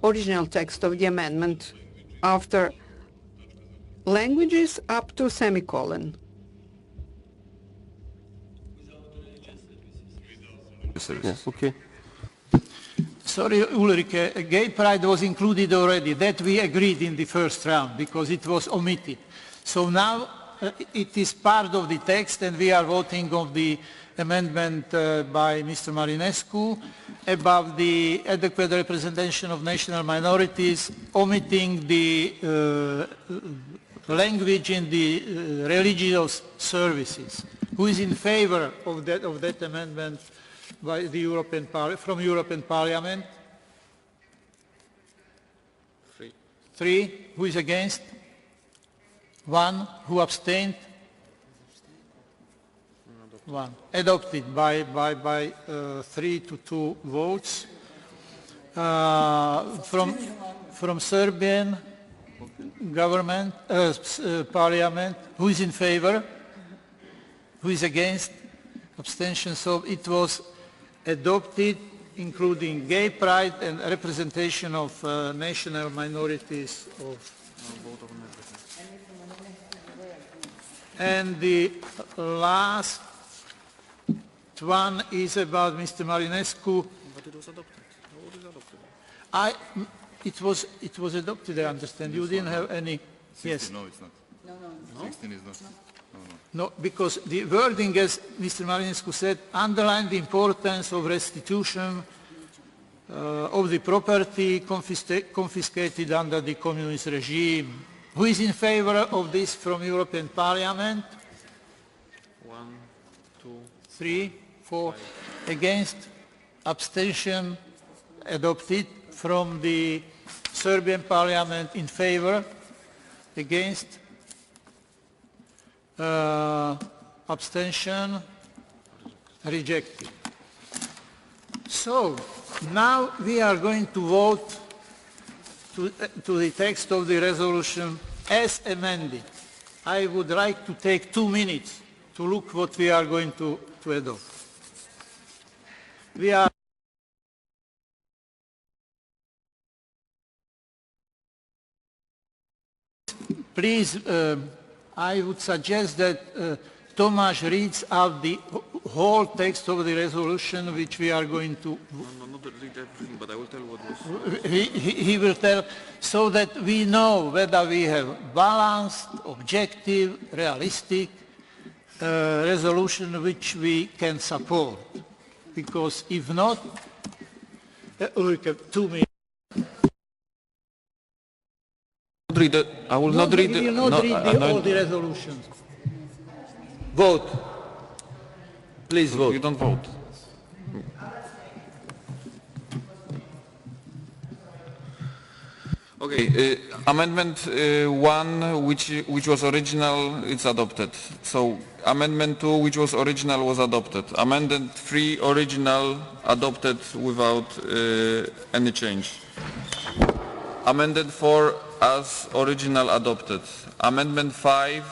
D: original text of the amendment after languages up to semicolon.
N: Yes, okay.
A: Sorry, Ulrike, gay pride was included already. That we agreed in the first round because it was omitted. So now it is part of the text and we are voting on the amendment by Mr. Marinescu about the adequate representation of national minorities, omitting the language in the religious services. Who is in favor of that amendment by the from European Parliament?
Q: 3.
A: 3. Who is against? 1. Who abstained? 1. Adopted by 3 to 2 votes. From Serbian government, parliament, who is in favor? Who is against? Abstention. So it was adopted, including gay pride and representation of national minorities of... And the last one is about Mr. Marinescu.
Q: But it was adopted. How it is adopted?
A: It was adopted, I understand. You didn't have any...
H: 16,
A: yes.
H: No, it's not.
A: No.
H: 16 is not.
A: No, because the wording, as Mr. Marinescu said, underlined the importance of restitution of the property confiscated under the communist regime. Who is in favor of this from European Parliament?
Q: 1, 2,
A: 3, 4. Against? Abstention? Adopted. From the Serbian Parliament in favor? Against? Abstention? Rejected. So, now we are going to vote to the text of the resolution as amended. I would like to take 2 minutes to look what we are going to adopt. We are please, I would suggest that Tomáš reads out the whole text of the resolution which we are going to...
Q: No, not read everything, but I will tell what was...
A: He will tell, so that we know whether we have balanced, objective, realistic resolution which we can support. Because if not, Ulrike, 2 minutes.
S: I will not read
A: We will not read all the resolutions.
N: Vote. Please vote.
S: You don't vote. Okay, amendment 1, which was original, it's adopted. So amendment 2, which was original, was adopted. Amendment 3, original, adopted without any change. Amendment 4, as original, adopted. Amendment 5,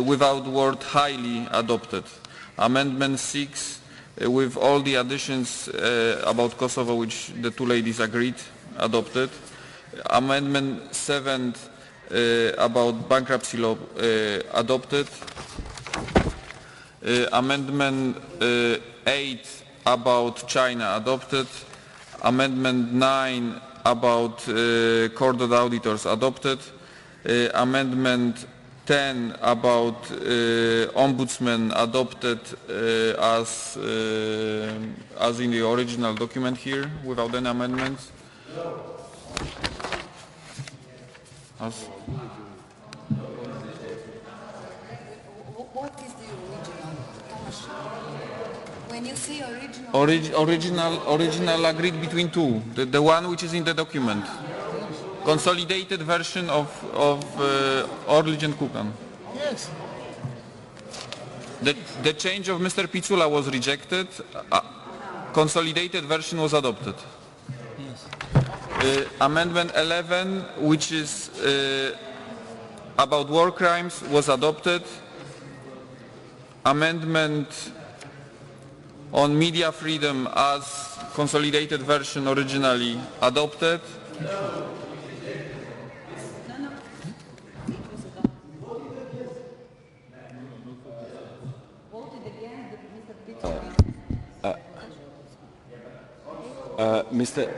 S: without word highly, adopted. Amendment 6, with all the additions about Kosovo, which the 2 ladies agreed, adopted. Amendment 7 about bankruptcy law, adopted. Amendment 8 about China, adopted. Amendment 9 about Court of Auditors, adopted. Amendment 10 about Ombudsman, adopted as in the original document here, without any amendments.
U: What is the original? When you say original...
S: Original agreed between 2. The one which is in the document. Consolidated version of Orlic and Kukan.
A: Yes.
S: The change of Mr. Pizzula was rejected. Consolidated version was adopted. Amendment 11, which is about war crimes, was adopted. Amendment on media freedom as consolidated version originally adopted.
T: Mr.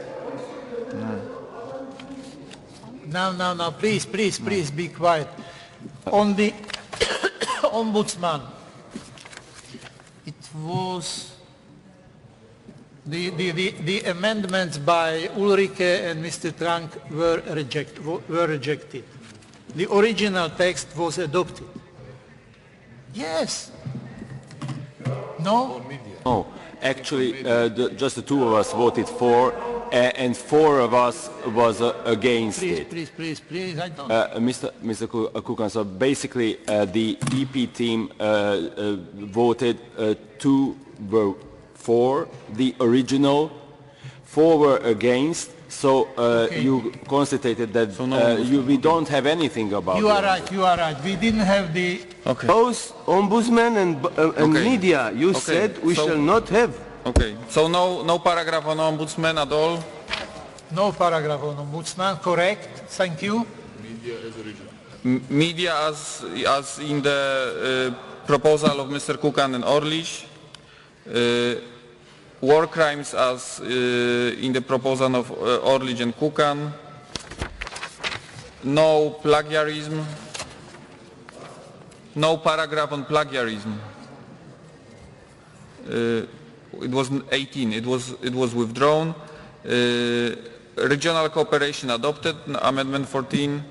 A: Now, please, be quiet. On the Ombudsman, it was the amendments by Ulrike and Mr. Trank were rejected. The original text was adopted. Yes. No?
T: No, actually, just the 2 of us voted for, and 4 of us was against it.
A: Please, I don't...
T: Mr. Kukan, so basically the EP team voted 2 were for the original, 4 were against, so you constated that we don't have anything about it.
A: You are right. We didn't have the...
N: Okay. Both Ombudsman and media, you said we shall not have.
S: Okay, so no paragraph on Ombudsman at all?
A: No paragraph on Ombudsman, correct. Thank you.
H: Media as original.
S: media as in the proposal of Mr. Kukan and Orlic, war crimes as in the proposal of Orlic and Kukan, no plagiarism, no paragraph on plagiarism. It was 18, it was withdrawn. Regional cooperation adopted, Amendment 14.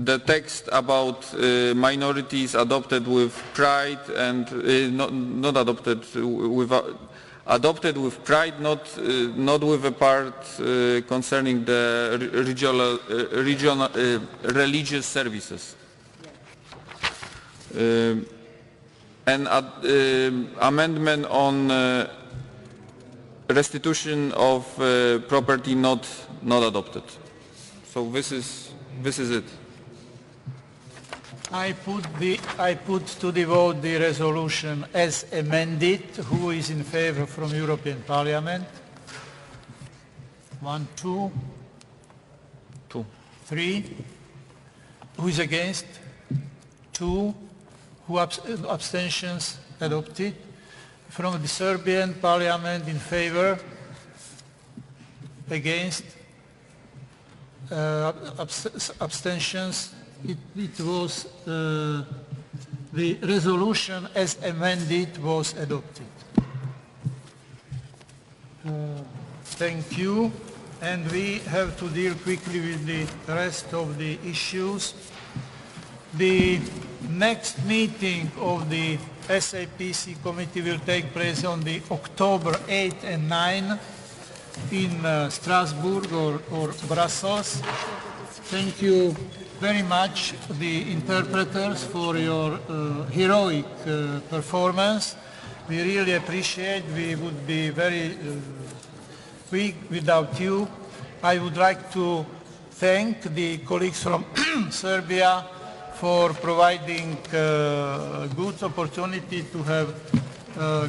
S: The text about minorities adopted with pride and not adopted adopted with pride, not with a part concerning the regional religious services. An amendment on restitution of property not adopted. So this is it.
A: I put to the vote the resolution as amended. Who is in favor from European Parliament? 1, 2, 3. Who is against? 2. Who abstentions? Adopted. From the Serbian Parliament in favor? Against? Abstentions? It was the resolution as amended was adopted. Thank you. And we have to deal quickly with the rest of the issues. The next meeting of the SAPC committee will take place on the October 8 and 9 in Strasbourg or Brussels. Thank you very much, the interpreters, for your heroic performance. We really appreciate. We would be very weak without you. I would like to thank the colleagues from Serbia for providing good opportunity to have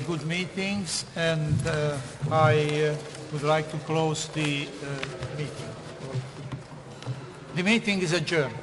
A: good meetings, and I would like to close the meeting. The meeting is adjourned.